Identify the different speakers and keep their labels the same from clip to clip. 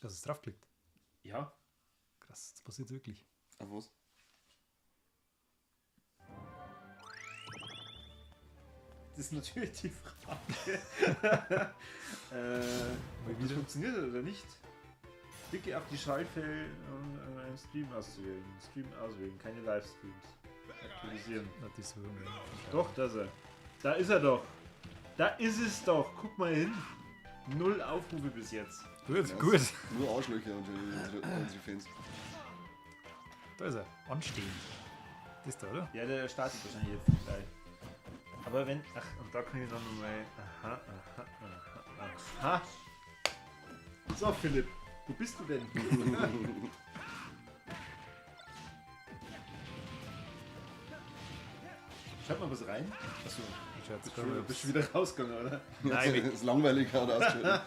Speaker 1: Dass es draufklickt.
Speaker 2: Ja.
Speaker 1: Krass, das passiert wirklich.
Speaker 3: Auf was?
Speaker 2: Das ist natürlich die Frage. Ob das funktioniert oder nicht. Klicke auf die Schaltfläche, um einen Stream auszuwählen. Stream auswählen, keine Livestreams. Aktualisieren.
Speaker 1: Na, das so, ne?
Speaker 2: Doch, da ist er. Da ist er doch. Da ist es doch. Guck mal hin. 0 Aufrufe bis jetzt.
Speaker 1: Gut,
Speaker 3: Ja,
Speaker 1: gut.
Speaker 3: Nur Arschlöcher unsere Fans.
Speaker 1: Da ist er. Anstehen. Das da, oder?
Speaker 2: Ja, der startet wahrscheinlich jetzt gleich. Aber wenn. Ach, und da kann ich dann nochmal. Aha. So, Philipp. Wo bist du denn? Schaut mal was rein. Achso.
Speaker 1: Ich jetzt
Speaker 2: Du bist schon wieder rausgegangen, oder?
Speaker 1: Nein,
Speaker 3: Das ist langweilig, hat ausgeschaltet.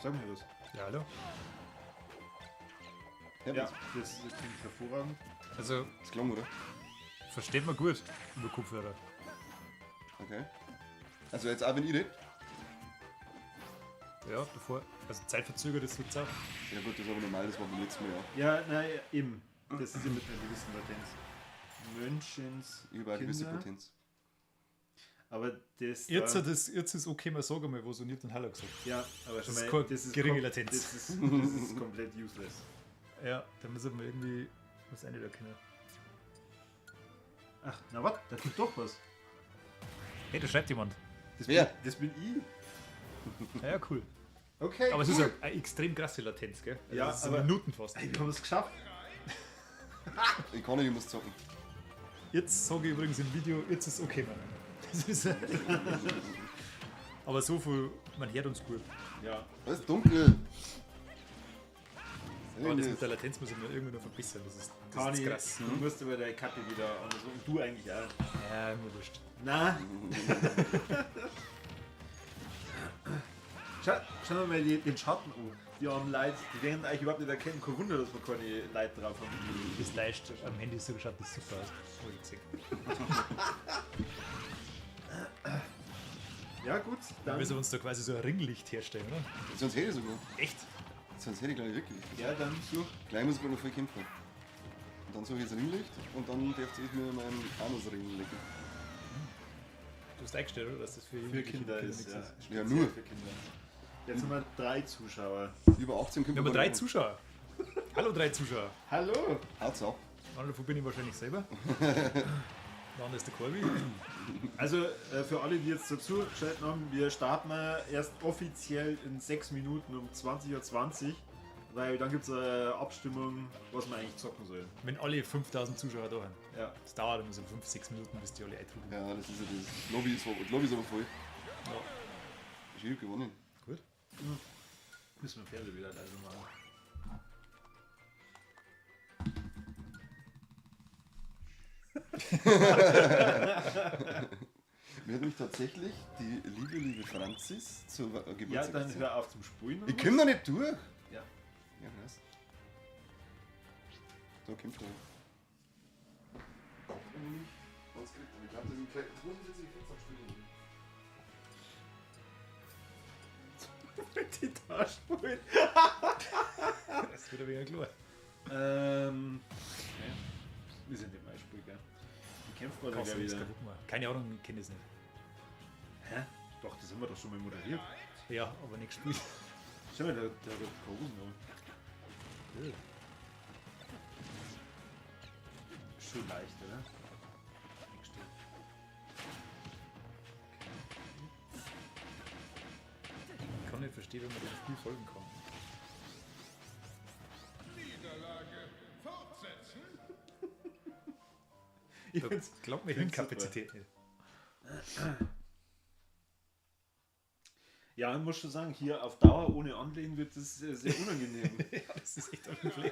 Speaker 2: Sag mir was.
Speaker 1: Ja, hallo.
Speaker 2: Ja, das klingt hervorragend.
Speaker 1: Also,
Speaker 3: Das klang, oder?
Speaker 1: versteht man gut über Kopfhörer.
Speaker 3: Okay. Also jetzt auch, wenn ich rede?
Speaker 1: Ja, davor. Also zeitverzögert ist es auch.
Speaker 3: Ja gut, das ist aber normal, das war beim letzten Mal,
Speaker 2: Ja, nein, eben. Das ist ja mit einer gewissen Latenz. Mönchens.
Speaker 3: ja. Ich habe auch eine gewisse
Speaker 2: Kinder.
Speaker 3: Potenz.
Speaker 2: Aber das.
Speaker 1: Jetzt,
Speaker 2: da,
Speaker 1: jetzt ist okay, mal sagen mal, wo so nicht und Hallo gesagt.
Speaker 2: ja, aber schon
Speaker 1: Das ist
Speaker 2: mal.
Speaker 1: keine geringe Latenz.
Speaker 2: Das ist komplett useless.
Speaker 1: Ja, da müssen wir irgendwie was eine da können.
Speaker 2: Ach, na was? Da tut doch was.
Speaker 1: Hey, da schreibt jemand.
Speaker 3: Wer?
Speaker 2: Das bin ich.
Speaker 1: Ja, ja, cool.
Speaker 2: Okay.
Speaker 1: Aber es ist eine extrem krasse Latenz, gell? Also
Speaker 2: Ja,
Speaker 1: das ist
Speaker 2: aber-
Speaker 1: Minuten fast.
Speaker 2: Ey, wir haben es geschafft.
Speaker 3: Ich kann nicht, ich muss zocken.
Speaker 1: Jetzt sage ich übrigens im Video, jetzt ist okay, Mann. Das ist aber so viel, man hört uns gut.
Speaker 2: Ja.
Speaker 3: Was ist dunkel?
Speaker 1: Aber das mit der Latenz muss ich mir irgendwie noch verbessern. Das ist
Speaker 2: Kani,
Speaker 1: krass.
Speaker 2: du musst aber deine Kappe wieder anders und du eigentlich auch.
Speaker 1: Ja, mir wurscht.
Speaker 2: Na? Schau mal den Schatten an. Die haben Leute, die werden eigentlich überhaupt nicht erkennen. Kein Wunder, dass wir keine Leute drauf haben.
Speaker 1: Das leicht am Handy so geschaut, das super aus. Oh, jetzt sehe
Speaker 2: Ja gut,
Speaker 1: ich.
Speaker 2: dann.
Speaker 1: müssen wir uns da quasi so ein Ringlicht herstellen, oder?
Speaker 3: Sonst hätte ich sogar.
Speaker 1: Echt?
Speaker 3: Sonst hätte ich glaube ich wirklich.
Speaker 2: Ja, dann such.
Speaker 3: Gleich muss ich noch voll kämpfen. Und dann suche ich jetzt Ringlicht und dann darf ich mir meinen Anus-Ring legen.
Speaker 1: Du hast eingestellt, oder? Dass das für,
Speaker 2: Für
Speaker 1: Jugendliche
Speaker 2: Kinder
Speaker 1: nichts
Speaker 2: ist, ja.
Speaker 3: Ja,
Speaker 2: Speziell
Speaker 3: nur.
Speaker 2: Für Kinder. Jetzt haben wir 3 Zuschauer.
Speaker 3: Über 18 können
Speaker 1: Wir haben 3 Zuschauer. Hallo 3 Zuschauer.
Speaker 2: Hallo!
Speaker 3: Haut's ab.
Speaker 1: Einer davon bin ich wahrscheinlich selber. Der andere ist der Corby.
Speaker 2: Also für alle, die jetzt dazu geschaltet haben, wir starten erst offiziell in 6 Minuten um 20:20 Uhr, weil dann gibt es eine Abstimmung, was wir eigentlich zocken sollen.
Speaker 1: Wenn alle 5000 Zuschauer da sind.
Speaker 2: Ja.
Speaker 1: Das dauert immer so 5-6 Minuten, bis die alle eintreten.
Speaker 3: Ja, das ist ja das. Lobby ist, die Lobby ist aber voll.
Speaker 1: Ja.
Speaker 3: Ich habe gewonnen.
Speaker 1: Gut.
Speaker 2: Müssen wir Pferde wieder leise machen.
Speaker 3: Mir hat mich tatsächlich die liebe Franzis zur
Speaker 2: Ja,
Speaker 3: Geburtstag
Speaker 2: dann
Speaker 3: gezogen.
Speaker 2: hör auf zum Spulen.
Speaker 3: Ich komm da nicht durch.
Speaker 2: Ja.
Speaker 3: Ja, krass. Da kämpft er.
Speaker 2: Die da spulen.
Speaker 1: Das ist wieder weniger klar.
Speaker 2: Okay. Wir sind im Beispiel, gell? Die kämpft man da
Speaker 1: Kannst du
Speaker 2: gleich
Speaker 1: nichts
Speaker 2: wieder.
Speaker 1: kaputt machen. Keine Ahnung, ich kenne es nicht.
Speaker 2: Hä? Doch, das haben wir doch schon mal moderiert.
Speaker 1: Ja, aber nicht gespielt.
Speaker 2: Schau mal, da wird K.O. noch.
Speaker 1: Ja.
Speaker 2: Schon leicht, oder? Nicht still.
Speaker 1: Ich kann nicht verstehen, wenn man dem Spiel folgen kann.
Speaker 4: Niederlage fortsetzen.
Speaker 2: Ich
Speaker 1: Da
Speaker 2: find's,
Speaker 1: glaubt mir
Speaker 2: find's
Speaker 1: Hirnkapazität nicht.
Speaker 2: ja, ich muss schon sagen, hier auf Dauer ohne Anlehnen wird das sehr unangenehm.
Speaker 1: Ja, das ist echt ein Problem.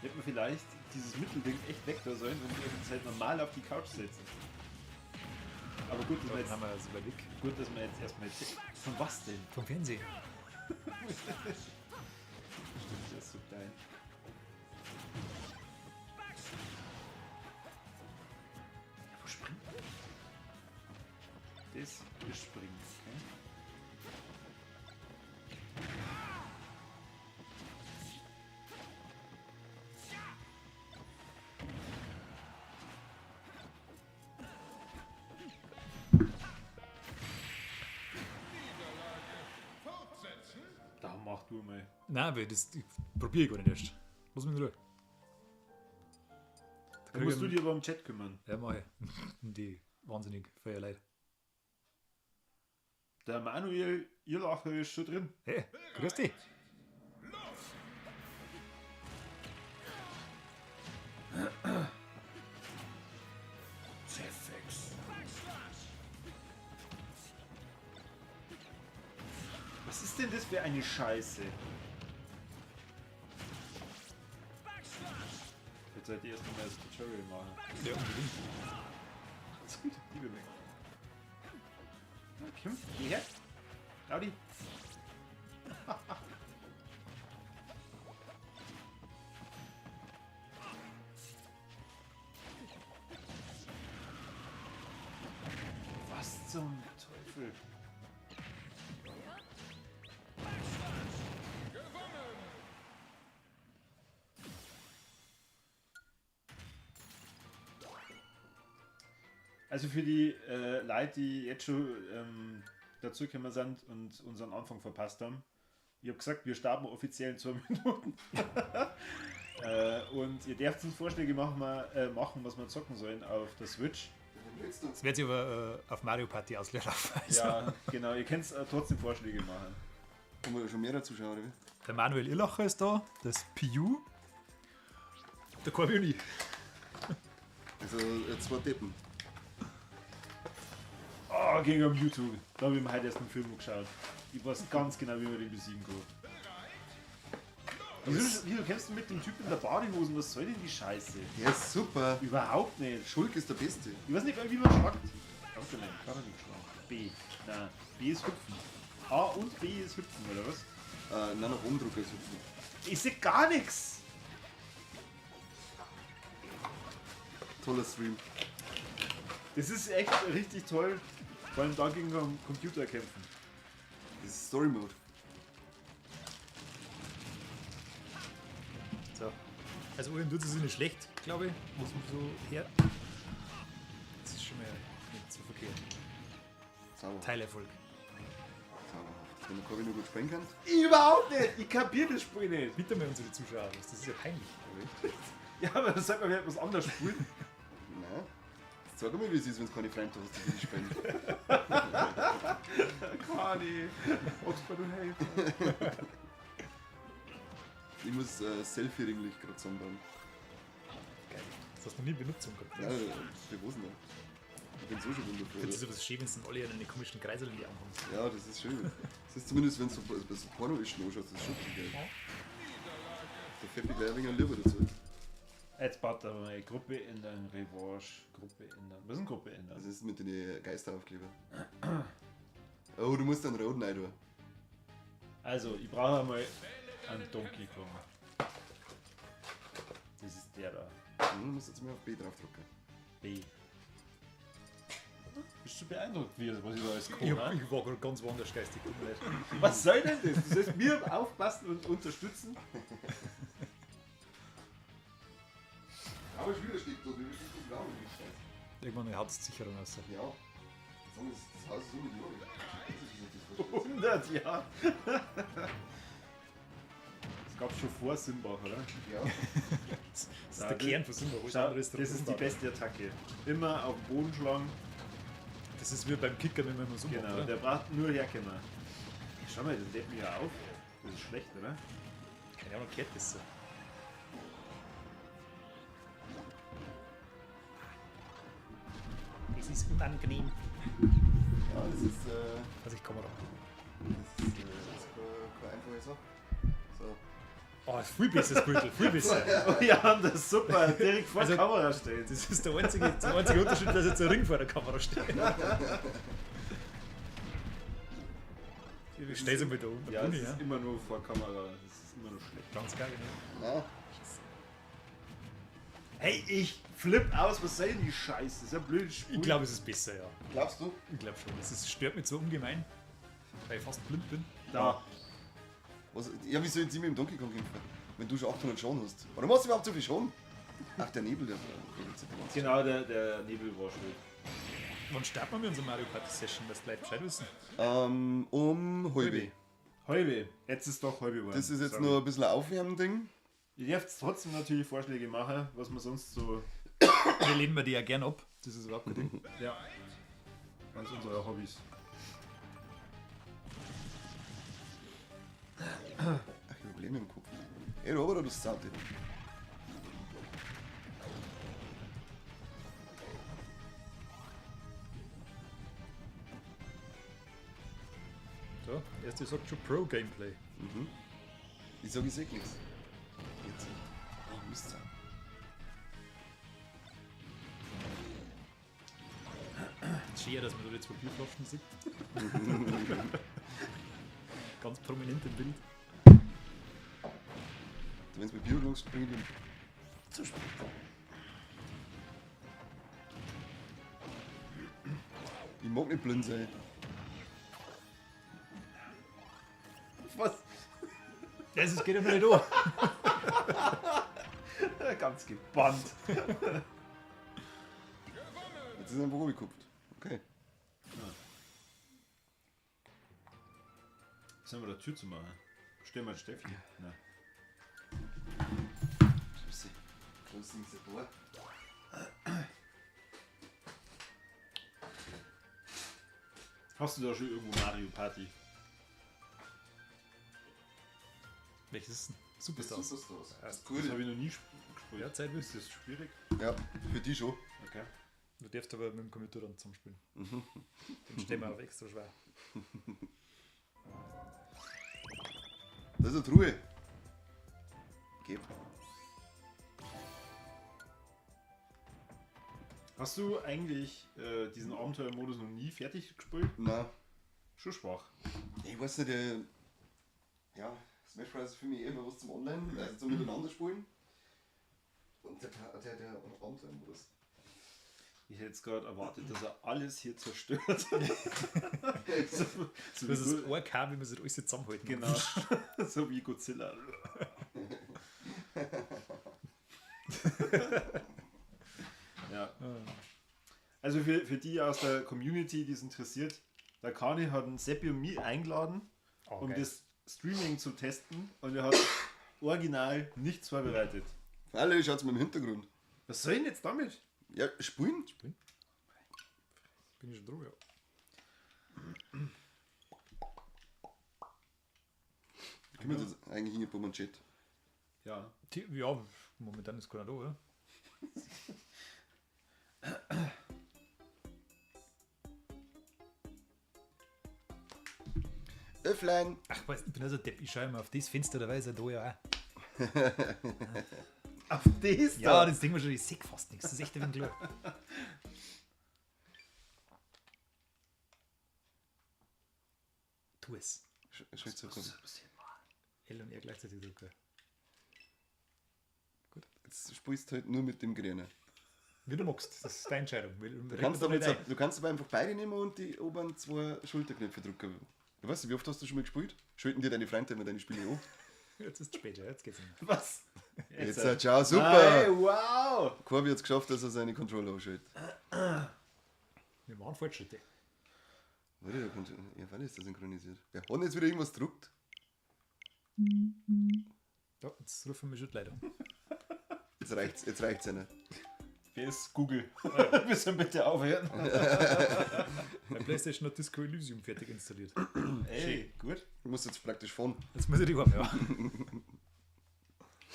Speaker 2: Hätte man vielleicht dieses Mittelding echt weg da sollen und die ganze Zeit normal auf die Couch setzen. Aber gut, dass wir
Speaker 1: Dann
Speaker 2: jetzt,
Speaker 1: haben wir das überlegt.
Speaker 2: gut, dass wir jetzt erstmal checken. Von was denn?
Speaker 1: Vom Fernsehen.
Speaker 2: Stimmt, das ist so geil. Wo springt der? Das ist springen, okay?
Speaker 4: Fortsetzen?
Speaker 2: Da mach du mal.
Speaker 1: Nein, weil das probiere ich gar nicht erst. Muss man nur.
Speaker 2: Da musst du dir aber um Chat kümmern.
Speaker 1: Ja, mach ich. Um die wahnsinnig viele Leute.
Speaker 2: Der Manuel Irlacher ist schon drin.
Speaker 1: Hey, grüß dich.
Speaker 2: Zefex. Was ist denn das für eine Scheiße? Jetzt sollt ihr erst mal das Tutorial machen.
Speaker 1: Ja, unbedingt.
Speaker 2: Das gut, liebe mich. Kim, geh her. Claudi. Was zum Teufel? Also für die Leute, die jetzt schon dazugekommen sind und unseren Anfang verpasst haben, ich habe gesagt, wir starten offiziell in 2 Minuten. Und ihr dürft uns Vorschläge machen, was wir zocken sollen auf der Switch.
Speaker 1: Das wird sich aber auf Mario Party auslösen. Also,
Speaker 2: Ja, genau, ihr könnt trotzdem Vorschläge machen.
Speaker 3: Haben wir schon mehrere Zuschauer, oder wie?
Speaker 1: der Manuel Irlacher ist da, das Piu. Der Corby und ich.
Speaker 3: Also 2 Deppen.
Speaker 2: Oh, gegen am YouTube. Da habe ich mir heute erst einen Film geschaut. Ich weiß ganz genau, wie man den besiegen kann. Wieso kämpfst du mit dem Typen in der Badehosen? Was soll denn die Scheiße?
Speaker 3: Ja, super.
Speaker 2: Überhaupt nicht.
Speaker 3: Schulk ist der Beste.
Speaker 2: Ich weiß nicht, wie man schlagt. Kannst du nicht, kann er nicht schlagen. B. Nein, B ist hüpfen. A und B ist hüpfen, oder was?
Speaker 3: Nein, nach oben drücken ist hüpfen.
Speaker 2: Ich seh gar nichts.
Speaker 3: Toller Stream.
Speaker 2: Das ist echt richtig toll. Vor allem da gegen den Computer kämpfen.
Speaker 3: Das ist Story Mode.
Speaker 1: So. Also Ulm tut es nicht schlecht, glaube ich. Muss man so her. Das ist schon mal nicht so verkehrt.
Speaker 3: Sauber.
Speaker 1: Teilerfolg.
Speaker 3: Sauberhaft. Wenn der Corby nur gut springen kann.
Speaker 2: Überhaupt nicht. Ich kapier das Spiel nicht.
Speaker 1: Bitte mal unsere Zuschauer, das ist ja peinlich.
Speaker 2: Ja, aber das sagt man, wir hätten was anderes spielen.
Speaker 3: Nein. Sag mal, wie es ist, wenn es keine Freunde hast, die dich spenden.
Speaker 2: Kani. Oxford und helfen.
Speaker 3: Ich muss Selfie-Ringlich gerade zusammenbauen.
Speaker 1: Geil. Das hast du noch nie Benutzung gehabt.
Speaker 3: Ja, wir wissen ja. Ich bin so schon wundervoll.
Speaker 1: Das ist aber das schön, wenn es alle in den komischen Kreisel in die Arme haben.
Speaker 3: Ja, das ist schön. Das ist zumindest, wenn du so Porno ist, anschaust, das ist schon geil. Da fällt mir gleich ein wenig ein Lieber dazu.
Speaker 2: Jetzt baut er mal Gruppe ändern, Revanche, Gruppe ändern. Was ist eine Gruppe ändern?
Speaker 3: Das ist mit den Geisteraufkleber. Oh, du musst einen roten rein tun.
Speaker 2: Also, ich brauche einmal einen Donkey Kong. Das ist der da.
Speaker 3: Du musst jetzt mal auf B draufdrücken.
Speaker 2: B. Bist du beeindruckt, was ich da alles
Speaker 1: Ich
Speaker 2: kann?
Speaker 1: war gerade ganz woanders geistig. Tut mir leid.
Speaker 2: Was soll denn das? Du sollst mir aufpassen und unterstützen.
Speaker 3: Aber ich wieder steht dort, wir stehen gut Raum nicht scheiße.
Speaker 1: Irgendwann eine Hauptsicherung aus.
Speaker 3: Ja. Das Haus ist so mit Logik. Das ist
Speaker 2: 100 Jahre. Das gab es schon vor Simbach, oder?
Speaker 3: Ja.
Speaker 1: Das ist der Kern von Simba.
Speaker 2: Schau, das ist die beste Attacke. Immer auf den Boden schlagen.
Speaker 1: Das ist wie beim Kicker, wenn man so
Speaker 2: Genau,
Speaker 1: macht, oder?
Speaker 2: der braucht nur herkommen. Schau mal, das lädt mich ja auf. Das ist schlecht, oder?
Speaker 1: Keine Ahnung, gehört das so. Das ist unangenehm.
Speaker 3: Ja, das ist,
Speaker 1: Also ich komme da.
Speaker 3: das ist keine einfache Sache. So.
Speaker 1: Oh, viel besser das Bild, viel besser.
Speaker 2: Oh ja, das ist super. Direkt vor
Speaker 1: Also-
Speaker 2: der Kamera stehen.
Speaker 1: Das ist der einzige Unterschied, dass jetzt ein Ring vor der Kamera steht. Ich stelle sie mal da unten.
Speaker 2: Ja,
Speaker 1: Ja,
Speaker 2: es
Speaker 1: ja.
Speaker 2: ist immer nur vor Kamera. Das ist immer nur schlecht.
Speaker 1: Ganz geil, genau.
Speaker 3: Na,
Speaker 2: Hey, ich flipp aus. Was soll denn die Scheiße? Das ist ein blödes Spiel.
Speaker 1: Ich glaube, es ist besser, ja.
Speaker 3: glaubst du?
Speaker 1: Ich glaube schon. Es stört mich so ungemein, weil ich fast blind bin.
Speaker 2: Da.
Speaker 3: Was, ja, wie soll ich jetzt mit dem Donkey Kong kämpfen? Wenn du schon 800 Schaden hast. Warum hast du überhaupt so viel Schaden? Ach, der Nebel, der
Speaker 2: Genau, der Nebel war schuld.
Speaker 1: Wann starten wir mit unserer Mario Party Session? Das bleibt Bescheid wissen.
Speaker 3: Halbe.
Speaker 2: Halbe. Jetzt ist doch halbe geworden.
Speaker 3: Das ist jetzt
Speaker 2: Sorry.
Speaker 3: nur ein bisschen ein Aufwärmen-Ding.
Speaker 2: Ihr dürft trotzdem natürlich Vorschläge machen, was man sonst so.
Speaker 1: Wir lehnen wir die ja gern ab. Das ist überhaupt kein Ding.
Speaker 2: Ja. Ganz unsere Hobbys.
Speaker 3: Ach, ich hab Probleme im Kopf. Ey, Robert, du Saute.
Speaker 1: So, erste sagt schon Pro-Gameplay.
Speaker 3: Ich sag, ich seh nichts. Jetzt. Oh, Mist.
Speaker 1: Schön, dass man da jetzt zwei Bierflaschen sieht. Ganz prominent im Bild.
Speaker 3: Wenn es mit Bier los springt, dann zu spät. Ich mag nicht blind sein.
Speaker 2: Was?
Speaker 1: Das geht ja noch nicht an.
Speaker 2: Ganz gebannt.
Speaker 3: Jetzt ist er einfach rumgekupft. Okay.
Speaker 2: Sollen wir da Tür zu machen? Stellen wir Steffi. Nein.
Speaker 3: Scheiße. Closing the door.
Speaker 2: Hast du da schon irgendwo Mario Party?
Speaker 1: Welches ist denn?
Speaker 3: Das
Speaker 1: Superstars.
Speaker 3: ist Superstars.
Speaker 1: Das
Speaker 3: Cool.
Speaker 2: Das habe ich noch nie gespielt.
Speaker 1: Ja, Zeit
Speaker 2: Ist das schwierig?
Speaker 3: Ja, für die schon.
Speaker 2: Okay.
Speaker 1: Du darfst aber mit dem Computer dann zusammenspielen. Den stellen wir auf extra schwer.
Speaker 3: Das ist eine Truhe. Gib.
Speaker 2: Hast du eigentlich diesen Abenteuermodus noch nie fertig gespielt?
Speaker 3: Na,
Speaker 2: Schon schwach.
Speaker 3: ich weiß nicht, ja, Smash Bros. Ist für mich immer was zum Online, also zum Miteinander spielen. Und der Abenteuermodus.
Speaker 2: Ich hätte jetzt gerade erwartet, dass er alles hier zerstört. so
Speaker 1: Das ist das ORK, wie man sich alles jetzt zusammenhalten.
Speaker 2: Genau. So wie Godzilla. Ja. Also für die aus der Community, die es interessiert, der Kani hat einen Seppi und mich eingeladen,
Speaker 1: Oh,
Speaker 2: um
Speaker 1: geil.
Speaker 2: das Streaming zu testen, und er hat original nichts vorbereitet.
Speaker 3: Alle schaut's mal im Hintergrund.
Speaker 2: Was soll ich denn jetzt damit?
Speaker 3: Ja, spielen?
Speaker 1: Bin ich schon dran, ja.
Speaker 3: Ich komme jetzt eigentlich in den Chat.
Speaker 2: Ja.
Speaker 1: Ja, momentan ist keiner da, oder?
Speaker 3: Öfflein!
Speaker 1: Ach, weißt du, ich bin also Depp, ich schaue immer auf das Fenster, da weiß er da ja auch.
Speaker 2: Auf das
Speaker 1: Ja, das Ding war schon, ich sehe fast nichts, das ist echt ein wenig klar. Tu es.
Speaker 3: Schau jetzt zurück.
Speaker 1: L und R gleichzeitig drücken.
Speaker 3: Jetzt spielst du halt nur mit dem Grünen.
Speaker 1: Wie du magst, das ist deine Entscheidung.
Speaker 3: Du kannst aber einfach beide nehmen und die oberen zwei Schulterknöpfe drücken. Ich weiß nicht, wie oft hast du schon mal gespielt? Schalten dir deine Freunde immer deine Spiele an?
Speaker 1: Jetzt ist es spät, ja, jetzt geht's nicht mehr.
Speaker 2: Was?
Speaker 3: Jetzt ciao, super!
Speaker 2: Hey, wow!
Speaker 3: Corby hat es geschafft, dass er seine Controller ausschaltet.
Speaker 1: Wir machen Fortschritte.
Speaker 3: Warte, ja, wann ist das synchronisiert? Ja, hat jetzt wieder irgendwas gedruckt?
Speaker 1: Ja, jetzt rufen wir schon die Leute an.
Speaker 3: Jetzt reicht's ja nicht.
Speaker 2: Wer ist Google? Wir sollen bitte aufhören.
Speaker 1: Mein PlayStation hat Disco Elysium fertig installiert.
Speaker 2: Ey, gut.
Speaker 3: Du musst jetzt praktisch fahren.
Speaker 1: Jetzt muss ich die haben, ja.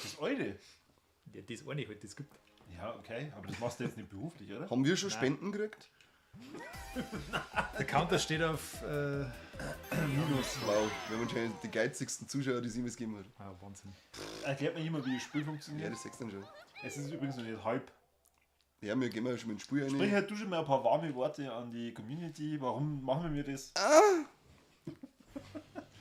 Speaker 2: Das alte.
Speaker 1: Ja, das eine halt, das gibt.
Speaker 2: Ja, okay, aber das machst du jetzt nicht beruflich, oder?
Speaker 3: Haben wir schon
Speaker 1: Nein.
Speaker 3: Spenden gekriegt?
Speaker 1: Der Counter steht auf.
Speaker 3: Minus. Wow, wir haben anscheinend die geizigsten Zuschauer, die es jemals gegeben hat.
Speaker 1: Ah, Wahnsinn.
Speaker 2: Erklärt mir jemand, wie das Spiel
Speaker 3: Ja,
Speaker 2: funktioniert?
Speaker 3: das sagst du dann schon.
Speaker 2: Es ist übrigens noch nicht halb.
Speaker 3: Ja, wir gehen mal schon mal ins Spiel
Speaker 2: Sprich
Speaker 3: rein.
Speaker 2: halt du schon mal ein paar warme Worte an die Community. Warum machen wir das?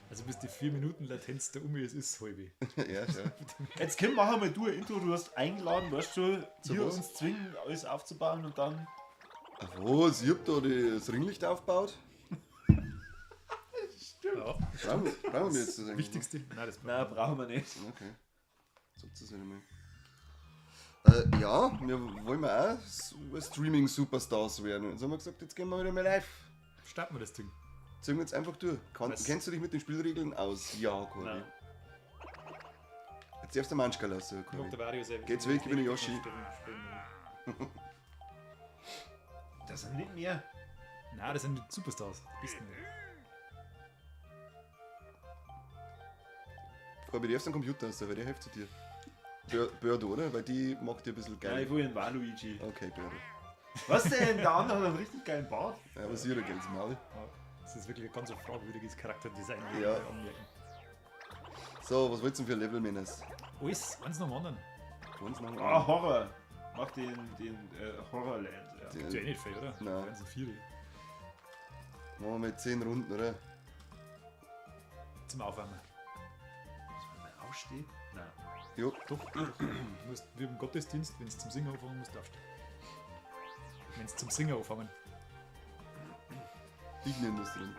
Speaker 1: Also bis die 4 Minuten Latenz der Umi ist halbe.
Speaker 3: Ja, schau.
Speaker 2: Jetzt Kim, mach mal du ein Intro. Du hast eingeladen, weißt du,
Speaker 3: Zu
Speaker 2: hier
Speaker 3: was?
Speaker 2: uns zwingen, alles aufzubauen und dann.
Speaker 3: Ach was, ich hab da das Ringlicht aufgebaut.
Speaker 1: Ja,
Speaker 3: Brauchen wir jetzt das eigentlich?
Speaker 1: wichtigste. Nein, das
Speaker 2: Nein, brauchen wir nicht.
Speaker 3: Okay. Sagt es halt mal. Ja, wir wollen auch Streaming-Superstars werden. Jetzt haben wir gesagt, jetzt gehen wir wieder mal live.
Speaker 1: starten wir das Ding.
Speaker 3: Ziehen wir jetzt einfach durch.
Speaker 1: Was?
Speaker 3: Kennst du dich mit den Spielregeln aus? Ja, Corby.
Speaker 2: Nein.
Speaker 3: Jetzt darfst du Manschka lassen,
Speaker 1: Ich mag
Speaker 3: Corby.
Speaker 1: der Wario sehr.
Speaker 3: Geht's weg, ich bin der Yoshi.
Speaker 2: Das sind nicht mehr.
Speaker 1: Nein, das sind die Superstars. Bist du nicht.
Speaker 3: Corby, du darfst einen Computer aus, weil der hilft zu dir. Bird, oder? Weil die macht dir ein bisschen
Speaker 2: Ja,
Speaker 3: geil.
Speaker 2: ich will einen Waluigi.
Speaker 3: Okay, Bird.
Speaker 2: Was denn? Der andere hat einen richtig geilen Bart.
Speaker 3: Ja, was ihr da geht's Maul.
Speaker 1: Das ist wirklich ein ganz fragwürdiges Charakterdesign.
Speaker 3: Ja.
Speaker 1: Anmerken.
Speaker 3: So, was willst du denn für Level, Männers?
Speaker 1: Alles, eins nach dem anderen.
Speaker 3: Uns noch
Speaker 2: Ah, Horror. Mach den Horrorland. Ja.
Speaker 1: Ist ja eh nicht viel, oder?
Speaker 3: Nein.
Speaker 1: Ganz 4.
Speaker 3: Machen wir mal 10 Runden, oder?
Speaker 1: Zum Aufwärmen.
Speaker 2: Muss man mal aufstehen? Nein.
Speaker 3: Jo.
Speaker 1: Doch, du musst wie im Gottesdienst, wenn es zum Singen anfangen, musst du aufstehen. Wenn es zum Singen anfangen,
Speaker 3: Ich nehme das drin.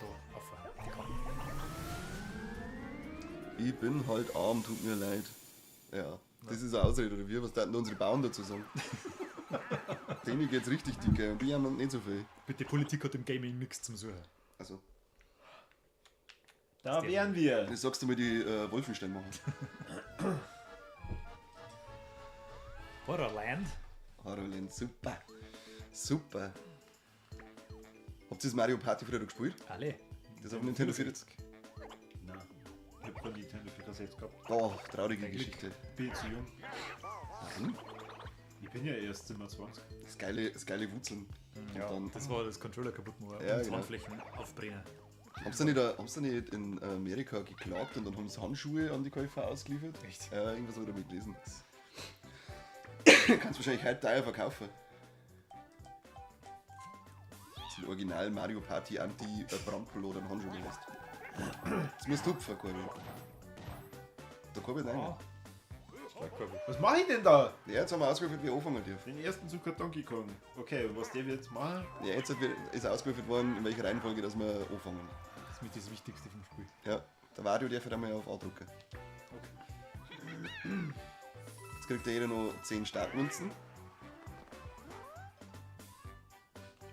Speaker 1: da aufwärmen.
Speaker 3: Ich bin halt arm, tut mir leid. Ja, das ist eine Ausrede, oder wie? Was da unsere Bauern dazu sagen? Denen geht's richtig dicke und die haben nicht so viel.
Speaker 1: Bitte, Politik hat im Gaming nichts zum Suchen.
Speaker 3: Also,
Speaker 2: Da wären wir.
Speaker 3: jetzt sagst du mal die Wolfenstein machen.
Speaker 1: Horrorland?
Speaker 3: Horrorland, super. Super. Habt ihr das Mario Party früher gespielt?
Speaker 1: Alle.
Speaker 3: Das auf Nintendo 40.
Speaker 2: Nein. Ich hab kein Nintendo 64 gehabt.
Speaker 3: Oh, traurige
Speaker 1: Glück.
Speaker 3: Geschichte.
Speaker 2: Bin zu jung.
Speaker 3: Hm?
Speaker 2: Ich bin ja erst 27.
Speaker 3: Das geile Wurzeln.
Speaker 1: Ja,
Speaker 3: Und dann,
Speaker 1: das war das Controller kaputt machen
Speaker 3: Ja,
Speaker 1: und
Speaker 3: genau.
Speaker 1: Zahnflächen aufbrennen.
Speaker 3: haben sie nicht in Amerika geklagt und dann haben sie Handschuhe an die Käufer ausgeliefert?
Speaker 1: Echt?
Speaker 3: Ja, irgendwas habe ich damit gelesen. Kannst wahrscheinlich heute teuer verkaufen. Das ist ein Original Mario Party Anti-Brandpullo oder ein Handschuh hast. Das musst du hupfen, Corby. Da kann ich
Speaker 1: Ah,
Speaker 3: rein.
Speaker 1: stark, Corby.
Speaker 2: Was mache ich denn da?
Speaker 3: Ja, jetzt haben wir ausgewürfelt, wie ich anfangen darf.
Speaker 2: Den ersten Zug hat Donkey Kong. Okay, und was der wird jetzt machen?
Speaker 3: Ja, jetzt ist ausgewürfelt worden, in welcher Reihenfolge dass wir anfangen.
Speaker 1: Das ist mit das Wichtigste vom Spiel.
Speaker 3: Ja, der Wario darf halt einmal auf A drücken. Jetzt kriegt jeder noch 10 Startmünzen.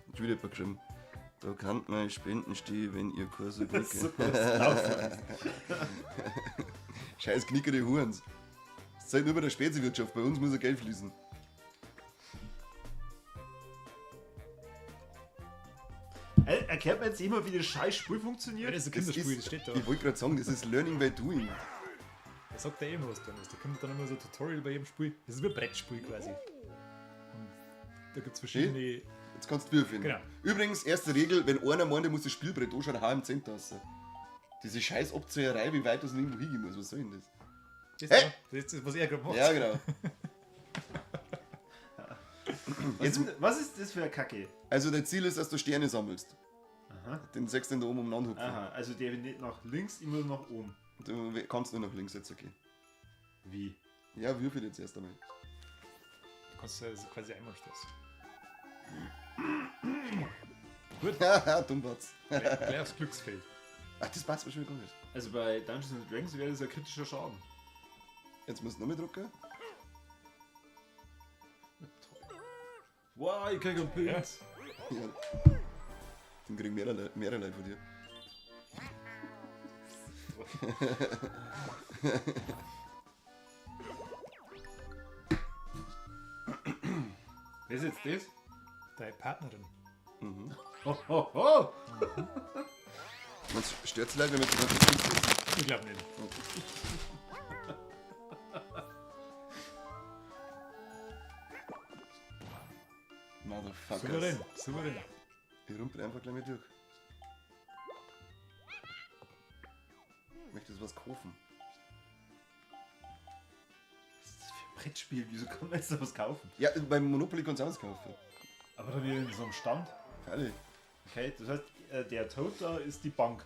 Speaker 3: Und schon wieder jemand geschrieben. Da kann man Spenden stehen, wenn ihr Kurse drückt. Scheiß knickere Hurens. Das ist halt nur bei der Speziwirtschaft, bei uns muss ja Geld fließen.
Speaker 2: Erklärt mir jetzt jemand, wie das scheiß Spiel
Speaker 1: Ja,
Speaker 2: funktioniert?
Speaker 1: das ist ein Kinderspiel, das steht da.
Speaker 3: Ich wollte gerade sagen, das ist Learning by Doing.
Speaker 1: Da sagt er immer was drin. Da kommt dann immer so ein Tutorial bei jedem Spiel. Das ist wie ein Brettspiel quasi. Und da gibt es verschiedene.
Speaker 3: Jetzt kannst du würfeln.
Speaker 1: Genau.
Speaker 3: Übrigens, erste Regel, wenn einer meint, der muss das Spielbrett anschauen, hau ihm 10 raus. Diese scheiß Abzieherei, wie weit das irgendwo hingehen muss, was soll denn das?
Speaker 1: Das,
Speaker 3: Hä?
Speaker 1: das ist das, was er gerade macht.
Speaker 3: Ja, genau.
Speaker 2: Was ist das für eine Kacke?
Speaker 3: Also dein Ziel ist, dass du Sterne sammelst.
Speaker 2: Aha.
Speaker 3: Den 6 da oben umeinander hupfen.
Speaker 2: Aha, also der will nicht nach links, immer nach oben.
Speaker 3: Du kannst nur nach links jetzt, okay.
Speaker 2: Wie?
Speaker 3: Ja, würfel jetzt erst einmal.
Speaker 1: Du kannst also quasi einmal stoßen.
Speaker 3: Haha, Dummbatz.
Speaker 1: Gleich aufs Glücksfeld.
Speaker 3: Ach, das passt mir schon gar nicht.
Speaker 2: Also bei Dungeons and Dragons wäre das ein kritischer Schaden.
Speaker 3: Jetzt musst du nochmal drücken.
Speaker 2: Wow, ich krieg einen Pilz.
Speaker 3: Ja. Den kriegen mehrere Leute von dir.
Speaker 2: Wer ist jetzt das?
Speaker 1: Deine Partnerin.
Speaker 2: Ho, ho, ho!
Speaker 3: Man stört es Leute, wenn man das Gesicht ist.
Speaker 1: Ich glaube nicht.
Speaker 3: Motherfuckers.
Speaker 1: Souverän. Souverän.
Speaker 3: Ich rumpel einfach gleich mal durch. Möchtest du was kaufen?
Speaker 2: Was ist das für ein Brettspiel? Wieso kann man jetzt da was kaufen?
Speaker 3: Ja, beim Monopoly kannst du alles kaufen.
Speaker 2: Aber dann wieder in so einem Stand.
Speaker 3: Freilich.
Speaker 2: Okay, das heißt, der Toad da ist die Bank.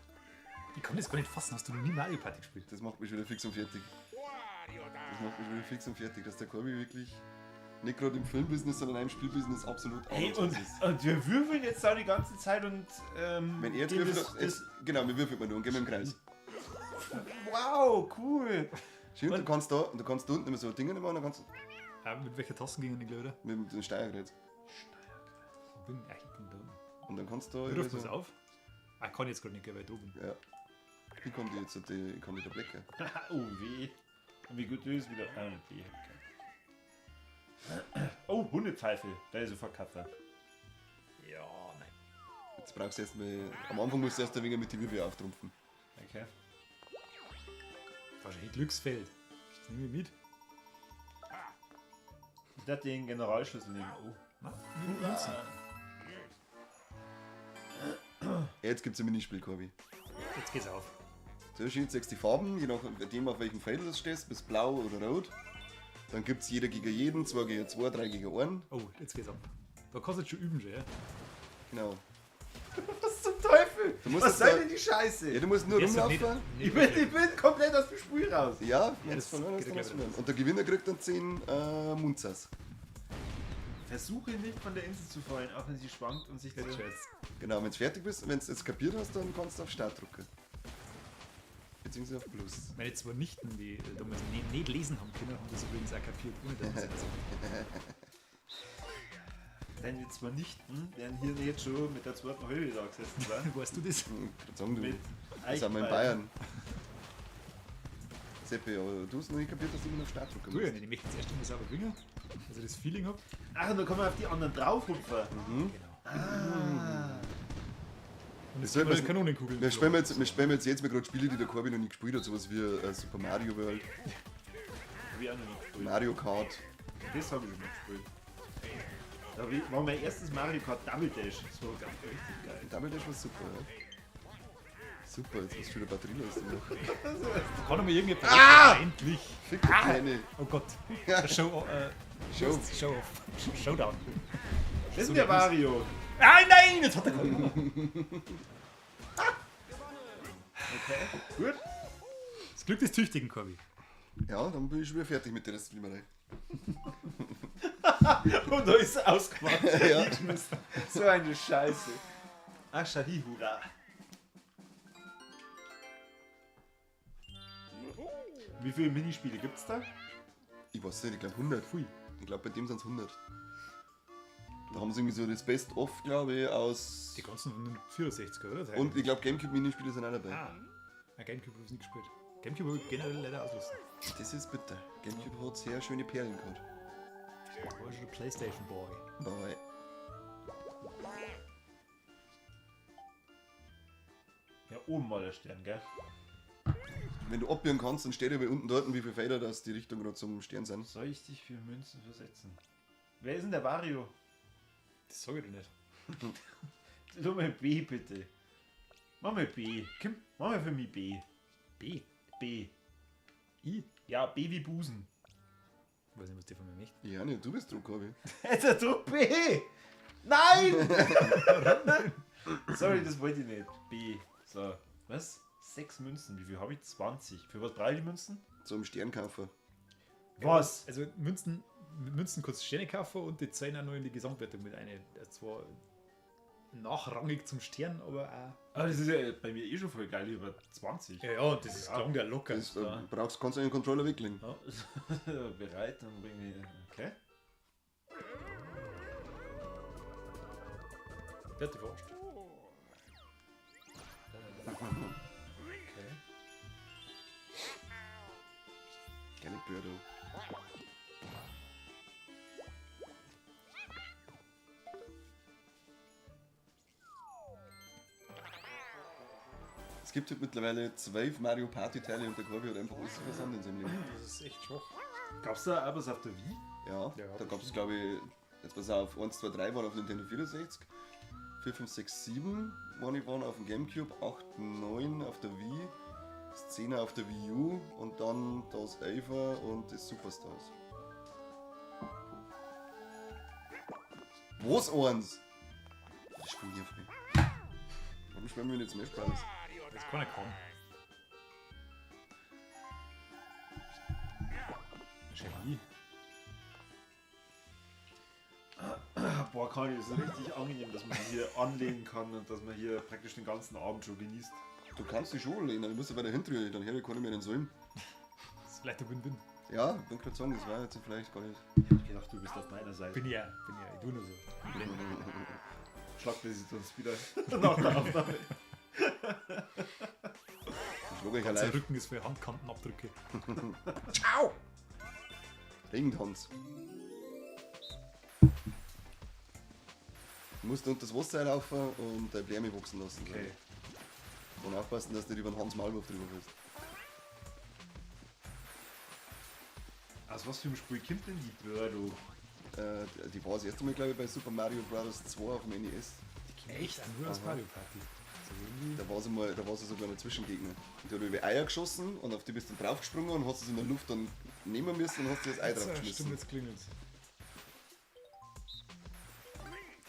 Speaker 1: Ich kann das gar nicht fassen, hast du noch nie Mario Party gespielt?
Speaker 3: Das macht mich schon wieder fix und fertig. Das macht mich schon wieder fix und fertig, dass der Corby wirklich nicht gerade im Filmbusiness, sondern im Spielbusiness absolut
Speaker 2: Hey,
Speaker 3: arbeitslos ist.
Speaker 2: und wir würfeln jetzt da die ganze Zeit und
Speaker 3: Wenn er jetzt
Speaker 2: dem
Speaker 3: würfelt, genau, wir würfeln mal nur und gehen wir im Kreis.
Speaker 2: wow, cool.
Speaker 3: Schön, du kannst da unten immer so Dinge machen, dann kannst du
Speaker 1: Mit welcher Tasten gingen die, oder?
Speaker 3: mit dem Steuergerät.
Speaker 1: Ich bin da.
Speaker 3: Und dann kannst du
Speaker 1: Du
Speaker 3: da
Speaker 1: rufst das auf? Ah, ich kann jetzt gerade nicht, weil ich da bin.
Speaker 3: Ja. Ich kann die jetzt ich kann die da blecken.
Speaker 2: Oh weh. Und wie gut du ist wieder. Okay. Oh, Hundepfeife. Da ist sofort Kaffee.
Speaker 1: Ja, nein.
Speaker 3: Jetzt brauchst du erstmal. Am Anfang musst du erst ein wenig mit die Wirbel auftrumpfen.
Speaker 2: Okay.
Speaker 1: Wahrscheinlich Glücksfeld. Das nehme ich mit.
Speaker 2: Ich werde den Generalschlüssel nehmen. Oh.
Speaker 1: Na, mit Münzen.
Speaker 3: Jetzt gibt es ein Minispiel, Corby.
Speaker 1: Jetzt geht's auf.
Speaker 3: So schön, jetzt die Farben, je nachdem auf welchem Feld du stehst, bis blau oder rot. Dann gibt es jeder gegen jeden, 2 gegen 2, 3 gegen 1.
Speaker 1: Oh, jetzt geht's ab. Da kannst du jetzt schon üben, schon, ja?
Speaker 3: Genau.
Speaker 2: Was zum Teufel?
Speaker 3: Du musst
Speaker 2: Was
Speaker 3: das
Speaker 2: soll
Speaker 3: da-
Speaker 2: denn die Scheiße?
Speaker 3: Ja, du musst nur
Speaker 1: Jetzt
Speaker 3: rumlaufen.
Speaker 2: Ich bin komplett aus dem Spiel raus.
Speaker 3: Ja, wenn
Speaker 1: das
Speaker 3: du verloren hast,
Speaker 1: geht
Speaker 3: dann
Speaker 1: ja
Speaker 3: hast du
Speaker 1: gleich
Speaker 3: verloren. Und der Gewinner kriegt dann 10 Munzas.
Speaker 2: Versuche nicht von der Insel zu fallen, auch wenn sie schwankt und sich
Speaker 1: Jetzt
Speaker 2: zu...
Speaker 1: schon jetzt.
Speaker 3: Genau, wenn du fertig bist, wenn du jetzt kapiert hast, dann kannst du auf Start drücken. Beziehungsweise auf Plus.
Speaker 1: Meine zwei Nichten, die damals nicht lesen haben können, haben das übrigens auch kapiert, ohne dass sie das
Speaker 2: Deine zwei Nichten werden hier nicht schon mit der zweiten Höhle da gesessen sein.
Speaker 1: Weißt du das?
Speaker 3: Ich kann sagen, du,
Speaker 2: Mit
Speaker 3: das sind wir in
Speaker 2: Eichbein.
Speaker 3: Bayern. Seppi, aber du hast noch nicht kapiert, dass du immer auf Start drücken
Speaker 1: Du ja
Speaker 3: musst.
Speaker 1: nicht, ich möchte jetzt erst einmal sauber bringen, dass ich das Feeling habe.
Speaker 2: Ach, und dann kann man auf die anderen draufhupfen.
Speaker 1: Genau. Und
Speaker 3: Das
Speaker 1: jetzt
Speaker 3: soll
Speaker 1: können wir
Speaker 3: man-
Speaker 1: Kanonenkugeln.
Speaker 3: Wir spielen jetzt mal gerade Spiele, die der Corby noch nie gespielt hat, sowas wie Super Mario World,
Speaker 2: Hab ich auch noch nicht gespielt.
Speaker 3: Mario Kart.
Speaker 2: Das habe ich schon mal gespielt. Da war mein erstes Mario Kart Double Dash. Das war ganz richtig geil.
Speaker 3: Double Dash war super, ja. Super, jetzt ist schon wieder Batterie los.
Speaker 1: Kann aber irgendwie endlich.
Speaker 3: Fick die Kleine.
Speaker 1: Oh Gott. Der
Speaker 3: Show.
Speaker 1: Show off. Showdown.
Speaker 2: Das ist der Mario.
Speaker 1: Ah, nein! Jetzt hat er gewonnen.
Speaker 2: Okay, gut.
Speaker 1: Das Glück des tüchtigen Corby.
Speaker 3: Ja, dann bin ich schon wieder fertig mit der Restflimmerei.
Speaker 2: Und da ist er ausgemacht.
Speaker 3: Ja.
Speaker 2: So eine Scheiße. Ach, Shahihura. Wie viele Minispiele gibt's da?
Speaker 3: Ich weiß nicht, ich glaube 100.
Speaker 1: Pfui.
Speaker 3: Ich glaube, bei dem sind es 100. Da haben sie irgendwie so das Best-of, glaube ich, aus.
Speaker 1: Die ganzen von den 64er, oder? Das
Speaker 3: Und ich glaube, Gamecube-Minispiele sind auch dabei.
Speaker 1: Ein Gamecube habe ich nicht gespielt. Gamecube habe ich generell leider auslassen.
Speaker 3: Das ist bitter. Gamecube hat sehr schöne Perlen gehabt.
Speaker 1: Ich war schon der Playstation Boy.
Speaker 3: Boy.
Speaker 2: Ja, oben mal der Stern, gell?
Speaker 3: Wenn du abbiegen kannst, dann steht ja bei unten dort, wie viele Felder das die Richtung gerade zum Stern sind.
Speaker 2: Soll ich dich für Münzen versetzen? Wer ist denn der Wario?
Speaker 1: Das sag ich dir nicht.
Speaker 2: Tu mal B, bitte. Mach mal B. Komm, mach mal für mich B.
Speaker 1: B.
Speaker 2: B.
Speaker 1: I.
Speaker 2: Ja, B wie Busen.
Speaker 1: Ich weiß nicht, was die von mir möchten.
Speaker 3: Ja, ne, du bist dran, Corby.
Speaker 2: Jetzt drück B! Nein! Sorry, das wollte ich nicht. B. So. Was? 6 Münzen. Wie viel habe ich? 20. Für was brauche ich die Münzen?
Speaker 3: Zum Sternkaufer.
Speaker 2: Was?
Speaker 1: Also Münzen kurz Sterne kaufen und die zählen auch noch in die Gesamtwertung mit ein. Zwar nachrangig zum Stern, aber auch.
Speaker 2: Aber das ist ja bei mir eh schon voll geil, über 20.
Speaker 1: Ja, und das ist klang der locker.
Speaker 3: Das,
Speaker 2: Ja.
Speaker 3: kannst du einen Controller weglegen.
Speaker 2: Ja. Bereit, dann bringe ich. Okay.
Speaker 1: Der hat die verarscht.
Speaker 2: Okay.
Speaker 3: Geile Birdo. Es gibt halt mittlerweile 12 Mario Party Teile und der Corby hat einfach alles versandt in seinem Leben.
Speaker 1: Das ist echt schwach.
Speaker 2: Gab's da auch was auf der Wii?
Speaker 3: Ja,
Speaker 1: Ja,
Speaker 3: da gab es glaube ich, jetzt pass auf, 1, 2, 3 waren auf Nintendo 64, 4, 5, 6, 7 waren auf dem Gamecube, 8, 9 auf der Wii, das 10er auf der Wii U und dann das 11er und das Superstars. Was eins? Das spielen hier frei. Warum spielen wir nicht Smash Bros?
Speaker 1: Das kann ich kaum. Wahrscheinlich.
Speaker 2: Boah, Kani, ist richtig angenehm, dass man hier anlehnen kann und dass man hier praktisch den ganzen Abend schon genießt.
Speaker 3: Du kannst dich schon lehnen, dann musst du bei der Hintertür, dann her kann ich mir den Sollen.
Speaker 1: Das ist vielleicht ein Win-Win.
Speaker 3: Ja, ich bin gerade sagen, das war jetzt vielleicht gar nicht.
Speaker 2: Ich hab gedacht, du bist auf meiner Seite.
Speaker 1: Bin ja. Ich tu nur so.
Speaker 2: Schlag das uns wieder nach der Aufnahme.
Speaker 3: Ich schlage euch
Speaker 1: Der
Speaker 3: allein.
Speaker 1: Rücken ist für Handkantenabdrücke.
Speaker 3: Ciao! Regentanz. Du musst unter das Wasser laufen und deine Bläme wachsen lassen.
Speaker 2: Okay.
Speaker 3: Und aufpassen, dass du nicht über den Hans Maulwurf drüber bist.
Speaker 2: Aus was für einem Spiel kommt denn die Birdo?
Speaker 3: Die war das erste Mal, glaube ich, bei Super Mario Bros. 2 auf dem NES.
Speaker 1: Echt? Nur aus
Speaker 3: Aha.
Speaker 1: Mario Party. So irgendwie.
Speaker 3: Da war sie sogar ein Zwischengegner. Und die hat über Eier geschossen und auf die bist du draufgesprungen und hast es in der Luft dann nehmen müssen und hast dir das Ei
Speaker 1: Stimmt,
Speaker 3: draufgeschmissen.
Speaker 1: jetzt klingelt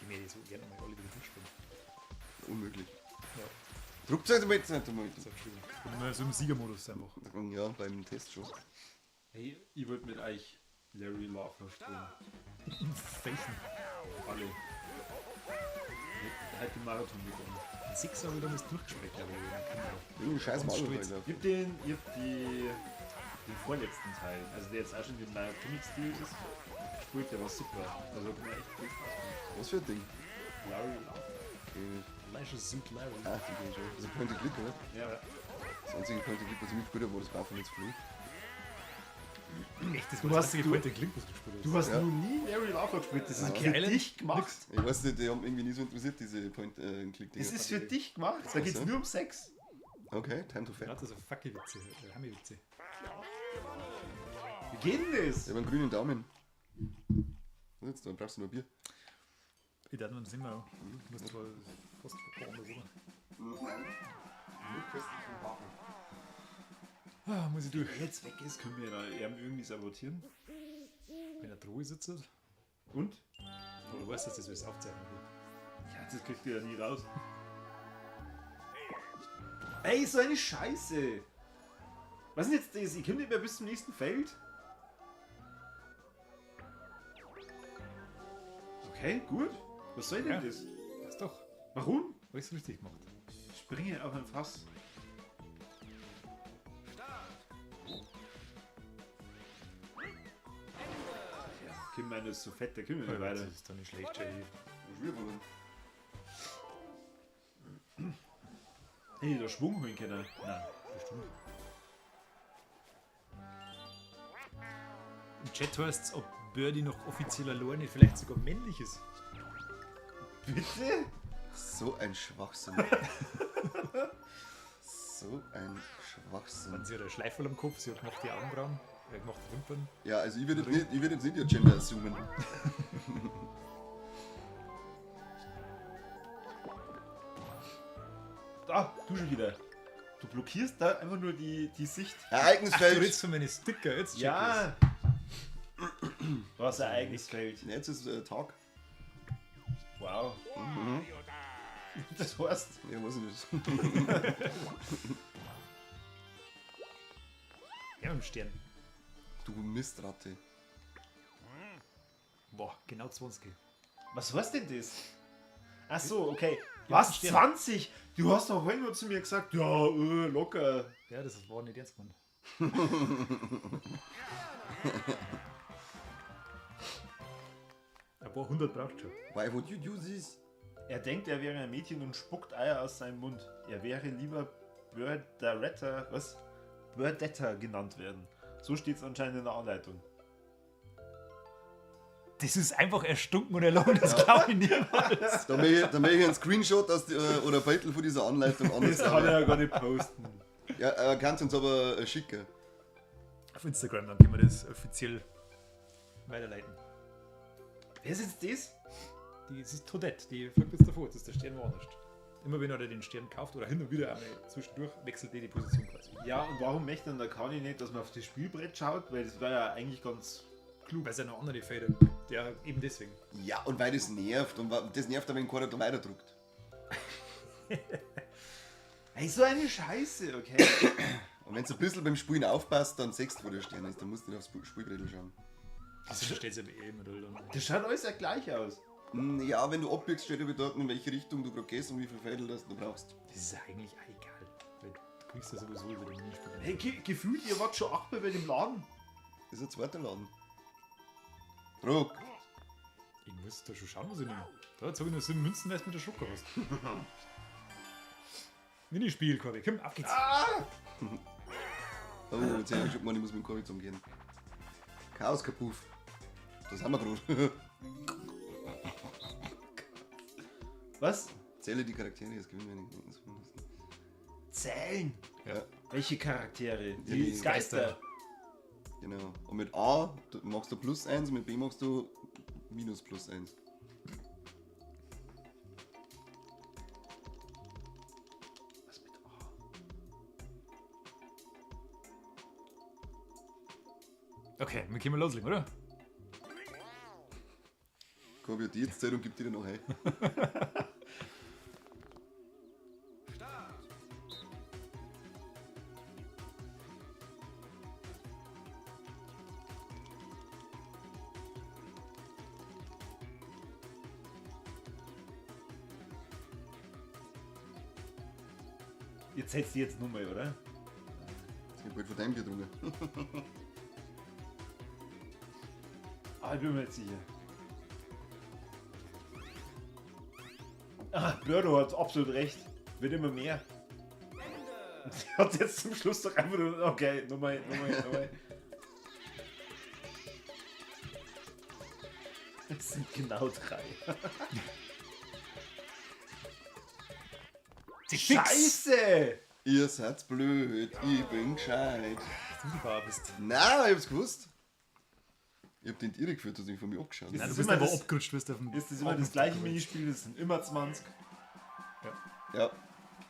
Speaker 1: die mir so gerne mal alle wieder durchspielen.
Speaker 3: Unmöglich.
Speaker 1: Ja,
Speaker 3: Druckt euch damit nicht einmal.
Speaker 1: das ist auch schön. Ich bin mal so im Siegermodus einfach.
Speaker 3: Ja, beim Test schon.
Speaker 2: Hey, ich wollte mit euch Larry Lawler spielen.
Speaker 1: Welchen?
Speaker 2: Alle. Halt den Marathon begonnen.
Speaker 1: Den Sixer wieder muss durchgespielt, glaube ich.
Speaker 3: Irgendwie scheiß
Speaker 1: Ganz
Speaker 3: Mario,
Speaker 1: stolz.
Speaker 3: Alter.
Speaker 2: Ich hab den vorletzten Teil, also der jetzt auch schon den Comic-Stil ist, gespielt, der war super. Also hat mir echt viel Spaß gemacht.
Speaker 3: Was für ein Ding?
Speaker 2: Larry Lawler.
Speaker 3: Okay.
Speaker 1: Leicht Suit Larry.
Speaker 3: Ah, die bin ich schon. Das ist ein Point and Click, oder?
Speaker 2: Ja.
Speaker 3: Das einzige Point and Click, was ich mitgespielt habe, war das Baufen jetzt Fluch.
Speaker 1: Echt, das
Speaker 2: Du
Speaker 1: war das
Speaker 2: hast-
Speaker 1: einzige
Speaker 2: du-
Speaker 1: Point and Click, was du gespielt hast.
Speaker 2: Du hast
Speaker 3: Ja.
Speaker 2: noch nie Larry Lawler gespielt, das ist
Speaker 3: Ja.
Speaker 2: für
Speaker 1: Monkey Island?
Speaker 2: dich gemacht.
Speaker 3: Ich weiß nicht, die haben irgendwie nie so interessiert, diese Point and Click Dinger.
Speaker 2: Das ist für dich gemacht, da geht's
Speaker 3: so.
Speaker 2: nur um Sex.
Speaker 3: Okay, time to
Speaker 1: Ja,
Speaker 3: fat.
Speaker 1: das ist ein Fucky-Witze, Hammy-Witze.
Speaker 2: Wie geht denn das?
Speaker 3: Ich habe einen grünen Daumen. Was jetzt? Dann brauchst du nur Bier.
Speaker 1: Ich dachte, man sehen wir auch. Du musst zwar fast verbauen oder so. Ah, muss ich durch.
Speaker 2: Wenn jetzt weg ist, können wir da irgendwie sabotieren.
Speaker 1: Wenn er Drohe sitzt.
Speaker 2: Und?
Speaker 1: Aber du weißt, dass das alles aufzeichnen wird.
Speaker 2: Ja, das kriegt ihr ja nie raus. Ey, so eine Scheiße! Was ist denn jetzt das? Ich komme nicht mehr bis zum nächsten Feld. Okay, gut. Was soll denn
Speaker 1: Ja.
Speaker 2: das?
Speaker 1: Das ist doch
Speaker 2: Warum?
Speaker 1: alles richtig gemacht.
Speaker 2: Springe auf ein Fass. Ja, Kim meine ist so fett, der können wir nicht
Speaker 1: Das
Speaker 2: weiter.
Speaker 1: ist doch nicht schlecht, Jay.
Speaker 3: Schwer verloren.
Speaker 2: Hey, der Schwung holen können. Nein.
Speaker 1: Bestimmt. Im Chat heißt es, ob Birdie noch offiziell allein nicht vielleicht sogar männlich ist.
Speaker 2: Bitte?
Speaker 3: So ein Schwachsinn. So ein Schwachsinn.
Speaker 1: Dann sie hat eine Schleife am Kopf, sie hat gemacht die Augenbrauen, gemacht die Wimpern.
Speaker 3: Ja, also ich würde jetzt nicht ihr Gender assumen.
Speaker 2: Da, du schon wieder. Du blockierst da einfach nur die Sicht.
Speaker 1: Du
Speaker 3: Ereignisfeld.
Speaker 1: redest von meinen Sticker, jetzt check
Speaker 2: Ja! Du hast ein eigenes Feld.
Speaker 3: Jetzt ist Tag.
Speaker 2: Wow.
Speaker 3: Mhm.
Speaker 2: Das heißt,
Speaker 3: Ja, weiß ich nicht.
Speaker 1: es. Ja, im Stern.
Speaker 3: Du Mistratte.
Speaker 1: Boah, genau 20.
Speaker 2: was heißt denn das? Ach so, okay.
Speaker 1: Ja,
Speaker 2: Was?
Speaker 1: Stern.
Speaker 2: 20? Du hast doch vorhin nur zu mir gesagt, ja, locker.
Speaker 1: Ja, das war nicht ernst gemeint. Ein paar 100 braucht schon.
Speaker 3: Why would you do this?
Speaker 2: Er denkt, er wäre ein Mädchen und spuckt Eier aus seinem Mund. Er wäre lieber Birdetta genannt werden. So steht es anscheinend in der Anleitung.
Speaker 1: Das ist einfach erstunken und erlogen, das glaube ich niemals.
Speaker 3: Da mache ich einen Screenshot aus oder ein Bild von dieser Anleitung an.
Speaker 2: Das kann er ja gar nicht posten.
Speaker 3: Ja, er kann es uns aber schicken.
Speaker 1: Auf Instagram, dann können wir das offiziell weiterleiten.
Speaker 2: Wer ist jetzt das?
Speaker 1: es ist Toadette, die fliegt jetzt davor, jetzt ist der Stern woanders. Immer wenn er den Stern kauft oder hin und wieder einmal zwischendurch, wechselt die Position quasi.
Speaker 2: Ja, und warum möchte dann der Kani nicht, dass man auf das Spielbrett schaut? Weil das wäre ja eigentlich ganz klug.
Speaker 1: Weil es ja noch andere Felder ja, eben deswegen.
Speaker 3: Ja, und weil das nervt. Und das nervt, wenn keiner da weiter drückt.
Speaker 2: Ey, so eine Scheiße, okay?
Speaker 3: Und wenn du ein bisschen beim Spielen aufpasst, dann siehst du, wo der Stern ist. Dann musst du nicht aufs Spielbrett schauen.
Speaker 1: Das versteht sich aber eben.
Speaker 2: Das schaut alles ja gleich aus.
Speaker 3: Ja, wenn du abbiegst, steht aber dort, in welche Richtung du gerade gehst und wie viel Fädel das du brauchst.
Speaker 1: Das ist eigentlich auch egal. Weil du kriegst ja sowieso über den Minispiel.
Speaker 2: Hey, gefühlt, ihr wart schon 8 bei dem Laden.
Speaker 3: Das ist ein zweiter Laden. Druck.
Speaker 1: Ich muss da schon schauen, was ich nehme. Da, jetzt habe ich noch 7 Münzen, weil du mit der Schlucker hast. Minispiel, Korbi. Komm, auf geht's.
Speaker 3: Oh, jetzt habe ich schon mal, ich muss mit dem Korbi umgehen. Chaos Kapuff. Das haben wir gerade.
Speaker 2: Was?
Speaker 3: Zähle die Charaktere, jetzt gewinnen wir nicht.
Speaker 2: Zählen.
Speaker 3: Ja,
Speaker 2: Welche Charaktere?
Speaker 3: Die
Speaker 2: Die Geister.
Speaker 3: genau. Und mit A machst du +1, mit B machst du -+1.
Speaker 2: Was mit A?
Speaker 1: Okay, wir können loslegen, oder?
Speaker 3: Korbi hat die jetzt Zeit und gibt die dann noch ein.
Speaker 2: Jetzt setzt die jetzt nochmal, oder?
Speaker 3: Ich hab bald von deinem Bier getrunken.
Speaker 2: Ah, ich bin mir nicht sicher. Ah, Birdo hat absolut recht. Wird immer mehr. Sie hat jetzt zum Schluss doch einfach nur. Okay, nochmal. Es sind genau 3. Scheiße!
Speaker 3: Ihr seid blöd, ich bin gescheit.
Speaker 1: Du die Bar bist.
Speaker 3: Nein, ich hab's gewusst. Ich hab den direkt geführt, dass ich von mir abgeschaut
Speaker 1: Nein,
Speaker 3: habe.
Speaker 1: du
Speaker 2: ist
Speaker 1: bist
Speaker 2: immer
Speaker 1: aber
Speaker 2: das-
Speaker 1: abgerutscht, wirst du auf dem.
Speaker 2: Ist das immer das gleiche Minispiel? Das sind immer 20.
Speaker 3: Ja,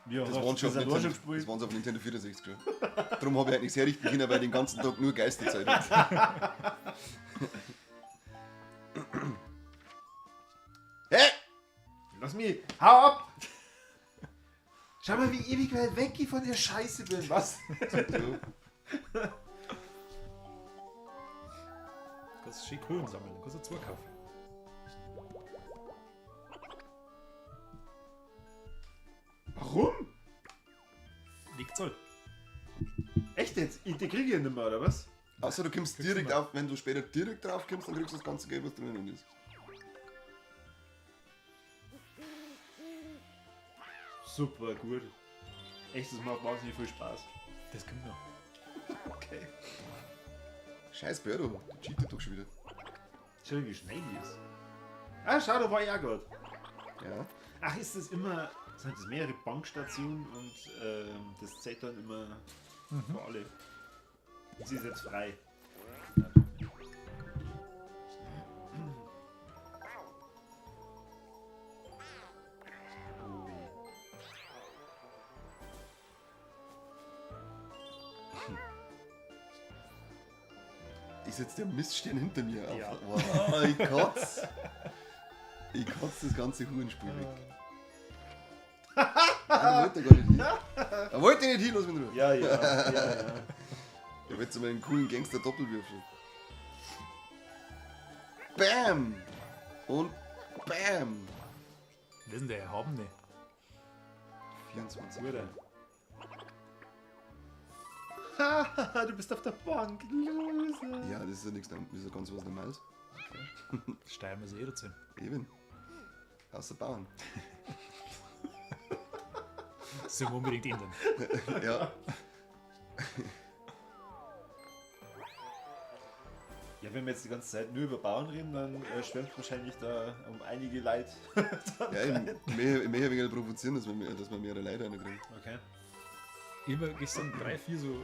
Speaker 2: Ja,
Speaker 3: das waren schon auf
Speaker 2: das
Speaker 3: Nintendo,
Speaker 2: gespielt.
Speaker 3: das waren's auf Nintendo 64 schon. Darum habe ich eigentlich sehr richtig hin, weil ich den ganzen Tag nur Geisterzeit habe. Hä?
Speaker 2: Lass mich! Hau ab! Schau mal, wie ewig weit weg ich von der Scheiße bin. Was?
Speaker 3: Du,
Speaker 1: Du kannst schick Kohlen sammeln, dann kannst du 2 kaufen.
Speaker 2: Warum?
Speaker 1: Liegt soll.
Speaker 2: Echt jetzt? Die kriege ich nicht mehr, oder was?
Speaker 3: außer du kommst
Speaker 1: Kriegst du
Speaker 3: direkt
Speaker 1: mal.
Speaker 3: auf, wenn du später direkt drauf kommst, dann kriegst du das ganze Geld, was drinnen ist.
Speaker 2: Super, gut. Echt, das macht wahnsinnig viel Spaß.
Speaker 1: Das kommt noch.
Speaker 2: Okay.
Speaker 3: Scheiß Birdo, du cheatet doch schon wieder.
Speaker 2: Schau, wie schnell die ist. Ah, schau, da war ich auch gerade.
Speaker 3: Ja.
Speaker 2: Ach, ist das immer. Sind das mehrere Bankstationen und das zählt dann immer für alle. Sie ist jetzt frei.
Speaker 3: Ist jetzt der Miststern hinter mir.
Speaker 1: Ja.
Speaker 3: Wow, ich kotz. Ich kotz das ganze Hurenspiel weg. Er wollte gar nicht hin. Er wollte nicht hin, lass mich in Ruhe.
Speaker 2: Ja.
Speaker 3: Er wollte so einen coolen Gangster-Doppelwürfel. Bam! Und Bam!
Speaker 1: Wer ist denn der Erhabene?
Speaker 3: 24.
Speaker 2: Oder? Haha, du bist auf der Bank. Loser.
Speaker 3: Ja, das ist ja nichts, das ist ja ganz was Normales.
Speaker 1: Das steuern wir sie dazu.
Speaker 3: Eben. Außer Bauern.
Speaker 1: Das sollen wir unbedingt ändern.
Speaker 3: Ja.
Speaker 2: Ja, wenn wir jetzt die ganze Zeit nur über Bauern reden, dann schwemmt wahrscheinlich da um einige Leid.
Speaker 3: Ja, ich möchte ein wenig provozieren, dass wir mehrere Leute reinkriegen.
Speaker 2: Okay.
Speaker 1: Ich habe gestern 3-4 so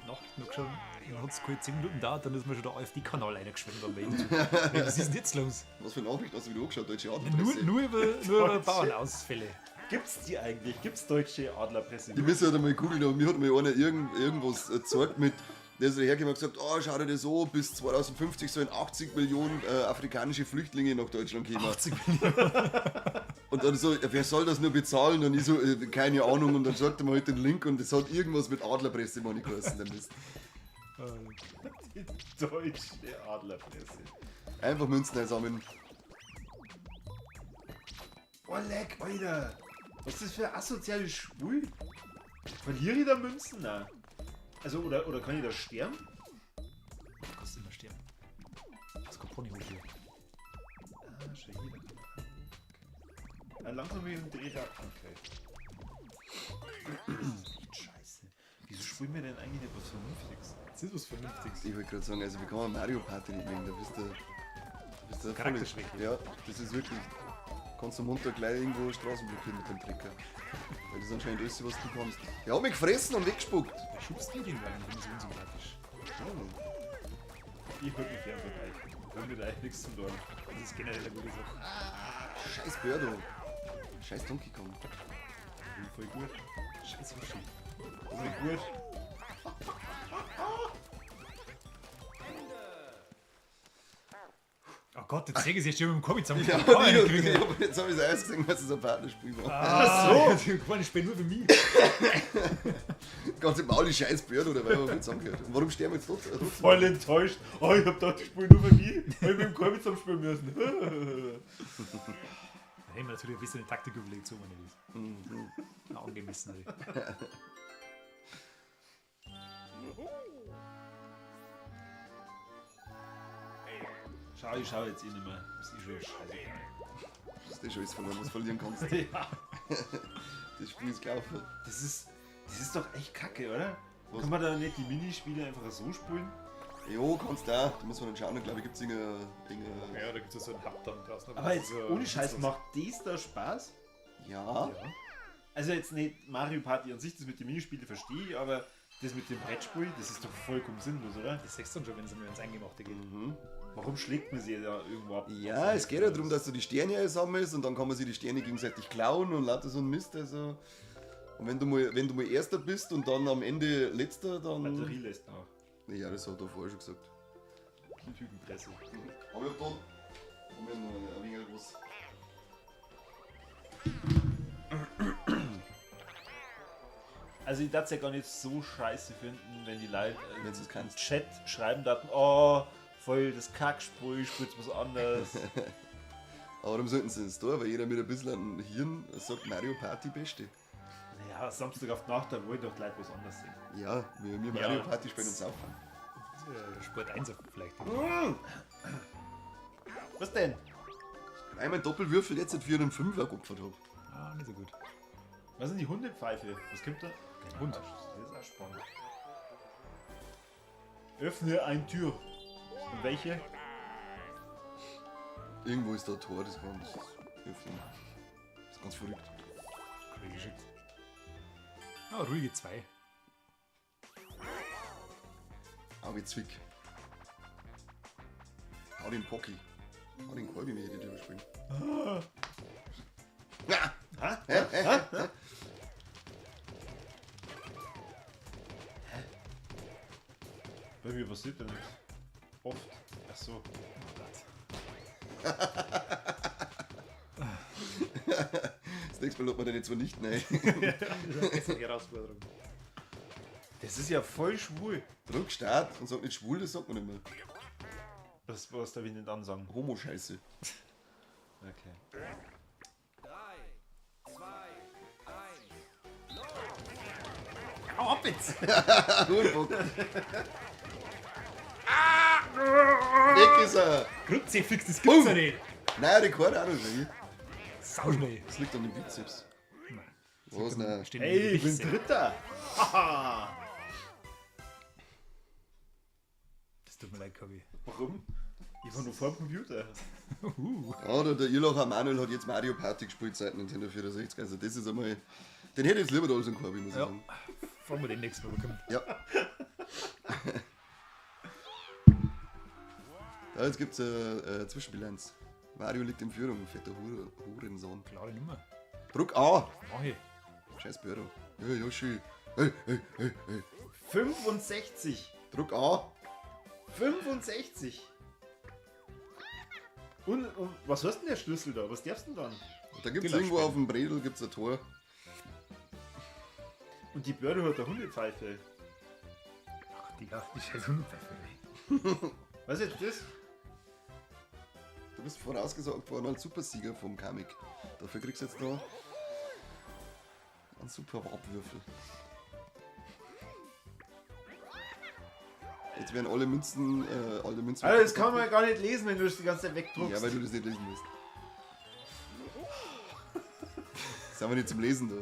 Speaker 1: Nachrichten noch geschaut, dann hat es kurz 10 Minuten gedauert, dann ist mir schon der AfD-Kanal reingeschwemmt am YouTube. Was ist denn jetzt los?
Speaker 3: Was für eine Nachricht hast du wieder angeschaut? Deutsche Adlerpresse?
Speaker 1: Nur über Bauernausfälle.
Speaker 2: Gibt's die eigentlich? Gibt's deutsche Adlerpresse?
Speaker 3: Die müssen halt einmal googeln, aber mir hat mal einer irgendwas gezeigt mit, der ist hergekommen und gesagt, oh, schau dir das an, bis 2050 sollen 80 Millionen afrikanische Flüchtlinge nach Deutschland kommen.
Speaker 1: 80 Millionen.
Speaker 3: Und dann so, wer soll das nur bezahlen? Und ich so, keine Ahnung. Und dann sagt er mir halt den Link und das hat irgendwas mit Adlerpresse, meine ich, geheißen, der Mist.
Speaker 2: Die deutsche Adlerpresse.
Speaker 3: Einfach Münzen einsammeln.
Speaker 2: Oh, leck, Alter. Was ist das für ein asoziales Schwul? Verliere ich da Münzen? Nein. Also, oder kann ich da sterben?
Speaker 1: Du kannst immer sterben. Das kommt Ponyhof hier.
Speaker 2: Ah, schon hier. Langsam wie ein Drehrad. Okay. Scheiße. Wieso spielen wir denn eigentlich nicht was Vernünftiges?
Speaker 1: Das ist was Vernünftiges.
Speaker 3: Ich wollte gerade sagen, also wie kann man Mario Party nicht nehmen? Da bist du völlig-
Speaker 1: Charakterschwäche.
Speaker 3: Ja, das ist wirklich... Kannst du am Montag gleich irgendwo Straßen blockieren mit dem Trecker. Weil das ist anscheinend alles, was du kannst. Der hat mich gefressen und weggespuckt.
Speaker 1: Wer schubst du den rein? Das ist unsympathisch.
Speaker 2: Ich würde mich fern verteidigen. Ich will mit euch nichts zu tun.
Speaker 1: Das ist generell eine gute Sache.
Speaker 3: Scheiß Birdo. Scheiß Donkey Kong.
Speaker 2: Voll gut.
Speaker 1: Scheiß Hoshi.
Speaker 2: Voll gut.
Speaker 1: Oh Gott, jetzt säge ich jetzt schon mit dem Kommi zusammen.
Speaker 3: Ja,
Speaker 1: Kann man nicht
Speaker 3: ich,
Speaker 1: kriegen.
Speaker 3: jetzt habe ich es erst gesehen, weil es ein Partnerspiel war.
Speaker 1: Ach so! Ich meine, ich spiele nur für mich.
Speaker 3: Ganz im Maul, die scheiß Birdo, oder weil wir viel zusammengehört. Und warum sterben wir jetzt trotzdem?
Speaker 2: Voll enttäuscht. Oh, ich hab gedacht, ich spiele nur für mich. Weil ich mit dem Korbi zusammen spielen müssen.
Speaker 1: Da haben wir natürlich ein bisschen eine Taktik überlegt, so meine ich. Na, angemessen. Halt.
Speaker 2: Schau, ich schau jetzt eh nicht mehr. Das ist schon scheißegal.
Speaker 3: Das ist schon alles verloren, was du verlieren kannst.
Speaker 2: Ja.
Speaker 3: Das Spiel ist gelaufen.
Speaker 2: Das ist doch echt kacke, oder?
Speaker 3: Was?
Speaker 2: Kann man da nicht die Minispiele einfach so spielen?
Speaker 3: Jo, kannst du auch. Da muss man dann schauen, glaube ich, gibt es irgendeine...
Speaker 1: Ja, da gibt es so einen Hub dann draußen.
Speaker 2: Aber jetzt ohne Scheiß, macht das da Spaß?
Speaker 3: Ja.
Speaker 2: Also jetzt nicht Mario Party an sich, das mit den Minispielen verstehe ich, aber das mit dem Brettspiel, das ist doch vollkommen sinnlos, oder?
Speaker 1: Das sagst du dann schon, wenn es mal ins Eingemachte geht.
Speaker 2: Warum schlägt man sie da irgendwo ab?
Speaker 3: Ja, es geht ja darum, dass du die Sterne einsammelst und dann kann man sich die Sterne gegenseitig klauen und lauter so ein Mist. Also. Und wenn du mal Erster bist und dann am Ende Letzter, dann...
Speaker 2: Batterie lässt nach.
Speaker 3: Ja, das hat er vorher schon gesagt.
Speaker 2: Lügenpresse.
Speaker 3: Aber ich hab da haben wir noch ein wenig was.
Speaker 2: Also ich darf es ja gar nicht so scheiße finden, wenn die Leute
Speaker 3: Wenn sie es
Speaker 2: im
Speaker 3: kannst.
Speaker 2: Chat schreiben daten, oh, voll das Kackspiel, spielt was anderes.
Speaker 3: Aber warum sollten sie das da? Weil jeder mit ein bisschen an Hirn sagt Mario Party Beste.
Speaker 2: Naja, Samstag auf die Nacht, da wollen doch die Leute was anderes sehen.
Speaker 3: Ja, wir Mario Party spielen uns auf.
Speaker 1: Sport 1 vielleicht.
Speaker 2: Was denn?
Speaker 3: Weil ich meinen Doppelwürfel jetzt seit 4 und 5 geopfert habe.
Speaker 1: Ah, nicht so gut.
Speaker 2: Was sind die Hundepfeife? Was kommt da?
Speaker 1: Hund.
Speaker 2: Das ist auch spannend. Öffne eine Tür. Und welche?
Speaker 3: Irgendwo ist da ein Tor, das kann das öffnen. Das ist ganz verrückt.
Speaker 1: Crazy shit. Ah, ruhige 2.
Speaker 3: Hau wie Zwick. Hau den Pocky. Hau den Kolbi mit, die überspringen.
Speaker 2: Bei mir passiert ja nichts. Oft. Ach so.
Speaker 3: Das nächste Mal lädt man den jetzt zwar nicht rein.
Speaker 1: Das ist eine Herausforderung.
Speaker 2: Das ist ja voll schwul.
Speaker 3: Druck, Start und sagt nicht schwul, das sagt man nicht mehr.
Speaker 2: Was darf ich nicht ansagen?
Speaker 3: Homo-Scheiße.
Speaker 2: Okay.
Speaker 4: 3, 2, 1.
Speaker 1: Hau ab jetzt!
Speaker 3: Hurenbock. Weg ist er!
Speaker 1: Grundzefix, das gibt's ja nicht!
Speaker 3: Nein, Rekord auch noch nicht.
Speaker 1: Sau schnell!
Speaker 3: Das liegt an den Bizeps.
Speaker 1: Nein.
Speaker 3: Was denn?
Speaker 1: Stehen
Speaker 2: Hey,
Speaker 1: im
Speaker 2: ich bin
Speaker 1: Gewicht.
Speaker 2: Dritter! Haha!
Speaker 1: Das tut mir leid, Kobi.
Speaker 2: Warum? Ich war nur vor dem Computer.
Speaker 3: Ja, der Irlacher Manuel hat jetzt Mario Party gespielt seit Nintendo 64. Also das ist einmal... Den hätte ich jetzt lieber da als einen Korbi, muss ich
Speaker 1: Ja.
Speaker 3: sagen.
Speaker 1: Fangen wir den nächsten Mal bekommen.
Speaker 3: Ja. Da, jetzt gibt's eine Zwischenbilanz. Mario liegt in Führung, fetter Hurensohn.
Speaker 1: Klare Nummer.
Speaker 3: Druck A!
Speaker 1: Mach ich.
Speaker 3: Scheiß Büro. Hey, Yoshi. Hey.
Speaker 2: 65.
Speaker 3: Druck A!
Speaker 2: 65. Und was hast denn der Schlüssel da? Was darfst du denn dann?
Speaker 3: Da gibt's
Speaker 1: Gelasch
Speaker 3: irgendwo
Speaker 1: spielen.
Speaker 3: auf dem Bredel gibt's ein Tor.
Speaker 2: Und die Börde hat eine Hundepfeife.
Speaker 1: Ach, Digga, die scheiß Hundepfeife.
Speaker 2: Was ist jetzt das?
Speaker 3: Du bist vorausgesagt worden als Supersieger vom Comic. Dafür kriegst du jetzt da einen super Warpwürfel. Jetzt werden alle Münzen.
Speaker 2: Alter, das kann man ja gar nicht lesen, wenn du das die ganze Zeit wegdruckst.
Speaker 3: Ja, weil du das nicht lesen willst. Sind wir nicht zum Lesen da.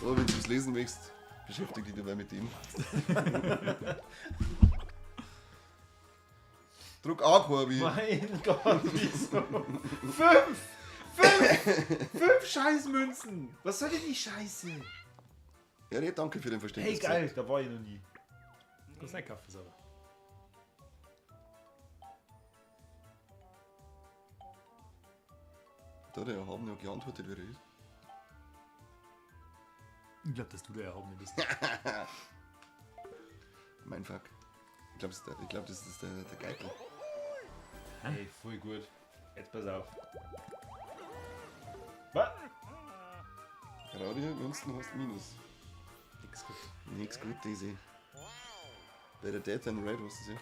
Speaker 3: Aber wenn du es lesen möchtest, beschäftige dich dabei mit ihm. Druck A, Corby.
Speaker 2: Mein Gott, wieso? 5 Scheißmünzen! Was soll denn die Scheiße?
Speaker 3: Ja, nee, danke für den
Speaker 2: Hey,
Speaker 3: Verständnis.
Speaker 2: geil, da war ich noch nie.
Speaker 1: Das ist ein Kaffee sauber.
Speaker 3: Da, der haben ja geantwortet, wer er ist.
Speaker 1: Ich glaube, dass du der Erhabene bist.
Speaker 3: Mein Fuck. Ich glaube, das ist der Geitel.
Speaker 2: Hey, voll gut. Jetzt pass auf. Was?
Speaker 3: Gerade Münzen hast Minus.
Speaker 1: Nix gut.
Speaker 3: Nix gut, diese. Bei der Dead and Red, was ist ja?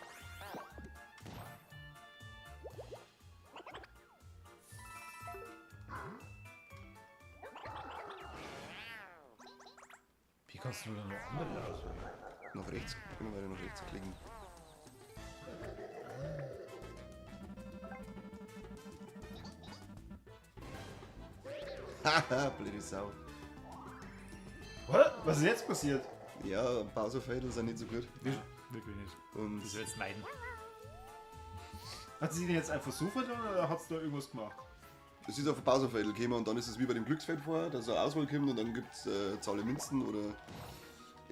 Speaker 1: Wie kannst du da noch andere auswählen?
Speaker 3: Nach rechts. Immer weiter nach rechts klicken. Haha, blöde Sau.
Speaker 2: Was ist jetzt passiert?
Speaker 3: Ja, Bowser-Fadel sind nicht so gut.
Speaker 1: Wirklich nicht.
Speaker 3: Und
Speaker 1: Das soll jetzt meiden.
Speaker 2: Hat sie den jetzt einfach so verloren oder hat sie da irgendwas gemacht?
Speaker 3: es ist auf ein Bowser-Fadel gekommen und dann ist es wie bei dem Glücksfeld vorher, dass eine Auswahl kommt und dann gibt es Zahle Münzen oder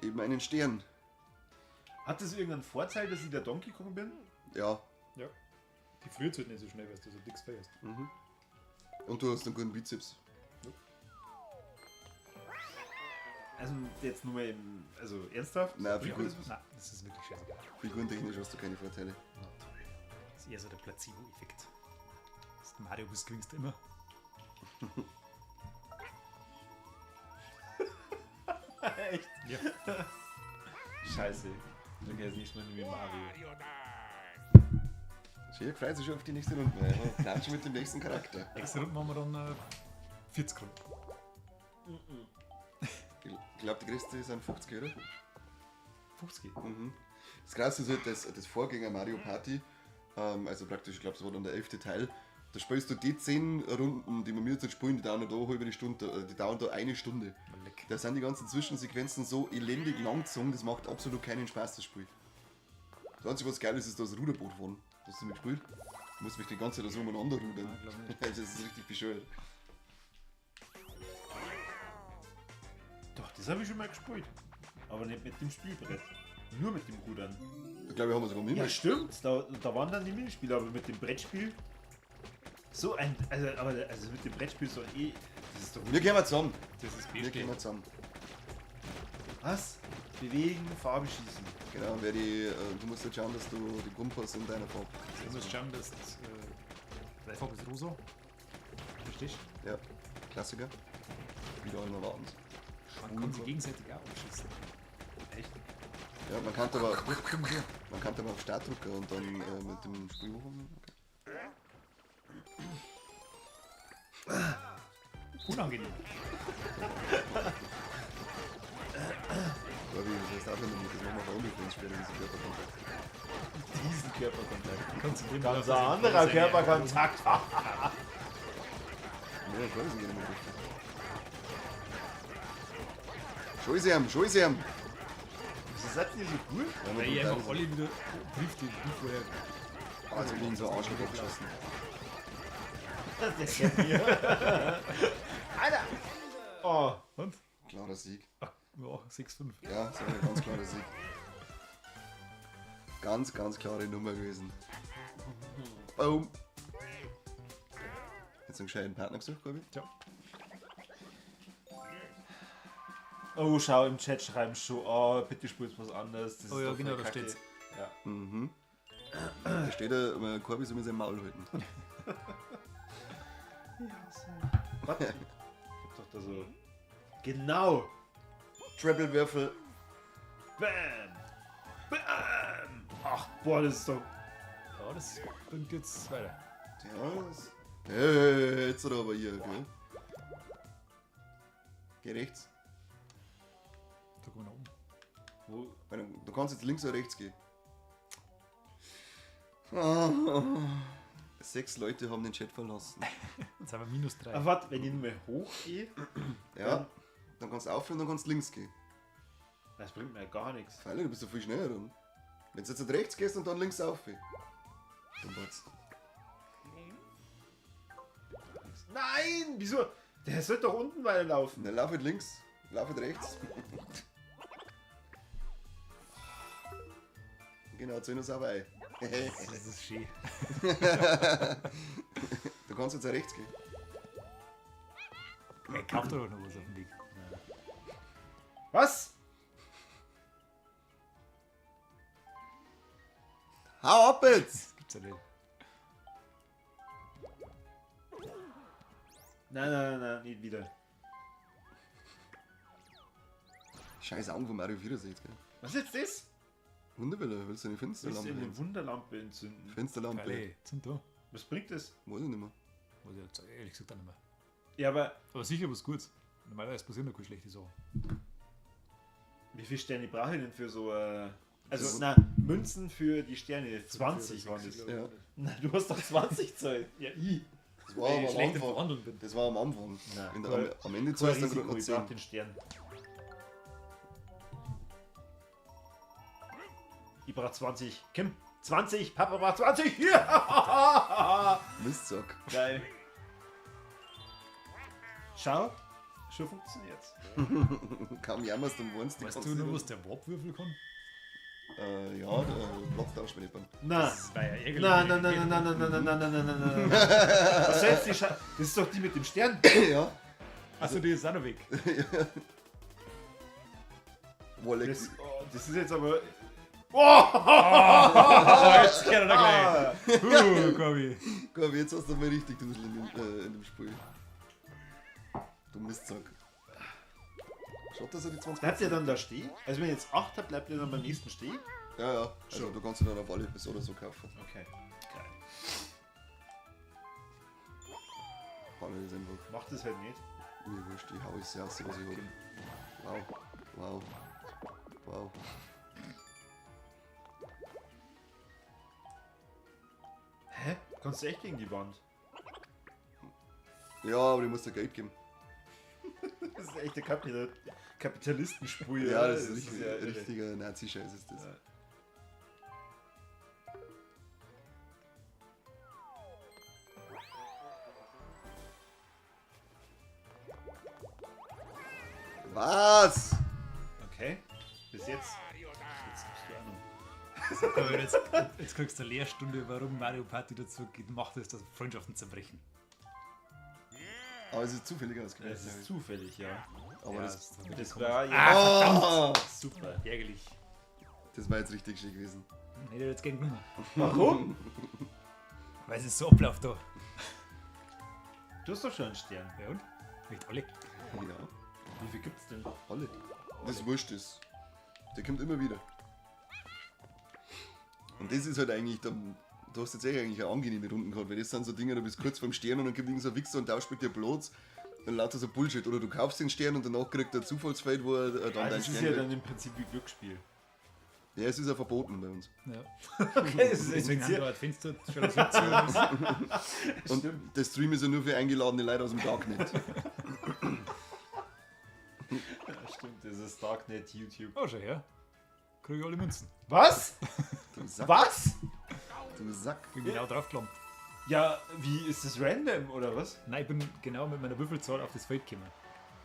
Speaker 3: eben einen Stern.
Speaker 2: Hat das irgendeinen Vorteil, dass ich der Donkey Kong bin?
Speaker 3: Ja.
Speaker 1: Ja. Die friert halt nicht so schnell, weil du so dick feierst.
Speaker 3: Und du hast einen guten Bizeps.
Speaker 2: Also jetzt nur mal im, also ernsthaft?
Speaker 3: Nein,
Speaker 1: Ja, nein, das ist wirklich scheiße.
Speaker 3: figurentechnisch hast du keine Vorteile.
Speaker 1: Na toll. Das ist eher so der Placebo-Effekt. Das Mario bist gewinnst immer.
Speaker 2: Echt?
Speaker 1: Ja.
Speaker 2: Scheiße. Dann geht es nicht mehr wie Mario.
Speaker 3: Schön, freut sich schon auf die nächste Runde. Ja, plan schon mit dem nächsten Charakter.
Speaker 1: Nächste Runde machen wir dann 40 Runden.
Speaker 3: Ich glaube, die größte sind 50, oder?
Speaker 1: 50.
Speaker 3: Mhm. Das Krasse ist halt das Vorgänger Mario Party. Also praktisch, ich glaube, es war dann der 11. Teil. Da spielst du die 10 Runden, die wir mir jetzt spielen, die dauern da eine halbe Stunde, die dauern da eine Stunde.
Speaker 1: Mal leck.
Speaker 3: Da sind die ganzen Zwischensequenzen so elendig lang gezogen, das macht absolut keinen Spaß, das Spiel. Das Einzige, was geil ist, ist das Ruderboot fahren. Hast du mitgespielt? Du musst mich die ganze Zeit so umeinander rudern.
Speaker 1: Nein, glaub nicht.
Speaker 3: Das ist richtig bescheuert.
Speaker 2: Doch, das habe ich schon mal gespielt. Aber nicht mit dem Spielbrett. Nur mit dem Rudern.
Speaker 3: Ich glaube, wir haben sogar
Speaker 2: Ja,
Speaker 3: mit.
Speaker 2: stimmt. Da waren dann die Minispiele, aber mit dem Brettspiel. So ein. Also mit dem Brettspiel so eh. Das ist doch.
Speaker 3: Wir gehen mal zusammen.
Speaker 1: Das ist
Speaker 3: Wir
Speaker 1: beste.
Speaker 3: gehen mal zusammen.
Speaker 2: Was? Bewegen, Farbe schießen.
Speaker 3: Genau, du musst jetzt schauen, dass du den Kompass in deiner Farbe kriegst.
Speaker 1: Du musst schauen, dass deine Farbe ist rosa. Verstehst
Speaker 3: Ja, Klassiker. Wieder alle erwarten.
Speaker 1: du? Man kann sie gegenseitig auch abschießen. Echt?
Speaker 3: Ja, man kann aber,
Speaker 1: Komm hier.
Speaker 3: auf Start drücken und dann mit dem Spiel machen.
Speaker 1: Unangenehm.
Speaker 3: Ja, wie das heißt auch nicht, das machen wir auch nicht, wenn es später diese Körperkontakt.
Speaker 2: Diesen Körperkontakt.
Speaker 1: Konzentrieren
Speaker 2: Ganz ein anderer Körperkontakt.
Speaker 3: Ja, ich weiß nicht, mehr richtig. Schau sie ihm!
Speaker 2: Wieso seid ihr so cool?
Speaker 3: Ja,
Speaker 1: Weil ich einfach alle wieder trifft, die vorher.
Speaker 3: Also, wie ihn so Arschloch abgeschossen.
Speaker 2: Der kennt ihr. Alter! Oh.
Speaker 1: Und?
Speaker 3: Klarer Sieg.
Speaker 1: Ach, Ja, 6-5.
Speaker 3: Ja, das war ein ganz klarer Sieg. Ganz, ganz klare Nummer gewesen. Boom. Jetzt einen gescheiten Partner gesucht, glaube ich.
Speaker 1: Tja.
Speaker 2: Oh, schau, im Chat schreiben schon, oh, bitte spielst was anderes. Das
Speaker 1: Oh
Speaker 2: ist
Speaker 1: ja,
Speaker 2: doch
Speaker 1: genau,
Speaker 2: voll
Speaker 1: da
Speaker 2: Kacke.
Speaker 1: steht's.
Speaker 2: Ja.
Speaker 3: Mhm. Da steht da, Corby soll mir sein Maul halten.
Speaker 2: Was? Ich hab doch da so. Genau!
Speaker 3: Treble-Würfel.
Speaker 2: Bam! Bam! Ach, boah, das ist doch.
Speaker 1: Ja, das bringt jetzt weiter.
Speaker 3: Ja, das... Hey, jetzt hat er aber hier, gell? Geh rechts.
Speaker 1: Da kommen wir nach oben.
Speaker 2: Wo?
Speaker 3: Weil du kannst jetzt links oder rechts gehen. Ah, 6 Leute haben den Chat verlassen.
Speaker 1: Jetzt haben wir minus 3.
Speaker 2: Ach, warte, wenn ich nur mehr hoch gehe,
Speaker 3: Ja, dann kannst du aufhören, dann kannst du links gehen.
Speaker 2: das bringt mir ja gar nichts.
Speaker 3: Feile, du bist ja viel schneller dann. Wenn du jetzt rechts gehst und dann links auf. Dann war's.
Speaker 2: Nein! Wieso? Der soll doch unten weiterlaufen.
Speaker 3: Dann lauf halt links, lauf halt rechts. Genau, zu uns aber ein.
Speaker 1: Das ist schön.
Speaker 3: Du kannst jetzt auch rechts gehen.
Speaker 1: Er kauft doch noch was auf dem Weg.
Speaker 2: Was?
Speaker 3: Hau ab jetzt!
Speaker 1: Das gibt's ja nicht.
Speaker 2: Nein, nicht wieder.
Speaker 3: Scheiß Augen von Mario 64, gell?
Speaker 2: Was ist jetzt das?
Speaker 3: Wunderwelle, willst du eine
Speaker 2: Du willst
Speaker 3: Fensterlampe?
Speaker 2: eine Wunderlampe entzünden.
Speaker 3: Fensterlampe.
Speaker 1: Geil, sind da.
Speaker 2: Was bringt das?
Speaker 3: Weiß ich nicht mehr.
Speaker 1: Weiß ich jetzt ehrlich gesagt auch nicht mehr.
Speaker 2: Ja, aber
Speaker 1: Aber sicher was Gutes. Normalerweise passieren da keine schlechte Sachen.
Speaker 2: wie viele Sterne brauche ich denn für so also,
Speaker 3: Das-
Speaker 2: na, Münzen für die Sterne. 20 waren das.
Speaker 3: Ja.
Speaker 2: Na, du hast doch 20 Zoll.
Speaker 1: Ja, ich.
Speaker 3: Das war
Speaker 1: Weil
Speaker 3: aber
Speaker 1: ich
Speaker 3: am
Speaker 1: schlecht im
Speaker 3: Anfang.
Speaker 1: Verhandeln bin.
Speaker 3: Das war am Anfang.
Speaker 2: Na,
Speaker 3: In
Speaker 2: kein-
Speaker 3: der, am Ende
Speaker 2: Kein
Speaker 3: zahlst du dann
Speaker 2: Risiko,
Speaker 3: gerade noch
Speaker 2: ich brauch
Speaker 3: 10.
Speaker 2: den Stern. Ich brauch 20. Kim, 20. Papa braucht 20. Ja!
Speaker 3: Mistsack.
Speaker 2: Geil. Schau, schon funktioniert's.
Speaker 3: Kaum jammerst und warnst,
Speaker 1: Weißt du nur, was der Warpwürfel kann?
Speaker 3: Ja, der Platz da nicht beim.
Speaker 2: Na,
Speaker 1: Das war ja ärgerlich.
Speaker 2: na. Was soll jetzt die Das ist doch die mit dem Stern.
Speaker 3: Ja.
Speaker 1: Achso, die ist auch noch weg.
Speaker 3: Wolle.
Speaker 2: Das ist jetzt aber.
Speaker 1: Oh, jetzt geht er da gleich. Corby.
Speaker 3: Komm, jetzt hast du mal richtig Dusel in dem Spiel. Du Mistsack. Schaut, dass er die 20.
Speaker 2: Bleibt der dann da stehen? Also wenn ich jetzt 8 habe, bleibt der dann beim nächsten stehen?
Speaker 3: Ja, ja. Also du kannst ihn dann auf alle bis oder so kaufen.
Speaker 2: Okay. Geil.
Speaker 3: Panel ist einfach.
Speaker 2: Mach das halt nicht.
Speaker 3: Mir wurscht, ich hau es aus, was ich habe. Wow. Wow. Wow.
Speaker 2: Hä? Kannst du echt gegen die Wand?
Speaker 3: Ja, aber ich muss dir Geld geben.
Speaker 2: Das ist echt der Kapitalistenspur.
Speaker 3: Ja, das ist richtig,
Speaker 2: ja irre.
Speaker 3: richtiger Nazi-Scheiß ist das.
Speaker 2: Ja.
Speaker 3: Was?
Speaker 2: Okay. Bis jetzt. Jetzt gibst du an.
Speaker 1: Aber jetzt kriegst du eine Lehrstunde, warum Mario Party dazu gemacht ist, dass Freundschaften zerbrechen.
Speaker 3: Aber es ist zufällig
Speaker 2: Das
Speaker 3: ausgewählt.
Speaker 2: ist zufällig, ja.
Speaker 3: Aber
Speaker 1: Ja,
Speaker 3: das,
Speaker 2: Das war ja.
Speaker 3: oh,
Speaker 1: Super, ärgerlich.
Speaker 3: das war jetzt richtig schön gewesen.
Speaker 1: Hätte jetzt gegen genommen.
Speaker 2: Warum?
Speaker 1: Weil es so abläuft da.
Speaker 2: Du hast doch schon einen Stern.
Speaker 1: Ja und? Nicht alle.
Speaker 3: Ja,
Speaker 2: Wie viel gibt's denn?
Speaker 3: alle. Das wurscht ist. Der kommt immer wieder. Und das ist halt eigentlich, du hast jetzt eigentlich eine angenehme Runden gehabt, weil das sind so Dinge, du bist kurz vorm Stern und dann kommt irgend so ein Wichser und tauscht mit dir Platz. Dann lauter so Bullshit. Oder du kaufst den Stern und danach kriegt er ein Zufallsfeld, wo er dann
Speaker 2: Ah,
Speaker 3: deinen
Speaker 2: das ist
Speaker 3: Stern
Speaker 2: ja
Speaker 3: kriegt.
Speaker 2: dann im Prinzip wie Glücksspiel.
Speaker 3: Ja, es ist ja verboten bei uns.
Speaker 1: Ja.
Speaker 2: Okay, das ist
Speaker 1: Deswegen haben
Speaker 2: sehr.
Speaker 1: wir ein Fenster schon das zu.
Speaker 3: Und der Stream ist ja nur für eingeladene Leute aus dem Darknet.
Speaker 2: Ja, stimmt, das ist Darknet, YouTube.
Speaker 1: Oh, schon her. Krieg ich alle Münzen.
Speaker 2: Was?
Speaker 3: Du Sack.
Speaker 2: Was?
Speaker 3: Du Sack.
Speaker 1: Bin genau drauf gelangt.
Speaker 2: Ja, wie ist das random oder was?
Speaker 1: Nein, ich bin genau mit meiner Würfelzahl auf das Feld gekommen.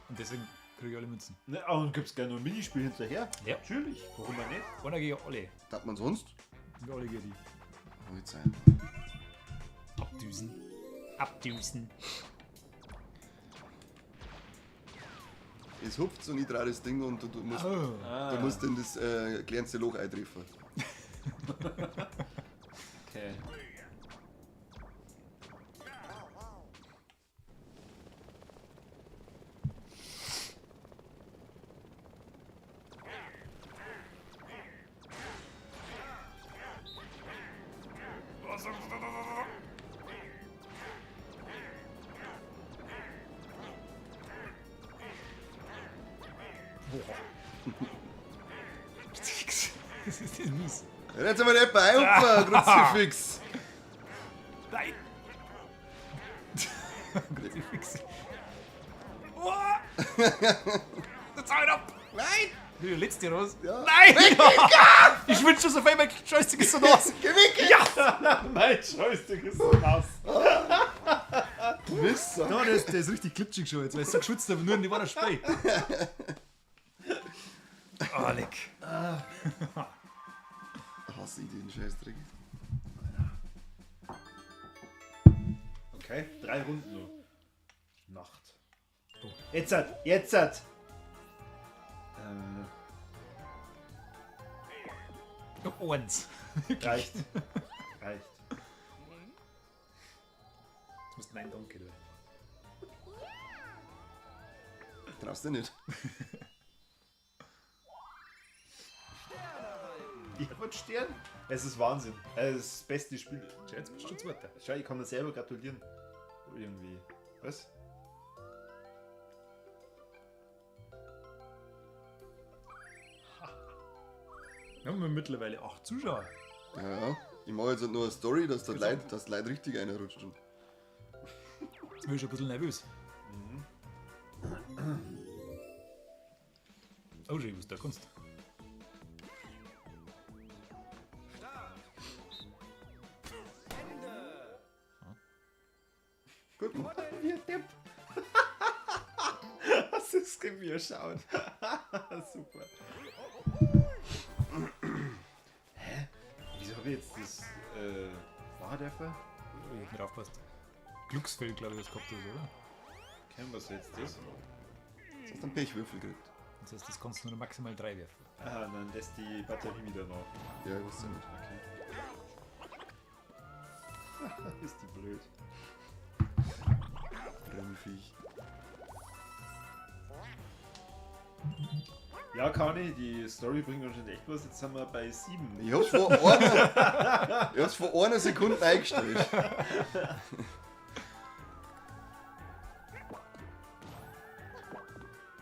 Speaker 1: Und deswegen Krieg ich alle Münzen.
Speaker 2: Ne, und gibt's gerne noch ein Minispiel hinterher?
Speaker 1: Ja.
Speaker 2: Natürlich, warum auch nicht?
Speaker 1: Einer gegen alle.
Speaker 3: Darf man sonst?
Speaker 1: Wir alle gegen die.
Speaker 3: Halt sein.
Speaker 1: Abdüsen. Abdüsen.
Speaker 3: Es hupft und ich drehe das Ding und du musst,
Speaker 1: Oh.
Speaker 3: du musst in das kleinste Loch eintreffen.
Speaker 2: Okay.
Speaker 1: Das ist mies.
Speaker 3: Jetzt haben wir nicht bei Opfer, Kruzifix!
Speaker 1: Nein! Kruzifix. Oh! Jetzt hau ihn ab!
Speaker 3: Nein!
Speaker 1: Du lädst dir raus.
Speaker 3: Ja.
Speaker 1: Nein! Ich wünsche schon so viel, mein Joystick ist so nass.
Speaker 3: Geh weg!
Speaker 1: Ja!
Speaker 2: Mein Joystick ist so nass.
Speaker 3: Wisser!
Speaker 1: No, der ist richtig glitschig schon jetzt, weil es so geschwitzt aber nur in die Wanne Spray. Oh, leck.
Speaker 3: Hasse ich den Scheißdreck.
Speaker 2: Okay, 3 Runden noch. Nacht. Jetzt hat, jetzt hat.
Speaker 1: Oh, eins.
Speaker 2: Reicht. Reicht.
Speaker 1: Jetzt musst du nein, danke, du.
Speaker 3: Traust du nicht?
Speaker 2: Ich hab einen Stern. Es ist Wahnsinn. Es ist das beste Spiel.
Speaker 1: Schau, jetzt bist du Zweiter.
Speaker 2: Schau, ich kann mir selber gratulieren. Irgendwie. Was?
Speaker 1: Wir haben mittlerweile 8 Zuschauer.
Speaker 3: Ja, ich mache jetzt halt nur eine Story, dass die Leute richtig reinrutscht.
Speaker 1: Jetzt bin ich schon ein bisschen nervös. Oh, schau, was du da kannst.
Speaker 3: Gut, Mann.
Speaker 2: Wie ein Depp. Hast du das Revier schauen? Super. Hä? Wieso habe ich jetzt das Fahrradeffer?
Speaker 1: Ich hab nicht aufgepasst. Glücksfeld, glaube ich, das gehabt hast, oder?
Speaker 2: Kennen wir jetzt das?
Speaker 3: Jetzt hast du einen Pechwürfel gekriegt.
Speaker 1: Das heißt, das kannst du nur maximal 3 werfen.
Speaker 2: Aha, dann lässt die Batterie wieder noch.
Speaker 3: Ja, ich wusste nicht.
Speaker 2: Okay. Ist die blöd.
Speaker 3: Rennviech.
Speaker 2: Ja, Kani, die Story bringt uns schon echt was. Jetzt sind wir bei 7.
Speaker 3: Ich hab's vor einer Sekunde eingestellt.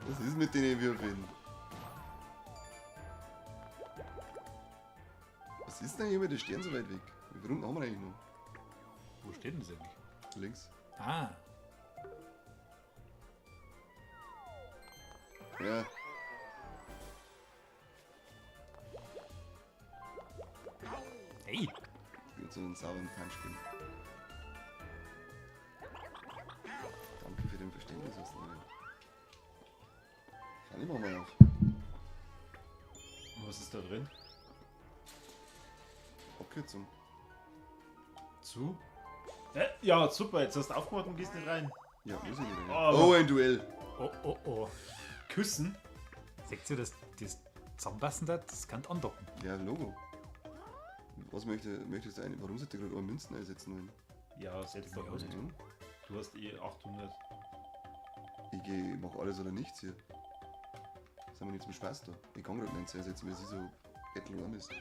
Speaker 3: Was ist mit denen Würfeln? Was ist denn hier mit den Sternen so weit weg? Wie viele Runden haben wir eigentlich noch?
Speaker 1: Wo steht denn das eigentlich?
Speaker 3: Links.
Speaker 1: Ah,
Speaker 3: Ja.
Speaker 1: hey!
Speaker 3: Wird so einen sauren Punch geben. Danke für den Verständnis, was du Kann ich mal auf.
Speaker 2: Was ist da drin?
Speaker 3: Abkürzung.
Speaker 2: Zu? Ja, super. Jetzt hast du aufgemacht und gehst nicht rein.
Speaker 3: Ja, muss ich nicht.
Speaker 2: Aber-
Speaker 3: Oh, ein Duell.
Speaker 1: Oh, oh, oh.
Speaker 2: Küssen?
Speaker 1: Seht ihr, dass das zusammenpassen hat? Das kann andocken.
Speaker 3: Ja, Logo. Was möchtest du eigentlich? Warum sollte ich gerade eure Münzen einsetzen wollen?
Speaker 2: Ja, setz doch
Speaker 1: Ja,
Speaker 2: aus.
Speaker 3: Mhm.
Speaker 2: Du hast eh 800.
Speaker 3: Ich mach alles oder nichts hier. Sind wir nicht zum Spaß da? Ich kann gerade nicht einsetzen, weil sie so bettelarm ist.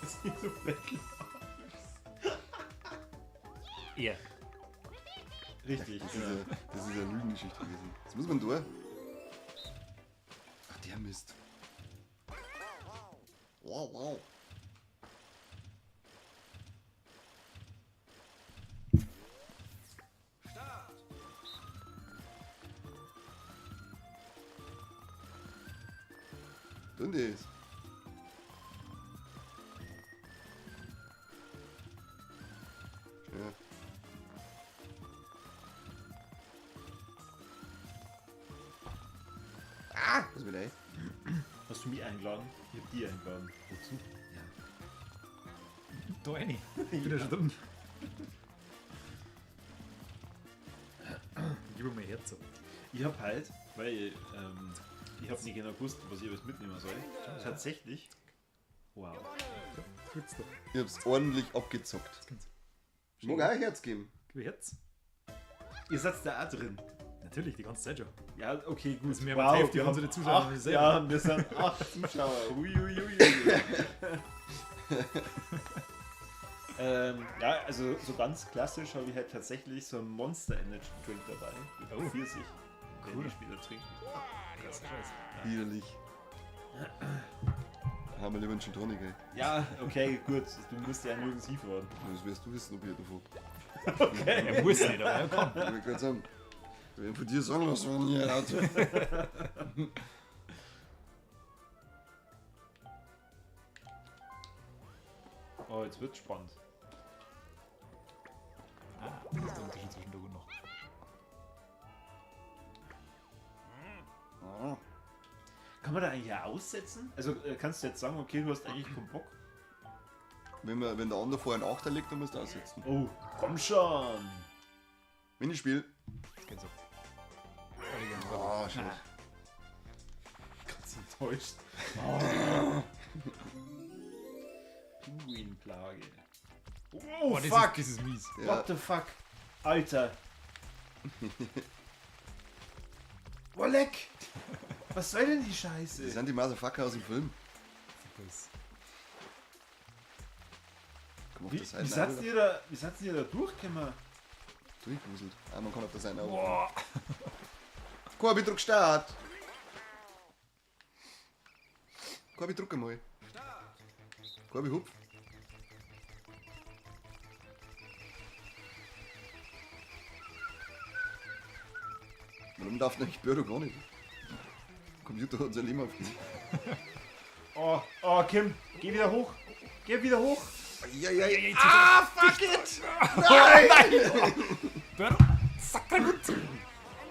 Speaker 2: Das ist nicht so bettel.
Speaker 1: Er.
Speaker 2: Richtig.
Speaker 3: Das ist eine Lügengeschichte gewesen. Was muss man da? Ach, der Mist. Wow, wow. Und das. Ja. Was will ich?
Speaker 2: Hast du mich eingeladen? Ich hab die eingeladen. Wozu?
Speaker 1: Da rein. Ich bin ja schon drin. Gib mir mein Herz ab.
Speaker 2: Ich hab halt, weil ich hab nicht genau gewusst, was ich alles mitnehmen soll. Tatsächlich. Wow.
Speaker 1: Kurz doch.
Speaker 3: Ich hab's ordentlich abgezockt. Ich mag auch ein Herz geben.
Speaker 1: Gib mir Herz.
Speaker 2: Ihr seid da auch drin.
Speaker 1: Natürlich, die ganze Zeit schon.
Speaker 2: Ja, okay, gut.
Speaker 1: Das ist mehr als die Hälfte
Speaker 2: wir
Speaker 1: von
Speaker 2: haben
Speaker 1: unseren Zuschauern
Speaker 2: acht,
Speaker 1: selber.
Speaker 2: ja, wir sind 8 Zuschauer. Uiuiui. Ja, also so ganz klassisch habe ich halt tatsächlich so einen Monster Energy Drink dabei. Mit
Speaker 1: Oh.
Speaker 2: Pfirsich. Den
Speaker 1: Cool.
Speaker 2: ich später trinken.
Speaker 1: Krass, Scheiße.
Speaker 3: Widerlich. Haben wir lieber einen Gin Tonic, ey.
Speaker 2: Ja, okay, gut. Du musst ja nirgends hinfahren.
Speaker 3: Das wirst du wissen, ob ich davon.
Speaker 1: Er muss nicht, aber er kann.
Speaker 3: Ich will gerade sagen, ich will von dir sagen lassen, wenn ich ein Auto.
Speaker 2: Oh, jetzt wird's spannend.
Speaker 1: Das ist der Unterschied zwischen der und noch.
Speaker 2: Kann man da eigentlich auch aussetzen? Also kannst du jetzt sagen, okay, du hast eigentlich keinen Bock?
Speaker 3: Wenn der andere vorher einen Achter legt, dann musst du aussetzen.
Speaker 2: Oh, komm schon!
Speaker 3: Minispiel.
Speaker 1: Das geht so.
Speaker 3: Ah, schade.
Speaker 2: Ganz enttäuscht. Pinguinplage. Oh, fuck!
Speaker 1: Das ist mies.
Speaker 3: Ja,
Speaker 2: What the fuck? Alter! Wolleck! Was soll denn die Scheiße?
Speaker 3: das sind die Motherfucker aus dem Film.
Speaker 1: Das
Speaker 3: Komm auf
Speaker 2: Wie
Speaker 3: der Seite.
Speaker 2: seid ihr da durchgekommen?
Speaker 3: Durchgewuselt. Ah, man kann auf der Seite auch.
Speaker 1: Boah.
Speaker 3: Korbi, druck Start. Korbi, druck einmal. Korbi, hupf. Warum darf nämlich Bördo gar nicht? Der Computer hat sein Leben aufgegeben.
Speaker 2: Oh, Kim, geh wieder hoch! Geh wieder hoch!
Speaker 3: Ja, ja, ja.
Speaker 2: Ah, fuck it!
Speaker 1: Börder! Sakrament!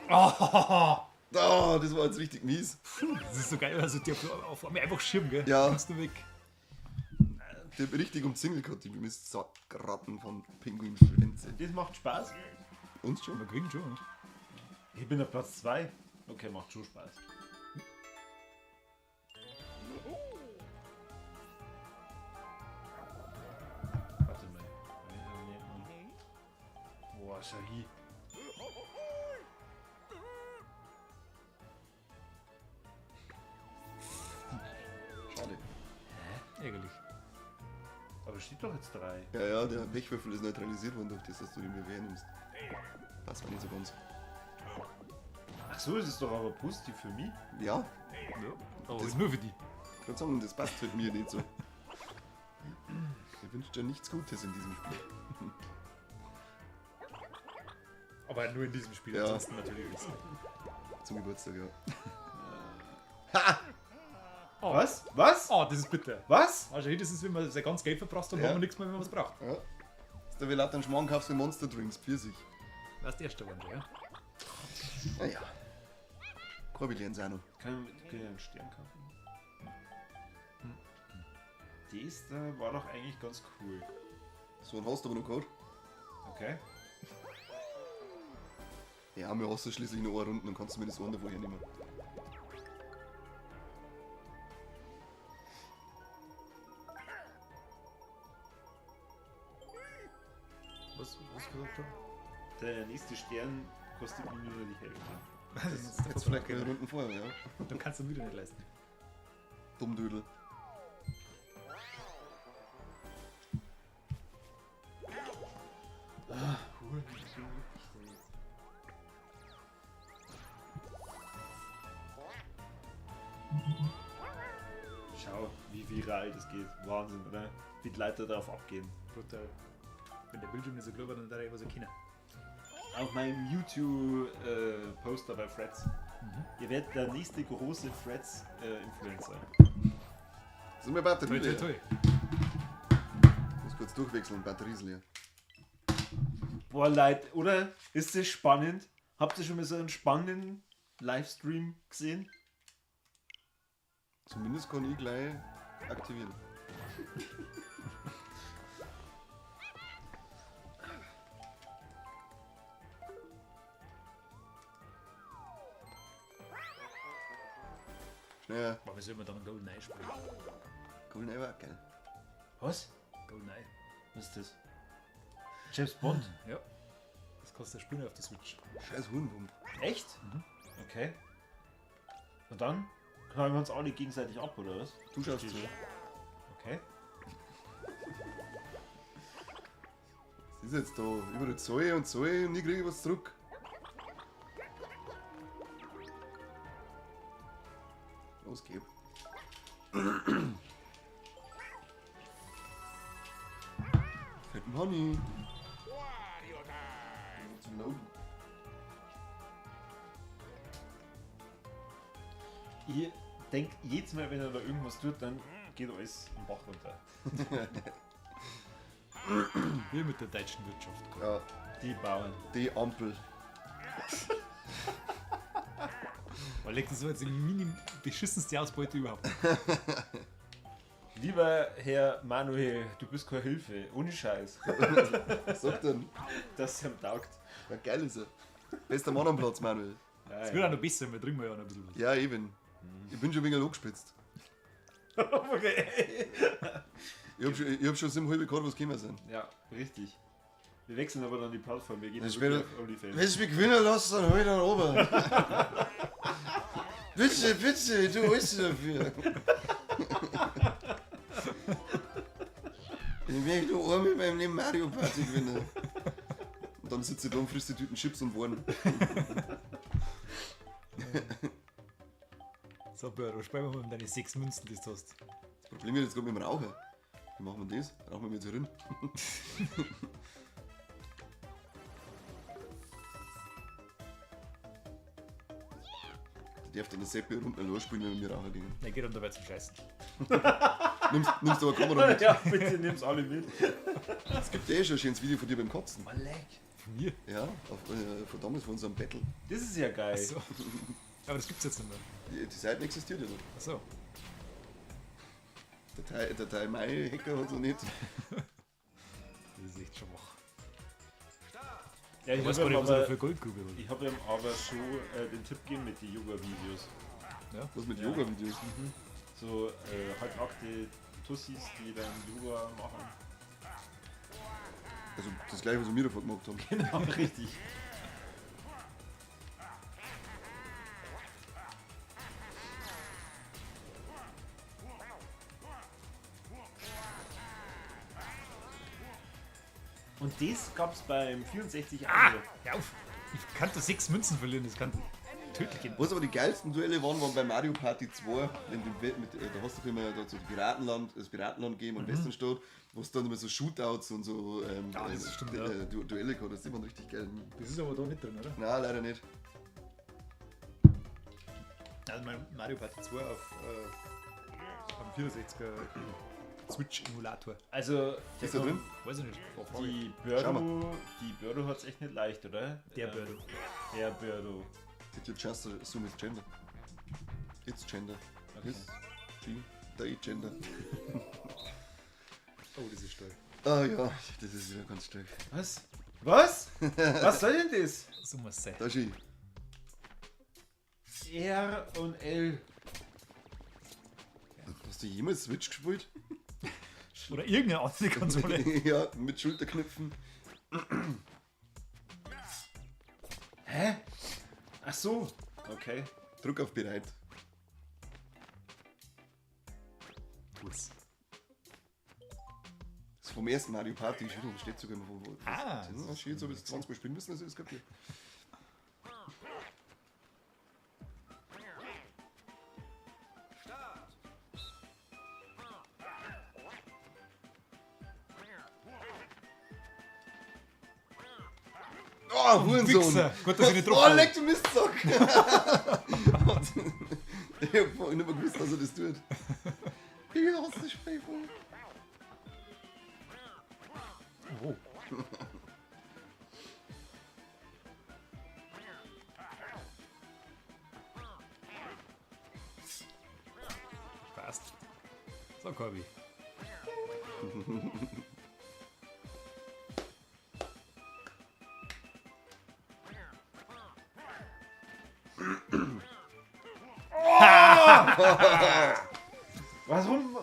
Speaker 1: Oh,
Speaker 3: Oh, das war jetzt richtig mies.
Speaker 1: das ist so geil, also die auf einmal einfach Schirm, gell?
Speaker 3: Ja.
Speaker 1: Kommst du weg.
Speaker 3: Der hat richtig umzingelt gehabt, die Mistsackratten von Pinguinschwänze.
Speaker 2: Das macht Spaß.
Speaker 3: Uns schon.
Speaker 1: Wir kriegen schon.
Speaker 2: Ich bin auf Platz 2. Okay, macht schon Spaß. Warte mal. Boah, Shahi.
Speaker 3: Schade.
Speaker 1: Ärgerlich.
Speaker 2: Aber steht doch jetzt 3.
Speaker 3: Ja, ja, der Pechwürfel ist neutralisiert worden durch das, dass du den mir nimmst. Das war nicht so ganz.
Speaker 2: Ach so, ist es doch aber positiv für mich.
Speaker 3: Ja,
Speaker 1: Ja. Aber das ist nur für die.
Speaker 3: ich kann sagen, das passt mit mir nicht so. Ich wünsche dir nichts Gutes in diesem Spiel.
Speaker 1: Aber nur in diesem Spiel,
Speaker 3: Ja.
Speaker 1: ansonsten natürlich nicht.
Speaker 3: Zum Geburtstag, ja.
Speaker 1: Oh.
Speaker 2: Was? Was?
Speaker 1: Oh, das ist bitter.
Speaker 2: Was?
Speaker 1: Also das ist, wenn man sein ganzes Geld verprasst und
Speaker 3: Ja.
Speaker 1: haben wir nichts mehr, wenn man es braucht.
Speaker 3: Ja. Ist der Velat einen Schmarrn kaufst du Monster Drinks, Pfirsich.
Speaker 1: Das ist der erste Wunsch, ja?
Speaker 3: Naja. Korbilien sein noch.
Speaker 2: Kann ich einen Stern kaufen? Das da war doch eigentlich ganz cool.
Speaker 3: So einen hast du aber noch gehabt.
Speaker 2: Okay.
Speaker 3: Ja, wir hast du schließlich noch eine Runde, dann kannst du mir das andere vorher nehmen.
Speaker 1: Was gesagt schon?
Speaker 2: Der nächste Stern kostet mir nur die Hälfte.
Speaker 1: Das ist
Speaker 3: Jetzt vielleicht eine Runden vorher, ja.
Speaker 1: Dann kannst du ihn wieder nicht leisten.
Speaker 3: Dummdödel.
Speaker 2: Schau, wie viral das geht. Wahnsinn, oder? Wie die Leute darauf abgehen.
Speaker 1: Brutal. Wenn der Bildschirm nicht so klar war, dann darf ich was erkennen.
Speaker 2: Auf meinem YouTube-Poster bei Freds. Ihr werdet der nächste große Freds-Influencer.
Speaker 3: Sind wir Batterie
Speaker 1: Toi, toi,
Speaker 3: leer?
Speaker 1: toi.
Speaker 3: Ich muss kurz durchwechseln, Batterie ist leer.
Speaker 2: Boah, Leute, oder? Ist das spannend? Habt ihr schon mal so einen spannenden Livestream gesehen?
Speaker 3: Zumindest kann ich gleich aktivieren. Schnell,
Speaker 1: Aber wie soll man dann einen GoldenEye spielen?
Speaker 3: Golden Ever, geil.
Speaker 2: Was?
Speaker 1: GoldenEye.
Speaker 2: Was ist das? James Bond?
Speaker 1: Ja. Das kostet ein Spiel auf der Switch.
Speaker 3: Scheiß Hurenwump.
Speaker 2: Echt? Okay. Und dann knallen wir uns alle gegenseitig ab, oder was?
Speaker 3: Du schaust zu.
Speaker 2: Okay.
Speaker 3: Was ist jetzt da? Überall Zoe und nie kriege ich was zurück. Los, gib. Fetten Honey. Zum Laufen.
Speaker 2: Ihr denkt jedes Mal, wenn er da irgendwas tut, dann geht alles im Bach runter.
Speaker 1: Wie mit der deutschen Wirtschaft.
Speaker 3: Ja,
Speaker 2: Die Bauern.
Speaker 3: die Ampel.
Speaker 1: Weil legt das so jetzt die beschissenste Ausbeute überhaupt.
Speaker 2: Lieber Herr Manuel, du bist keine Hilfe. Ohne Scheiß.
Speaker 3: Was sagt denn?
Speaker 2: Das ist ihm taugt.
Speaker 3: Ja, geil ist er. Bester Mann am Platz, Manuel.
Speaker 1: Es wird auch noch besser, wir trinken wir ja noch ein bisschen was.
Speaker 3: Ja, eben. Ich bin schon wegen angespitzt.
Speaker 2: Okay.
Speaker 3: Ich hab schon 7,5 Grad, was können sein.
Speaker 2: Ja, richtig. Wir wechseln aber dann die Plattform. Wir gehen
Speaker 3: Das
Speaker 2: jetzt
Speaker 3: wäre-
Speaker 2: auf OnlyFans.
Speaker 3: Wenn du mich gewinnen lässt, dann hol ich dann oben. Bitte, bitte, du holst dich dafür. Ich möchte nur einmal beim Leben Mario Party gewinnen. Und dann sitze ich da und frisst die Tüten Chips und Warnen.
Speaker 1: So, Bro, sparen wir mal um deine 6 Münzen, die du hast.
Speaker 3: Das Problem ist jetzt gerade mit dem Rauchen. Wie machen wir das? Rauchen wir mit drin? Der darf dann eine Seppi runter losspielen, wenn wir rauchen gehen.
Speaker 1: Ne, geht um dabei zum Scheißen.
Speaker 3: Nimmst aber Kamera mit.
Speaker 2: Ja, bitte nimm's alle mit.
Speaker 3: Es gibt ja eh schon ein schönes Video von dir beim Kotzen.
Speaker 2: Oh, leck.
Speaker 1: Von mir?
Speaker 3: Ja, von damals von unserem Battle.
Speaker 2: Das ist ja geil.
Speaker 1: Achso. Aber das gibt's jetzt nicht mehr.
Speaker 3: Die Seite existiert ja noch.
Speaker 1: Achso.
Speaker 3: Der Teil Mai-Hacker hat so nicht.
Speaker 1: Das ist echt schon wach.
Speaker 2: Ja,
Speaker 1: Ich weiß gar nicht, was er für Goldgrube hat.
Speaker 2: Ich habe ihm aber schon den Tipp gegeben mit den Yoga-Videos.
Speaker 3: Was mit
Speaker 2: Ja.
Speaker 3: Yoga-Videos?
Speaker 2: So halbnackte Tussis, die dann Yoga machen.
Speaker 3: Also das gleiche, was wir davor gemacht haben.
Speaker 2: Genau, richtig. Und das gab's beim 64
Speaker 1: Ah! Ja, auf! Ich kann da 6 Münzen verlieren, das kann tödlich gehen.
Speaker 3: Was aber die geilsten Duelle waren bei Mario Party 2, da hast du immer da so das Piratenland gegeben und Westernstadt, wo es dann immer so Shootouts und so
Speaker 1: Ja, das stimmt, ja.
Speaker 3: Duelle gehabt, das waren richtig geil.
Speaker 1: Das ist aber da nicht drin, oder?
Speaker 3: Nein, leider nicht.
Speaker 1: Also mein Mario Party 2 auf am 64er Switch-Emulator.
Speaker 2: Also,
Speaker 3: Ist er drin?
Speaker 1: Weiß ich nicht.
Speaker 2: die
Speaker 3: Schau
Speaker 2: Birdo hat's echt nicht leicht, oder?
Speaker 1: Der Birdo.
Speaker 2: Der Birdo.
Speaker 3: Did you just assume it's gender? It's gender.
Speaker 2: Okay.
Speaker 3: Yes. She. The gender.
Speaker 1: Oh, das ist stark.
Speaker 3: Ah ja, das ist wieder ganz stark.
Speaker 2: Was? Was? Was soll denn das?
Speaker 1: So muss es sein.
Speaker 3: Da Ski.
Speaker 2: R und L.
Speaker 3: Hast du jemals Switch gespielt?
Speaker 1: Oder irgendeine andere Konsole.
Speaker 3: Ja, mit Schulterknöpfen.
Speaker 2: Hä? Ach so. Okay.
Speaker 3: Druck auf bereit.
Speaker 1: Tut's.
Speaker 3: Das ist vom ersten Mario Party schon, steht sogar immer wo.
Speaker 1: Ah,
Speaker 3: Ja, steht so, bis 20 Mal spielen müssen, also das kapiert. Oh, Hurensohn!
Speaker 1: Wichser. Gut, dass ich nicht drauf
Speaker 3: Oh,
Speaker 1: hau.
Speaker 3: leck du Mistsack! Ich hab vorhin nicht mehr gewusst, dass er das tut. Ich hasse das Spiel voll.
Speaker 1: Oh. So, Corby.
Speaker 2: Warum?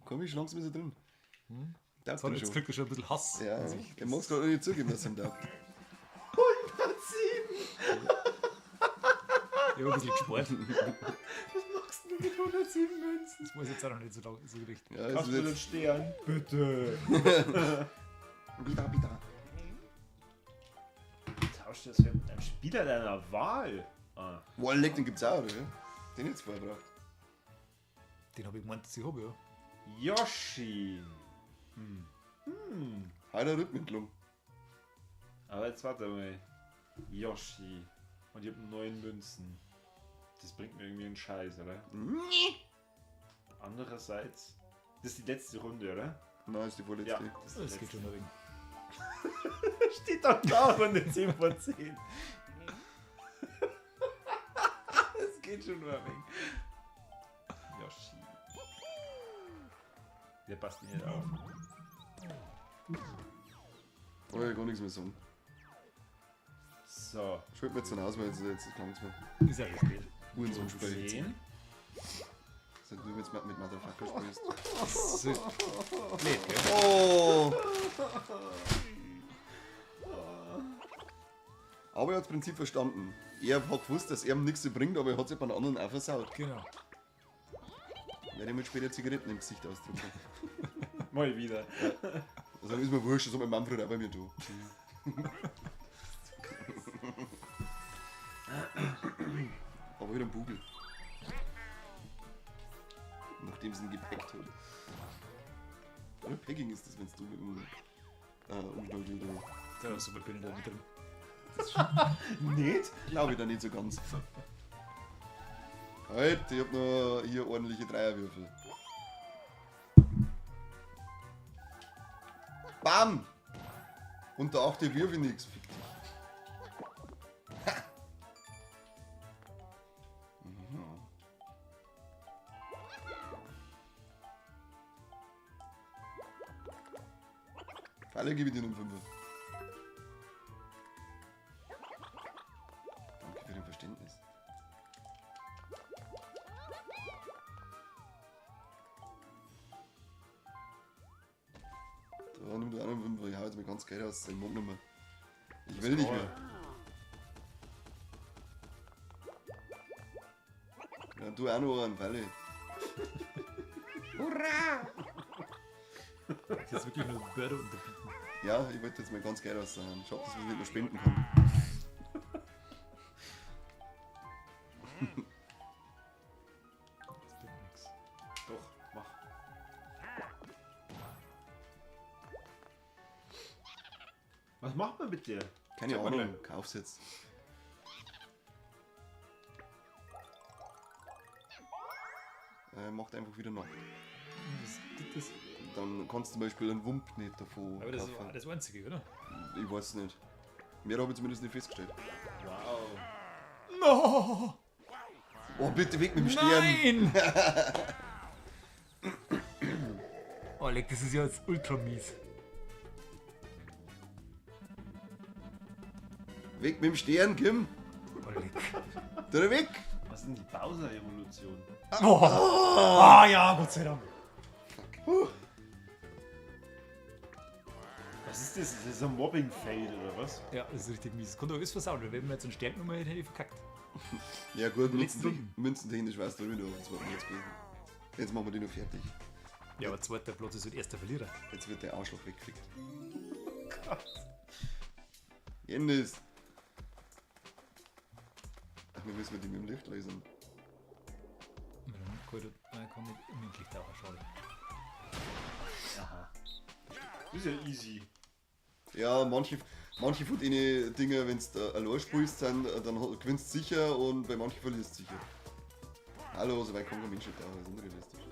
Speaker 3: Komm, wie langsam ist er drin? Darf
Speaker 1: So,
Speaker 3: er
Speaker 1: jetzt
Speaker 3: schon.
Speaker 1: kriegt er schon ein bisschen Hass.
Speaker 3: Ja, er mag es gerade nicht zugeben, dass er ihm taugt.
Speaker 2: 107!
Speaker 1: Ich habe ein bisschen gespart.
Speaker 2: Was machst du mit 107 Münzen?
Speaker 1: Das muss jetzt auch noch nicht so richtig.
Speaker 3: Ja,
Speaker 2: Kannst
Speaker 3: es
Speaker 2: du den
Speaker 3: wird
Speaker 2: Stern? Bitte.
Speaker 3: wieder, wieder.
Speaker 2: Tausch das mit einem Spieler deiner Wahl. Ah.
Speaker 3: Wallenleck, den gibt's auch, oder? Den jetzt vorgebracht.
Speaker 1: Den habe ich gemeint, dass ich habe, ja.
Speaker 2: Yoshi.
Speaker 3: Heiler Rhythmentlung.
Speaker 2: Aber jetzt warte mal. Yoshi. Und ich habe 9 Münzen. Das bringt mir irgendwie einen Scheiß, oder? Andererseits. Das ist die letzte Runde, oder?
Speaker 3: Nein, ist die vorletzte.
Speaker 2: Ja, das ist
Speaker 1: Das
Speaker 2: die
Speaker 1: geht
Speaker 2: letzte.
Speaker 1: schon ein wenig.
Speaker 2: Steht doch da, Runde 10 von 10. Das geht schon nur ein wenig. Yoshi. Der passt nicht auf.
Speaker 3: Oh, ich gar nichts mehr sagen.
Speaker 2: So.
Speaker 3: Schalt mir jetzt dann aus, weil jetzt langt's mir.
Speaker 1: Ist ja schon spät.
Speaker 3: Uhrensohn spielt.
Speaker 2: 10.
Speaker 3: Sag du jetzt mit Motherfucker spielst.
Speaker 1: So. Blöd, gell?
Speaker 3: Oh! Aber er hat das Prinzip verstanden. Er hat gewusst, dass er ihm nichts bringt, aber er hat sich bei den anderen auch versaut.
Speaker 1: Genau.
Speaker 3: Werde ich mir später Zigaretten im Gesicht ausdrücken.
Speaker 2: Mal wieder.
Speaker 3: Also dann ist mir wurscht, das hat mein Manfred auch bei mir da. Aber wieder ein Bugel. Nachdem sie ihn gepackt hat. Oder Packing ist das, wenn du mit dem Umschnallt oder.
Speaker 1: Da super bin ich da nicht drin.
Speaker 2: Nicht?
Speaker 3: Glaube ich da nicht so ganz. Halt, ich hab noch hier ordentliche Dreierwürfel. Bam! Unter 8 Würfel nix, fick dich. Ha! Mhm. Falle gebe ich dir einen Fünfer. Danke für dein Verständnis. Da nimm du auch noch einen Fünfer. Ich hau jetzt mal ganz geil aus. Ich mag nicht mehr. Ich will nicht mehr. Ja, du auch noch einen Falle. Hurra!
Speaker 1: Das ist wirklich nur Börde unterbieten.
Speaker 3: Ja, ich wollte jetzt mal ganz geil aussagen. Schau, dass man nicht mehr spenden kann.
Speaker 1: Das bringt nichts.
Speaker 2: Doch, mach. Was macht man mit dir?
Speaker 3: Keine
Speaker 2: Sag mal
Speaker 3: Ahnung,
Speaker 2: gleich.
Speaker 3: kauf's jetzt. Macht einfach wieder nach.
Speaker 1: Das,
Speaker 3: Dann kannst du zum Beispiel einen Wump nicht davon
Speaker 1: aber das ist
Speaker 3: kaufen.
Speaker 1: das Einzige, oder?
Speaker 3: Ich weiß nicht. Mehr habe ich zumindest nicht festgestellt.
Speaker 2: Wow.
Speaker 1: No!
Speaker 3: Oh, bitte weg mit dem Stern!
Speaker 1: Nein! Oh, leck, das ist ja jetzt ultra mies.
Speaker 3: Weg mit dem Stern, Kim!
Speaker 1: Oh, leck.
Speaker 3: Da weg!
Speaker 2: Was ist denn die Bowser-Evolution?
Speaker 1: Oh. Ah ja, Gott sei Dank.
Speaker 2: Was ist das? Das ist ein Mobbing-Fade oder was?
Speaker 1: Ja, das ist richtig mies. Das konnte auch alles versauen. Wenn wir jetzt einen Stern genommen hätten, hätte ich verkackt.
Speaker 3: Ja gut,
Speaker 1: Dumm.
Speaker 3: münzentechnisch weißt du wieder auf den zweiten Platz gewesen. Jetzt machen wir die noch fertig.
Speaker 1: Ja, aber zweiter Platz ist halt erster Verlierer.
Speaker 3: Jetzt wird der Arschloch weggefickt. Jendis! Ach, wir müssen mit dem im Licht lesen.
Speaker 1: Nein, kann nicht unendlich dauern, schade.
Speaker 2: Aha. Das ist ja easy.
Speaker 3: Ja, manche von den Dingen, wenn du allein spielst, dann gewinnst du sicher und bei manchen verlierst du sicher. Hallo, so weit kommt kein Mensch nicht da, das ist unrealistisch.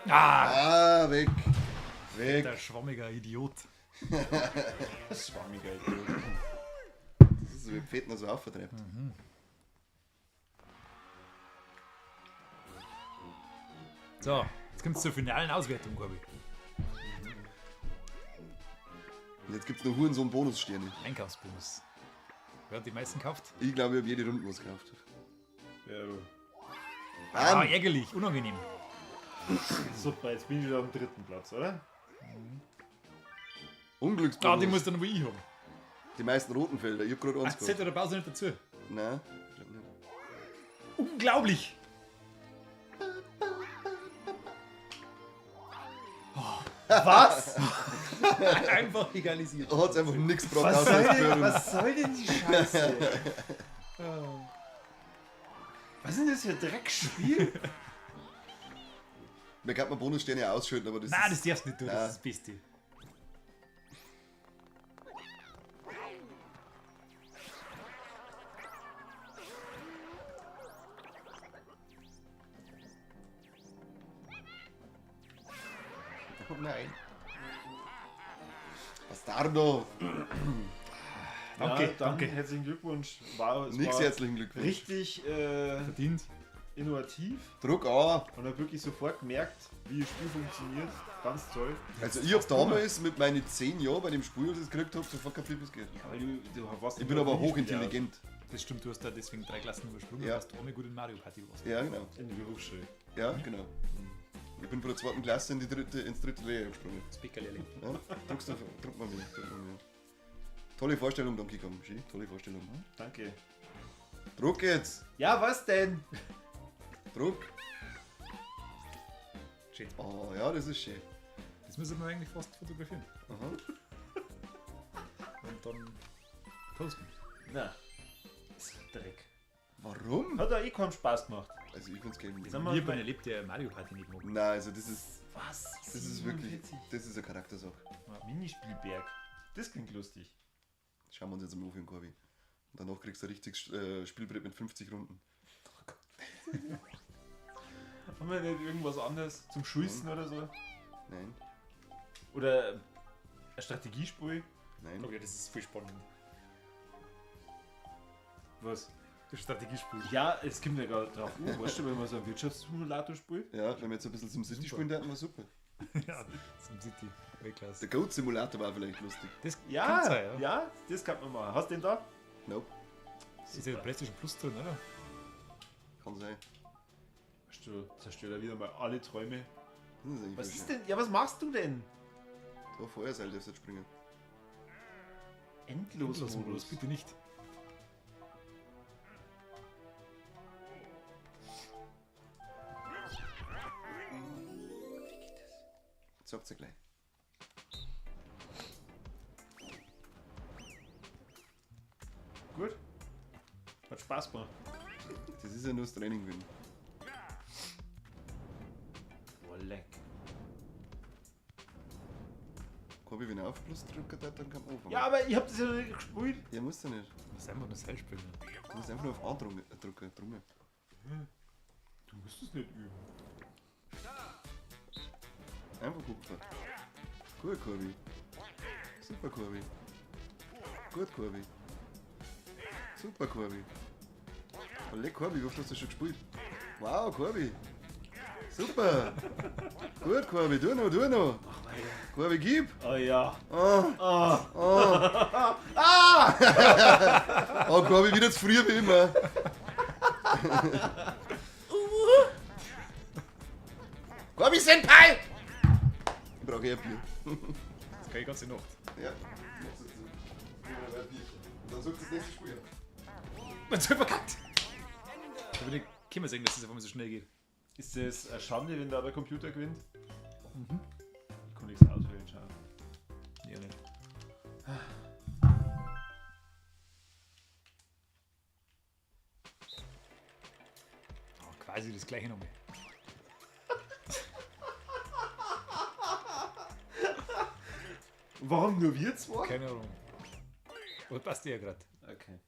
Speaker 1: Ah,
Speaker 3: Weg. Weg.
Speaker 1: der schwammiger Idiot.
Speaker 2: Schwammiger Idiot.
Speaker 3: Das ist so wie Pfeten so aufvertreibt.
Speaker 1: So, jetzt kommt es zur finalen Auswertung, Corby.
Speaker 3: Und jetzt gibt es noch Hurensohn-Bonussterne.
Speaker 1: Einkaufsbonus. Wer hat die meisten gekauft?
Speaker 3: Ich glaube, ich habe jede Runde was gekauft.
Speaker 2: Ja, du.
Speaker 1: Ah, ärgerlich, unangenehm.
Speaker 2: Super, jetzt bin ich wieder am 3. Platz, oder?
Speaker 3: Unglücksbonus.
Speaker 1: Ah, die muss dann aber ich haben.
Speaker 3: Die meisten roten Felder. Ich habe gerade eins
Speaker 1: Ach, zählt
Speaker 3: gehabt.
Speaker 1: der Pause nicht dazu.
Speaker 3: Nein, ich glaube nicht.
Speaker 1: Unglaublich!
Speaker 2: Was?
Speaker 1: Einfach egalisiert.
Speaker 3: Da hat es einfach nichts gebracht, außer das Blöden.
Speaker 2: Was soll denn die Scheiße? Was ist denn das für ein Dreckspiel?
Speaker 3: Man kann mal Bonussterne ausschütten, aber das
Speaker 1: Nein, das
Speaker 3: ist...
Speaker 1: darfst du nicht tun,
Speaker 3: Nein.
Speaker 1: das ist das Beste.
Speaker 3: Oh nein. Bastardo.
Speaker 1: Danke,
Speaker 2: Ja, dann
Speaker 1: danke.
Speaker 2: herzlichen Glückwunsch. Es
Speaker 3: Nix
Speaker 2: war
Speaker 3: herzlichen Glückwunsch.
Speaker 2: richtig
Speaker 1: Verdient.
Speaker 2: innovativ
Speaker 3: Druck an.
Speaker 2: und habe wirklich sofort gemerkt, wie das Spiel funktioniert. Ganz toll.
Speaker 3: Also ich hab damals mit meinen 10 Jahren bei dem Spiel, das ich gekriegt habe, sofort kapiert, was geht.
Speaker 2: Aber du warst
Speaker 3: Ich bin aber hochintelligent.
Speaker 1: Das stimmt, du hast da deswegen 3 Klassen übersprungen,
Speaker 3: Ja.
Speaker 1: ja. Hast du einmal gut in Mario Party warst.
Speaker 3: Ja, genau.
Speaker 2: in die Berufsschule.
Speaker 3: Ja, genau. Ich bin von der 2. Klasse ins dritte Lehrjahr gesprungen.
Speaker 1: Das Bäckerlehrling.
Speaker 3: Ja? Druck mal wieder. Tolle Vorstellung, Donkey Kong. Schön, tolle Vorstellung.
Speaker 2: Danke.
Speaker 3: Druck jetzt!
Speaker 2: Ja, was denn?
Speaker 3: Druck!
Speaker 1: Schön.
Speaker 3: Oh ja, das ist schön.
Speaker 1: Das müssen wir eigentlich fast fotografieren.
Speaker 3: Aha.
Speaker 1: Und dann posten.
Speaker 2: Na, ist Dreck.
Speaker 3: Warum?
Speaker 2: Hat da eh keinen Spaß gemacht.
Speaker 3: Also ich find's geil.
Speaker 1: Ich
Speaker 2: Sag mal,
Speaker 1: habe einen erlebt, der Mario Party nicht mag.
Speaker 3: Nein, also das ist
Speaker 2: Was?
Speaker 3: wirklich, das ist eine Charaktersache.
Speaker 2: Minispielberg. Das klingt lustig.
Speaker 3: Schauen wir uns jetzt mal auf, Corby. Und danach kriegst du ein richtiges Spielbrett mit 50 Runden.
Speaker 2: Haben wir nicht irgendwas anderes zum Schießen oder so?
Speaker 3: Nein,
Speaker 2: Oder ein Strategiespiel?
Speaker 3: nein.
Speaker 1: Oh ja, das ist voll spannend.
Speaker 2: Was?
Speaker 1: Das Strategiespiel.
Speaker 2: Ja, es kommt ja gerade drauf. Weißt du, wenn man so ein Wirtschaftssimulator spielt?
Speaker 3: Ja, wenn wir jetzt ein bisschen zum City spielen, dann war super.
Speaker 1: Ja, zum City. Weltklasse.
Speaker 3: Der Goat Simulator war vielleicht lustig.
Speaker 1: Das
Speaker 2: Ja,
Speaker 1: kann sein, ja.
Speaker 2: ja, das kann man machen. Hast du den da?
Speaker 3: Nope,
Speaker 1: Ist ja der PlayStation Plus drin, oder?
Speaker 3: kann sein.
Speaker 2: Weißt du, zerstört ja wieder mal alle Träume.
Speaker 3: Das ist eigentlich
Speaker 2: Was
Speaker 3: voll
Speaker 2: ist
Speaker 3: schön.
Speaker 2: denn? Ja, was machst du denn?
Speaker 3: Da Feuerseil darfst du jetzt springen.
Speaker 2: Endlosmodus.
Speaker 1: bitte nicht.
Speaker 3: Sagt's ja gleich.
Speaker 2: Gut. Hat Spaß gemacht.
Speaker 3: Das ist ja nur das Training gewesen.
Speaker 2: Boah, leck.
Speaker 3: Corby, wenn er auf Plus drücken hat, dann kann man anfangen.
Speaker 2: Ja, aber ich hab das ja noch nicht gespielt.
Speaker 3: Ja, musst du nicht.
Speaker 1: Das ist einfach nur Seil spielen.
Speaker 3: Du musst einfach nur auf A drücken. Drum.
Speaker 2: Du musst es nicht üben.
Speaker 3: Einfach gucken. Gut, Corby. Super, Corby. Gut, Corby. Super, Corby. Oh, leck, Corby, wie oft hast du schon gespielt? Wow, Corby. Super. Gut, Corby, du noch. Corby, gib.
Speaker 2: Oh ja.
Speaker 3: Oh, Corby, wieder zu früh wie immer. Corby, Senpai! Ich brauche eher Bier.
Speaker 1: Das kann ich ganze Nacht.
Speaker 3: Ja. Mach's jetzt so. Und dann sucht das nächste Spiel.
Speaker 1: Man soll verkackt! Da würde ich können wir sehen, dass das auf einmal so schnell geht.
Speaker 2: Ist das eine Schande, wenn da der Computer gewinnt? Ich kann nichts auswählen, schau.
Speaker 1: Ja, nicht. Oh, quasi das gleiche nochmal.
Speaker 2: Warum nur wir zwei?
Speaker 1: Keine Ahnung. Aber passt ja gerade.
Speaker 2: Okay.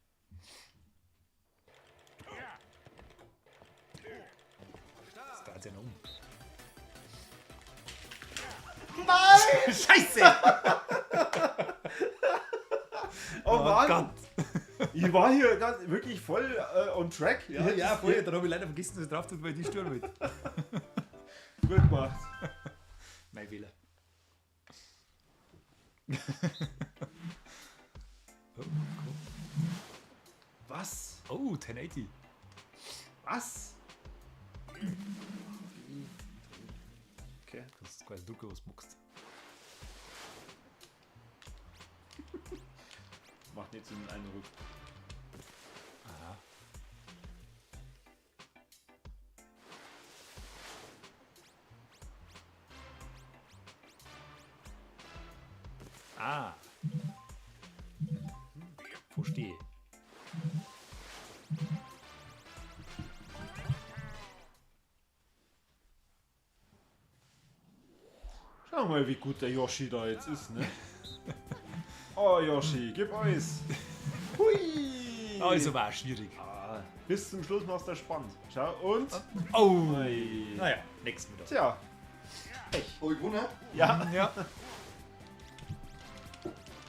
Speaker 1: Das dreht sich ja noch um.
Speaker 2: Scheiße! Oh Mann!
Speaker 1: Gott.
Speaker 2: Ich war hier wirklich voll on track.
Speaker 1: Ja, voll. Dann habe ich leider vergessen, dass ich drauf tut, weil ich die stören wollte.
Speaker 2: Gut gemacht.
Speaker 1: Mein Fehler. Oh, cool.
Speaker 2: Was?
Speaker 1: Oh, 1080.
Speaker 2: Was? Okay.
Speaker 1: Das ist quasi du, was du muckst.
Speaker 2: Macht nicht so einen Eindruck.
Speaker 1: Aha. Ah. Verstehe.
Speaker 2: Schau mal, wie gut der Yoshi da jetzt ist, ne? Oh, Yoshi, gib alles! Hui!
Speaker 1: Also war schwierig.
Speaker 2: Ah, bis zum Schluss machst du spannend. Schau, und?
Speaker 1: Oh.
Speaker 2: Ui.
Speaker 1: Naja, nächsten wieder.
Speaker 2: Tja.
Speaker 3: Oh, ich gewonnen?
Speaker 2: Ja.
Speaker 1: Ja.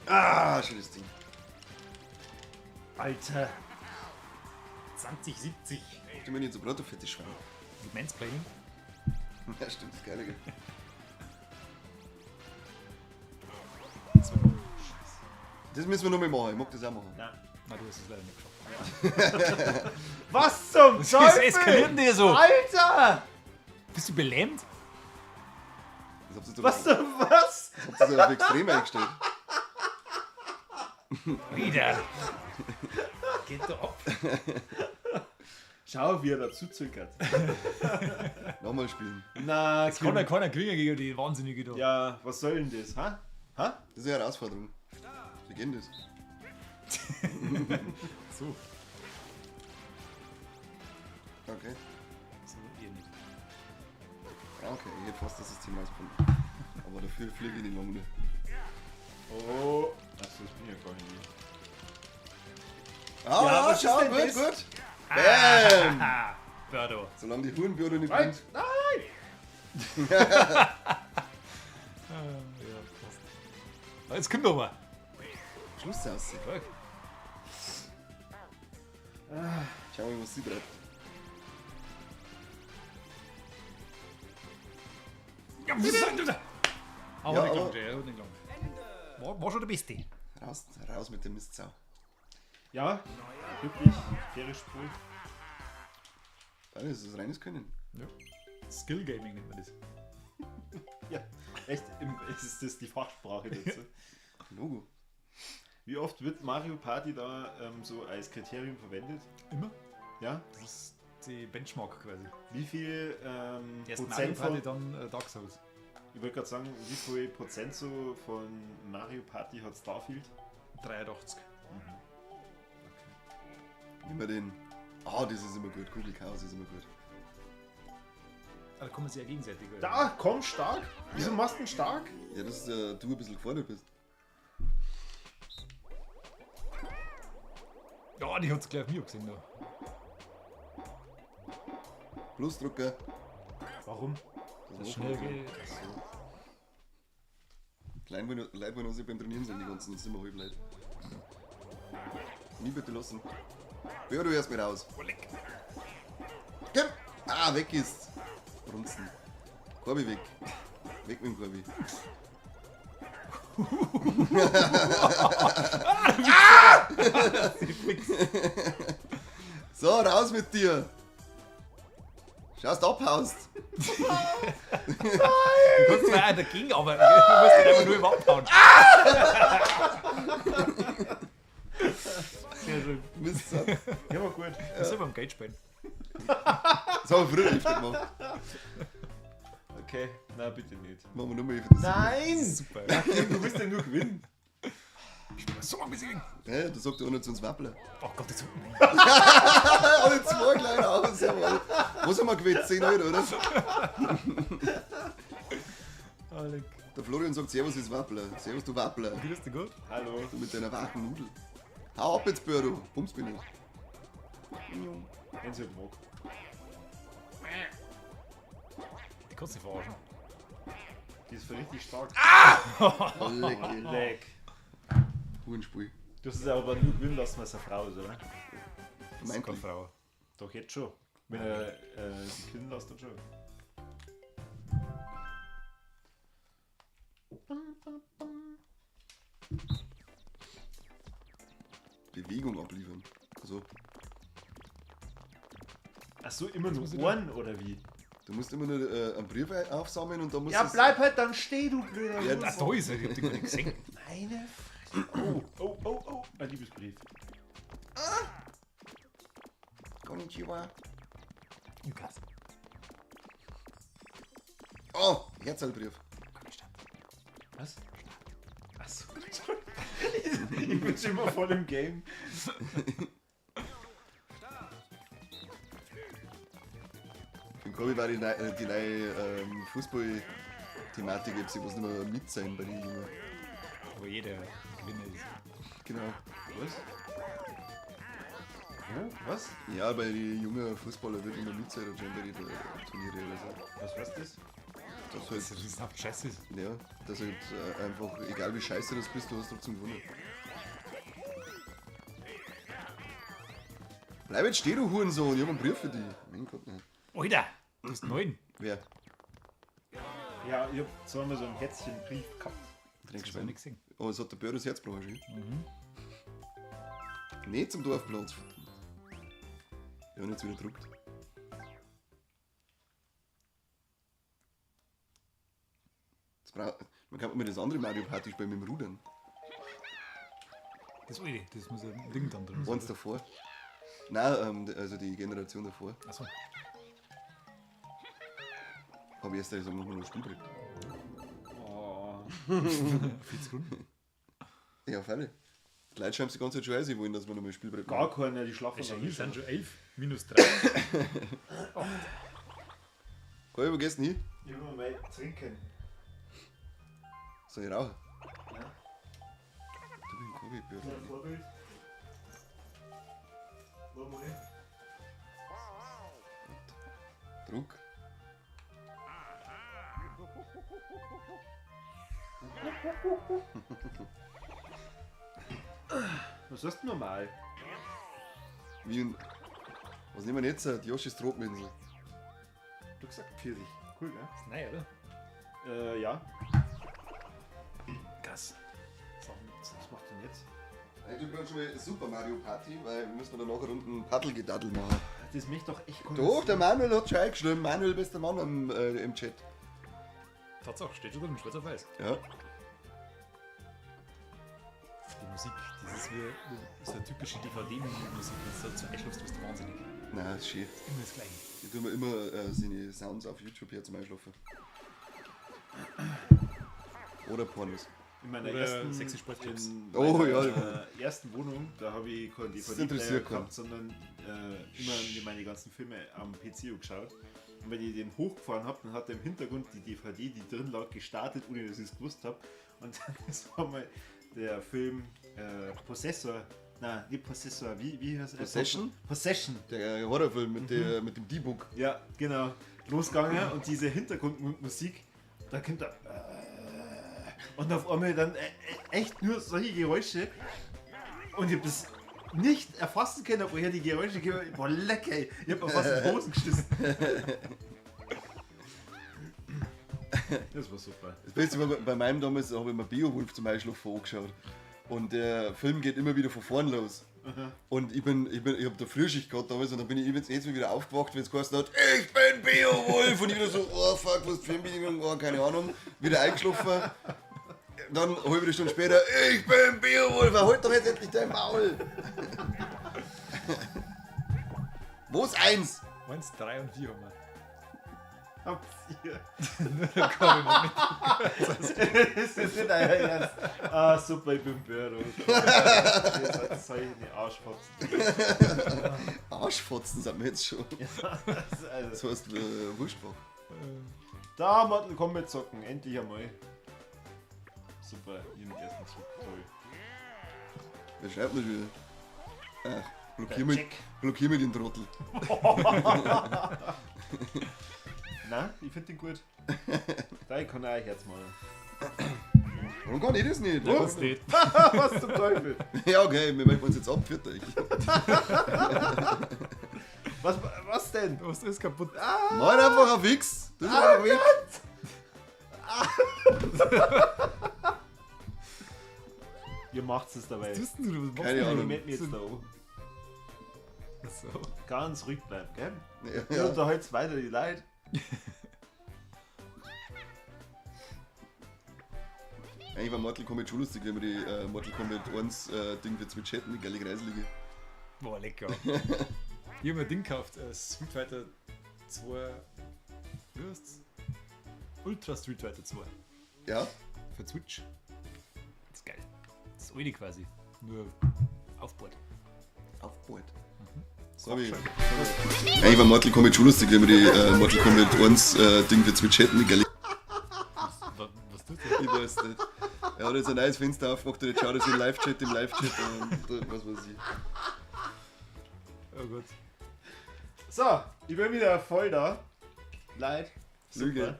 Speaker 3: Ah, schönes Ding.
Speaker 2: Alter.
Speaker 1: 2070.
Speaker 3: Ich bin nicht so brav, fette Schwein.
Speaker 1: Mansplaining.
Speaker 3: Ja, stimmt, das ist geil. Das müssen wir noch mal machen, ich mag das auch machen.
Speaker 2: Ja.
Speaker 1: Na, du hast es leider nicht geschafft.
Speaker 2: Was zum
Speaker 1: Was
Speaker 2: Teufel?
Speaker 1: eskaliert denn so?
Speaker 2: Alter!
Speaker 1: Bist du belähmt?
Speaker 3: Das habt ihr doch
Speaker 2: Was zum was?
Speaker 3: habt ihr doch auf extrem eingestellt.
Speaker 1: Wieder. Geht doch ab.
Speaker 2: Schau, wie er dazu zögert.
Speaker 3: Nochmal spielen.
Speaker 2: Na,
Speaker 1: Das kann ja keiner kriegen gegen die Wahnsinnige da.
Speaker 2: Ja, was soll denn das, ha? Ha?
Speaker 3: Das ist eine Herausforderung. Wie geht das?
Speaker 1: So.
Speaker 3: Okay.
Speaker 1: So, ähnlich.
Speaker 3: Ja, okay, ich hätte fast das System rausgefunden. Aber dafür fliege ich nicht lange mehr.
Speaker 2: Oh. Achso, das bin ja gar nicht.
Speaker 3: Ah,
Speaker 2: Ja, was
Speaker 3: schau,
Speaker 2: ist denn
Speaker 3: gut,
Speaker 2: das?
Speaker 3: gut. Bam!
Speaker 1: Ah, Birdo.
Speaker 3: Solange die Hurenbürde nicht
Speaker 2: Nein!
Speaker 3: bringt.
Speaker 2: Nein!
Speaker 1: Ja, passt. Ah, jetzt kommt noch mal.
Speaker 3: Schluss aus.
Speaker 1: Fuck.
Speaker 3: Schau mal, was sie bleibt.
Speaker 1: Ja, was ist das? Aber
Speaker 3: Ja,
Speaker 1: nicht
Speaker 3: aber-
Speaker 1: lang, der hat nicht lang. War schon der Beste.
Speaker 3: Raus mit dem Mistsau.
Speaker 2: Ja, wirklich. Faire Spur.
Speaker 3: Das ist reines Können.
Speaker 1: Ja. Skill Gaming nennt man das.
Speaker 2: Ja, echt. Ist das die Fachsprache dazu?
Speaker 3: Logo.
Speaker 2: Wie oft wird Mario Party da so als Kriterium verwendet?
Speaker 1: Immer?
Speaker 2: Ja?
Speaker 1: Das ist die Benchmark quasi.
Speaker 2: Wie viel
Speaker 1: Erst Mario
Speaker 2: Prozent
Speaker 1: Party,
Speaker 2: von,
Speaker 1: dann Dark Souls.
Speaker 2: ich wollte gerade sagen, wie viel Prozent so von Mario Party hat Starfield?
Speaker 1: 83.
Speaker 3: Immer den. Ah, das ist immer gut. Kugelchaos ist immer gut.
Speaker 1: Da kommen sie ja gegenseitig. oder?
Speaker 2: Da, komm, stark! Wieso machst du ihn stark?
Speaker 3: Ja, dass du ein bisschen gefordert bist.
Speaker 1: Ja, die hat es gleich auf mir gesehen. Da.
Speaker 3: Plusdrucker.
Speaker 2: Warum?
Speaker 1: Das ist schnell geht.
Speaker 3: Leute wollen uns beim Trainieren sind, die ganzen sind wir halb leid. Nie bitte lassen. Ja, du erst mal raus. Komm! Ah, weg ist! Brunzen. Korbi weg. Weg mit dem Korbi. So, raus mit dir! Schaust abhaust!
Speaker 1: Du kannst zwar auch dagegen, aber du musst ihn einfach nur im Abhauen. Sehr schön.
Speaker 3: Mist.
Speaker 2: Ja, aber gut.
Speaker 1: Das soll beim Geld spielen.
Speaker 3: Das haben wir früher öfter gemacht.
Speaker 2: Okay, na bitte nicht.
Speaker 3: Machen wir nochmal für das.
Speaker 2: Nein!
Speaker 1: Super.
Speaker 2: Du musst ja nur gewinnen.
Speaker 1: Ich bin so besiegen.
Speaker 3: Hä, da sagt der einer zu uns Wappler.
Speaker 1: Oh Gott, jetzt nein.
Speaker 3: Alle zwei kleine aus, jawohl. Was haben wir gewählt? 10 Euro, oder?
Speaker 1: Alec.
Speaker 3: Der Florian sagt, Servus ist Wappler. Servus, du Wappler.
Speaker 1: Grüß dich gut.
Speaker 2: Hallo.
Speaker 3: Du mit deiner wachen Nudel. Hau ab jetzt, Böro. Bums bin ich.
Speaker 2: Wenn sie halt mag.
Speaker 1: Die kannst du nicht verarschen.
Speaker 2: Die ist für richtig stark.
Speaker 3: Leck.
Speaker 2: Leck.
Speaker 3: Hurenspiel.
Speaker 2: Du hast es aber nur gewinnen lassen, weil es eine Frau ist, oder?
Speaker 1: Das ist keine
Speaker 3: Meint
Speaker 1: Frau.
Speaker 2: Doch, jetzt schon. Wenn er sie killen lässt, dann schon.
Speaker 3: Bewegung abliefern. Also,
Speaker 2: Achso, immer nur
Speaker 1: muss ich
Speaker 2: Ohren oder wie?
Speaker 3: du musst immer nur einen Brief aufsammeln und dann musst
Speaker 2: Ja,
Speaker 3: du's-
Speaker 2: bleib halt dann steh, du blöder
Speaker 3: Ja,
Speaker 2: Hund.
Speaker 1: Ah, da ist er, ich hab den gar nicht gesehen.
Speaker 2: Meine Fresse. Oh. Ein Liebesbrief.
Speaker 3: Konnichiwa.
Speaker 1: Lukas.
Speaker 3: Oh, Herzalbrief.
Speaker 2: Was? Achso. Ich bin schon immer voll im Game.
Speaker 3: Im Kobi war die neue Fußball-Thematik, ich muss nicht mehr mit sein bei den Jungen.
Speaker 1: Wo jeder Gewinner ist.
Speaker 3: Genau.
Speaker 2: Was? Wo? Was?
Speaker 3: Ja, bei den jungen Fußballer wird immer mit sein und schon bei den Turniere oder so.
Speaker 2: Was heißt das?
Speaker 3: Das
Speaker 1: Das
Speaker 3: halt,
Speaker 1: ist einfach scheiße.
Speaker 3: ja, dass halt einfach, egal wie scheiße das bist, du hast trotzdem gewonnen. Bleib jetzt stehen, du Hurensohn, ich hab einen Brief für dich. Mein Gott, ne.
Speaker 1: Alter, du hast 9.
Speaker 3: Wer?
Speaker 2: Ja, ich hab zweimal so einen Herzchenbrief gehabt.
Speaker 3: Trinkst
Speaker 1: Das hab ich nicht gesehen.
Speaker 3: Oh, es hat der Bär das Herz gebrochen. Nicht zum Dorfplatz. Ja, und jetzt wieder gedruckt. Man kann mir das andere Mario Party spielen mit dem Rudern.
Speaker 1: Das alte, das muss ein Ding dann drin sein.
Speaker 3: Eins davor. Nein, also die Generation davor.
Speaker 1: Achso.
Speaker 3: Habe ich erst also nochmal ein Spiel gekriegt.
Speaker 2: Oh.
Speaker 1: Viel zu Runden.
Speaker 3: Ja, auf alle. Die Leute schreiben sich die ganze Zeit schon ein, sie wollen, dass wir nochmal ein Spielbrett
Speaker 2: Gar keiner, die schlafen
Speaker 1: Ist ja
Speaker 2: noch
Speaker 1: hier
Speaker 2: nicht.
Speaker 1: sind schon 11 minus 3.
Speaker 3: Kann ich vergessen hin?
Speaker 2: Ich will mal trinken.
Speaker 3: Soll ich rauchen?
Speaker 2: Ja.
Speaker 3: Du bist ein Kobi-Bär.
Speaker 2: Vorbild. Wollen wir nicht?
Speaker 3: Druck.
Speaker 2: Was hast du normal?
Speaker 3: Wie ein. Was nehmen wir jetzt? Die Yoshis Tropinsel.
Speaker 2: Du gesagt Pfirsich. Cool, ne?
Speaker 1: Nein, oder?
Speaker 2: Ja.
Speaker 1: Krass.
Speaker 2: Was macht denn jetzt?
Speaker 3: Ich tue schon mal Super Mario Party, weil wir müssen dann nachher unten Paddelgedaddel machen.
Speaker 2: Das mich doch echt
Speaker 3: Doch, der Manuel hat schon eingeschrieben. Manuel, bester Mann im Chat.
Speaker 1: Tatsache, steht schon drin, schwarz auf weiß.
Speaker 3: Ja.
Speaker 1: Die Musik, das ist wie so eine typische DVD-Musik, wenn du dazu einschläfst, bist du wahnsinnig.
Speaker 3: Nein, das ist schön.
Speaker 1: Immer das Gleiche.
Speaker 3: Ich tue mir immer seine Sounds auf YouTube her zum Einschlafen. Oder Pornos.
Speaker 2: In meiner
Speaker 1: Oder
Speaker 2: ersten
Speaker 1: sexy Sportclips.
Speaker 3: Oh,
Speaker 2: meiner,
Speaker 3: ja.
Speaker 2: Ersten Wohnung, da habe ich keinen
Speaker 3: Das
Speaker 2: DVD-Player
Speaker 3: interessiert keinen.
Speaker 2: gehabt, sondern immer mir meine ganzen Filme am PC geschaut. Und wenn ich den hochgefahren habe, dann hat er im Hintergrund die DVD, die drin lag, gestartet, ohne dass ich es gewusst habe. Und das war mal der Film Possessor. Nein, nicht Possessor, wie heißt er?
Speaker 3: Possession?
Speaker 2: Possession.
Speaker 3: Der Horrorfilm mit dem D-Book.
Speaker 2: Ja, genau. Losgegangen und diese Hintergrundmusik, da kommt er. Und auf einmal dann echt nur solche Geräusche. Und ich hab das nicht erfassen können, woher die Geräusche kommen. Boah, lecker, ey. Ich hab mir fast in die Hosen geschissen. Das war super.
Speaker 3: Das Beste war, bei meinem damals habe ich mir Beowulf zum Einschlafen angeschaut. Und der Film geht immer wieder von vorn los. Und ich hab da Frühschicht gehabt damals und dann bin ich jetzt wieder aufgewacht, wenn es geheißen hat, ich bin Beowulf! Und ich wieder so, oh fuck, was für ein Film, oh, keine Ahnung, wieder eingeschlafen. Dann eine halbe Stunde später, ich bin Beowulf, halt doch jetzt endlich dein Maul! Wo ist 1?
Speaker 1: 1, 3 und 4 haben wir.
Speaker 2: Habt ihr?
Speaker 1: Da komm ich mal mit.
Speaker 2: Das ist nicht euer Ernst. Ah, super, ich bin Böro. Jetzt soll ich eine Arschfotzen.
Speaker 3: Arschfotzen sind wir jetzt schon.
Speaker 2: Also,
Speaker 3: Das heißt, Wurstbach.
Speaker 2: da, Mattel, komm mit zocken. Endlich einmal. Super, hier mit ersten Zug. Toll.
Speaker 3: Wer schreibt mir wieder? Ach,
Speaker 2: Check.
Speaker 3: blockier mir den Trottel.
Speaker 2: Nein, ich finde den gut. Da, ich kann auch ein Herz machen.
Speaker 3: Warum kann ich das nicht?
Speaker 1: Ja, das nicht.
Speaker 2: Was zum Teufel?
Speaker 3: Ja, okay, wir melden uns jetzt ab, viert euch.
Speaker 2: Was denn?
Speaker 1: Was ist kaputt?
Speaker 3: Mann, einfach ein Fix. Das ist einfach weg.
Speaker 2: Ihr macht's es dabei.
Speaker 1: Was tust denn du? Was machst
Speaker 3: Keine
Speaker 1: du?
Speaker 2: Ich
Speaker 3: Ahnung.
Speaker 2: meld mich jetzt da an.
Speaker 1: So.
Speaker 2: Ganz ruhig bleiben, gell?
Speaker 3: Ja,
Speaker 2: Ihr
Speaker 3: ja.
Speaker 2: unterhaltet weiter die Leute.
Speaker 3: Eigentlich war Mortal Kombat schon lustig, wenn wir die Mortal Kombat 1 Ding für Switch hätten, die geile Kreisliga.
Speaker 1: Boah, lecker. Ich hab mir ein Ding gekauft, Street Fighter 2. Wie heißt's? Ultra Street Fighter 2.
Speaker 3: Ja?
Speaker 1: Für Switch. Das ist geil. Das ist alte quasi. Nur aufgebaut.
Speaker 3: Auf Board.
Speaker 1: So,
Speaker 3: Sorry.
Speaker 1: schön.
Speaker 3: Eigentlich war Mortal Kombat schon lustig, wenn wir die Mortal Kombat 1 Ding für Switch hätten, die geile.
Speaker 1: Was tust du?
Speaker 3: Ich weiß nicht. Er hat jetzt ein neues Fenster aufgemacht und jetzt schaut er sich im Live-Chat und was weiß ich.
Speaker 1: Oh Gott.
Speaker 2: So, ich bin wieder voll da. Leid.
Speaker 3: Lüge.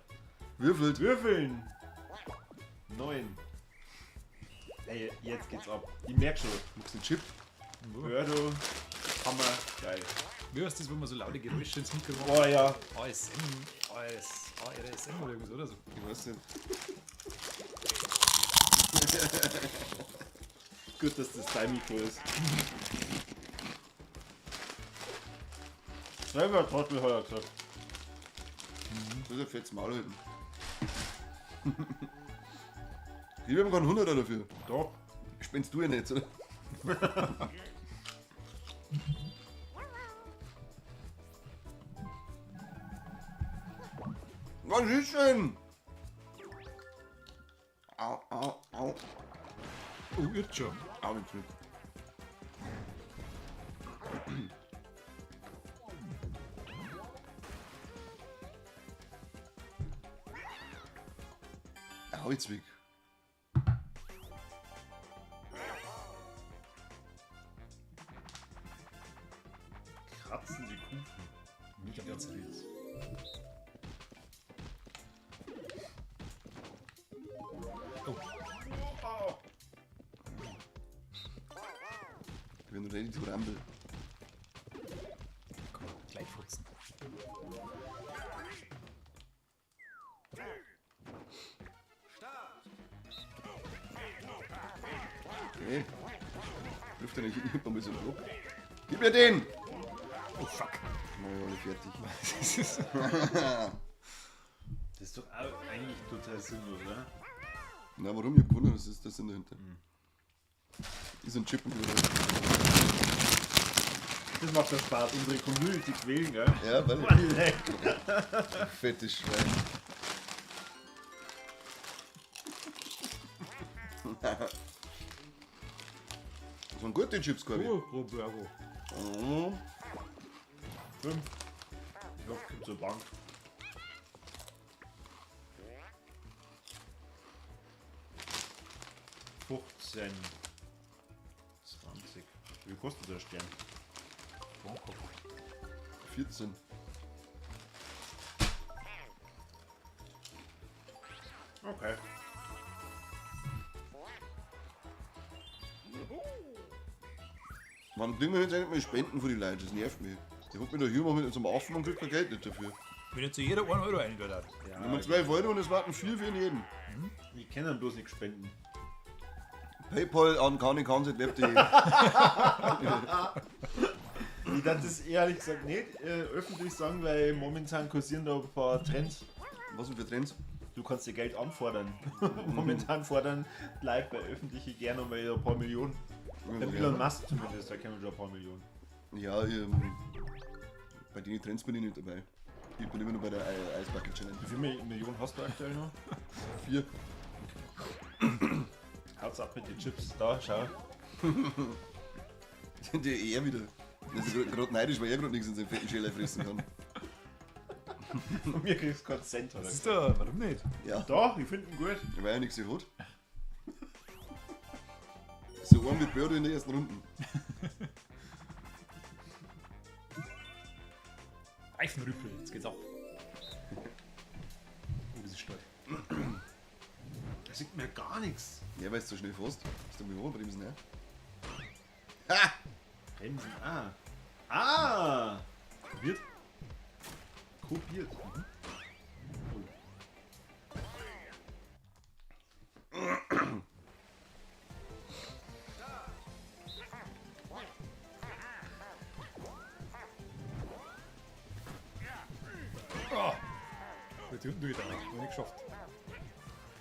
Speaker 3: Würfelt.
Speaker 2: Würfeln. 9. Ey, jetzt geht's ab. Ich merk schon.
Speaker 3: Magst du einen Chip?
Speaker 2: Birdo. Hammer. Geil.
Speaker 1: Wie heißt das, wo man so laute Geräusche ins Mikro macht?
Speaker 2: Oh ja.
Speaker 1: ASM oder irgendwas oder so.
Speaker 3: Ich weiß nicht.
Speaker 2: Gut, dass das dein Mikro ist. Selber Trottel heuer gesagt.
Speaker 3: Das ist ein fettes Maul halten. Ich habe keinen 100er dafür.
Speaker 2: Doch.
Speaker 3: Spendest du ja nicht, oder? Was ist denn? Au, au, au.
Speaker 1: Oh, jetzt schon.
Speaker 3: Au, jetzt nicht. Au, jetzt weg.
Speaker 2: Kratzen die Kufen.
Speaker 1: Nicht ganz wild. Oh,
Speaker 3: Ich bin ready to rumble.
Speaker 1: komm, gleich fuchsen.
Speaker 4: Start!
Speaker 3: Okay. Trifft er nicht hinten mal so einen Block. Gib mir den!
Speaker 1: Oh fuck.
Speaker 3: Na ja, alle fertig.
Speaker 2: Das ist doch auch eigentlich total sinnlos, oder?
Speaker 3: Na, warum? Ich hab gewonnen, das ist das Sinn dahinter. Ist ein Chip und
Speaker 2: Das macht doch Spaß, unsere Community quälen, gell?
Speaker 3: ja, weil
Speaker 2: Mann, leck.
Speaker 3: fettes Schwein. Das waren gute Chips, Corby.
Speaker 1: Oh, Roberto.
Speaker 3: Oh.
Speaker 2: 5. Ich hoffe, kommt zur Bank. ...15... 20... Wie kostet der Stern?
Speaker 3: 14.
Speaker 2: Okay.
Speaker 3: Wann kriegen wir jetzt endlich mal Spenden von den Leuten? Das nervt mich. Ich hab mich da hier mal mit zum Affen und kriegt kein Geld nicht dafür.
Speaker 1: Wenn jetzt so jeder 1 Euro einladen hat.
Speaker 3: Wir haben 12 Euro und es warten 4 für jeden.
Speaker 2: Ich kann dann bloß nicht spenden.
Speaker 3: Paypal an kanikanset.web.de.
Speaker 2: Ich darf das ehrlich gesagt nicht öffentlich sagen, weil momentan kursieren da ein paar Trends.
Speaker 3: Was sind für Trends?
Speaker 2: Du kannst dir Geld anfordern. Momentan fordern Leute bei öffentliche gerne mal ein paar Millionen. Der Elon Musk zumindest, da kennen wir schon ein paar Millionen.
Speaker 3: Ja, bei den Trends bin ich nicht dabei. Ich bin immer nur bei der Eisbucket Challenge.
Speaker 2: Wie viele Millionen hast du aktuell noch?
Speaker 3: 4.
Speaker 2: Haut's ab mit den Chips. Da, schau.
Speaker 3: Der er wieder. Das ist gerade neidisch, weil er gerade nichts in seinen fetten Schäler fressen kann.
Speaker 2: Von mir kriegst du keinen Cent, oder?
Speaker 1: Das ist da, warum nicht?
Speaker 3: Ja,
Speaker 2: Doch, ich finde ihn gut.
Speaker 3: weil er nichts hat. So arm wie Birdo in der ersten Runden.
Speaker 1: Reifenrüppel, jetzt geht's ab.
Speaker 2: Da sieht mir gar nichts.
Speaker 3: Ja, weil es so schnell fährst. Ist doch mit Oberbremsen, ne? Ha!
Speaker 2: Bremsen, Ah! Kopiert? Kopiert. Mhm.
Speaker 1: Oh. Wird hier unten wieder. Noch nicht geschafft.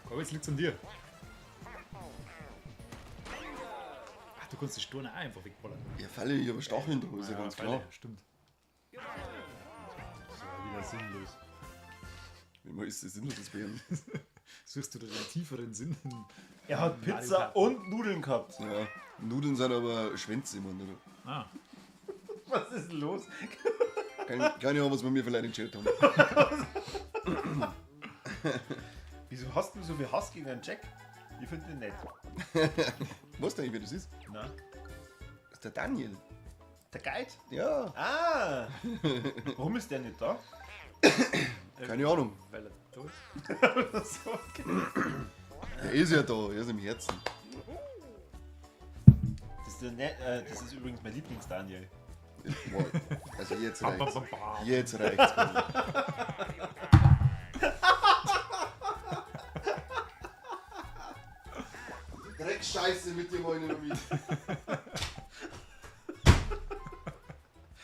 Speaker 1: Aber jetzt liegt's an dir. Ach, du kannst die Sturne auch einfach wegballern.
Speaker 3: Ja, Falle, ich habe Stacheln da, ist ja ganz klar.
Speaker 1: Stimmt.
Speaker 2: Das war wieder sinnlos.
Speaker 3: Wie mal ist das sinnloses Bären?
Speaker 1: Suchst du da den tieferen Sinn?
Speaker 2: Er hat Pizza und Nudeln gehabt.
Speaker 3: Ja, Nudeln sind aber Schwänze im Mund, oder?
Speaker 1: Ah,
Speaker 2: Was ist denn los?
Speaker 3: Keine Ahnung, was wir mir vielleicht entschieden haben.
Speaker 2: Wieso hast du so viel Hass gegen einen Jack? Ich finde den nett.
Speaker 3: Weißt du eigentlich, wer das ist?
Speaker 2: Na?
Speaker 3: Das ist der Daniel.
Speaker 2: Der Guide?
Speaker 3: Ja,
Speaker 2: Ah! Warum ist der nicht da?
Speaker 3: keine Ahnung.
Speaker 1: weil er da ist.
Speaker 2: So, okay.
Speaker 3: Er ist ja da, er ist im Herzen.
Speaker 2: Das ist übrigens mein Lieblings-Daniel.
Speaker 3: Wow. Also jetzt
Speaker 1: Bam, bam,
Speaker 3: reicht's.
Speaker 1: bam, bam.
Speaker 3: Jetzt reicht's. Dreckscheiße mit dir, meine Mami.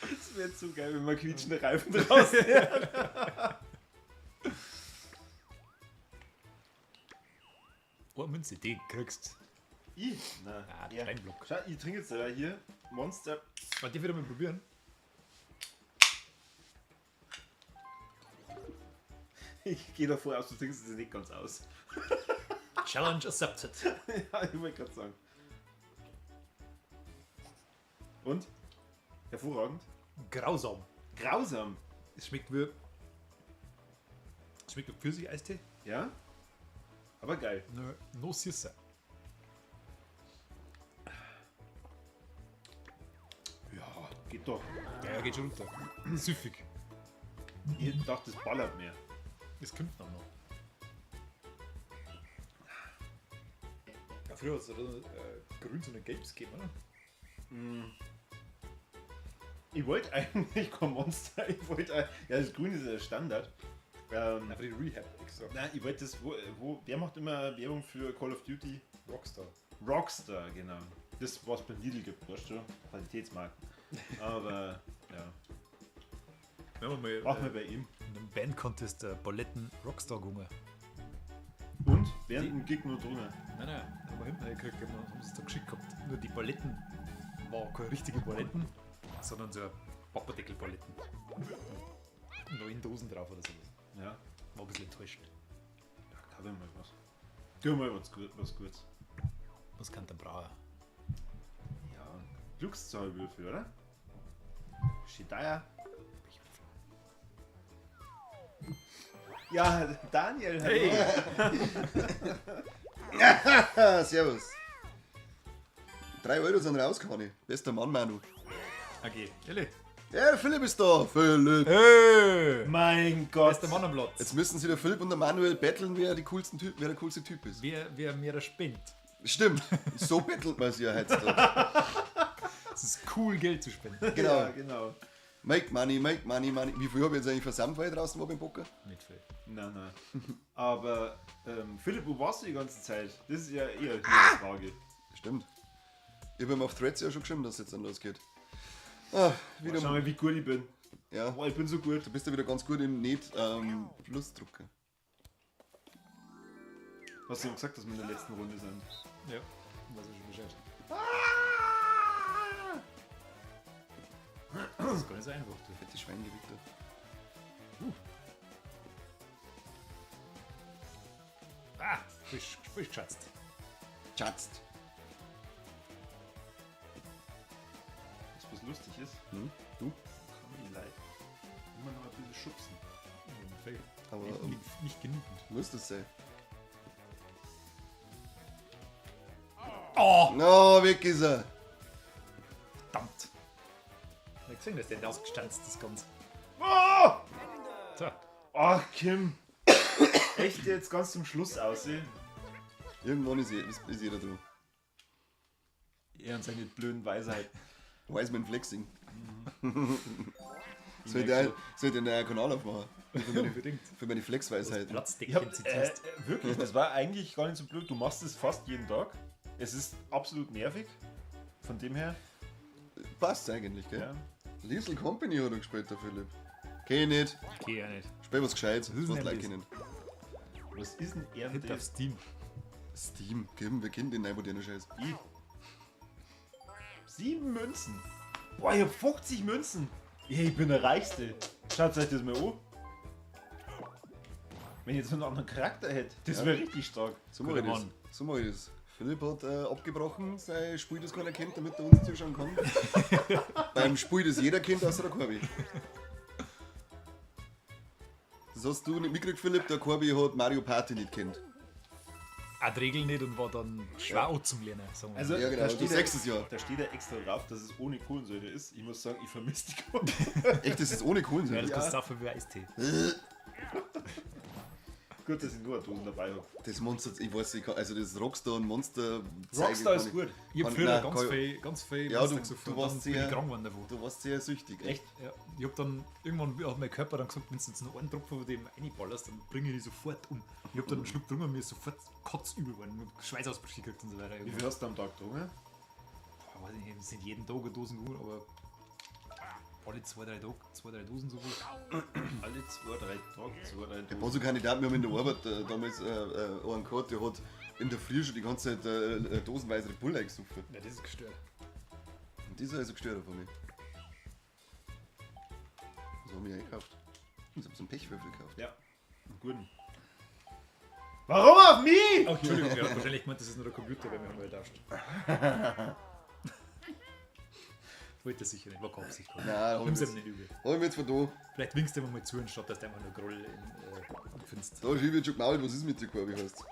Speaker 2: Das wäre so geil, wenn man quietschende Reifen draußen wäre.
Speaker 1: Oh, Münze, die kriegst.
Speaker 2: Na,
Speaker 1: Ah, der
Speaker 2: ja.
Speaker 1: Steinblock.
Speaker 2: Schau, ich trinke jetzt selber hier Monster.
Speaker 1: Warte, die wieder mal probieren.
Speaker 2: Ich gehe davor aus, du trinkst es nicht ganz aus.
Speaker 1: Challenge accepted.
Speaker 2: Ja, ich wollte gerade sagen. Und? Hervorragend.
Speaker 1: Grausam.
Speaker 2: Grausam.
Speaker 1: Es schmeckt wie. Es schmeckt wie Pfirsich-Eistee.
Speaker 2: Ja? Aber geil.
Speaker 1: Nö, no Sisse.
Speaker 2: Ja, geht doch.
Speaker 1: Ja, geht schon runter. Süffig.
Speaker 2: Ich dachte, das ballert mehr.
Speaker 1: Das kommt noch. Ja, früher hat es grün so eine Games gegeben, oder?
Speaker 2: Ich wollte eigentlich kein Monster. Ich wollte. Ja, das Grün ist ja der Standard.
Speaker 1: Ja, für die Rehab extra.
Speaker 2: Nein, ich wollte das. Wer macht immer Werbung für Call of Duty?
Speaker 1: Rockstar.
Speaker 2: Rockstar, genau. Das, was beim Lidl gibt, weißt du? Qualitätsmarken. Aber, ja.
Speaker 1: Wir haben mal
Speaker 2: Machen wir bei ihm.
Speaker 1: in einem Band-Contest Balletten Rockstar gesungen.
Speaker 2: Und? Während dem Gig nur drinnen.
Speaker 1: Nein, haben wir hinten gekriegt, haben sie es da geschickt gehabt. Nur die Balletten waren keine richtige Balletten, sondern so Papperdeckel-Balletten. Und 9 Dosen drauf oder sowas.
Speaker 2: Ja.
Speaker 1: War ein bisschen enttäuscht.
Speaker 2: Da kann ich mal was. Tu mal was Gutes.
Speaker 1: Was kann der Brauer?
Speaker 2: Ja. Glückszahlwürfel, oder? Shidaya. Ja, Daniel.
Speaker 1: Hey!
Speaker 3: Ah, servus. 3 Euro sind rausgehauen. Bester Mann, Manu.
Speaker 1: Okay, ehrlich.
Speaker 3: Ja, der Philipp ist da. Philipp.
Speaker 1: Hey!
Speaker 2: Mein Gott.
Speaker 1: Bester Mann am Platz.
Speaker 3: Jetzt müssen sie der Philipp und der Manuel battlen, wer der coolste Typ ist.
Speaker 1: Wer mehr spinnt.
Speaker 3: Stimmt. So battelt man sich ja heutzutage.
Speaker 1: Es ist cool, Geld zu spenden.
Speaker 3: Genau.
Speaker 2: Ja, genau.
Speaker 3: Make money, make money, money. Wie viel habe ich jetzt eigentlich versammelt, weil ich draußen war beim Poker?
Speaker 1: Nicht viel.
Speaker 2: Nein. Aber, Philipp, wo warst du die ganze Zeit? Das ist ja eher die Frage.
Speaker 3: Stimmt. Ich habe ihm auf Threads ja schon geschrieben, dass es jetzt dann losgeht. Ah, wieder
Speaker 2: Schau mal, wie gut ich bin.
Speaker 3: Ja,
Speaker 2: Boah, ich bin so gut.
Speaker 3: du bist ja wieder ganz gut im Flussdrucker.
Speaker 2: Hast du ja gesagt, dass wir in der letzten Runde sind?
Speaker 1: Ja, weiß ich schon Bescheid. Das ist gar nicht so einfach. Du.
Speaker 3: Fette Schweingewicht.
Speaker 1: Ah, frisch geschätzt.
Speaker 3: Schatzt.
Speaker 2: Was lustig ist,
Speaker 3: Hm? Du?
Speaker 2: kann ich leid. Immer noch ein bisschen schubsen.
Speaker 3: Aber
Speaker 1: Nicht genügend.
Speaker 3: muss das sein?
Speaker 1: Oh!
Speaker 3: No, weg ist er.
Speaker 1: Verdammt! Ich hab gesehen, dass der ausgestanzt das Ganze.
Speaker 2: Oh!
Speaker 1: So,
Speaker 2: Ach, Kim. echt jetzt ganz zum Schluss aussehen.
Speaker 3: Irgendwann ist jeder dran.
Speaker 2: Er und seine blöden Weisheiten.
Speaker 3: Wiseman Flexing. Soll ich einen neuen Kanal aufmachen?
Speaker 1: Unbedingt.
Speaker 3: Für meine Flexweisheiten.
Speaker 1: Platzdeckchen zitierst.
Speaker 2: Wirklich, das war eigentlich gar nicht so blöd. Du machst es fast jeden Tag. Es ist absolut nervig. Von dem her.
Speaker 3: Passt eigentlich, gell?
Speaker 2: Ja.
Speaker 3: Little Company hat er gespielt, der Philipp. Kenn ich nicht.
Speaker 1: Okay, ja nicht.
Speaker 3: Spiel was Gescheites,
Speaker 1: ist
Speaker 3: was
Speaker 1: denn
Speaker 3: Leute
Speaker 1: das?
Speaker 3: kennen.
Speaker 2: Was ist denn
Speaker 1: Hit auf
Speaker 2: Ernte?
Speaker 1: Steam.
Speaker 3: Steam, geben wir kennen den neuen modernen Scheiß.
Speaker 2: 7 Münzen. Boah, ich hab 50 Münzen. Ich bin der Reichste. Schaut euch das mal an. Wenn ich jetzt einen anderen Charakter hätte, das wäre richtig stark.
Speaker 3: So mach ich
Speaker 1: Guter
Speaker 3: das.
Speaker 1: Mann.
Speaker 3: So mach ich das. Philipp hat abgebrochen, sein Spiel, das keiner kennt, damit er uns zuschauen kann. Beim Spiel, das jeder kennt, außer der Corby. Das hast du nicht mitgekriegt, Philipp, der Corby hat Mario Party nicht kennt.
Speaker 1: Auch die Regeln nicht und war dann schwer zum Lernen. Sagen wir.
Speaker 2: Also,
Speaker 3: Ja, genau,
Speaker 2: da,
Speaker 3: du
Speaker 2: steht
Speaker 3: sechstes Jahr.
Speaker 2: da steht ja extra drauf, dass es ohne Kohlensäure ist. Ich muss sagen, ich vermisse die Kohlensäure.
Speaker 3: Echt, das ist ohne
Speaker 1: ja, das
Speaker 3: Kohlensäure.
Speaker 1: kannst du auch für Eistee.
Speaker 2: Gut, dass ich nur eine Dose dabei habe.
Speaker 3: Das Monster, ich weiß nicht, also das Rockstar und Monster.
Speaker 2: Rockstar ist gut.
Speaker 1: Ich hab
Speaker 3: Kann-
Speaker 1: früher
Speaker 3: nein,
Speaker 1: ganz viel
Speaker 3: Ja,
Speaker 1: Monster
Speaker 3: du
Speaker 1: gesucht und
Speaker 3: warst
Speaker 1: dann bin ich
Speaker 3: sehr-
Speaker 1: krank geworden davon.
Speaker 3: Du warst sehr süchtig.
Speaker 2: Echt?
Speaker 1: Ja, ich hab dann irgendwann hat mein Körper dann gesagt, wenn du jetzt noch einen Tropfen von dem reinballerst, dann bringe ich dich sofort um. Ich hab dann einen Schluck drüber und mir ist sofort kotzübel geworden, ich hab Schweißausbrüche gekriegt und so weiter.
Speaker 2: Wie viel hast du am Tag getrunken?
Speaker 1: Boah, weiß ich nicht, es sind jeden Tag eine Dosen gut, aber alle 2-3 Tage, 2-3 Dosen so viel.
Speaker 2: Alle 2-3 Tage, 2-3
Speaker 3: Ich war so Kandidat, wir haben in der Arbeit damals einen gehabt, der hat in der Früh schon die ganze Zeit dosenweise Red Bull eingesoffen.
Speaker 1: Ja, das ist gestört.
Speaker 3: Und das ist also gestört von mir. Was haben wir eingekauft? Ich hab so einen Pechwürfel gekauft.
Speaker 2: Ja, einen guten. Warum auf mich?
Speaker 1: Oh, Entschuldigung, ja, wahrscheinlich gemeint, das ist nur der Computer, weil wir haben getauscht. Wollte das sicher nicht, war keine Absicht.
Speaker 3: Nein,
Speaker 1: Nimm's ihm nicht übel.
Speaker 3: hol mir jetzt von da.
Speaker 1: Vielleicht winkst du ihm mal zu, anstatt dass du einfach nur Groll empfindest.
Speaker 3: Da schieb ich jetzt schon gemault, was ist mit dir, Corby, heißt.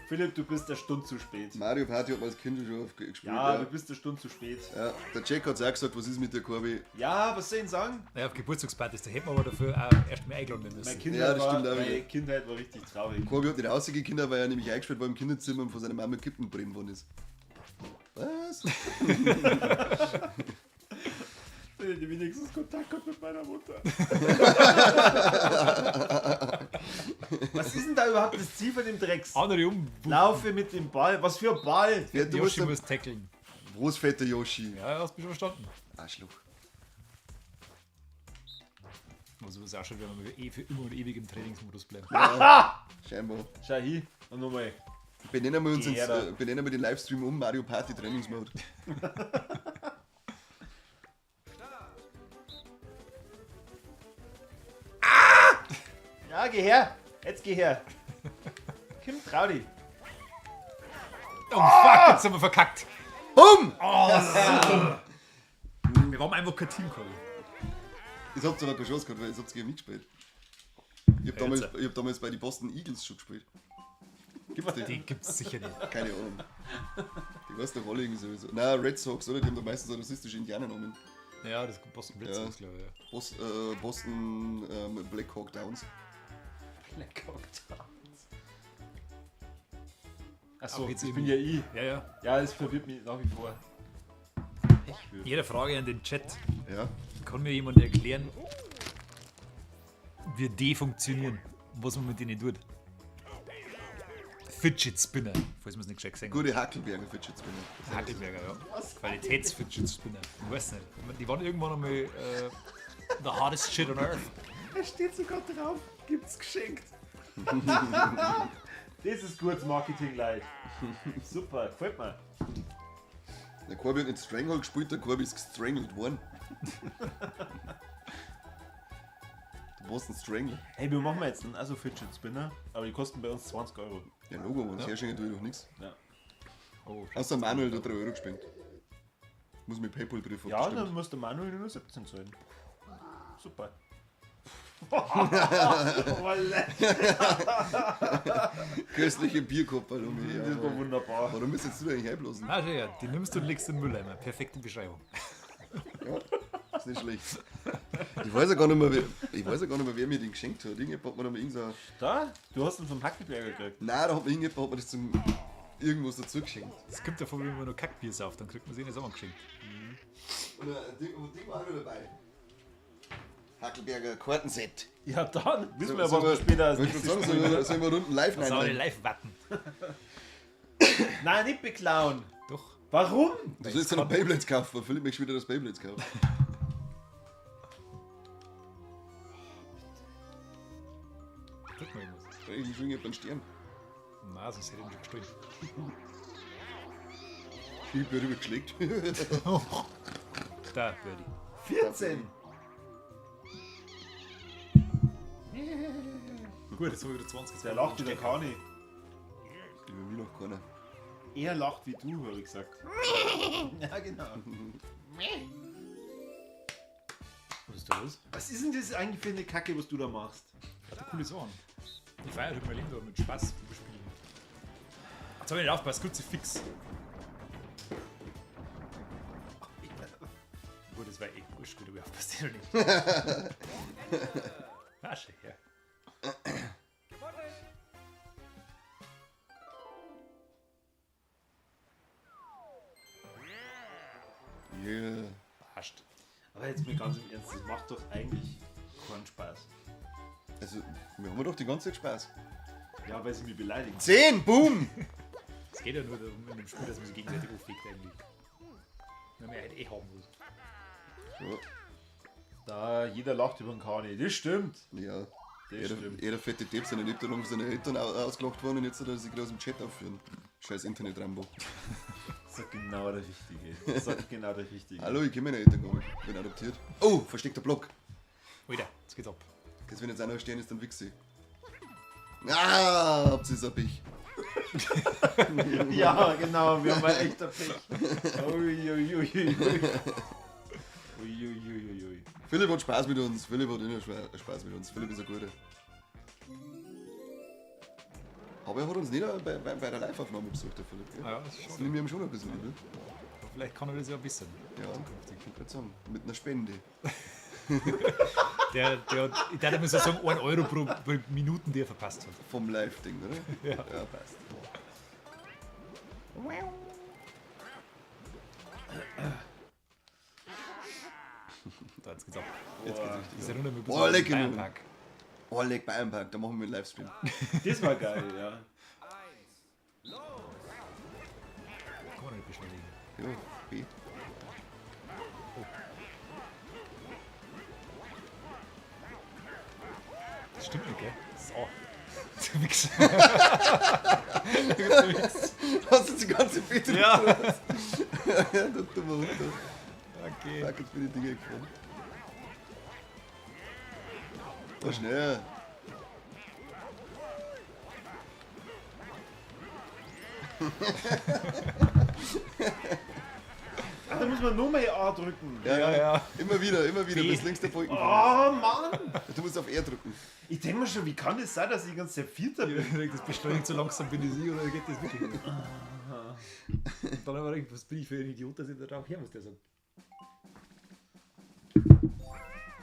Speaker 2: Philipp, du bist eine Stunde zu spät.
Speaker 3: Mario Party hat man als Kind schon oft gespielt.
Speaker 2: Ja, du bist eine Stunde zu spät.
Speaker 3: Ja, der Jack hat auch gesagt, was ist mit dir, Corby?
Speaker 2: Ja, was soll ich denn sagen?
Speaker 1: Naja, auf Geburtstagspartys, da hätten wir aber dafür auch erst mal eingeladen werden
Speaker 2: Meine
Speaker 1: müssen.
Speaker 2: Kindheit,
Speaker 3: Ja, das stimmt auch
Speaker 2: meine
Speaker 3: wieder.
Speaker 2: Kindheit war richtig traurig.
Speaker 3: Corby hat nicht rausgehen können, weil er nämlich eingesperrt war im Kinderzimmer und von seiner Mama Kippenbrennen worden ist. Was?
Speaker 2: Ich hätte wenigstens Kontakt gehabt mit meiner Mutter. Was ist denn da überhaupt das Ziel von dem Drecks?
Speaker 1: Andere
Speaker 2: Laufe mit dem Ball. Was für ein Ball?
Speaker 3: Ja, du musst
Speaker 1: Yoshi muss tackeln.
Speaker 3: Großvetter Yoshi.
Speaker 1: Ja, hast du schon verstanden.
Speaker 3: Arschloch.
Speaker 1: Also was auch schon, wenn wir für immer und ewig im Trainingsmodus bleiben.
Speaker 3: Scheinbar.
Speaker 2: Schau hier. Und nochmal.
Speaker 3: Benennen wir uns
Speaker 2: Ja, da.
Speaker 3: benennen wir den Livestream um Mario Party Trainingsmode.
Speaker 2: Ja, geh her. Jetzt geh her. Kim, trau dich.
Speaker 1: Oh fuck, jetzt haben wir verkackt.
Speaker 3: BUM!
Speaker 1: Wir waren einfach kein Team, Corby.
Speaker 3: Ich hab's aber keine Chance gehabt, weil ich hab's gegen mich gespielt. Ich hab,
Speaker 1: Ja,
Speaker 3: damals bei den Boston Eagles schon gespielt. Gibt's die?
Speaker 1: Die gibt's sicher nicht.
Speaker 3: Keine Ahnung. Die weißt doch alle irgendwie sowieso. Nein, Red Sox, oder? Die haben doch meistens so rassistische Indianernamen.
Speaker 1: Ja, das kommt Boston Red
Speaker 3: Ja.
Speaker 1: Sox, glaube ich. Ja.
Speaker 3: Boston Black Hawk Downs.
Speaker 2: Achso,
Speaker 1: Auch jetzt
Speaker 2: ich
Speaker 1: eben-
Speaker 2: bin ja ich.
Speaker 1: Ja, ja.
Speaker 2: Ja, das verwirrt mich nach wie vor. Echt wird.
Speaker 1: Jede Frage an den Chat.
Speaker 3: Ja.
Speaker 1: Kann mir jemand erklären, wie die funktionieren? Was man mit denen tut? Fidget Spinner, falls man es nicht gescheit gesehen hat.
Speaker 3: Gute Hackelberger Fidget Spinner.
Speaker 1: Hackelberger, ja. Qualitäts-Fidget Spinner. Ich weiß nicht. Die waren irgendwann einmal the hardest shit on earth.
Speaker 2: Da steht sogar drauf, gibt's geschenkt. Das ist gutes Marketing, Leute. Super, gefällt mir.
Speaker 3: Der Corby hat nicht Strangle gespielt, der Corby ist gestrangelt worden. Du warst ein Strangler.
Speaker 2: Hey, wir machen jetzt einen also Fidget Spinner, aber die kosten bei uns 20 Euro.
Speaker 3: Ja, Logo, uns herschenken tue ich doch nichts.
Speaker 2: Ja,
Speaker 1: Oh,
Speaker 3: Außer Manuel hat 3 Euro gespendet. Muss mit PayPal drauf
Speaker 2: ja dann muss der Manuel nur 17 zahlen. Super.
Speaker 3: Köstliche Bierkopperlung.
Speaker 2: Das war wunderbar.
Speaker 3: Warum müsstest du eigentlich einblasen?
Speaker 1: Ah, ja, die nimmst du und legst in den Mülleimer. Perfekte Beschreibung.
Speaker 3: Ist nicht schlecht. Ich weiß ja gar nicht mehr, wer mir den geschenkt hat. Irgendjemand hat mir da mal irgend so...
Speaker 2: Da? Du hast ihn vom Hackelberger gekriegt.
Speaker 3: Nein, da hat mir das zum irgendwas dazu geschenkt.
Speaker 1: Das kommt davor, wenn man nur Kackbier sauft, dann kriegt man sich das auch mal geschenkt.
Speaker 3: Und ein Ding war auch noch dabei. Hackelberger Kartenset.
Speaker 2: Ja, dann wissen wir,
Speaker 3: Sollen
Speaker 2: was wir später als
Speaker 3: Ich würde
Speaker 2: nächstes
Speaker 3: sagen,
Speaker 2: spielen.
Speaker 3: sollen wir Runden live
Speaker 1: Das ist auch eine
Speaker 3: rein?
Speaker 1: Live-Watten.
Speaker 2: Nein, nicht beklauen.
Speaker 1: Doch.
Speaker 2: Warum?
Speaker 3: Du sollst ja noch Beyblades kaufen, weil Philipp möchte wieder das Beyblades kaufen.
Speaker 1: Drück mal irgendwas.
Speaker 3: Ich schwinge beim Stern.
Speaker 1: Na, sonst hätte ich ihn schon gestohlen.
Speaker 3: Ich bin rübergeschlägt.
Speaker 1: Da, Birdie.
Speaker 2: 14.
Speaker 1: Gut, jetzt haben wir wieder 20.
Speaker 2: Der lacht wieder Kani.
Speaker 3: Über mich noch keiner.
Speaker 2: Er lacht wie du, habe ich gesagt. Ja, genau.
Speaker 1: Was ist da los?
Speaker 2: Was ist denn das eigentlich für eine Kacke, was du da machst?
Speaker 1: Hat eine coole Sachen. Ich feiere mein Leben da mit Spaß bespielen. Jetzt habe ich nicht aufgepasst, kurz fix. Gut, das war eh wurscht, gut, aber ich aufpasst oder nicht. Asche, ja.
Speaker 3: Yeah.
Speaker 1: Passt.
Speaker 2: Aber jetzt mal ganz im Ernst, das macht doch eigentlich keinen Spaß.
Speaker 3: Also, wir haben doch die ganze Zeit Spaß.
Speaker 2: Ja, weil sie mich beleidigen.
Speaker 3: 10, boom!
Speaker 1: Es geht ja nur darum in dem Spiel, dass man sich gegenseitig aufregt eigentlich. Wenn man halt eh haben muss.
Speaker 3: So,
Speaker 2: Da, jeder lacht über den Kani. Das stimmt.
Speaker 3: ja.
Speaker 2: Das stimmt.
Speaker 3: Jeder fette Depp seine Liebte von seinen Eltern ausgelacht worden und jetzt hat er sich aus dem Chat aufführen. Scheiß Internet-Rambo.
Speaker 2: Sag genau der Richtige. Sag genau der Richtige.
Speaker 3: Hallo, ich kenne meine Eltern gar nicht. Bin adoptiert. Oh, versteckter Block.
Speaker 1: Alter, jetzt geht's ab.
Speaker 3: Jetzt, wenn jetzt einer stehen ist, dann wichse ich. Ah, habt ihr es ab ich.
Speaker 2: Ja, genau, wir haben mal echter Pech. Uiuiui. Uiuiui.
Speaker 3: Philipp hat Spaß mit uns. Philipp hat immer Spaß mit uns. Philipp ist ein guter. Aber er hat uns nicht bei der Live-Aufnahme besucht, der Philipp. Gell?
Speaker 1: Ja, das ist
Speaker 3: Das
Speaker 1: schade.
Speaker 3: nehmen wir ihm schon ein bisschen übel.
Speaker 1: Vielleicht kann er das ja ein bisschen.
Speaker 3: Ja,
Speaker 1: Zukünftig.
Speaker 3: ich würde sagen, mit einer Spende.
Speaker 1: Der hat, ich darf immer so sagen, 1 Euro pro Minuten, die er verpasst hat.
Speaker 3: Vom Live-Ding, oder?
Speaker 1: Ja.
Speaker 3: Ja, passt.
Speaker 1: Da, jetzt geht's ab.
Speaker 3: Jetzt geht's richtig.
Speaker 1: Diese Runde mit
Speaker 3: Boah, lecker.
Speaker 1: Bayernpark.
Speaker 3: Oh, leck Bayernpark, da machen wir einen Livestream.
Speaker 2: Das war geil, ja.
Speaker 1: Kann man nicht beschleunigen.
Speaker 3: Ja, B.
Speaker 1: Das stimmt nicht, gell? So. Du Wichser.
Speaker 3: Hast du die ganze Bitte?
Speaker 1: Ja.
Speaker 3: Ja, der dumme Hund.
Speaker 1: Okay.
Speaker 3: Fuck, jetzt bin ich Dinge gefahren. Oh, schnell.
Speaker 2: Ach, da muss man nur mal A drücken.
Speaker 1: Ja.
Speaker 3: Immer wieder,
Speaker 1: B.
Speaker 3: bis links der Balken.
Speaker 2: Oh Mann!
Speaker 3: Du musst auf R drücken.
Speaker 2: Ich denke mir schon, wie kann das sein, dass ich ganz der Vierter bin?
Speaker 1: Das beschleunigt so langsam bin ich oder geht das wirklich nicht? Und dann haben wir gedacht, was bin ich für ein Idiot, dass ich da drauf her muss, der sagt.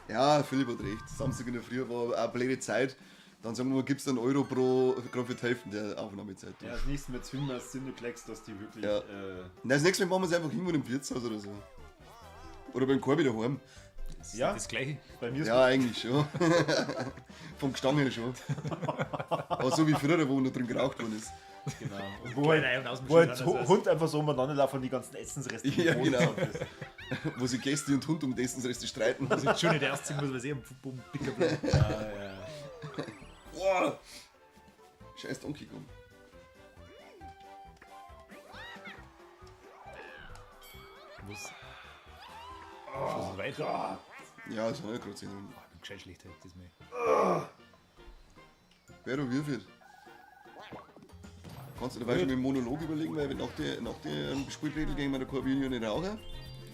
Speaker 3: Ja, Philipp hat recht. Samstag in der Früh war eine blöde Zeit. Dann sagen wir mal, gibst du einen Euro gerade für die Hälfte der Aufnahmezeit.
Speaker 2: Ja, das nächste Mal zwingen wir als Cineplex, dass die wirklich.
Speaker 3: Ja. Nein, das nächste Mal machen wir es einfach irgendwo im Wirtshaus oder so. Oder beim Korbi daheim.
Speaker 1: Das
Speaker 2: Ja.
Speaker 1: ist das Gleiche.
Speaker 2: Bei mir ist
Speaker 3: Ja, eigentlich schon. Vom Gestang her schon. Aber so wie früher, wo noch drin geraucht worden ist.
Speaker 2: genau. Und
Speaker 1: Wo
Speaker 2: wo
Speaker 1: ein
Speaker 2: ein,
Speaker 1: Ei und Außen
Speaker 2: wo ein
Speaker 1: bestimmt anders
Speaker 2: Hund einfach so umeinander laufen und die ganzen Essensreste im
Speaker 3: Ja,
Speaker 2: Boden
Speaker 3: genau.
Speaker 2: drauf ist.
Speaker 3: Wo sich Gäste und Hund um die Essensreste streiten.
Speaker 1: Also das Schöne, der erste muss man sehen, bumm, dicker bleiben.
Speaker 2: Ja.
Speaker 3: Boah! Scheiß Donkey Kong.
Speaker 1: Was? Was ist weiter?
Speaker 3: Ja, das war ja gerade 10 Minuten.
Speaker 1: Ich bin gescheit schlecht heute diesmal.
Speaker 3: Wer du wie viel? Kannst du dabei schon mit dem Monolog überlegen, weil nach der Spielbredel gegen meine Korbinion nicht rauchen,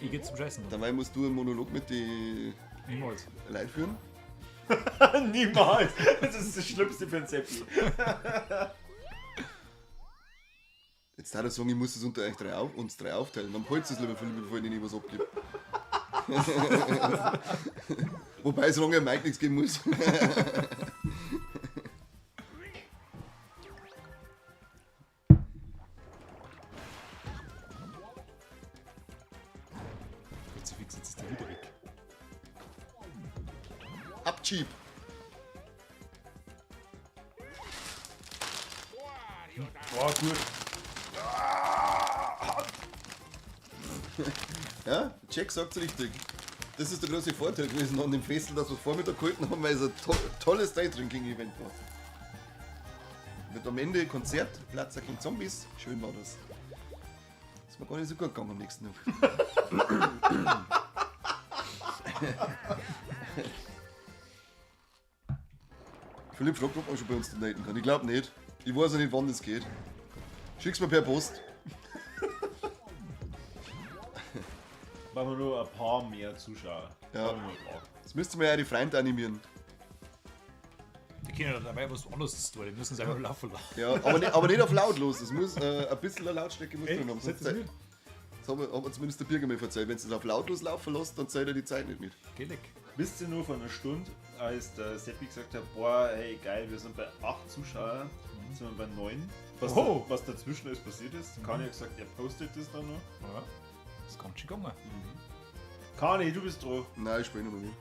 Speaker 1: Ich geh zum Scheißen.
Speaker 3: dabei musst du einen Monolog mit den
Speaker 1: Niemals.
Speaker 3: Leuten führen.
Speaker 2: Niemals! Das ist das Schlimmste für ein Seppi.
Speaker 3: Jetzt darf er sagen, ich muss es unter euch uns drei aufteilen. Dann holst du es lieber, Philipp, bevor ich dir nicht was abgebe. Wobei es lange Mike nichts geben muss.
Speaker 1: Kruzifix, jetzt ist der wieder weg.
Speaker 3: Abcheap.
Speaker 2: Boah, gut.
Speaker 3: Ja, Jack sagt's richtig. Das ist der große Vorteil gewesen an dem Festival, dass wir Vormittag gehalten haben, weil es ein tolles Daydrinking-Event war. Mit am Ende Konzert, Platz gegen Zombies, schön war das. Ist mir gar nicht so gut gegangen am nächsten Tag. Philipp fragt, ob man schon bei uns daten kann. Ich glaube nicht. Ich weiß auch nicht, wann das geht. Schick's mir per Post.
Speaker 2: Machen wir nur ein paar mehr Zuschauer.
Speaker 3: Ja.
Speaker 2: Machen wir nur ein paar.
Speaker 3: Das müsste man ja die Freunde animieren.
Speaker 1: Die können ja dabei was anderes tun, die müssen es einfach laufen lassen.
Speaker 3: Ja, aber nicht auf lautlos. Es muss ein bisschen eine Lautstärke muss drin haben.
Speaker 1: Setz
Speaker 3: Sonst
Speaker 1: es mit.
Speaker 3: das hat mir zumindest der Birger mir erzählt. Wenn du es auf lautlos laufen lässt, dann zählt er die Zeit nicht mit.
Speaker 1: Geh weg.
Speaker 2: Wisst ihr nur von einer Stunde, als der Seppi gesagt hat, boah, hey geil, wir sind bei 8 Zuschauern, sind wir bei 9.
Speaker 1: Oh.
Speaker 2: Was dazwischen alles passiert ist. Kani hat gesagt, er postet das dann noch.
Speaker 1: Ja, das kann schon gegangen.
Speaker 2: Kani, du bist dran.
Speaker 3: Nein, ich spiele noch nicht.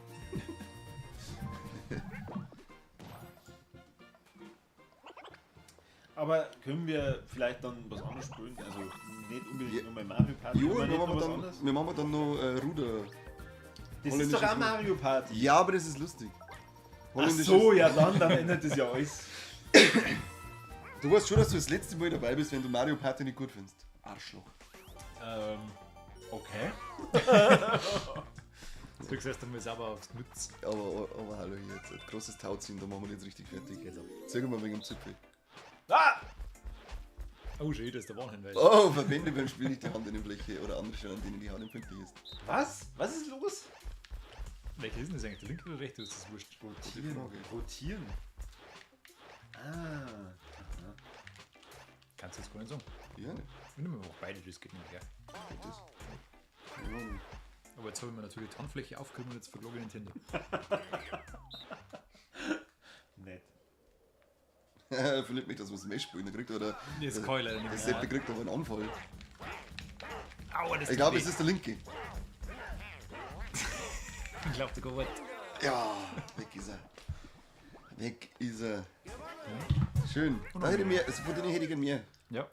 Speaker 2: Aber können wir vielleicht dann was anderes spielen? Also nicht unbedingt
Speaker 3: Ja.
Speaker 2: nur bei Mario Party.
Speaker 3: Jo,
Speaker 2: aber
Speaker 3: wir
Speaker 2: nicht noch
Speaker 3: machen,
Speaker 2: was
Speaker 3: dann,
Speaker 2: anderes?
Speaker 3: wir machen dann noch Ruder.
Speaker 2: Das ist doch auch Mario Party.
Speaker 3: Ja, aber das ist lustig.
Speaker 2: Ach so, ja dann ändert das ja alles.
Speaker 3: Du weißt schon, dass du das letzte Mal dabei bist, wenn du Mario Party nicht gut findest. Arschloch.
Speaker 2: Okay.
Speaker 1: Du kriegst erst einmal sauber aufs Mütz.
Speaker 3: Aber hallo, hier jetzt ein großes Tauziehen, da machen wir jetzt richtig fertig. Zeig mal wegen dem Zipfel.
Speaker 2: Ah!
Speaker 1: Oh, schön, das ist der Warnhinweis.
Speaker 3: Oh, verwende beim Spiel nicht die Hand in den Fläche oder andere Stellen, an denen die Hand empfindlich ist.
Speaker 2: Was? Was ist los?
Speaker 1: Welcher ist denn das eigentlich? Der linke oder der rechte? Das ist wurscht.
Speaker 3: Gute Frage.
Speaker 2: Rotieren. Ah.
Speaker 1: Kannst du das gar nicht sagen.
Speaker 3: Ja, ne?
Speaker 1: Ich nehme einfach beide, das geht nicht mehr.
Speaker 3: Geht das? Ja, ne.
Speaker 1: Aber jetzt habe ich mir natürlich die Handfläche aufgehoben und jetzt verklage ich Nintendo.
Speaker 2: Nett.
Speaker 3: Philipp möchte, dass wir Smash spielen, der kriegt oder.
Speaker 1: Das kann ich leider nicht
Speaker 3: Der
Speaker 1: mehr.
Speaker 3: Sepp kriegt aber einen Anfall.
Speaker 1: Aua, das
Speaker 3: Ich glaube, es ist der linke.
Speaker 1: Ich glaube, der geht weit.
Speaker 3: Ja, weg ist er. Weg ist er. Schön. Da hätte ich mehr, also von denen hätte ich gern mehr.
Speaker 1: Ja.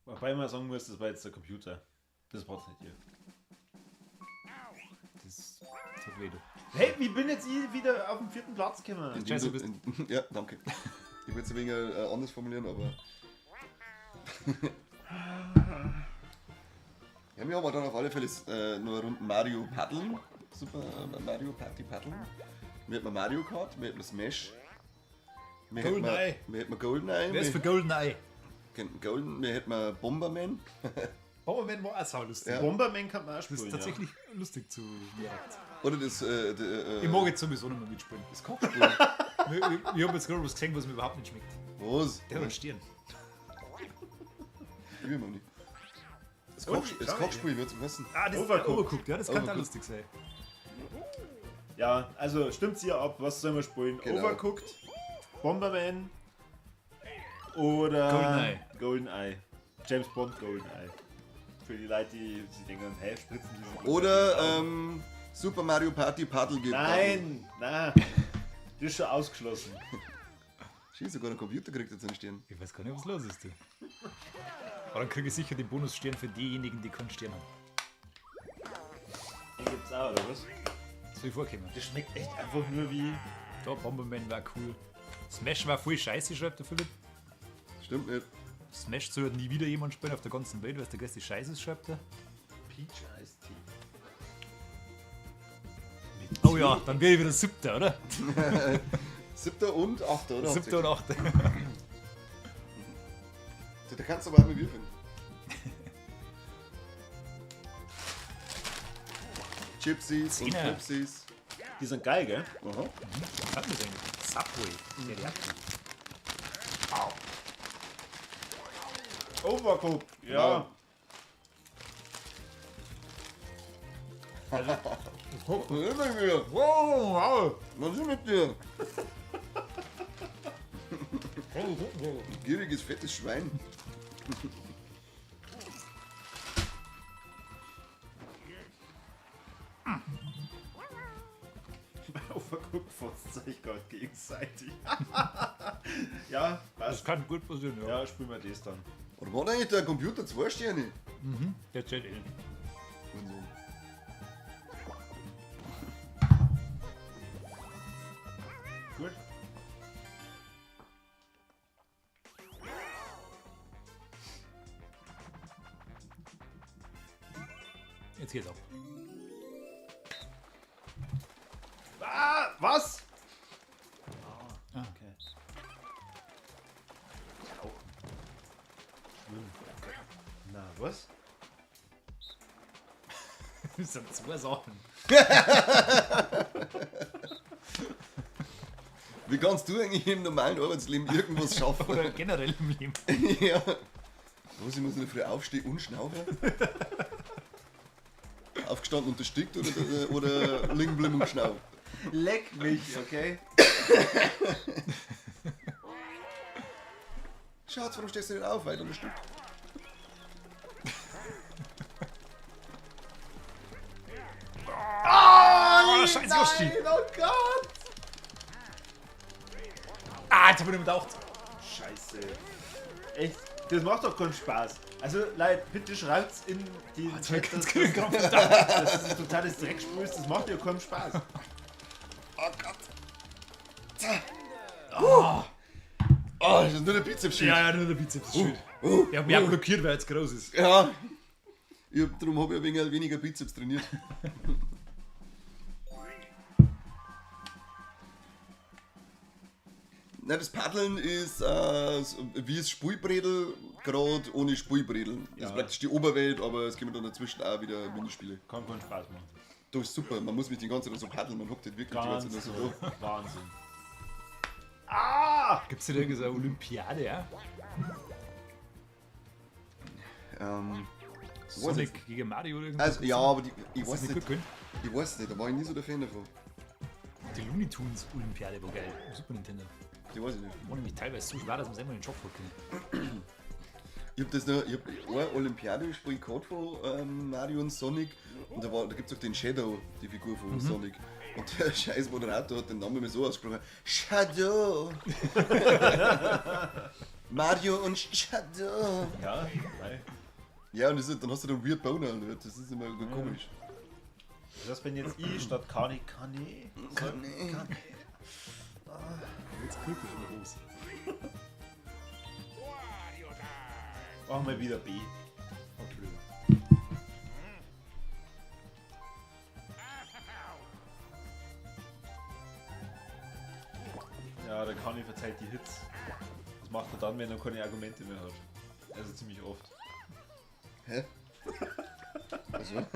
Speaker 2: Wobei man sagen muss, das war jetzt der Computer. Das braucht's nicht hier.
Speaker 1: Das tut weh, du.
Speaker 2: Hey, wie bin jetzt ich wieder auf dem 4. Platz gekommen?
Speaker 3: Indem
Speaker 1: Scheiße,
Speaker 3: du- Ja, danke. Ich würde es ein wenig anders formulieren, aber. Ja, wir haben aber dann auf alle Fälle noch eine Runde Mario Paddeln. Super Mario Party Paddeln. Wir hätten Mario Kart, wir hätten Smash. Wir hätten
Speaker 1: GoldenEye.
Speaker 3: Wir hätten GoldenEye.
Speaker 1: Wer ist für GoldenEye?
Speaker 3: Wir hätten Bomberman.
Speaker 1: Bomberman war auch saulustig.
Speaker 3: Ja.
Speaker 2: Bomberman kann man auch
Speaker 1: Das
Speaker 2: spielen.
Speaker 1: ist tatsächlich lustig zu merken.
Speaker 3: Oder das.
Speaker 1: Ich mag jetzt sowieso nicht mehr mitspielen.
Speaker 3: das Kochspiel.
Speaker 1: Ich habe jetzt gerade was gesehen, was mir überhaupt nicht schmeckt.
Speaker 3: Was?
Speaker 1: Der hat einen Stirn.
Speaker 3: Ich will mal nicht. Das,
Speaker 2: Oh,
Speaker 3: das Kochspiel wird zum Essen.
Speaker 1: Ah, das
Speaker 2: Overcooked.
Speaker 1: ist Overcooked, ja, das kann auch
Speaker 3: Overcooked.
Speaker 1: lustig sein.
Speaker 2: Ja, also stimmt's hier ab, was sollen wir spielen?
Speaker 3: Genau.
Speaker 2: Overcooked, Bomberman oder
Speaker 1: GoldenEye.
Speaker 2: GoldenEye. James Bond GoldenEye. Für die Leute, die sich denken, hey, spritzen die so.
Speaker 3: Oder Super Mario Party Paddle geht.
Speaker 2: Nein, nein. Das ist schon ausgeschlossen.
Speaker 3: Schön, sogar ein Computer kriegt jetzt einen Stern.
Speaker 1: Ich weiß gar nicht, was los ist, du. Aber dann kriege ich sicher den Bonusstern für diejenigen, die keinen Stern haben.
Speaker 2: Den gibt's auch, oder was?
Speaker 1: Das will vorkommen.
Speaker 2: Das schmeckt echt einfach nur wie.
Speaker 1: Da, Bomberman war cool. Smash war voll scheiße, schreibt der Philipp.
Speaker 3: Stimmt nicht.
Speaker 1: Smash soll nie wieder jemand spielen auf der ganzen Welt, weil es der größte Scheiß ist, schreibt er.
Speaker 2: Peach Iced Tea.
Speaker 1: Oh ja, dann wäre ich wieder Siebter, oder?
Speaker 3: 7. und 8. oder?
Speaker 1: Siebter und Achter.
Speaker 3: Da kannst du aber auch mal würfeln. Gypsies und
Speaker 1: Zehner.
Speaker 3: Gypsies.
Speaker 2: Die sind geil, gell?
Speaker 3: Aha.
Speaker 1: Was hat das eigentlich? Subway. Teriyaki.
Speaker 2: Overcooked. Ja.
Speaker 3: Wow. Wow! Was ist mit dir? Gieriges, fettes Schwein.
Speaker 2: Verguckt fotzt euch gerade gegenseitig. Ja,
Speaker 1: Das
Speaker 2: passt.
Speaker 1: kann gut passieren, ja.
Speaker 2: Ja, spielen wir das dann.
Speaker 3: Oder war eigentlich der Computer 2 Sterne?
Speaker 1: Der zählt eh.
Speaker 3: Und so.
Speaker 2: Gut.
Speaker 1: Jetzt geht's ab.
Speaker 2: Ah, was?
Speaker 1: Ah.
Speaker 2: Okay. Tauchen. Schwimmen. Na, was?
Speaker 1: Das sind zwei Sachen.
Speaker 3: Wie kannst du eigentlich im normalen Arbeitsleben irgendwas schaffen?
Speaker 1: Oder generell im Leben.
Speaker 3: Ja. Was, ich muss in der Früh aufstehen und schnaufen? Aufgestanden und erstickt oder liegen bleiben und geschnauft?
Speaker 2: Leck mich, okay?
Speaker 3: Schatz, warum stehst du nicht auf? Weiter erstickt.
Speaker 1: Oh, scheiße, Yoshi.
Speaker 2: Oh Gott!
Speaker 1: Ah, jetzt hab ich nicht gedacht.
Speaker 2: Scheiße. Echt? Das macht doch keinen Spaß. Also, Leute, bitte schreibt's in die Chat, dass das ein totales Dreckspiel ist. Das macht ja keinen Spaß.
Speaker 3: Oh Gott. Oh, das ist nur der Bizeps.
Speaker 1: Ja, nur der Bizeps ist schön. Ja, mehr blockiert, weil es groß ist.
Speaker 3: Ja. Darum habe ich ein wenig weniger Bizeps trainiert. Na, das Paddeln ist wie das Spulbredel, gerade ohne Spulbredel. Das
Speaker 2: Ja.
Speaker 3: ist praktisch die Oberwelt, aber es kommen dann dazwischen auch wieder Minispiele.
Speaker 2: Kann keinen Spaß machen.
Speaker 3: Das ist super, man muss mit den ganzen Zeit so paddeln, man hockt nicht wirklich die ganze Zeit so da.
Speaker 2: Wahnsinn.
Speaker 1: Gibt's da irgendwie so eine Olympiade, ja?
Speaker 3: Weiß
Speaker 1: Sonic gegen Mario oder irgendwas?
Speaker 3: Also, ja, aber ich
Speaker 1: Ist
Speaker 3: weiß
Speaker 1: das
Speaker 3: nicht,
Speaker 1: gut können?
Speaker 3: ich weiß nicht, da war ich nie so der Fan davon.
Speaker 1: Die Looney Tunes Olympiade war geil. Im Super Nintendo.
Speaker 3: Die weiß ich nicht.
Speaker 1: War nämlich teilweise so schwer, dass man selber in den Job kann.
Speaker 3: Ich hab eine Olympiade gespielt gehabt von Mario und Sonic und da gibt es auch den Shadow, die Figur von Sonic. Und der scheiß Moderator hat den Namen immer so ausgesprochen: Shadow! Mario und Shadow!
Speaker 2: Ja, nein.
Speaker 3: Ja, und dann hast du dann Weird Boner, Alter. Das ist immer komisch.
Speaker 2: Das heißt, wenn jetzt ich statt Kani,
Speaker 1: Jetzt kriegt er schon raus.
Speaker 2: machen wir wieder B.
Speaker 1: Entschuldigung.
Speaker 2: Ja, der Kani verzeiht die Hits. Das macht er dann, wenn er keine Argumente mehr hat. Also ziemlich oft.
Speaker 3: Hä? Also.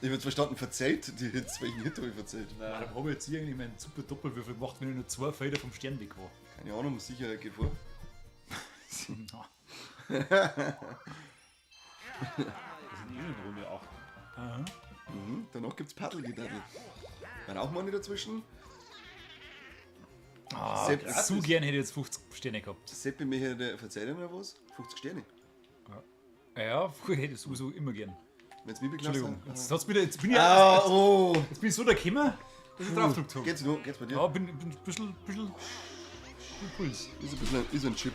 Speaker 3: Ich hab jetzt verstanden, verzählt die Hits. Welchen Hit habe ich verzählt?
Speaker 1: Da habe ich jetzt irgendwie meinen super Doppelwürfel gemacht, wenn ich nur 2 Felder vom Stern weg war.
Speaker 3: Keine Ahnung, sicher geht vor.
Speaker 2: Das sind eh Runde 8.
Speaker 1: Aha.
Speaker 3: Mhm. Danach gibt's Paddelgedaddel. War auch mal nicht dazwischen.
Speaker 1: Ah,
Speaker 3: Sepp,
Speaker 1: so gern hätte ich jetzt 50 Sterne gehabt.
Speaker 3: Seppi, mich erzählt noch was? 50 Sterne.
Speaker 1: Ja, früher hätte ich sowieso immer gern.
Speaker 3: Wenn's mich beklatscht
Speaker 1: Entschuldigung.
Speaker 3: hat.
Speaker 1: Jetzt, hat's wieder, jetzt bin ich jetzt bin ich so da gekommen, dass ich drauf gedrückt habe.
Speaker 3: Geht's bei dir?
Speaker 1: Ja, bin ein bisschen Puls.
Speaker 3: Ist ein Chip.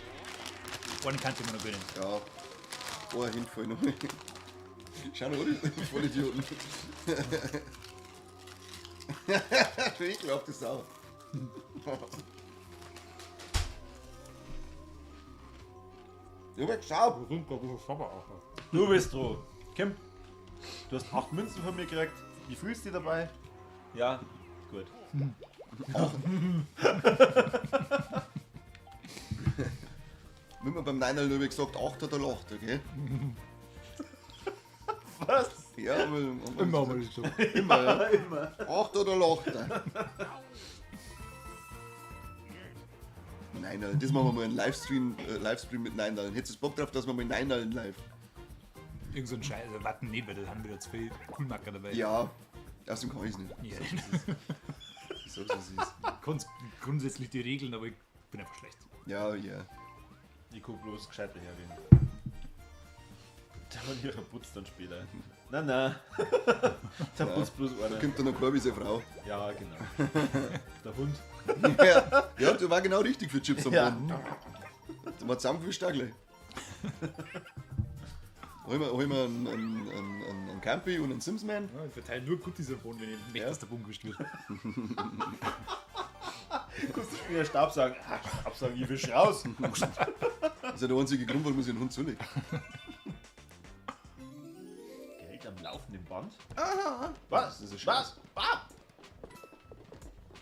Speaker 1: Eine Kante immer noch gönnen.
Speaker 3: Ja. Ein Hinfall noch. Schau mal, oder? Voll Idioten. Ich glaub das auch. Ja, aber schau.
Speaker 2: Du bist dran. Kim, du hast 8 Münzen von mir gekriegt. Wie fühlst du dich dabei? Ja, gut.
Speaker 3: Wenn man beim Neinal nur gesagt 8 oder 8, okay?
Speaker 2: Was?
Speaker 3: Ja, aber
Speaker 1: Immer haben wir das gesagt.
Speaker 3: immer, ja.
Speaker 2: Immer.
Speaker 3: 8 oder 8. Neinal, das machen wir mal einen Livestream mit Neinal. Hättest du Bock drauf, dass wir mal Neinal live?
Speaker 1: Irgend so ein Scheiß, also warten nicht, weil da haben wieder 2 Coolmacker dabei.
Speaker 3: Ja, außerdem kann ich es nicht.
Speaker 1: Ja.
Speaker 3: Ich sag's, was es ist.
Speaker 1: Ich kann grundsätzlich die Regeln, aber ich bin einfach schlecht.
Speaker 3: Ja, ja.
Speaker 2: Ich guck bloß gescheiter hergehen. Der Manierer putzt dann später. Nein, nein. Der putzt bloß
Speaker 3: Da
Speaker 2: einer.
Speaker 3: kommt dann noch Kirby, seine Frau.
Speaker 2: Ja, genau. Der Hund.
Speaker 3: Ja, der war genau richtig für Chips am
Speaker 2: Ja.
Speaker 3: Boden. Der war zusammengefischt auch gleich. Hol mir einen Campy und einen Simsman.
Speaker 1: Ja, ich verteile nur gut dieser Boden, wenn ich möchte,
Speaker 3: Ja.
Speaker 1: dass der Boden gewischt wird.
Speaker 2: Kannst du später Stab sagen? Stab sagen, ich wisch raus.
Speaker 3: Das ist ja der einzige Grund, warum ich einen Hund zulege.
Speaker 2: Geld am laufenden Band?
Speaker 3: Was? Das ist ein Scheiß.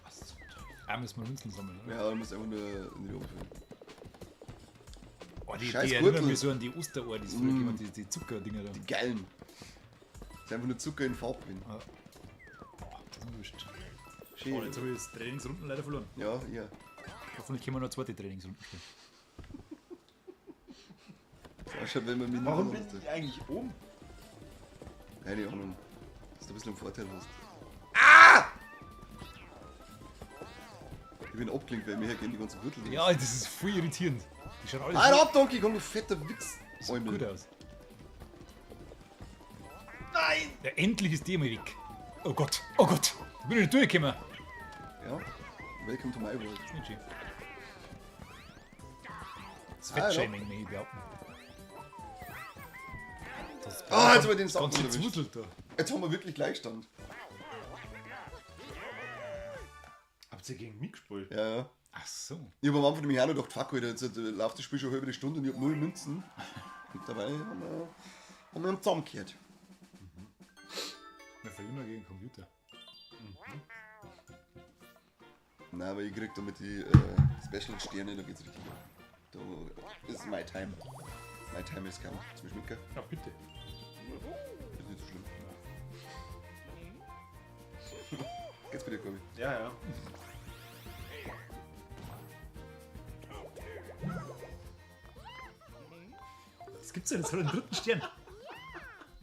Speaker 2: Was zum Teufel?
Speaker 1: Müssen wir Münzen sammeln, oder?
Speaker 3: Ja, du musst einfach nur in die Ofen.
Speaker 1: Oh, die
Speaker 3: Scheiß
Speaker 1: erinnern
Speaker 3: Gürtel.
Speaker 1: mich so an die Osterohr, die es früher gegeben hat, die Zuckerdinger da.
Speaker 3: Die geilen. Das ist einfach nur Zucker in Farbe drin.
Speaker 1: Boah, das ist erwischt.
Speaker 3: Schön.
Speaker 1: Oh, jetzt habe ich das Trainingsrunden leider verloren.
Speaker 3: Ja, ja.
Speaker 1: Hoffentlich können wir noch 2. Trainingsrunden spielen.
Speaker 3: Das ausschaut, wenn man mit
Speaker 2: Warum bin ich eigentlich oben?
Speaker 3: Keine Ahnung. Dass du ein bisschen einen Vorteil hast. Ich bin abgelenkt, weil mir hergehen die ganzen Gürtel.
Speaker 1: Ja, das ist voll irritierend. Die schauen alle
Speaker 3: Alter, ab, Donkey Kong, du fetter Wichs.
Speaker 1: so gut
Speaker 3: Eumel.
Speaker 1: aus. Nein! Ja, endlich ist die mal weg. Oh Gott, oh Gott. Da bin ich nicht durchgekommen.
Speaker 3: Ja. Welcome to my world.
Speaker 1: Nicht schön. Das
Speaker 3: Ah,
Speaker 1: Fettshaming, möchte ich behaupten. Das
Speaker 3: Ah, jetzt haben wir den
Speaker 1: das
Speaker 3: Sound
Speaker 1: ganze
Speaker 3: erwischt.
Speaker 1: Zwusel da.
Speaker 3: Jetzt haben wir wirklich Gleichstand.
Speaker 2: Habt ihr gegen mich gespielt?
Speaker 3: Ja, ja.
Speaker 1: Ach so.
Speaker 3: Ich hab am Anfang nämlich auch noch gedacht, fuck, Alter, jetzt läuft das Spiel schon eine halbe Stunde und ich hab 0 Münzen. Und dabei haben wir einen zusammengekehrt.
Speaker 1: Wir verlieren nur gegen den Computer.
Speaker 3: Nein, aber ich krieg damit die Special-Sterne, da geht's richtig ab. Da ist my time. My time is come. Zum Schmicker.
Speaker 1: Ja, bitte.
Speaker 3: Ist nicht so schlimm. Geht's bei dir, Kobi?
Speaker 2: Ja, ja.
Speaker 1: Das gibt's ja, das hat einen 3. Stern.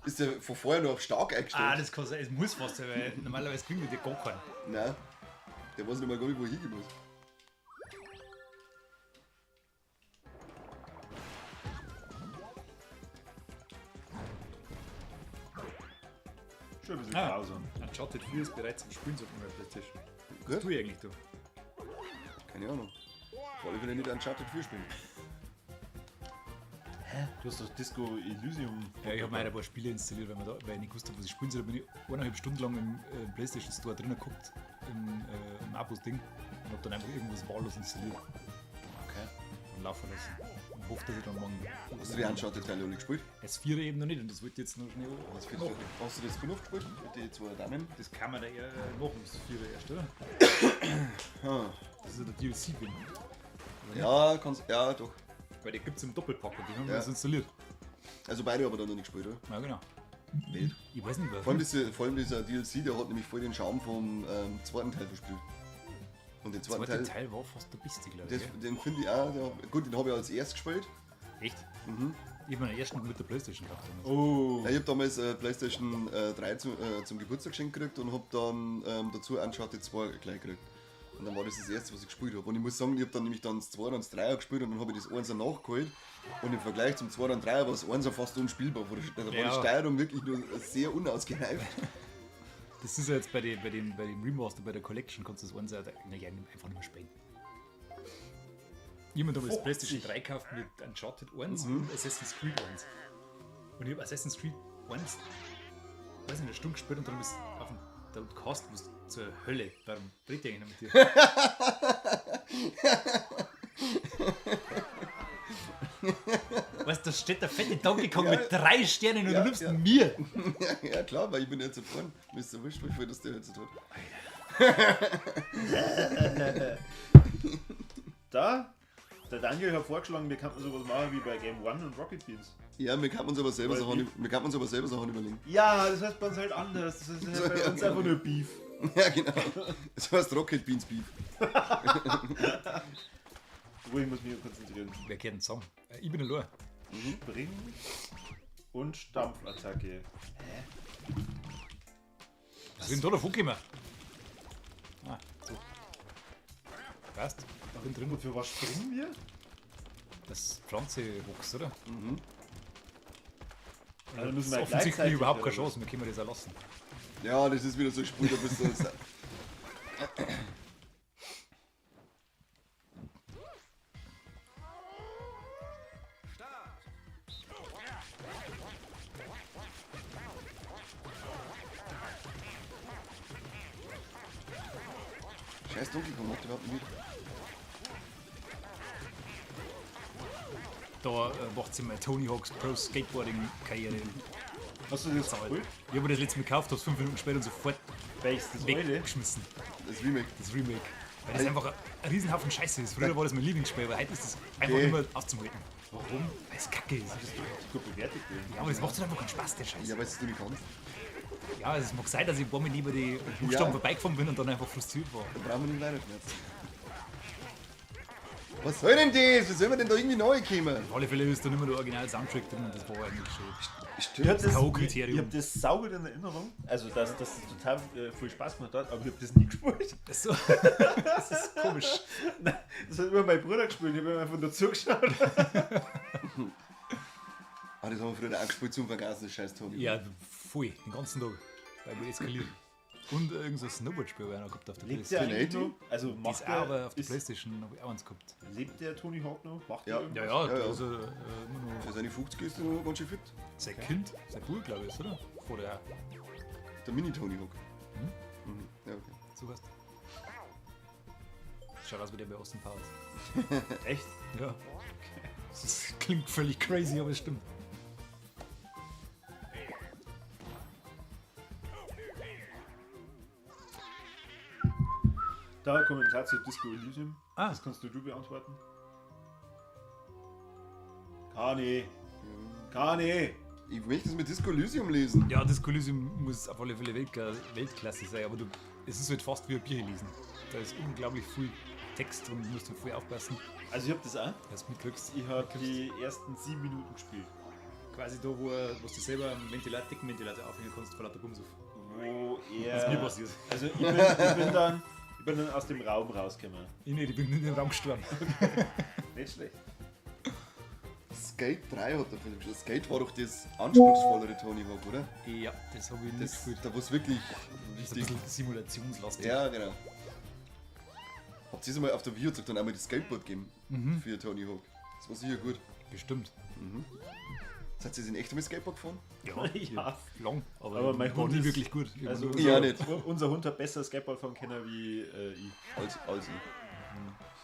Speaker 3: Ist der von vorher noch auf stark eingestellt?
Speaker 1: Das kann sein, es muss fast sein, weil normalerweise kriegen wir die gar keinen.
Speaker 3: Nein. Der weiß nicht mal gar nicht, wo er hingehen muss.
Speaker 2: Schon ein bisschen
Speaker 1: Ah,
Speaker 2: grausam.
Speaker 1: Uncharted 4 ist bereits zum Spielen, sagt man bei PlayStation. Was
Speaker 3: Gut?
Speaker 1: tue ich eigentlich da?
Speaker 3: Keine Ahnung. Vor allem, wenn er nicht Uncharted 4 spielt.
Speaker 2: Du hast doch Disco Elysium.
Speaker 1: Ja, ich habe mir ein paar Spiele installiert, weil ich nicht gewusst habe, was ich spielen soll. Da bin ich 1,5 Stunden lang im PlayStation Store drinnen geguckt, im Abos-Ding, und habe dann einfach irgendwas wahllos installiert
Speaker 2: Okay.
Speaker 1: und laufen lassen. Und hoffe, dass ich dann morgen.
Speaker 3: Hast du die Uncharted-Teile alle gespielt?
Speaker 1: Das 4 eben noch nicht, und das wollte ich jetzt noch schnell.
Speaker 3: Hast du das Spin-off gespielt? Mit den 2 Damen?
Speaker 1: Das kann man da eher machen, das 4 erst, oder?
Speaker 3: Ah.
Speaker 1: Das ist ja der DLC-Ding.
Speaker 3: Ja, kannst. Ja, doch.
Speaker 1: Weil die gibt es im Doppelpack und die haben wir
Speaker 3: Ja.
Speaker 1: das installiert.
Speaker 3: Also beide aber dann noch nicht gespielt, oder?
Speaker 1: Ja, genau.
Speaker 3: Wild.
Speaker 1: Ich weiß nicht,
Speaker 3: Vor allem,
Speaker 1: was.
Speaker 3: vor allem dieser DLC, der hat nämlich voll den Charme vom zweiten Teil verspielt. Und den
Speaker 1: Der
Speaker 3: zweiten
Speaker 1: zweite
Speaker 3: Teil,
Speaker 1: Teil war fast der beste, glaube ich.
Speaker 3: das,
Speaker 1: gell?
Speaker 3: den finde ich auch, gut, den habe ich als erst gespielt.
Speaker 1: Echt?
Speaker 3: Mhm.
Speaker 1: Ich habe meinen ersten mit der Playstation gehabt. damals.
Speaker 2: Oh.
Speaker 3: Ja, ich habe damals PlayStation 3 zum Geburtstag geschenkt gekriegt und habe dann dazu Uncharted 2 gleich gekriegt. Und dann war das das erste, was ich gespielt habe. Und ich muss sagen, ich habe dann nämlich dann das 2 und das 3 gespielt und dann habe ich das 1 nachgeholt. Und im Vergleich zum 2 und 3 war das 1 fast unspielbar. Da war
Speaker 1: Ja.
Speaker 3: die Steuerung wirklich nur sehr unausgereift.
Speaker 1: Das ist ja jetzt bei dem Remaster, bei der Collection, kannst du das One einfach nicht mehr spielen. Jemand hat damals
Speaker 2: 50.
Speaker 1: PlayStation 3 gekauft mit Uncharted 1 und Assassin's Creed 1. Und ich habe Assassin's Creed 1, weiß nicht, eine Stunde gespielt und dann bist du auf dem Cast zur Hölle. Warum dreht der eigentlich mit dir? Weißt du, da steht der fette Donkey Kong
Speaker 3: Ja.
Speaker 1: mit 3 Sternen und
Speaker 3: Ja,
Speaker 1: du nimmst
Speaker 3: ja.
Speaker 1: mir.
Speaker 3: Ja klar, weil ich bin jetzt vorne. Mir ist so wurscht, wie viel das der jetzt tut.
Speaker 2: Da, der Daniel hat vorgeschlagen, wir könnten sowas machen wie bei Game One und Rocket Beans.
Speaker 3: Ja, wir kann uns aber selber
Speaker 2: Weil
Speaker 3: Sachen, wir kann uns aber selber Sachen überlegen.
Speaker 2: Ja, das heißt bei uns halt anders. Das heißt halt bei uns einfach nur Beef.
Speaker 3: Ja, genau. Das heißt Rocket Beans Beef.
Speaker 2: Wo ich muss mich konzentrieren.
Speaker 1: Wer kennt den Song? Ich bin allein.
Speaker 2: Spring und Stampfattacke.
Speaker 1: Was ist denn da davon gekommen? Ah, so. Passt. Da bin drin.
Speaker 2: Und für was springen wir?
Speaker 1: Das Pflanze wächst, oder?
Speaker 2: Also müssen
Speaker 1: Das ist
Speaker 2: wir
Speaker 1: offensichtlich
Speaker 2: gleichzeitig,
Speaker 1: überhaupt
Speaker 2: oder
Speaker 1: keine Chance, wir können das auch lassen.
Speaker 3: Ja, das ist wieder so gespielt, da bist du.
Speaker 4: Start.
Speaker 3: Scheiß Donkey Kong, macht überhaupt nicht mit.
Speaker 1: Da macht sie mal Tony Hawk's Pro Skateboarding Karriere.
Speaker 2: Hast du das
Speaker 1: Zahlt.
Speaker 2: geholt?
Speaker 1: Ich habe das letzte Mal gekauft, habe es 5 Minuten später und sofort
Speaker 2: Welches das Eule?
Speaker 1: weggeschmissen.
Speaker 3: Das Remake.
Speaker 1: Das Remake. Weil das einfach ein Riesenhaufen Scheiße ist. Früher war das mein Lieblingsspiel, aber heute ist das einfach
Speaker 3: Okay.
Speaker 1: immer auszuhalten. Warum? Weil es kacke ist.
Speaker 2: Gut bewertet werden.
Speaker 1: Ja, aber das macht halt einfach keinen Spaß, der Scheiß.
Speaker 3: Ja, weil du nicht kannst.
Speaker 1: Ja, es mag sein, dass ich ein paar Mal lieber die Buchstaben
Speaker 3: Ja.
Speaker 1: vorbeigefahren bin und dann einfach frustriert war.
Speaker 3: Da brauchen wir nicht Weihnachtsschmerzen. Was soll denn das? Was soll man denn da irgendwie neu kommen?
Speaker 1: Auf alle Fälle ist da nicht mehr der originale Soundtrack drin und das war eigentlich schon.
Speaker 2: Ich hab das,
Speaker 1: K.O.-Kriterium.
Speaker 2: ich hab das saugut in Erinnerung. Also, dass das total viel Spaß gemacht hat, aber ich hab das nie gespielt.
Speaker 1: Das ist, so, das ist komisch.
Speaker 2: Nein, das hat immer mein Bruder gespielt, ich hab ihm einfach nur zugeschaut.
Speaker 3: Ah, das haben wir früher auch gespielt zum Vergasen, das scheiß Tony.
Speaker 1: Ja, voll, den ganzen Tag. Weil wir eskalieren. Und irgend so ein Snowboard-Spiel habe ich noch gehabt auf der
Speaker 2: Lebt
Speaker 1: Playstation.
Speaker 2: der eigentlich noch?
Speaker 3: 1080?
Speaker 2: Also,
Speaker 1: Die
Speaker 2: macht
Speaker 1: ist auch aber
Speaker 2: der,
Speaker 1: auf der Playstation habe ich auch eins gehabt.
Speaker 2: lebt der Tony Hawk noch? Macht
Speaker 3: Ja.
Speaker 2: der irgendwas?
Speaker 1: Ja,
Speaker 3: Ja, ja.
Speaker 1: also immer noch
Speaker 3: Für seine 50 ist er noch ganz schön fit.
Speaker 1: sein Kind, sein Bruder, glaube ich, ist, oder? Vor der
Speaker 3: Der Mini-Tony Hawk. Mhm. Ja, okay.
Speaker 1: so was. Schaut aus wie der bei Austin Powers.
Speaker 2: Echt?
Speaker 1: Ja. Das klingt völlig crazy, aber es stimmt.
Speaker 2: Da Kommentar zu Disco Elysium.
Speaker 1: Ah.
Speaker 2: Das kannst du beantworten. Kani. Kani.
Speaker 3: Ich möchte das mit Disco Elysium lesen.
Speaker 1: Ja, das Coliseum muss auf alle Fälle Weltklasse sein, aber es ist halt fast wie ein Bier lesen. Da ist unglaublich viel Text drin, du musst halt voll aufpassen,
Speaker 2: Also ich hab das auch.
Speaker 1: dass du mitkriegst.
Speaker 2: Ich hab die ersten 7 Minuten gespielt.
Speaker 1: Quasi da, wo du selber einen Deckenventilator aufhängen kannst, vor lauter Bumsuf.
Speaker 2: Wo er.
Speaker 1: Das ist mir passiert.
Speaker 2: Also ich bin dann aus dem Raum rausgekommen.
Speaker 1: Ich nicht, ich bin in den Raum gestorben.
Speaker 2: Nicht schlecht.
Speaker 3: Skate 3 hat er von dem gespielt. Skate war doch das anspruchsvollere Tony Hawk, oder?
Speaker 1: Ja, das habe ich nicht
Speaker 3: Das,
Speaker 1: gespielt.
Speaker 3: da war es wirklich
Speaker 1: Das ist ein
Speaker 3: richtig.
Speaker 1: bisschen simulationslastig.
Speaker 3: Ja, genau. Habt ihr mal auf der Wii hat dann einmal das Skateboard gegeben für Tony Hawk? Das war sicher gut.
Speaker 1: Bestimmt.
Speaker 3: Seid ihr in echt einmal Skateboard gefahren?
Speaker 1: Ja,
Speaker 2: Ja.
Speaker 1: lang, aber,
Speaker 2: Aber mein
Speaker 1: war
Speaker 2: Hund
Speaker 1: nie
Speaker 2: ist-
Speaker 1: wirklich gut. Ich
Speaker 2: Also
Speaker 1: war
Speaker 3: Ja,
Speaker 2: unser,
Speaker 3: nicht.
Speaker 2: unser Hund hat besser Skateboard fahren können wie ich.
Speaker 3: Als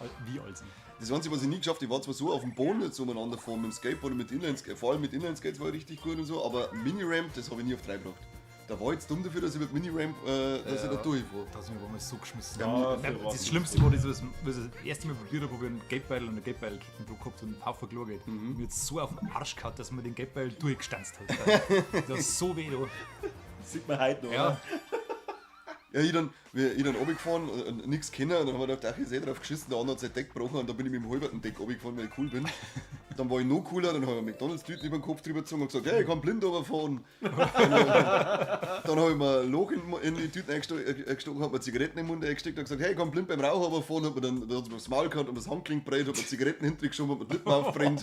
Speaker 3: ich.
Speaker 1: wie alt ich.
Speaker 3: Das Einzige, was ich nie geschafft habe, ich war zwar so auf dem Boden jetzt umeinander fahren mit dem Skateboard und mit Inlineskates, vor allem mit Inlineskates war ich richtig gut und so, aber Mini-Ramp, das habe ich nie auf 3 gebracht. Da war ich jetzt dumm dafür, dass ich mit Mini-Ramp, dass ich da durchfahre.
Speaker 1: Da sind wir damals so geschmissen.
Speaker 2: Ja,
Speaker 1: Nein,
Speaker 2: für
Speaker 1: das
Speaker 2: was?
Speaker 1: Schlimmste war das, was ich das erste Mal probiert habe, wo ich einen Geldbeutel und eine Geldbeutelkette gehabt und einen Haufen klar geht. Und mir jetzt so auf den Arsch gehauen, dass man den Geldbeutel durchgestanzt hat. Das hat so weh da.
Speaker 2: Sieht man heute noch.
Speaker 1: Ja,
Speaker 2: oder?
Speaker 3: Ja, ich dann runtergefahren und nichts kennen und dann haben wir gedacht, ach, ich sehe drauf geschissen, der andere hat sein Deck gebrochen und dann bin ich mit dem halberten Deck runtergefahren, weil ich cool bin. Dann war ich noch cooler, dann habe ich eine McDonalds-Tüte über den Kopf drüber gezogen und gesagt, hey, ich kann blind runterfahren. Dann habe ich mir ein Loch in die Tüte eingestochen, habe mir Zigaretten im Mund eingesteckt und gesagt, hey, ich kann blind beim Rauch runterfahren, hat mir dann hat mir aufs Maul gehabt und das Handgelenk breit, habe mir Zigaretten hinten geschoben, habe mir die Lippen aufgebrennt.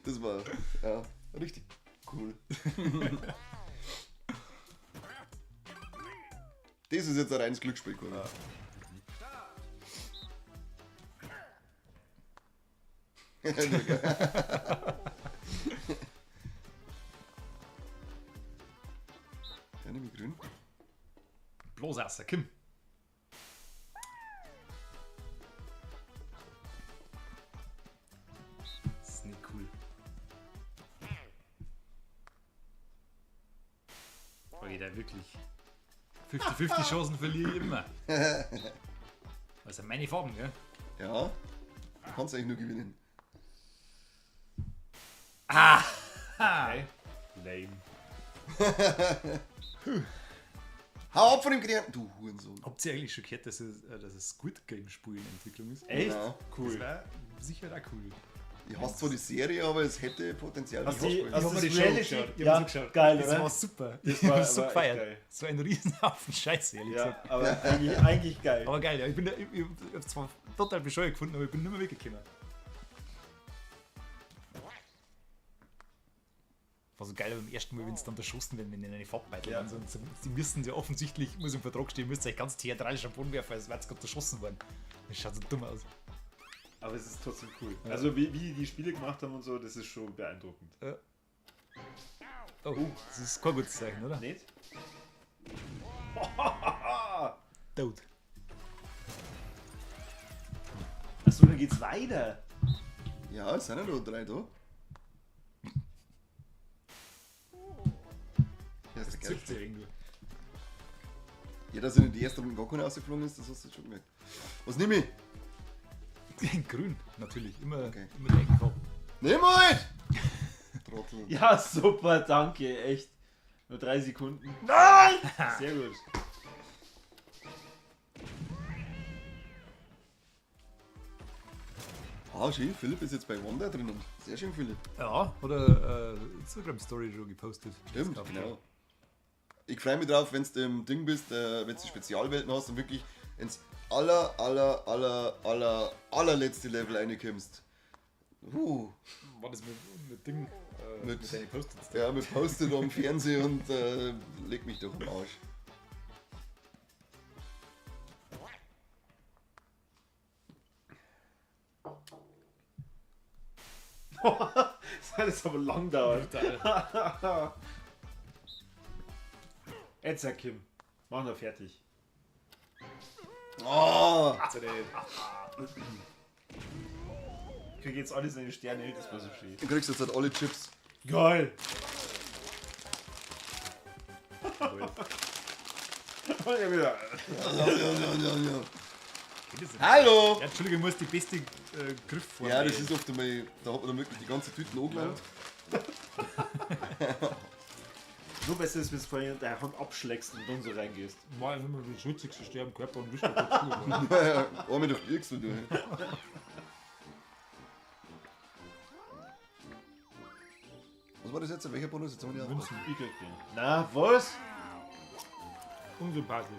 Speaker 3: Das war, ja, richtig cool. Das ist jetzt ein reines Glücksspiel, Cool. Ja, nämlich grün.
Speaker 1: bloß außer Kim. Das ist nicht cool. Okay, da wirklich 50-50 Chancen verliere ich immer. Das sind meine Farben, gell?
Speaker 3: Ja, kannst eigentlich nur gewinnen.
Speaker 2: Okay. Lame.
Speaker 3: Hau ab von dem Grün! Du Hurensohn.
Speaker 1: Habt ihr eigentlich schon gehört, dass es Squid Game Spiel in Entwicklung ist?
Speaker 2: Echt?
Speaker 3: Ja.
Speaker 1: Das wäre sicher auch cool.
Speaker 3: Ich hasse zwar die Serie, aber es hätte Potenzial.
Speaker 2: Hast
Speaker 3: für
Speaker 2: du-
Speaker 3: Spaß
Speaker 2: hast
Speaker 1: Ich
Speaker 2: du
Speaker 1: habe mir die
Speaker 2: das
Speaker 1: Show
Speaker 2: Reality-
Speaker 1: geschaut. Ich
Speaker 2: Ja,
Speaker 1: hab sie geschaut.
Speaker 2: geil,
Speaker 1: Das
Speaker 2: oder?
Speaker 1: war super.
Speaker 2: Das
Speaker 1: Ich
Speaker 2: war-
Speaker 1: habe so
Speaker 2: war echt
Speaker 1: gefeiert.
Speaker 2: geil.
Speaker 1: So ein Riesenhaufen Scheiße, ehrlich
Speaker 2: Ja,
Speaker 1: gesagt.
Speaker 2: aber eigentlich geil.
Speaker 1: Aber geil, ja. Ich habe es zwar total bescheuert gefunden, aber ich bin nicht mehr weggekommen. War so geil beim ersten Mal, wenn es dann erschossen werden, wenn die in eine Fahrbeitel
Speaker 2: Ja.
Speaker 1: waren. So, sie müssen ja offensichtlich, muss im Vertrag stehen, müsst ihr euch ganz theatralisch am Boden werfen, als wäre es gerade erschossen worden. Das schaut so dumm aus.
Speaker 2: Aber es ist trotzdem cool.
Speaker 1: Ja.
Speaker 2: Also wie die Spiele gemacht haben und so, das ist schon beeindruckend.
Speaker 1: Oh, das ist kein gutes Zeichen, oder?
Speaker 2: Nicht?
Speaker 1: Tot.
Speaker 2: Achso, dann geht's weiter.
Speaker 3: Ja, es sind ja nur 3 da. Ja, ist der geil.
Speaker 1: Zückt sich irgendwie.
Speaker 3: Ja, dass in die erste Runde gar keiner rausgeflogen ist, das hast du jetzt schon gemerkt. Was nehme ich?
Speaker 1: Grün, natürlich. Immer,
Speaker 3: Okay.
Speaker 1: immer der Eckfarbe.
Speaker 3: Nimm halt! Trottel.
Speaker 2: Ja, super, danke, echt. Nur 3 Sekunden. Nein! Sehr gut.
Speaker 3: Ah, schön, Philipp ist jetzt bei Wanda drinnen. Sehr schön, Philipp.
Speaker 1: Ja, oder Instagram-Story schon gepostet.
Speaker 3: Stimmt,
Speaker 1: Das
Speaker 3: genau. Ich freue mich drauf, wenn du im Ding bist, wenn du Spezialwelten hast und wirklich ins allerletzte Level reinkommst.
Speaker 1: War das mit Ding?
Speaker 3: Mit-
Speaker 1: mit deinen Post-its?
Speaker 3: Ja, mit Post-it am Fernseher und leg mich doch am Arsch.
Speaker 2: Das hat jetzt aber lang dauert.
Speaker 1: Total.
Speaker 2: Jetzt, Herr Kim. Machen wir fertig.
Speaker 3: Oh,
Speaker 1: Also der,
Speaker 2: Ich krieg jetzt alles in die Sterne, das war so schön.
Speaker 3: du kriegst jetzt halt alle Chips.
Speaker 2: Geil! Und ja wieder.
Speaker 3: Hallo!
Speaker 1: ja, Entschuldigung, ich muss die beste Griffform
Speaker 3: Ja, das
Speaker 1: wählen.
Speaker 3: ist oft einmal, da hat man dann wirklich die ganze Tüte angelangt.
Speaker 2: Nur besser ist, wenn du vorhin deine Hand abschlägst und dann so reingehst.
Speaker 1: Mal immer die schwitzigste Sterne am Körper und wischt mir kurz zu.
Speaker 3: Einmal auf die Irks, du. Was war das jetzt? Welcher Bonus? Jetzt haben wir nicht aufgepasst.
Speaker 2: Ich krieg den. Na, was?
Speaker 1: Unsympathisch.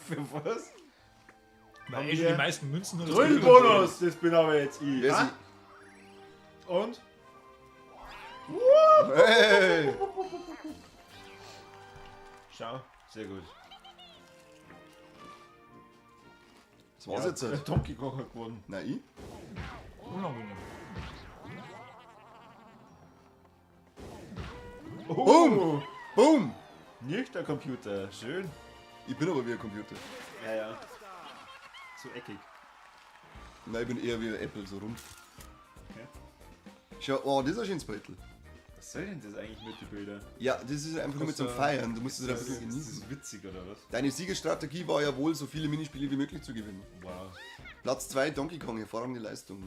Speaker 2: Für was?
Speaker 1: Weil
Speaker 2: Haben
Speaker 1: eh schon
Speaker 2: wir-
Speaker 1: die meisten Münzen nur das
Speaker 2: Grünbonus, das bin aber jetzt ich.
Speaker 3: Wer
Speaker 2: Ah?
Speaker 3: ist
Speaker 2: Und?
Speaker 3: sie? Hey!
Speaker 2: Schau, sehr gut.
Speaker 3: Das war's jetzt.
Speaker 2: Der
Speaker 3: Halt.
Speaker 2: Donkey Kong hat gewonnen.
Speaker 3: Nein, ich?
Speaker 1: Unangenehm.
Speaker 3: Boom! Boom!
Speaker 2: Nicht der Computer, schön.
Speaker 3: Ich bin aber wie ein Computer.
Speaker 2: Ja, ja. So eckig.
Speaker 3: Nein, ich bin eher wie ein Apple, so rund.
Speaker 2: Okay.
Speaker 3: Schau, oh, das ist ein schönes Beutel.
Speaker 2: Was soll denn das eigentlich mit den Bildern?
Speaker 3: Ja, das ist einfach nur mit zum Feiern. Du musst es einfach
Speaker 2: Ist
Speaker 3: genießen.
Speaker 2: das witzig oder was?
Speaker 3: Deine Siegesstrategie war ja wohl, so viele Minispiele wie möglich zu gewinnen.
Speaker 2: Wow.
Speaker 3: Platz 2, Donkey Kong, hervorragende Leistung.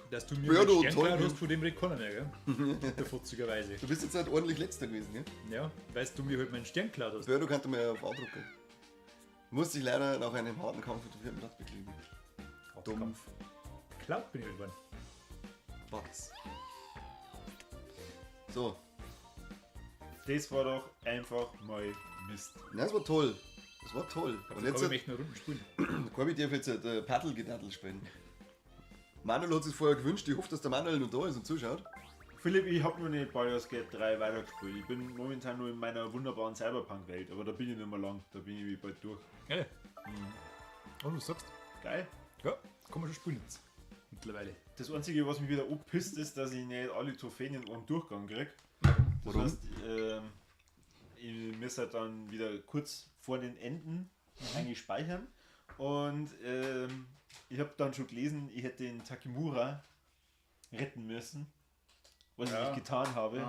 Speaker 1: Dass du mir
Speaker 3: Ja,
Speaker 1: einen
Speaker 3: du,
Speaker 1: Stern
Speaker 3: toll,
Speaker 1: geklaut
Speaker 3: du.
Speaker 1: hast, von dem redet keiner mehr, gell? Der futzigerweise.
Speaker 3: Du bist jetzt halt ordentlich letzter gewesen, gell?
Speaker 1: Ja, weil du mir halt meinen Stern geklaut hast.
Speaker 3: Birdo kannte mir auf A drucken. Musste ich leider nach einem harten Kampf mit dem vierten Platz bekleben. Dumm.
Speaker 1: Kampf. Geklaut bin ich irgendwann.
Speaker 3: Was? So,
Speaker 2: Das war doch einfach mal Mist.
Speaker 3: na, das war toll. Das war toll. Und
Speaker 1: Und
Speaker 3: jetzt
Speaker 1: jetzt möchte ich noch Runden spielen.
Speaker 3: Corby darf jetzt Paddle-Gedaddle spielen. Manuel hat sich vorher gewünscht, ich hoffe, dass der Manuel noch da ist und zuschaut.
Speaker 2: Philipp, ich habe nur nicht Baldur's Gate 3 weitergespielt. Ich bin momentan nur in meiner wunderbaren Cyberpunk-Welt, aber da bin ich nicht mehr lang. Da bin ich wie bald durch.
Speaker 1: Ja. Und du sagst,
Speaker 2: Geil.
Speaker 1: ja, kann man schon spielen jetzt. Mittlerweile.
Speaker 2: Das Einzige, was mich wieder abpisst, ist, dass ich nicht alle Trophäen in einem Durchgang krieg. Das
Speaker 3: Warum?
Speaker 2: heißt, ich muss halt dann wieder kurz vor den Enden eigentlich speichern. Und ich habe dann schon gelesen, ich hätte den Takemura retten müssen. Was ich
Speaker 1: Ja.
Speaker 2: nicht getan habe.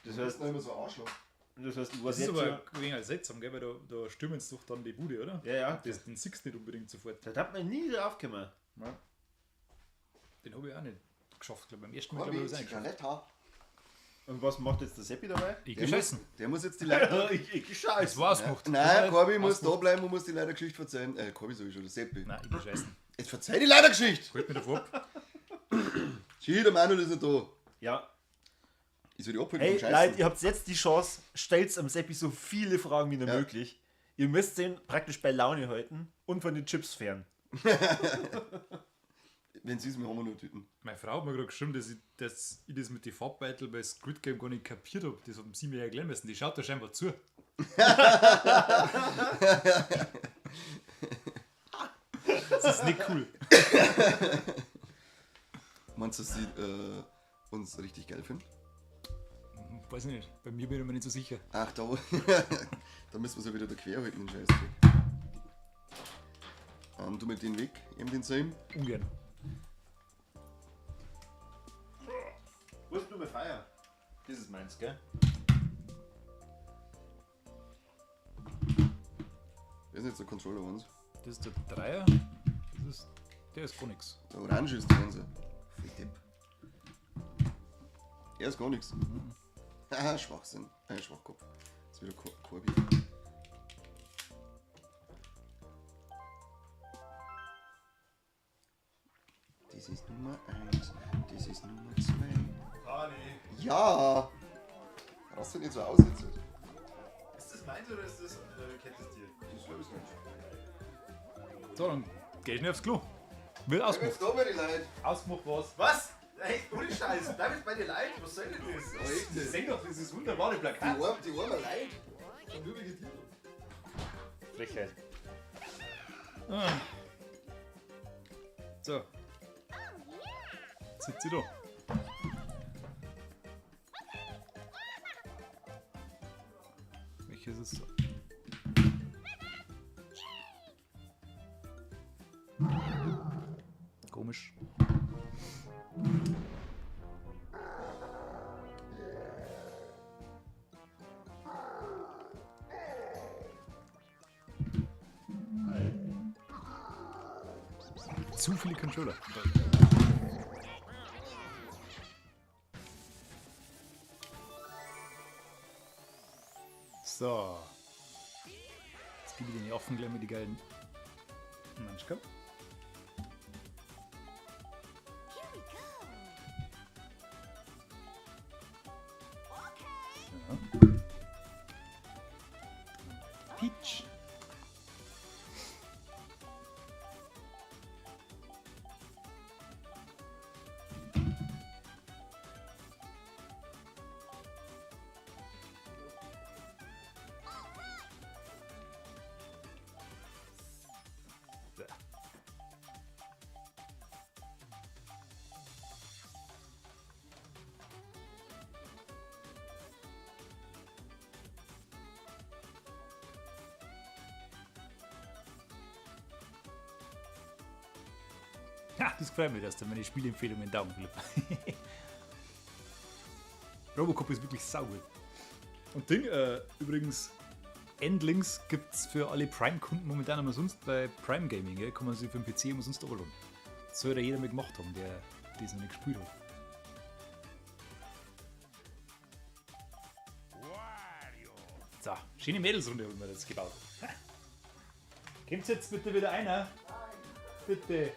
Speaker 2: Das heißt,
Speaker 3: immer so Arschloch.
Speaker 2: ich war
Speaker 1: Das ist
Speaker 2: jetzt
Speaker 1: aber
Speaker 2: schon,
Speaker 1: ein wenig seltsam, gell? Weil da stürmen sie doch dann die Bude, oder?
Speaker 2: ja, ja,
Speaker 1: Den siehst du nicht unbedingt sofort.
Speaker 2: das hat man nie drauf gekommen.
Speaker 1: Ja. Den habe ich auch nicht geschafft, glaube ich. Beim ersten Mal
Speaker 3: Corby,
Speaker 1: glaube ich, habe ich es nicht geschafft.
Speaker 3: Zigarette.
Speaker 2: Und was macht jetzt der Seppi dabei?
Speaker 1: Ich
Speaker 3: Der
Speaker 1: geschossen.
Speaker 3: der muss jetzt die Leiter.
Speaker 2: ich
Speaker 1: Das
Speaker 2: scheiße.
Speaker 1: war ausgemacht.
Speaker 3: Nein, Corby muss
Speaker 1: Ausgemacht.
Speaker 3: da bleiben und muss die Leitergeschichte verzeihen. Corby sowieso, der Seppi.
Speaker 1: Nein, ich bin scheißen.
Speaker 3: Jetzt verzeih die Leitergeschichte!
Speaker 1: Halt mir davor ab.
Speaker 3: Schier, der Manuel ist nicht da.
Speaker 2: Ja.
Speaker 3: Ich soll die abholen
Speaker 2: Hey,
Speaker 3: vom Scheißen.
Speaker 2: Leute, ihr habt jetzt die Chance, stellt am Seppi so viele Fragen wie nur
Speaker 3: Ja.
Speaker 2: möglich. Ihr müsst den praktisch bei Laune halten und von den Chips fern.
Speaker 3: Wenn sie es mir haben, wir nur Tüten.
Speaker 1: Meine Frau hat mir gerade geschrieben, dass ich das mit den Farbbeutel bei Squid Game gar nicht kapiert habe. Das haben sie mir erklären müssen. Die schaut da scheinbar zu. Das ist nicht cool.
Speaker 3: Meinst du, dass sie uns richtig geil finden?
Speaker 1: Weiß ich nicht. Bei mir bin ich mir nicht so sicher.
Speaker 3: Ach, da, da müssen wir so wieder da quer halten, den Scheißdreck. Du mit den weg, eben den Same.
Speaker 1: Ungern.
Speaker 2: Wo ist Blume Feier? Das ist meins, gell?
Speaker 3: Wer ist denn jetzt der Controller uns?
Speaker 1: Das ist der Dreier. Der ist gar nichts.
Speaker 3: Der Orange ist der ganze. Fick-Tipp. Er ist gar nichts. Haha, Schwachsinn. Schwachkopf. Das ist wieder Korbi. Das ist Nummer 1. Das ist Nummer 2.
Speaker 2: Kali.
Speaker 3: Ja! Rass du nicht so aus jetzt?
Speaker 2: Ist das meins oder ist das Kettes Tier?
Speaker 3: Das glaube ich nicht.
Speaker 1: So, dann geh ich nicht aufs Klo. Wird ausgemacht.
Speaker 3: Jetzt da bei die Leute.
Speaker 1: Ausgemacht was?
Speaker 2: Was? Ey, ohne Scheiß, bleib jetzt bei dir leid. Was soll denn das?
Speaker 3: Echt?
Speaker 1: Sing doch dieses wunderbare Plakat.
Speaker 3: Die armen Leute. Schon nur wegen dir.
Speaker 1: Frechheit. Ah. So. Sitzt sie da. Welches ist so? Komisch. Zu viele Controller. So. Jetzt gebe ich den offen gleich mit die geilen Manschka. So. Peach. Ja, das gefällt mir, dass du meine Spielempfehlungen Daumen Philipp. Robocop ist wirklich saugut. Und Ding, übrigens, Endlings gibt es für alle Prime-Kunden momentan umsonst bei Prime Gaming. Gell? Kann man sich für den PC umsonst runterladen. Das soll ja jeder mal gemacht haben, der das noch nicht gespielt hat. So, schöne Mädelsrunde haben wir jetzt gebaut. Kommt jetzt bitte wieder einer? Bitte.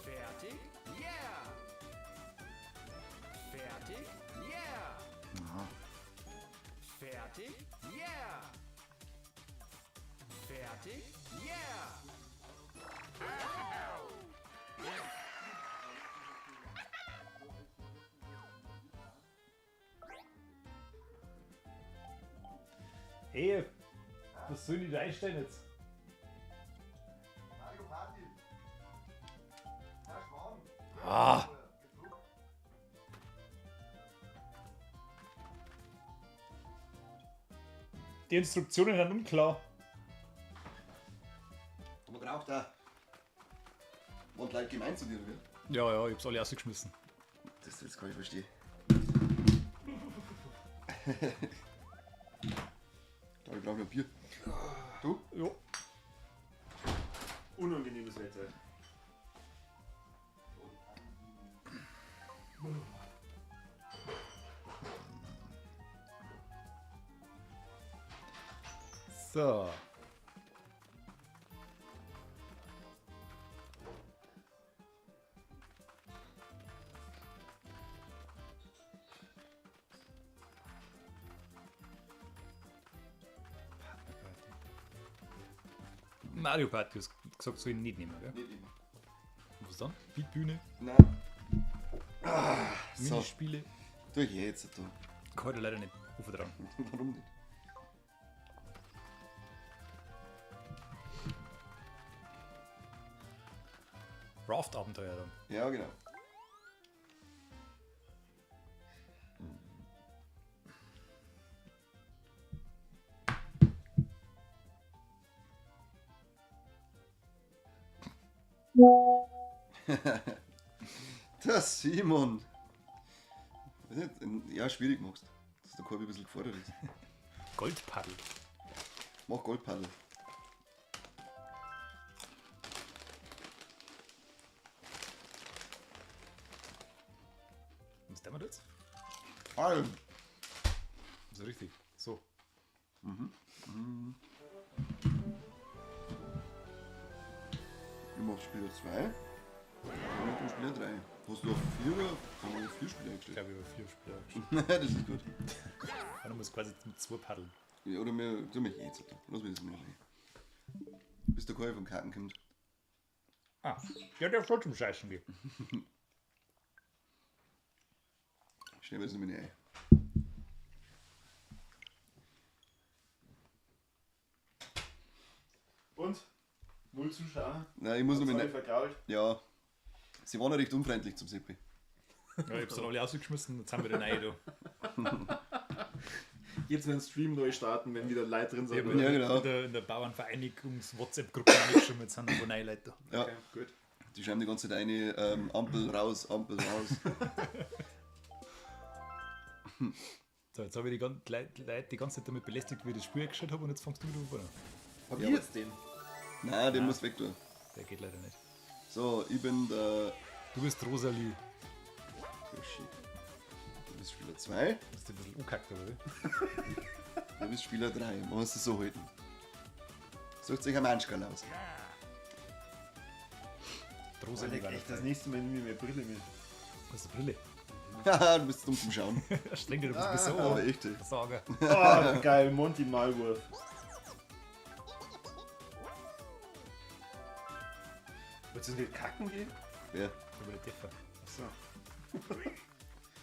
Speaker 4: Fertig? Yeah! Fertig? Yeah!
Speaker 1: Aha.
Speaker 4: Fertig? Yeah! Fertig? Yeah!
Speaker 1: Hey, was soll ich da einstellen jetzt? Ah. Die Instruktionen sind unklar.
Speaker 3: Aber braucht er. Und Leute gemein zu dir, oder?
Speaker 1: Ja, ja, ich hab's alle rausgeschmissen.
Speaker 3: Das jetzt kann ich verstehen. Da, ich brauche noch Bier. Du?
Speaker 1: Ja.
Speaker 2: Unangenehmes Wetter.
Speaker 1: So. Mario Party, hast gesagt, soll ich nicht nehmen, gell?
Speaker 3: Nicht immer.
Speaker 1: Was dann? Beatbühne,
Speaker 3: Nein. So,
Speaker 1: Minispiele.
Speaker 3: tu ich jetzt da.
Speaker 1: Kann ich leider nicht auftragen.
Speaker 3: Warum nicht?
Speaker 1: Raft-Abenteuer dann.
Speaker 3: Ja, genau. Der Simon. Weiß nicht, ja, schwierig machst. Dass der Korbi ein bisschen gefordert ist.
Speaker 1: Goldpaddel.
Speaker 3: Mach Goldpaddel.
Speaker 1: Was tun wir jetzt?
Speaker 3: Alm.
Speaker 1: So richtig. So.
Speaker 3: Ich mach Spieler 2. Und du Spieler 3. Hast du auf 4 oder haben wir 4 Spieler
Speaker 1: Ich
Speaker 3: eingestellt?
Speaker 1: glaube, über 4 Spieler.
Speaker 3: Nein, das ist gut.
Speaker 1: Man muss quasi mit 2 paddeln.
Speaker 3: Ja, oder wir tun mich jetzt. Lass mich das mal rein. Bis der Korbi vom Karten kommt.
Speaker 1: Ah, ja, der soll zum Scheißen gehen.
Speaker 3: Stellen wir das nämlich ein.
Speaker 2: Und? 0 Zuschauer.
Speaker 3: Nein, ich muss noch
Speaker 2: Sorry,
Speaker 3: mal.
Speaker 2: vergrault.
Speaker 3: Ja. Sie waren ja recht unfreundlich zum Seppi.
Speaker 1: Ja, ich hab's dann alle ausgeschmissen, jetzt haben wir den Ei da.
Speaker 2: Jetzt einen Stream neu starten, wenn wieder Leute drin sind.
Speaker 1: Ich hab
Speaker 2: oder?
Speaker 3: Ja, genau.
Speaker 1: in der Bauernvereinigungs-WhatsApp-Gruppe angeschrieben, jetzt sind da von neuen Leute da.
Speaker 3: Ja.
Speaker 2: Okay, gut.
Speaker 3: Die schreiben die ganze Zeit eine Ampel raus, Ampel raus.
Speaker 1: So, jetzt habe ich die Leute die ganze Zeit damit belästigt, wie ich das Spiel gestellt habe und jetzt fangst du wieder an.
Speaker 2: Hab
Speaker 3: Ja,
Speaker 2: ich jetzt den?
Speaker 3: Nein, den muss weg tun.
Speaker 1: Der geht leider nicht.
Speaker 3: So, ich bin der.
Speaker 1: Du bist Rosalie.
Speaker 3: Oh shit. Du bist Spieler 2,
Speaker 1: Hast du ein bisschen angekackt, oder wie?
Speaker 3: du bist Spieler 3. Man muss es so halten. Sucht euch ein Manschkerl aus.
Speaker 1: Die Rosalie war
Speaker 2: Echt,
Speaker 1: das
Speaker 2: das nächste Mal nehme ich mir Brille mit.
Speaker 1: hast du Brille.
Speaker 3: Haha, du bist dumm zum Schauen.
Speaker 1: Streng dich, du bist so
Speaker 3: Aber echt, ey.
Speaker 1: Sager.
Speaker 2: Oh, geil, Monty Malwurf. Wolltest du nicht kacken gehen?
Speaker 3: Ja.
Speaker 1: Über die Deffer.
Speaker 2: Achso.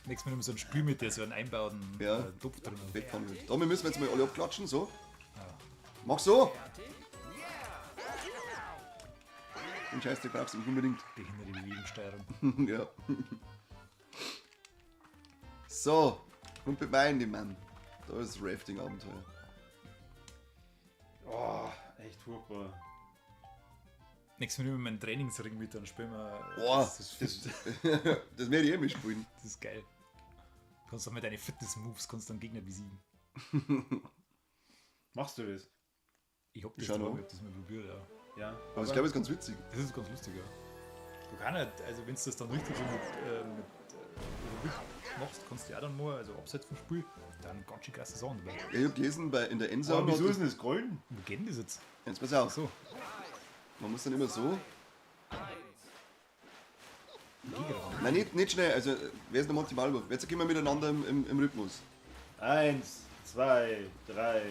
Speaker 1: Nächstes Mal nehmen wir so ein Spiel mit, der so einen einbauten
Speaker 3: Ja.
Speaker 1: Topf drin hat.
Speaker 3: Bettpfanne mit. Damit müssen wir jetzt mal alle abklatschen, so.
Speaker 1: Ja.
Speaker 3: Mach so! Den Scheiß, den brauchst du nicht unbedingt.
Speaker 1: Behinderte Bewegungssteuerung.
Speaker 3: Ja. So, und bei meinen Mann. Da ist das Rafting-Abenteuer.
Speaker 2: Oh, echt furchtbar.
Speaker 1: Nächstes Mal nehmen wir meinen Trainingsring mit, dann spielen wir.
Speaker 3: Boah,
Speaker 1: das ist
Speaker 3: das werde ich eh mitspielen.
Speaker 1: Das ist geil. Du kannst auch mit deinen Fitness-Moves kannst dann Gegner besiegen.
Speaker 2: Machst du das?
Speaker 1: Ich hab das,
Speaker 3: Schau
Speaker 1: mal,
Speaker 3: noch.
Speaker 1: ich hab das mal probiert, ja.
Speaker 2: Ja.
Speaker 3: Aber ich glaube, es ist ganz witzig.
Speaker 1: Das ist ganz lustig, ja. Du kannst halt, also wenn du das dann richtig so mit Überwicht machst, kannst du ja dann mal, also abseits vom Spiel, dann ganz schön krasse Sachen dabei.
Speaker 3: Ich habe gelesen, in der
Speaker 2: Aber
Speaker 3: Endzone.
Speaker 2: wieso ist denn das golden?
Speaker 1: Wo geht denn das jetzt?
Speaker 3: Jetzt pass auf.
Speaker 1: So,
Speaker 3: Man muss dann immer so.
Speaker 1: Gegner.
Speaker 3: Nein, nicht schnell. Also, wer ist der Monty Malwurf? Jetzt gehen wir miteinander im Rhythmus.
Speaker 2: 1, 2, 3,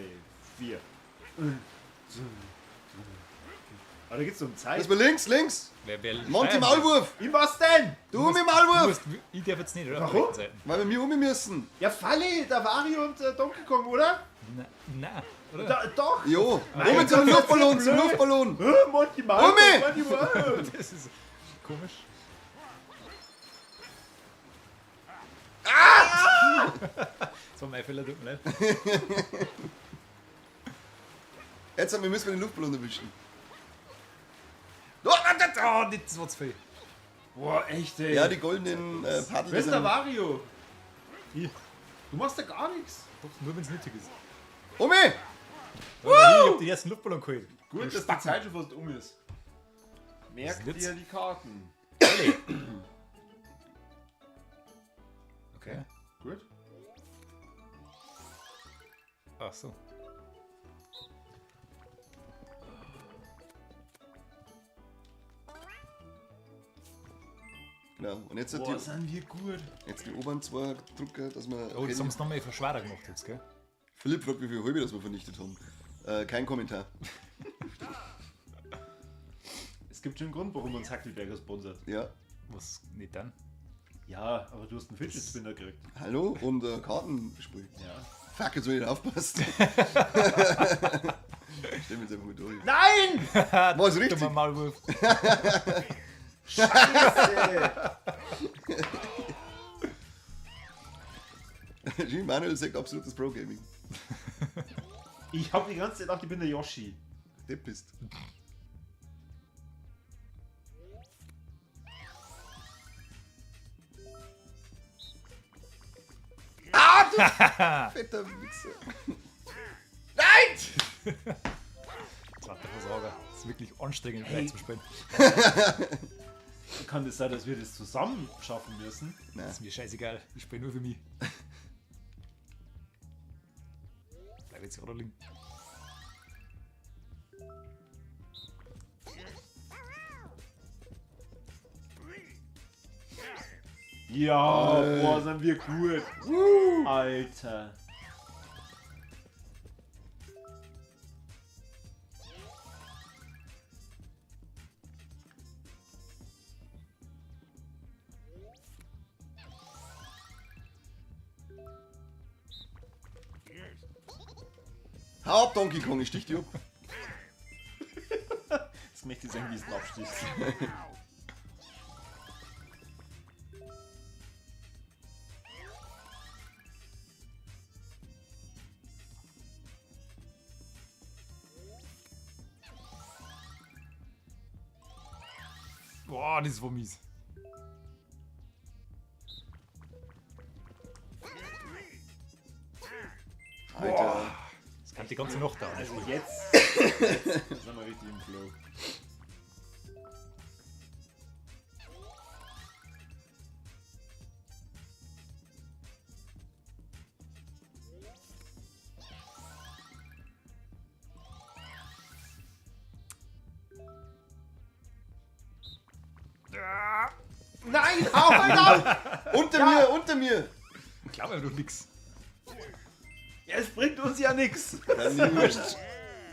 Speaker 2: 4. Aber da geht's um Zeit.
Speaker 3: Das war links!
Speaker 1: Wer
Speaker 3: Monty
Speaker 1: steuern
Speaker 3: Malwurf!
Speaker 2: Wie was denn?
Speaker 3: Du mit
Speaker 1: will?
Speaker 3: Malwurf!
Speaker 1: Ich darf jetzt nicht, oder?
Speaker 2: Warum?
Speaker 1: Auf der rechten Seite.
Speaker 3: Weil wir mir um müssen.
Speaker 2: Ja, Falle, der Wario und Donkey Kong, oder?
Speaker 1: Nein, oder?
Speaker 2: Doch!
Speaker 3: Jo,
Speaker 2: Nein,
Speaker 3: um zum
Speaker 2: das ist
Speaker 3: Luftballon,
Speaker 2: blöd.
Speaker 3: zum Luftballon!
Speaker 2: Monty Malwurf,
Speaker 3: Omi!
Speaker 2: Monty Malwurf.
Speaker 1: Das ist komisch. Das war mein Fehler, tut mir leid.
Speaker 3: Jetzt müssen wir den Luftballon erwischen.
Speaker 1: Oh, nicht so zu viel.
Speaker 2: Boah, echt, ey.
Speaker 3: Ja, die goldenen Paddel.
Speaker 2: Wer ist der
Speaker 3: sind-
Speaker 2: Wario?
Speaker 1: Ich.
Speaker 2: Du machst ja gar nichts.
Speaker 1: Doch, nur wenn es nötig ist.
Speaker 3: Omi!
Speaker 1: Ich hab den ersten Luftballon geholt.
Speaker 2: Gut, dass die Zeit schon fast um ist. Merkt
Speaker 1: Was ist
Speaker 2: dir die Karten.
Speaker 1: Okay.
Speaker 2: Gut.
Speaker 1: Ach so.
Speaker 3: Genau. Und jetzt hat
Speaker 2: Boah, sind wir gut.
Speaker 3: jetzt die oberen zwei Drucker, dass wir.
Speaker 1: Oh, das haben wir nochmal verschwerer gemacht jetzt, gell?
Speaker 3: Philipp fragt, wie viel Halbe das wir vernichtet haben. Kein Kommentar.
Speaker 2: Es gibt schon einen Grund, warum uns Hackelberger sponsert.
Speaker 3: Ja.
Speaker 1: Was nicht dann?
Speaker 2: Ja, aber du hast einen Fidget Spinner gekriegt.
Speaker 3: Hallo und Kartenspiel.
Speaker 2: Ja.
Speaker 3: Fuck, jetzt will ich nicht aufpassen. Stell mich jetzt einfach mal durch.
Speaker 2: Nein!
Speaker 3: Was richtig?
Speaker 1: Dummer Maulwurf.
Speaker 3: Jean Manuel sagt absolutes Pro-Gaming.
Speaker 2: Ich hab die ganze Zeit gedacht, ich bin der Yoshi.
Speaker 3: Depp bist. Fetter Wichser. Nein!
Speaker 1: Glatter Versager. Das ist wirklich anstrengend, hey. Zu spielen.
Speaker 2: Kann das sein, dass wir das zusammen schaffen müssen?
Speaker 3: Nein.
Speaker 1: Das ist mir scheißegal. Ich spiele nur für mich. Bleib jetzt gerade liegen.
Speaker 2: Ja, boah, sind wir gut. Alter.
Speaker 3: Hau ab, Donkey Kong, ich stich dich ab.
Speaker 2: Das möchte ich sagen, wie es ein Abstich.
Speaker 1: Boah, das war mies.
Speaker 3: Alter.
Speaker 1: Das kann die ganze Nacht dauern.
Speaker 2: Also jetzt sind wir richtig im Flow.
Speaker 3: Nein, hau halt ab! Unter mir, unter mir!
Speaker 1: Ich glaube doch nix.
Speaker 2: Ja, es bringt uns ja nichts.
Speaker 3: Dann Julen.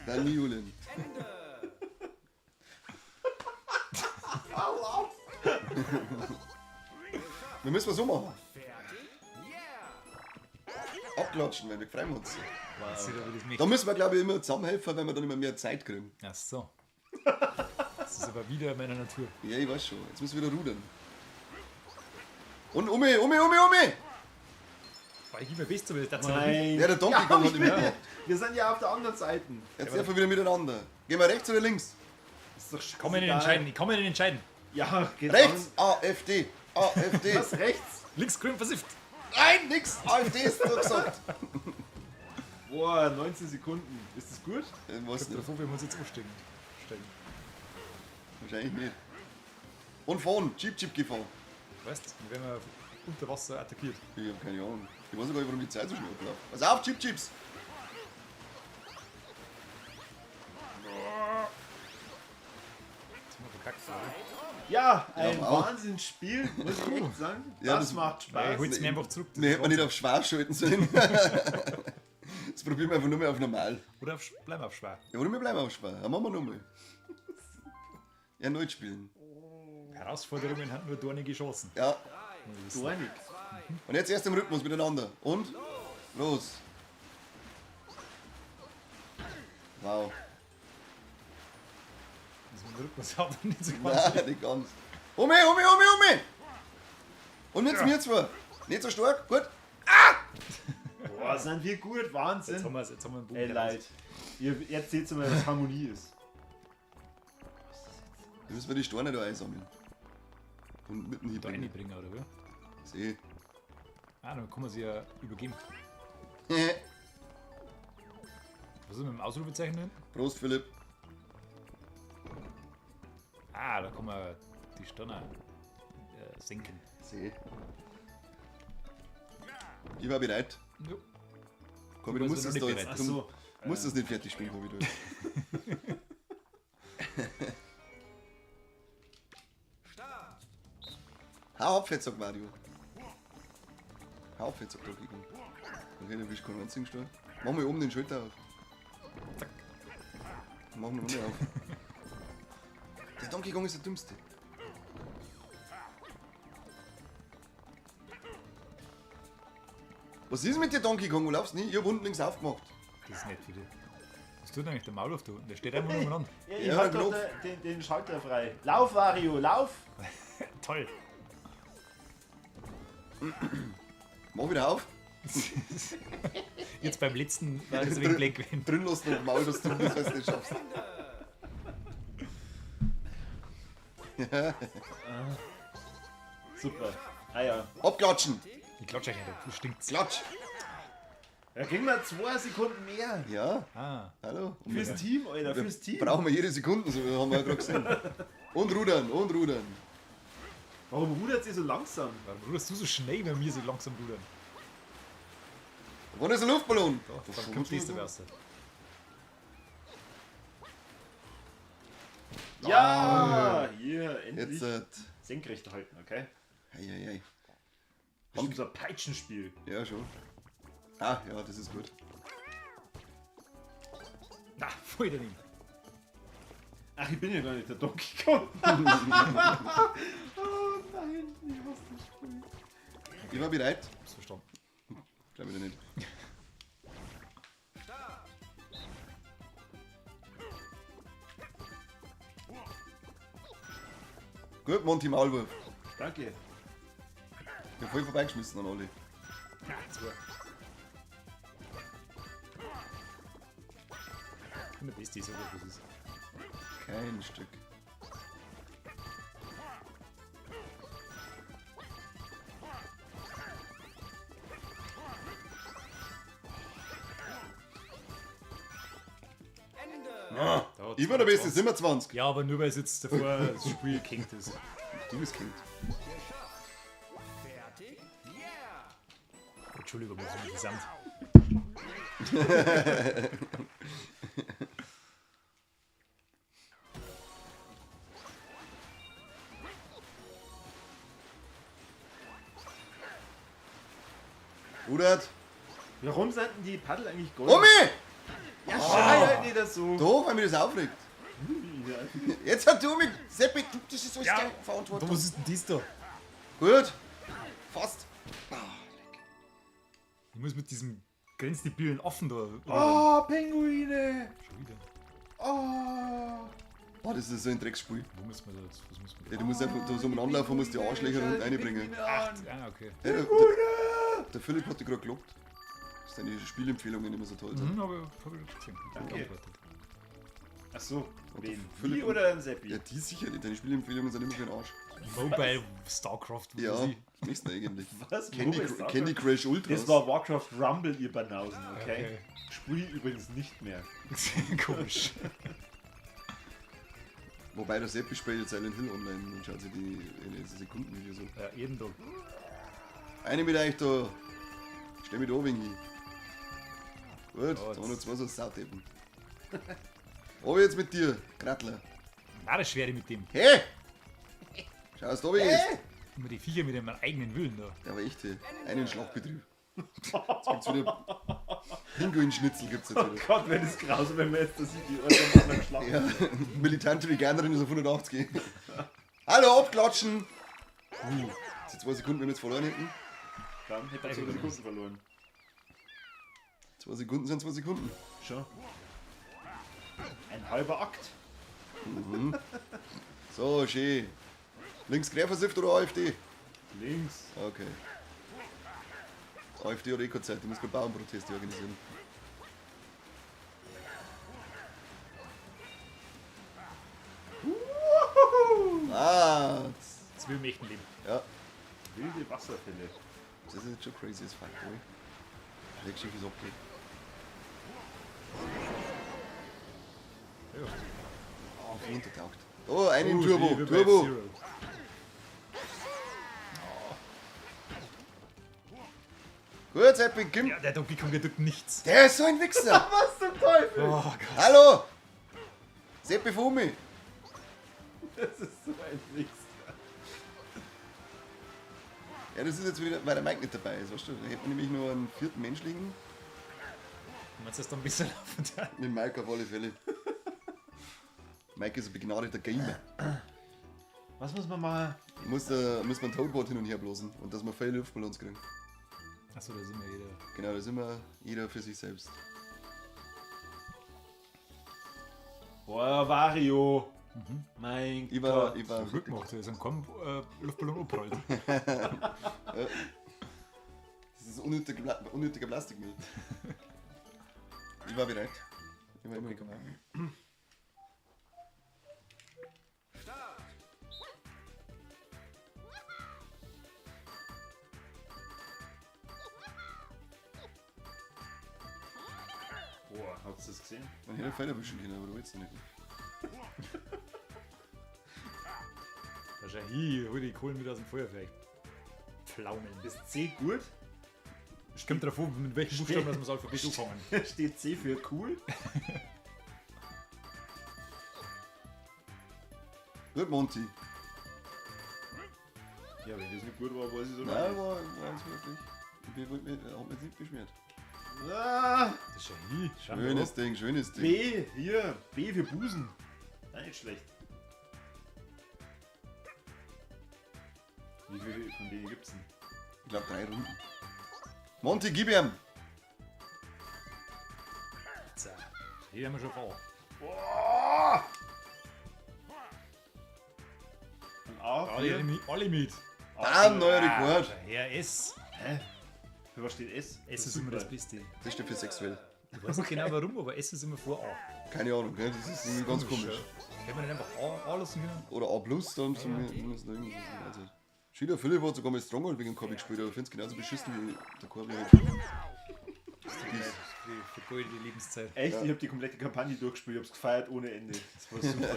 Speaker 3: Dann Julen. Wir müssen was so machen. Abklatschen, wenn wir freuen uns.
Speaker 1: Das ist ja wieder das
Speaker 3: Da
Speaker 1: Mächtige.
Speaker 3: müssen wir, glaube ich, immer zusammenhelfen, wenn wir dann immer mehr Zeit kriegen.
Speaker 1: Ach so. Das ist aber wieder meiner Natur.
Speaker 3: Ja, ich weiß schon. Jetzt müssen wir wieder rudern. Und Umi!
Speaker 1: Weil ich immer bist, aber das
Speaker 2: Nein.
Speaker 3: Ja, der Donkey Kong hat
Speaker 2: ich
Speaker 3: ihn
Speaker 2: will-
Speaker 3: mitgemacht.
Speaker 2: Wir sind ja auf der anderen Seite.
Speaker 3: Jetzt dürfen wir wieder miteinander. Gehen wir rechts oder links?
Speaker 2: Ist doch
Speaker 1: Ich kann mich nicht
Speaker 2: scheißegal.
Speaker 1: entscheiden. Ich kann mich nicht entscheiden.
Speaker 2: Ja, geht
Speaker 3: Rechts! AfD! AfD!
Speaker 2: Was rechts?
Speaker 1: Links, grün, versifft.
Speaker 3: Nein, nix! AfD ist nur gesagt!
Speaker 2: Boah, 19 Sekunden. Ist das gut?
Speaker 3: Ich weiß nicht.
Speaker 1: Davor, wir uns jetzt umstellen.
Speaker 3: Wahrscheinlich nicht. Und fahren! Jeep gefahren.
Speaker 1: Weißt du, wir werden unter Wasser attackiert.
Speaker 3: Ich habe keine Ahnung. Ich weiß gar nicht, warum die Zeit so schnell abläuft. Pass auf, Chips!
Speaker 1: Jetzt sind wir verkackt. Oder?
Speaker 2: Ja, ein
Speaker 3: aber auch.
Speaker 2: Wahnsinnsspiel, muss ich echt sagen.
Speaker 3: Ja,
Speaker 2: das
Speaker 3: das-
Speaker 2: macht
Speaker 1: Weil ich
Speaker 2: Spaß.
Speaker 1: hol's mir einfach zurück. das
Speaker 3: Ne, hätte man
Speaker 1: ist
Speaker 3: nicht auf schwer schalten sollen. Jetzt probieren wir einfach nur mehr auf normal.
Speaker 1: Wahnsinn. Oder bleiben auf schwer.
Speaker 3: Ja, oder wir bleiben auf schwer. Ja, machen wir nochmal. Erneut spielen.
Speaker 1: Herausforderungen hat nur dornige Chancen.
Speaker 3: Ja.
Speaker 2: Dornig.
Speaker 3: Und jetzt erst im Rhythmus miteinander. Und? Los. Wow.
Speaker 1: Das ist ein Rhythmus hat nicht so ganz.
Speaker 3: Nein, nicht ganz. Umi! Und jetzt mir zwei. Nicht so stark. Gut.
Speaker 2: Boah, sind wir gut,
Speaker 1: Jetzt
Speaker 2: Wahnsinn.
Speaker 1: haben wir einen Bogen.
Speaker 2: Ey, leid. Jetzt seht ihr mal, was Harmonie ist.
Speaker 3: Dann müssen wir die Steine da einsammeln. Und mitten hier
Speaker 1: Da
Speaker 3: bringen.
Speaker 1: reinbringen, oder wie?
Speaker 3: Seh.
Speaker 1: Ah, dann kann man sie ja übergeben. Was ist mit dem Ausrufezeichen hin?
Speaker 3: Prost, Philipp.
Speaker 1: Ah, da kann man die Stirne senken.
Speaker 3: Seh. Ich war bereit.
Speaker 1: Jo.
Speaker 3: Kobi,
Speaker 1: Du
Speaker 3: du
Speaker 1: warst
Speaker 3: musst
Speaker 1: ja
Speaker 3: es
Speaker 1: noch
Speaker 3: da
Speaker 1: nicht
Speaker 3: jetzt.
Speaker 1: bereit.
Speaker 3: Du
Speaker 2: Achso.
Speaker 3: musst es nicht fertig spielen, Kobi. Du.
Speaker 4: Start.
Speaker 3: Hau ab, jetzt, sagt Mario. Hau ab, jetzt, sagt Donkey Kong. Okay, dann bist du keinen einzigen Stern. Mach mal oben den Schalter auf. Zack. Mach mal nochmal auf. Der Donkey Kong ist der dümmste. Was ist mit dir, Donkey Kong? Wo laufst du nie? Ich hab unten links aufgemacht.
Speaker 1: Das ist nett für dich. Was tut eigentlich der Maulwurf da unten? Der steht einfach nur umeinander.
Speaker 2: Ich
Speaker 3: Ja,
Speaker 2: halt
Speaker 3: Knopf.
Speaker 2: doch den Schalter frei. Lauf, Wario, lauf!
Speaker 1: Toll.
Speaker 3: Mach wieder auf.
Speaker 1: Jetzt beim letzten war das wegen Black gewesen.
Speaker 3: Drin lassen und Maul, dass du das was nicht schaffst.
Speaker 2: Super. Ah ja.
Speaker 3: Abklatschen.
Speaker 1: Ich klatsche eigentlich nicht, du stinkst.
Speaker 3: Klatsch.
Speaker 2: Da kriegen wir 2 Sekunden mehr.
Speaker 3: Ja,
Speaker 1: Ah,
Speaker 3: hallo. Und
Speaker 2: Fürs Team, Alter,
Speaker 3: wir
Speaker 2: fürs Team.
Speaker 3: brauchen wir jede Sekunde, so haben wir ja gerade gesehen. Und rudern, und rudern.
Speaker 2: Warum rudert sie so langsam?
Speaker 1: warum ruderst du so schnell, wenn wir so langsam rudern?
Speaker 3: Wo ist der Luftballon?
Speaker 1: Da, dann kommt das da raus.
Speaker 2: Ja! Hier, endlich.
Speaker 3: Jetzt,
Speaker 2: Senkrecht halten, okay?
Speaker 3: Eieiei.
Speaker 2: Das ist unser Peitschenspiel.
Speaker 3: Ja, schon. Ah, ja, das ist gut.
Speaker 1: Na, voll daneben.
Speaker 2: Ach, ich bin ja gar nicht der Donkey Kong. Oh nein, ich hasse das Spiel.
Speaker 3: Ich war bereit.
Speaker 1: Hab's verstanden.
Speaker 3: Glaub ich nicht.
Speaker 4: Start.
Speaker 3: Gut, Monty Maulwurf.
Speaker 2: Danke.
Speaker 3: Ich hab voll vorbeigeschmissen an alle.
Speaker 1: Ja, 2. Ich bin der Beste, so was ist.
Speaker 3: Kein Stück.
Speaker 4: Ende.
Speaker 3: Ah,
Speaker 1: Da hat
Speaker 3: ich war der Beste,
Speaker 1: 22.
Speaker 3: sind wir 20.
Speaker 1: Ja, aber nur weil es jetzt davor das Spiel gekinkt ist.
Speaker 3: Du bist Kind.
Speaker 4: Geschafft. Fertig. Yeah.
Speaker 1: Entschuldigung, wir sind gesamt.
Speaker 3: Rudert.
Speaker 2: Warum sind denn die Paddel eigentlich gold?
Speaker 3: Omi!
Speaker 2: Ja, schrei halt nicht so.
Speaker 3: Doch, weil mich das aufregt. Jetzt hat du mit Seppi, das ist so
Speaker 1: Ja.
Speaker 3: deine Verantwortung.
Speaker 1: Was ist denn dies da?
Speaker 3: Gut. Fast.
Speaker 1: Ich muss mit diesem grenzdebilen Affen da.
Speaker 2: Oh, Pinguine.
Speaker 1: Schon wieder.
Speaker 2: Oh.
Speaker 3: Oh, das ist so ein Drecksspiel.
Speaker 1: Wo müssen wir da jetzt? Was müssen wir
Speaker 3: Ja,
Speaker 1: da?
Speaker 3: du musst einfach da so umeinander laufen, musst die Arschlöcher unten reinbringen.
Speaker 1: Ah, okay.
Speaker 3: Ja, der Philipp hat dich gerade gelobt. Dass deine Spielempfehlungen immer so toll sind.
Speaker 1: Mhm, aber hab ich gesehen.
Speaker 2: Danke.
Speaker 1: Geantwortet.
Speaker 2: Ach so,
Speaker 3: Und
Speaker 2: wen?
Speaker 3: Philipp
Speaker 2: Wie
Speaker 3: und-
Speaker 2: oder ein Seppi?
Speaker 3: Ja, die sicher nicht. Deine Spielempfehlungen sind immer für den Arsch.
Speaker 1: Mobile StarCraft, wo
Speaker 3: Ja,
Speaker 1: sie.
Speaker 3: das nächste eigentlich.
Speaker 2: Was?
Speaker 3: Candy,
Speaker 2: Mobile Starcraft?
Speaker 3: Candy Crush Ultras.
Speaker 2: Das war Warcraft Rumble, ihr Banausen, okay?
Speaker 1: Okay.
Speaker 2: Spiel übrigens nicht mehr.
Speaker 1: Komisch.
Speaker 3: Wobei der Seppi spielt jetzt Silent Hill online und schaut sich die Sekundenvideos an.
Speaker 1: Ja, jeden Tag.
Speaker 3: Eine mit euch da. Stell mich da wegen hin. Gut,
Speaker 1: Ja,
Speaker 3: da haben wir noch
Speaker 1: jetzt-
Speaker 3: zwei so Sautippen. Aber jetzt mit dir, Krattler.
Speaker 1: Na, das Schwere mit dem.
Speaker 3: Hey! Schau's da, wie ist.
Speaker 1: Immer die Viecher mit dem eigenen Willen da.
Speaker 3: Der war echt einen Schlachtbetrieb. Jetzt gibt's wieder Pinguinschnitzel gibt's jetzt
Speaker 2: Oh
Speaker 3: wieder.
Speaker 2: Gott, wenn es grausam, wenn wir jetzt das die Ohren anderen schlagen.
Speaker 3: Ja, militante Veganerin ist auf 180. Hallo, abklatschen! Jetzt sind 2 Sekunden, wenn wir jetzt verloren hätten.
Speaker 2: Dann hätte er 2 Sekunden verloren.
Speaker 3: 2 Sekunden sind 2 Sekunden.
Speaker 2: Schon. Ein halber Akt.
Speaker 3: So, schön. Links Querversift oder AfD?
Speaker 2: Links.
Speaker 3: Okay. AfD hat eh keine Zeit, die muss gerade Bauernproteste organisieren. Ah,
Speaker 1: 2 im echten Leben.
Speaker 3: ja,
Speaker 2: Wilde Wasserfälle.
Speaker 3: das ist jetzt schon crazy as fuck, boy. Leg schon, wie's abgeht.
Speaker 1: Ja.
Speaker 3: Oh, runtertaucht. Oh, einen
Speaker 1: Oh,
Speaker 3: Turbo.
Speaker 1: wie bei
Speaker 3: Turbo.
Speaker 1: F-Zero.
Speaker 3: Gut, Seppi, komm.
Speaker 1: Ja, der Donkey Kong, der tut nichts.
Speaker 3: Der ist so ein Wichser.
Speaker 2: Was zum Teufel?
Speaker 1: Oh Gott.
Speaker 3: Hallo. Seppi Fumi.
Speaker 2: Das ist so ein Wichser.
Speaker 3: Ja, das ist jetzt wieder, weil der Mike nicht dabei ist, weißt du? Da hätten wir nämlich nur einen vierten Mensch liegen.
Speaker 1: Meinst du, dass da ein bisschen laufen da?
Speaker 3: Mit Mike auf alle Fälle. Mike ist ein begnadeter Gamer.
Speaker 2: Was muss man machen?
Speaker 3: Muss man ein Toadboard hin und her bloßen und dass wir viele Luftballons kriegen.
Speaker 1: Achso, da sind wir jeder.
Speaker 3: Genau, da sind wir jeder für sich selbst.
Speaker 2: Boah, Wario. Mein
Speaker 3: Ich
Speaker 2: Gott.
Speaker 3: war
Speaker 1: Glück gemacht, der ist am Kamm Luftballon abgerollt.
Speaker 3: Das ist unnötiger Plastikmüll. Ich war bereit. Ich war immer
Speaker 1: Okay, komm her.
Speaker 4: Start.
Speaker 2: Boah, habt ihr das gesehen?
Speaker 3: Man hätte Pfeil erwischen können, aber du willst nicht.
Speaker 1: Da schau hier, hol die Kohlen wieder aus dem Feuerwerk. Pflaumen.
Speaker 2: Ist C gut?
Speaker 1: Es kommt drauf an, mit welchen Buchstaben dass wir das Alphabet anfangen.
Speaker 2: Steht C für cool?
Speaker 3: Gut, Monty.
Speaker 2: Ja, wenn das nicht gut war, weiß ich so
Speaker 3: Nein, war es wirklich. Ich hab mich nicht beschwert.
Speaker 2: Ah,
Speaker 1: Das schau hier, schau mal
Speaker 3: Schönes
Speaker 1: ab.
Speaker 3: Ding, schönes Ding.
Speaker 2: B, hier. B für Busen. Nein, nicht schlecht. Wie viele von denen gibt's denn?
Speaker 3: Ich glaube 3 Runden. Monty, gib ihm!
Speaker 1: So, hier haben wir schon vor.
Speaker 2: Boah! Und A,
Speaker 1: Alle mit.
Speaker 3: Bam, neuer Rekord!
Speaker 1: Schau her, S.
Speaker 2: Hä? Für was steht S?
Speaker 1: S ist immer das Beste.
Speaker 3: Das steht für sexuell.
Speaker 1: Ich weiß nicht genau warum, aber S ist immer vor A.
Speaker 3: Keine Ahnung, gell? Das ist irgendwie ganz komisch.
Speaker 1: Hätte man nicht einfach A lassen können?
Speaker 3: Oder A+, dann zumindest noch irgendwas. Also, Schieder Philipp hat sogar mal Stronghold wegen dem Korbi gespielt, aber ich finde es genauso beschissen wie der Korbi halt.
Speaker 1: Die vergeudete Lebenszeit.
Speaker 2: Echt?
Speaker 3: Ja.
Speaker 2: Ich habe die komplette Kampagne durchgespielt, ich hab's gefeiert ohne Ende. Das war super.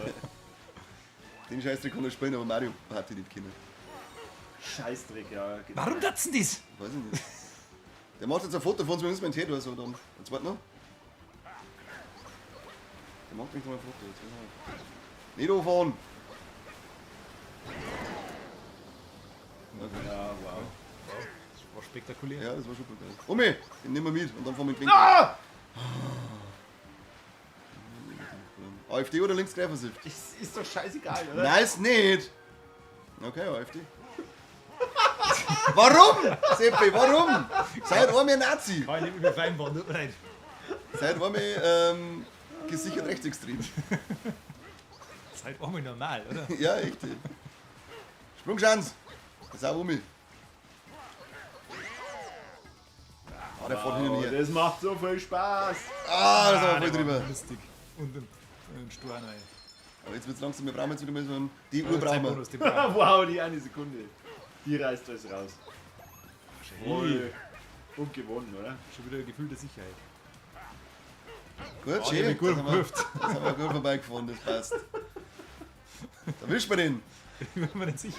Speaker 3: Den Scheißdreck kann er spielen, aber Mario Party nicht kennen.
Speaker 2: Scheißdreck, ja.
Speaker 1: Warum das denn das?
Speaker 3: Weiß ich nicht. Der macht jetzt ein Foto von uns, wir müssen mit dem Tattoo, also dann. Jetzt warte noch. Der macht nicht noch ein Foto. Jetzt nicht aufhauen! Okay.
Speaker 2: Ja, wow.
Speaker 1: Das war spektakulär.
Speaker 3: Ja, das war schon gut. Omi, den nehmen wir mit und dann fahren wir in den
Speaker 2: Ah!
Speaker 3: AfD oder Linksgreifersicht?
Speaker 2: Ist doch scheißegal, oder?
Speaker 3: Nein, ist nicht! Okay, AfD. Warum? Seppi, warum? Seid einmal Nazi!
Speaker 1: Kann ich nicht mehr vereinbaren, tut mir leid.
Speaker 3: Seid einmal gesichert rechtsextrem.
Speaker 1: Das ist halt auch mal normal, oder?
Speaker 3: Ja, echt. Sprungchance! Das ist auch Omi. Ah, der fährt hin und
Speaker 2: Oh,
Speaker 3: her.
Speaker 2: das macht so viel Spaß.
Speaker 3: Ah, das ist aber
Speaker 1: der
Speaker 3: voll
Speaker 1: war
Speaker 3: drüber.
Speaker 1: Lustig. Und ein Stur rein.
Speaker 3: Aber jetzt wird's langsam, wir brauchen jetzt wieder mal so einen. Die Uhr brauchen wir.
Speaker 1: Zeitbonus, den brauchen
Speaker 2: Wow, die eine Sekunde. Die reißt alles raus.
Speaker 1: wir.
Speaker 2: Voll. Und gewonnen, oder?
Speaker 1: Schon wieder gefühlte Sicherheit.
Speaker 3: Gut,
Speaker 1: Oh,
Speaker 3: schön.
Speaker 1: ich hab mich gut
Speaker 3: das haben wir-
Speaker 1: geprüft.
Speaker 3: Das haben wir gut vorbeigefahren, das passt. Da wischt man den.
Speaker 1: Ich bin mir nicht sicher.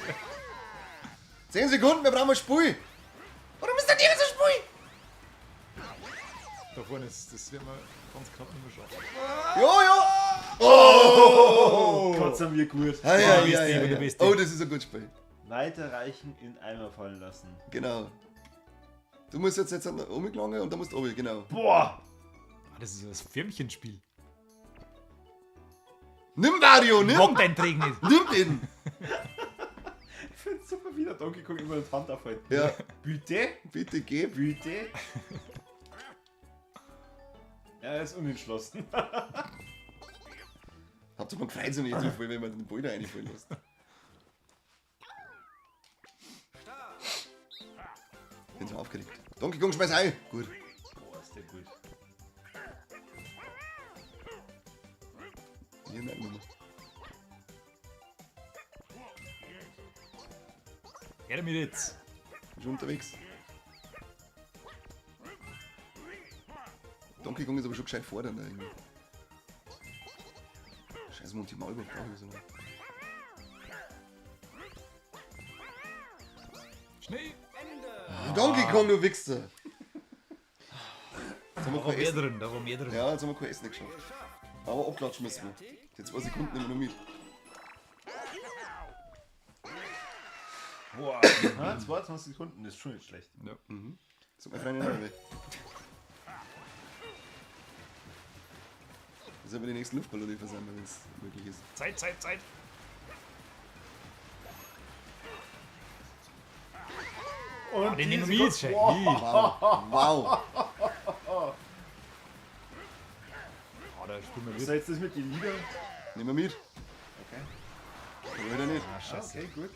Speaker 3: 10 Sekunden, wir brauchen ein Spui. Warum ist der Tier so Spui?
Speaker 1: Da vorne ist, das werden wir ganz knapp nicht mehr schaffen.
Speaker 3: Jo, jo.
Speaker 2: Oh, Gott sei mir gut.
Speaker 3: Ah, ja,
Speaker 1: du bist
Speaker 3: ja,
Speaker 1: die,
Speaker 3: ja,
Speaker 1: du
Speaker 3: ja.
Speaker 1: bist die.
Speaker 3: Oh, das ist ein gutes Spiel.
Speaker 2: Weiterreichen in Eimer fallen lassen.
Speaker 3: Genau. Du musst jetzt umgelangen und dann musst du oben, genau.
Speaker 2: Boah!
Speaker 1: Ah, das ist das Firmchenspiel.
Speaker 3: Nimm Wario, nimm!
Speaker 1: Mag dein Träg nicht.
Speaker 3: Nimm den!
Speaker 2: Ich find's super, wie der Donkey Kong immer das Hand aufhält.
Speaker 3: Ja,
Speaker 2: Bitte?
Speaker 3: bitte gib.
Speaker 2: Bitte? Er ist unentschlossen.
Speaker 3: Habt ihr mal gefreut, so nicht so viel, wenn man den Boulder reinfallen lässt. Bin so aufgeregt. Donkey Kong, schmeiß ein! Gut.
Speaker 2: Boah, ist der gut.
Speaker 3: Hier merken wir mal.
Speaker 1: Hör mir jetzt.
Speaker 3: Bin schon unterwegs. Donkey Kong ist aber schon gescheit vordernd irgendwie. Scheiß Monty Maulwurf brauche ich so noch.
Speaker 1: Schnee!
Speaker 3: Donkey Kong, du Wichser! Jetzt haben wir
Speaker 1: Da war
Speaker 3: kein
Speaker 1: mehr
Speaker 3: Essen.
Speaker 1: drin, da war mehr drin.
Speaker 3: Ja, jetzt haben wir kein Essen geschafft. Aber abklatschen müssen wir. Die 2 Sekunden nehmen wir noch mit.
Speaker 2: Boah, 22 Sekunden ist schon nicht schlecht.
Speaker 1: Ja.
Speaker 3: Sag mal, Freunde, noch weg. Das ist aber die nächsten Luftballone versammeln, wenn es möglich ist.
Speaker 1: Zeit!
Speaker 2: Und
Speaker 1: Den nehmen
Speaker 2: diese
Speaker 1: wir jetzt schon.
Speaker 3: Wow! Wow!
Speaker 1: Oh, da spielen wir
Speaker 2: Was
Speaker 1: wieder.
Speaker 2: ist das mit den Liedern?
Speaker 3: Nehmen wir mit.
Speaker 2: Okay.
Speaker 3: Oder wieder nicht.
Speaker 1: Ah, scheiße.
Speaker 2: Okay, gut.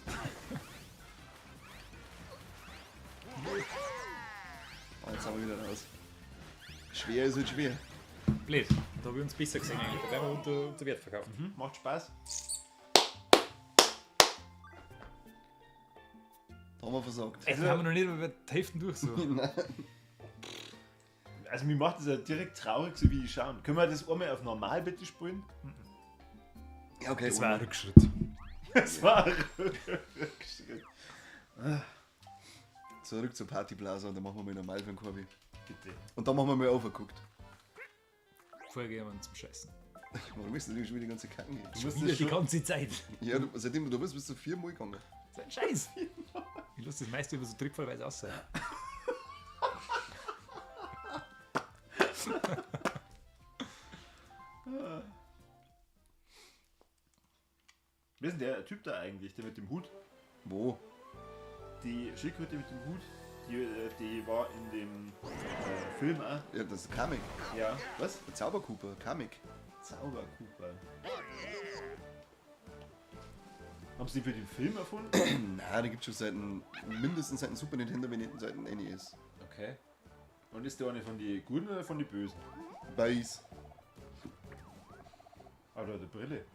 Speaker 3: Oh, jetzt haben wir wieder raus. Schwer ist halt schwer.
Speaker 1: Blöd. Da haben wir uns besser gesehen eigentlich. Da werden wir unter Wert verkaufen.
Speaker 2: Macht Spaß.
Speaker 3: Da haben wir versagt.
Speaker 1: Ey, da haben wir noch nicht über die Hälfte durch so.
Speaker 2: Also mir macht das ja direkt traurig, so wie ich schauen. Können wir das einmal auf normal bitte spielen?
Speaker 3: Ja, okay,
Speaker 1: Das war ein Rückschritt.
Speaker 2: Das war
Speaker 3: Zurück zur Partyblase und dann machen wir mal normal für den Korbi.
Speaker 2: bitte.
Speaker 3: Und dann machen wir mal aufgeguckt.
Speaker 1: Vorher gehen wir zum Scheißen.
Speaker 3: Warum ist denn schon wieder die ganze Kacken gehen?
Speaker 2: Du musst
Speaker 1: Wieder
Speaker 2: das
Speaker 1: die
Speaker 2: schon,
Speaker 1: ganze Zeit.
Speaker 3: Ja, seitdem du da bist, bist du 4 Mal gegangen.
Speaker 1: So ein Scheiß. Ich lasse das meiste über so trickfallweise aus.
Speaker 2: wer ist denn der Typ da eigentlich, der mit dem Hut?
Speaker 3: Wo?
Speaker 2: Die Schildkröte mit dem Hut, die war in dem Film auch.
Speaker 3: Ja, das ist Kamek.
Speaker 2: Ja. Was?
Speaker 3: Der Zaubercooper, Kamek.
Speaker 2: Zaubercooper. Haben sie die für den Film erfunden?
Speaker 3: Na, den gibt's schon mindestens seit dem Super Nintendo, wenn nicht seit dem NES.
Speaker 2: Okay. Und ist der eine von den Guten oder von den Bösen?
Speaker 3: Weiß.
Speaker 2: Ah, da hat eine Brille.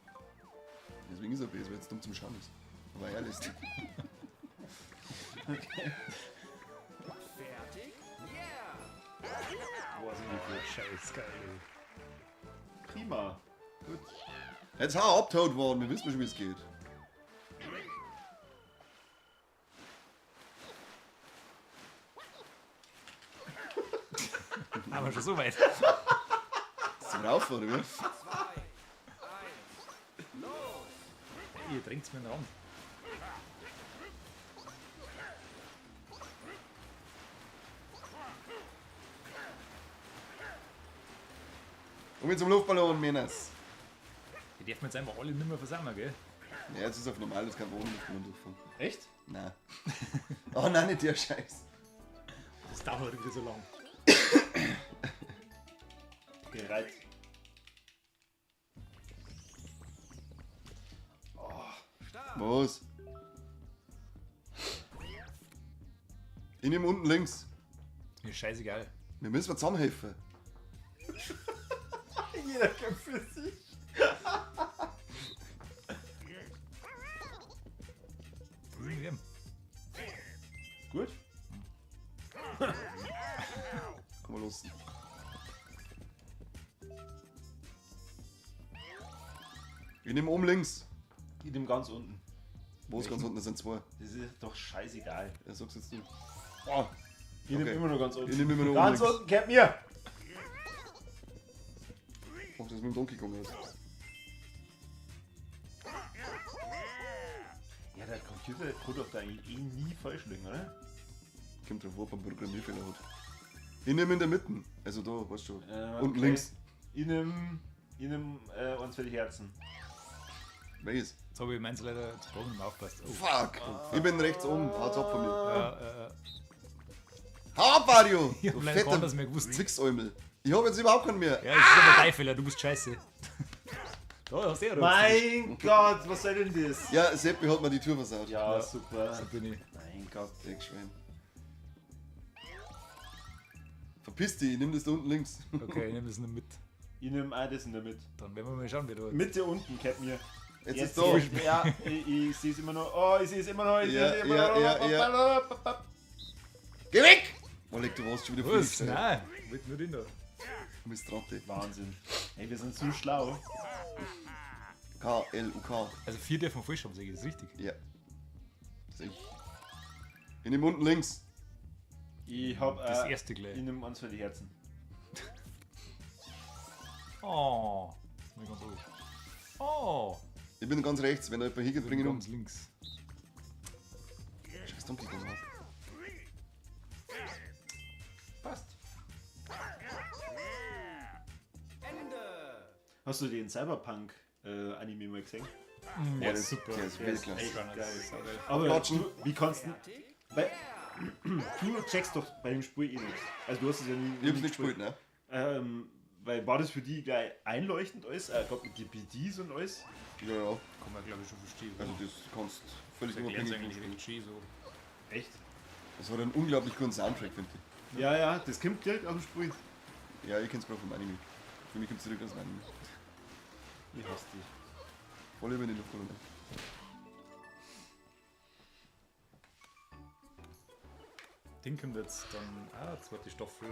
Speaker 3: Deswegen ist er böse, weil es dumm zum Schauen ist. Aber ehrlich.
Speaker 4: Fertig? Yeah!
Speaker 2: Boah, sind die gut.
Speaker 1: Scheiß geil.
Speaker 2: Prima. Gut.
Speaker 3: Jetzt hau abtaut worden, wir wissen schon, wie es geht.
Speaker 1: Aber schon so weit.
Speaker 3: Ist zum Rauf, oder wie?
Speaker 4: 2, 1, los!
Speaker 1: Ihr drängt mir in den Raum.
Speaker 3: Und mit zum Luftballon, Männers.
Speaker 1: Die dürfen jetzt einfach alle nicht mehr versammeln, gell?
Speaker 3: Ja, jetzt ist auf normal, das kann man ohne Luftballon durchfahren.
Speaker 2: Echt?
Speaker 3: Nein. Oh nein, nicht der Scheiß.
Speaker 1: Das dauert wieder so lang.
Speaker 2: Bereit.
Speaker 3: Was? Ich nehme unten links.
Speaker 1: Mir scheißegal.
Speaker 3: Wir müssen wir zusammenhelfen.
Speaker 2: Jeder kämpft für sich. Gut.
Speaker 3: Komm mal los. Ich nehme oben links.
Speaker 2: Ich nehme ganz unten.
Speaker 3: Wo ist ganz unten? Das sind 2.
Speaker 2: Das ist doch scheißegal.
Speaker 3: Ja, sag's jetzt du. Oh,
Speaker 2: Ich nehme
Speaker 3: Okay.
Speaker 2: immer nur ganz unten.
Speaker 3: ich nehme immer nur
Speaker 2: Ganz
Speaker 3: oben links.
Speaker 2: unten, kennt mir!
Speaker 3: Oh, das ist mit dem Donkey Kong aus.
Speaker 2: Ja, der Computer kann doch da eigentlich nie falsch liegen, oder?
Speaker 3: Kommt drauf, ob man Programmierfehler hat. Ich nehme in der Mitte. Also da, weißt du. Unten
Speaker 2: okay.
Speaker 3: links.
Speaker 2: Ich nehm uns für die Herzen.
Speaker 3: Welches?
Speaker 1: Jetzt habe ich meins leider zu Boden aufgepasst. Oh.
Speaker 3: Fuck! Ich bin rechts oben. Haut's ab von mir.
Speaker 1: Ja,
Speaker 3: Hau ab, Mario!
Speaker 1: Ich hab
Speaker 3: Du
Speaker 1: leider gar
Speaker 3: fetter
Speaker 1: nicht mehr gewusst.
Speaker 3: Wichsäumel. Ich hab jetzt überhaupt keinen mehr.
Speaker 1: Ja, es ist aber dein Fehler, du bist scheiße. Da hast du ja
Speaker 2: Mein Gott, was soll denn das?
Speaker 3: Ja, Seppi hat mir die Tür versaut.
Speaker 2: Ja,
Speaker 1: Ja.
Speaker 2: super.
Speaker 1: So bin ich.
Speaker 2: Mein Gott.
Speaker 3: Dreckschwein. Verpiss dich, ich nimm das da unten links.
Speaker 1: Okay, ich nehme das nicht mit.
Speaker 2: Ich nehme auch das in der Mitte.
Speaker 1: Dann werden wir mal schauen, wie du.
Speaker 2: Mitte unten, kennt mir.
Speaker 3: Jetzt ist da.
Speaker 2: Ja, ich sehe es immer noch. Oh, ich sehe es immer noch. Ich
Speaker 3: Ja,
Speaker 2: sehe es immer
Speaker 3: ja,
Speaker 2: noch.
Speaker 3: ja, Geh weg! Oh, leck, du warst schon wieder
Speaker 1: Was?
Speaker 3: viel.
Speaker 1: Nein, wird nur drin da.
Speaker 3: Du bist Tratte.
Speaker 2: Wahnsinn. Ey, wir sind so schlau.
Speaker 3: K-L-U-K.
Speaker 1: Also 4 dürfen falsch haben, sag ich, das ist richtig.
Speaker 3: Ja. Das ist ich. In den unten links.
Speaker 2: Ich hab
Speaker 1: Das erste gleich.
Speaker 2: in einem Anzahl die Herzen.
Speaker 1: Oh. Nicht ganz hoch. Oh.
Speaker 3: Ich bin ganz rechts, wenn da jemand hingeht, bring ihn um.
Speaker 1: Ganz links.
Speaker 3: Scheiß Donkey Kong ab.
Speaker 1: Passt.
Speaker 4: Ende.
Speaker 2: Hast du den Cyberpunk Anime mal gesehen?
Speaker 1: Ja, das ist super.
Speaker 3: Der ist
Speaker 2: Der ist
Speaker 3: Weltklasse.
Speaker 2: echt
Speaker 1: Geil.
Speaker 2: geil. Aber
Speaker 3: Klatschen.
Speaker 2: du, wie kannst du... Weil, du checkst doch bei dem Spiel eh nichts. Also du hast es ja nie...
Speaker 3: Ich hab's nicht gespielt, ne?
Speaker 2: Weil war das für die gleich einleuchtend alles? Gab mit die PDs und alles?
Speaker 3: Ja, ja.
Speaker 1: Kann man, glaube ich, schon verstehen.
Speaker 3: Also das kannst völlig
Speaker 1: das erklären
Speaker 3: unabhängig
Speaker 1: sie eigentlich
Speaker 3: spielen.
Speaker 1: recht schön so.
Speaker 2: Echt?
Speaker 3: Das hat einen unglaublich guten Soundtrack, finde ich.
Speaker 2: Ja, ja, das kommt direkt aus dem Spiel.
Speaker 3: Ja, ich kenn's gerade vom Anime. Für mich kommt's direkt aus dem Anime.
Speaker 2: Ich hasse dich.
Speaker 3: Voll über den Luftballon.
Speaker 1: Den kommt jetzt dann zweite Staffel.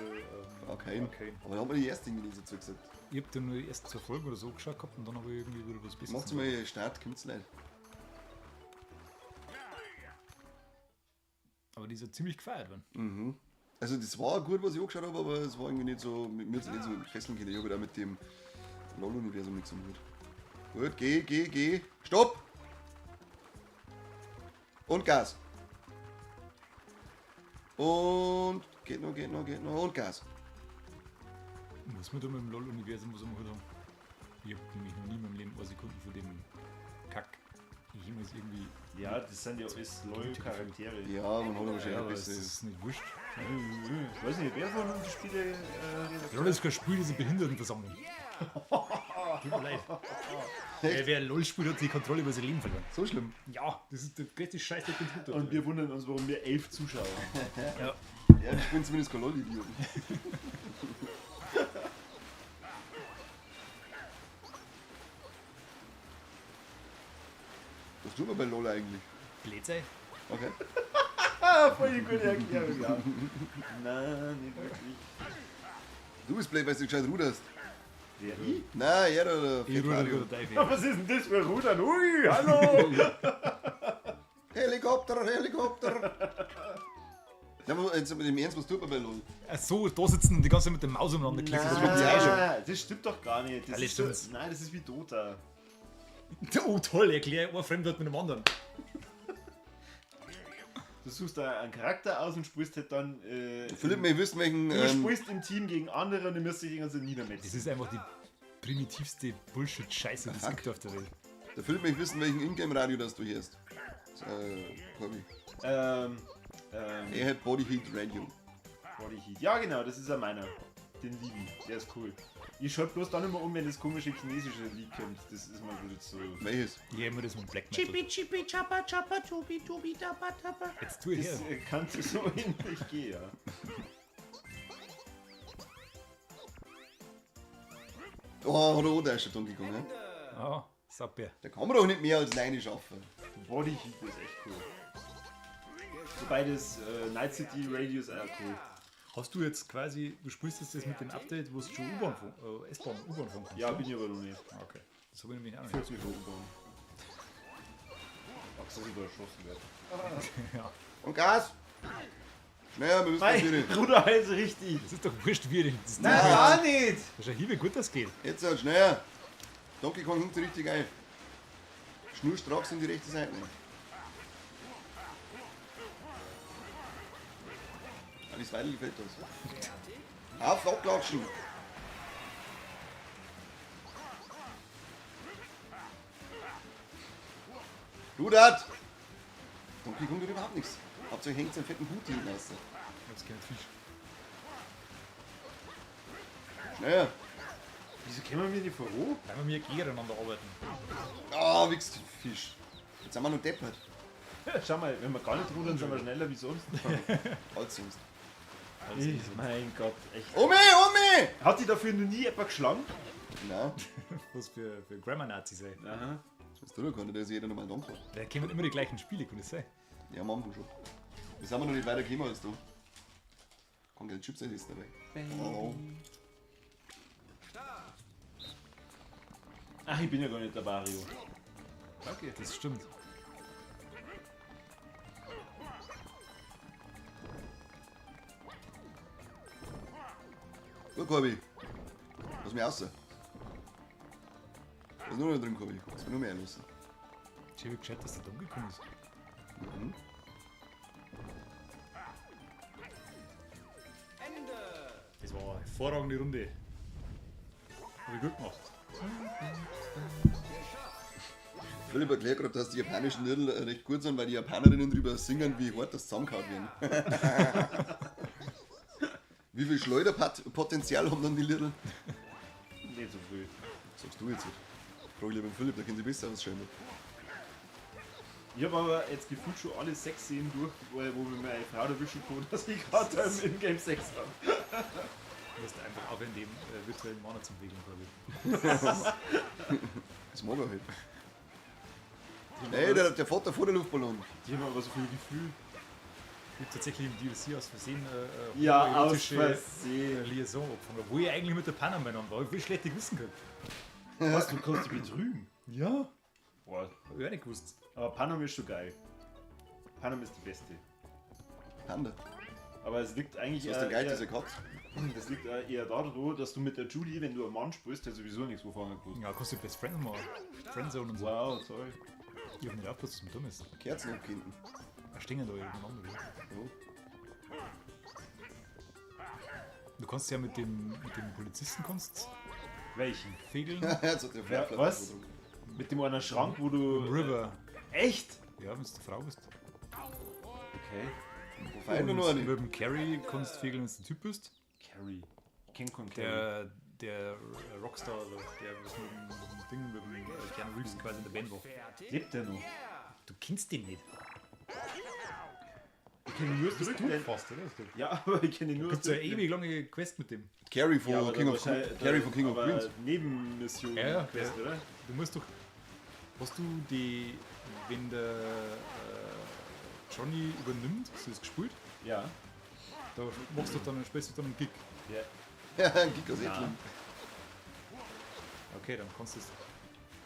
Speaker 3: Arcane.
Speaker 1: Arcane.
Speaker 3: Aber da haben wir die erste irgendwie nicht dazu gesagt.
Speaker 1: Ich hab dann nur die ersten 2 Folgen oder so geschaut gehabt und dann habe ich irgendwie wieder was Besseres.
Speaker 3: Macht's mal Start, kommt's leid.
Speaker 1: Aber die ist ja ziemlich gefeiert worden.
Speaker 3: Mhm. Also das war gut, was ich angeschaut habe, aber es war irgendwie nicht so, mir hat's nicht so fesseln können. Ich habe da mit dem LOL-Universum nichts am Hut. Gut, geh. Stopp! Und Gas. Und geht noch. Und Gas.
Speaker 1: Muss man da mit dem LOL-Universum was am Hut haben? Ich hab nämlich noch nie in meinem Leben 1 Sekunden von dem Kack jemals irgendwie...
Speaker 2: Ja, das sind ja alles neue Charaktere.
Speaker 3: Ja, man hat aber schon
Speaker 1: Ja,
Speaker 3: ein
Speaker 1: aber es
Speaker 3: bisschen.
Speaker 1: ist nicht wurscht.
Speaker 2: Ich weiß nicht, wer von uns die Spiele
Speaker 1: LOL ist kein Spiel, das ist eine Behindertenversammlung. Tut mir leid. Wer LOL spielt, hat die Kontrolle über sein Leben verloren.
Speaker 3: So schlimm.
Speaker 1: Ja, das ist der größte Scheiß, der Computer.
Speaker 2: Und wir wundern uns, warum wir 11 Zuschauer haben.
Speaker 1: ja.
Speaker 3: Ja, ich bin zumindest kein LOL-Idioten. Was tun wir bei LOL eigentlich?
Speaker 1: Blätsei.
Speaker 3: Okay.
Speaker 2: Voll die gute Erklärung, ja. Nein, nicht wirklich.
Speaker 3: Du bist blöd, weil du gescheit ruderst.
Speaker 2: Wer? Ich?
Speaker 3: Nein, ja, der
Speaker 1: Ich ruder
Speaker 3: Mario.
Speaker 1: gut Teufel.
Speaker 2: Was ist denn das für ein Rudern? Ui, hallo!
Speaker 3: Helikopter! Ja, aber jetzt mit dem Ernst, was tut man bei LOL?
Speaker 1: Ach so, da sitzen und die ganze Zeit mit der Maus umeinander klicken. Das macht sie auch schon.
Speaker 2: Nein, das stimmt doch gar nicht. Das
Speaker 1: Alle
Speaker 2: ist so,
Speaker 1: stimmt's.
Speaker 2: nein, das ist wie Dota.
Speaker 1: Oh toll, erklär ein Fremdwort mit dem anderen.
Speaker 2: Du suchst da einen Charakter aus und spielst halt dann.
Speaker 3: Philipp, wir wissen welchen.
Speaker 2: du spielst im Team gegen andere und du müsst dich irgendwie
Speaker 1: Das
Speaker 2: niedermetzen.
Speaker 1: ist einfach die primitivste Bullshit-Scheiße, die es gibt auf der Welt.
Speaker 3: Der Philipp, wir wissen welchen Ingame-Radio das du hörst. Corby. Er hat Body Heat Radio.
Speaker 2: Body Heat. Ja, genau, das ist ja meiner. Den liebe ich, der ist cool. Ich schalte bloß dann immer um, wenn das komische chinesische Lied kommt. Das ist mal wieder so.
Speaker 3: Welches?
Speaker 1: Ich höre immer das mit Black Metal.
Speaker 4: Chippy chappa chappa chubi tubi tappa tappa.
Speaker 1: Jetzt tu ich
Speaker 2: Das
Speaker 1: her.
Speaker 2: kannst du so ähnlich gehen, ja.
Speaker 3: Oh, hat er auch, der ist schon Donkey Kong, ne?
Speaker 1: Ah, Sapper.
Speaker 3: Da kann man doch nicht mehr als alleine schaffen.
Speaker 2: Body Heat ist echt cool. Wobei das Night City Radio ist auch cool.
Speaker 1: Hast du jetzt quasi, du spielst jetzt das mit dem Update, wo es schon U-Bahn, S-Bahn, U-Bahn fahren kannst?
Speaker 2: Ja, bin ich aber noch nicht.
Speaker 1: Ah, okay. Das habe ich nämlich auch nicht.
Speaker 2: 40 Minuten bauen. Ach, so überschossen werden.
Speaker 1: Ja.
Speaker 3: Und Gas! Schneller, wir müssen das
Speaker 2: Nein,
Speaker 3: wieder.
Speaker 2: Ruder heißt richtig.
Speaker 1: Das ist doch wurscht, wie das ist.
Speaker 2: Nein, gar nicht.
Speaker 1: Das ist ja hier, wie gut das geht.
Speaker 3: Jetzt halt schneller! Donkey Kong hinkt richtig ein. Schnurstracks in die rechte Seite. Alles weiter gefällt das. Auf, abklatschen! Rudert! Donkey Kong tut überhaupt nichts. Hauptsache hängt seinen fetten Hut hinten raus.
Speaker 1: Jetzt kein Fisch.
Speaker 3: Schneller!
Speaker 2: Wieso können wir mir nicht voran?
Speaker 1: Weil wir mir gegeneinander arbeiten.
Speaker 3: Ah, wichst Fisch. Jetzt sind wir noch deppert.
Speaker 2: Schau mal, wenn wir gar nicht rudern, sind wir schneller wie sonst.
Speaker 3: Als sonst.
Speaker 2: Mein Gott, echt.
Speaker 3: Omi!
Speaker 2: Hat die dafür noch nie jemand geschlagen?
Speaker 3: Nein,
Speaker 1: Was für Grammar-Nazis, ey.
Speaker 2: Aha.
Speaker 3: das tut er gar nicht, da ist jeder nochmal dankbar.
Speaker 1: Da kommen immer die gleichen Spiele, kann das sein?
Speaker 3: Ja, am Anfang schon. Wir sind wir noch nicht weiter gekommen als du. Kann kein Chips ist dabei. Oh.
Speaker 2: Ach, Ach, ich bin ja gar nicht der Mario.
Speaker 1: Okay, das stimmt.
Speaker 3: Gut, Corby. Lass mich raus. Da ist nur noch drin, Corby. Lass mich nur mehr lassen.
Speaker 1: Schön, wie gescheit, dass der da umgekommen ist.
Speaker 3: Mhm.
Speaker 4: Ende.
Speaker 1: Das war eine hervorragende Runde. Hab ich gut gemacht.
Speaker 3: Philipp erklärt gerade, dass die japanischen Lieder recht gut sind, weil die Japanerinnen drüber singen, wie hart das zusammengehauen werden. Wie viel Schleuderpotenzial haben dann die Lieder?
Speaker 2: Nicht so früh.
Speaker 3: Sagst du jetzt nicht. Frag ich lieber den Philipp, der kennt sich besser aus, scheinbar.
Speaker 2: Ich habe aber jetzt gefühlt schon alle 6 Szenen durch, wo mir meine Frau erwischen kann, dass ich gerade im Game 6 habe.
Speaker 1: Du musst einfach auch in dem virtuellen Mana zum Regeln, glaube
Speaker 3: Das mag er halt. Ey, der Vater vor der Luftballon.
Speaker 2: Die haben aber so viel Gefühl.
Speaker 1: ich. Gibt tatsächlich im DLC aus Versehen
Speaker 2: Ja, aus
Speaker 1: homoerotische,
Speaker 2: Versehen.
Speaker 1: Liaison opfern, obwohl ich eigentlich mit der Panam beieinander war. Wie schlecht ich wissen könnte.
Speaker 2: Was, du kannst dich betrügen?
Speaker 1: Ja.
Speaker 2: Boah.
Speaker 1: Hab ich auch nicht gewusst.
Speaker 2: Aber Panam ist schon geil. Panam ist die beste.
Speaker 3: Panda.
Speaker 2: Aber es liegt eigentlich
Speaker 3: Was ist der Geil,
Speaker 2: eher,
Speaker 3: diese Katze?
Speaker 2: das liegt eher daran, dass du mit der Judy, wenn du einen Mann spielst, der sowieso nichts wovon gewusst.
Speaker 1: Ja, kannst du Best Friend machen. Friendzone und so.
Speaker 2: Wow, sorry.
Speaker 1: Ich hab nicht aufgepasst, dass man dumm ist.
Speaker 3: Kerzen abkinden.
Speaker 1: Da stehen da übereinander.
Speaker 3: Oh.
Speaker 1: Du kannst ja mit dem Polizisten kannst
Speaker 2: Welchen?
Speaker 1: fegeln.
Speaker 3: Jetzt hat der
Speaker 2: Ja,
Speaker 3: Flair
Speaker 2: was? Mit dem einen Schrank, wo du...
Speaker 1: River.
Speaker 2: Echt?
Speaker 1: Ja, wenn du eine Frau bist.
Speaker 2: Okay.
Speaker 3: Wo feiern wir noch
Speaker 1: Und
Speaker 3: nicht?
Speaker 1: mit dem Carry kannst du fegeln, wenn du ein Typ bist.
Speaker 2: Carrie. Ich kenn keinen Carrie.
Speaker 1: Der Rockstar, oder der was mit dem Ding, mit dem Keanu Reeves quasi in der Band war.
Speaker 2: Lebt der noch?
Speaker 1: Du kennst den nicht.
Speaker 2: Ich kenne ihn nur zurück.
Speaker 1: Fast, oder?
Speaker 2: Ja, aber ich kenne ihn nur
Speaker 1: Gibt so eine ewig lange Quest mit dem.
Speaker 3: Carrie von
Speaker 2: Ja, aber
Speaker 3: King of Carrie von King of
Speaker 2: aber
Speaker 3: Queens.
Speaker 2: Nebenmission.
Speaker 1: Ja,
Speaker 2: Quest, oder?
Speaker 1: Du musst doch. Hast du die. Wenn der Johnny übernimmt, hast du das gespielt?
Speaker 2: Ja.
Speaker 1: Da machst du dann, spielst du dann einen Gig.
Speaker 2: Ja.
Speaker 3: Ja, ein Giga
Speaker 2: Ja.
Speaker 3: Säckling.
Speaker 1: Okay, dann kannst du es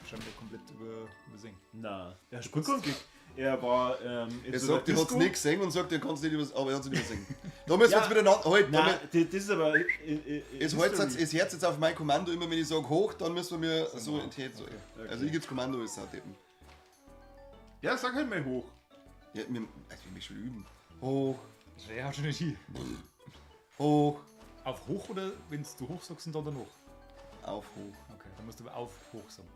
Speaker 1: scheinbar komplett übersehen.
Speaker 2: Na. Er
Speaker 1: Du
Speaker 2: spielt
Speaker 1: kannst-
Speaker 2: keinen Gig. Er war in
Speaker 3: Er
Speaker 2: so einer
Speaker 3: sagt, er hat es
Speaker 2: Disco.
Speaker 3: nicht gesehen und sagt, er kann es nicht übersehen, aber er hat es nicht übersehen. Da müssen wir
Speaker 2: Ja.
Speaker 3: jetzt wieder halt.
Speaker 2: Nein, das ist aber.
Speaker 3: Es hört jetzt auf mein Kommando immer, wenn ich sage hoch, dann müssen wir mir so entgehen. So.
Speaker 2: Okay.
Speaker 3: Also ich gebe das Kommando ist auch tippen.
Speaker 2: Ja, sag halt mal hoch.
Speaker 3: Ja, also ich mich schon üben. Hoch,
Speaker 1: Ja, schon nicht hin.
Speaker 3: hoch,
Speaker 1: Auf hoch oder wenn du hoch sagst und dann danach?
Speaker 3: auf, hoch.
Speaker 1: Okay, dann musst du aber auf hoch sagen.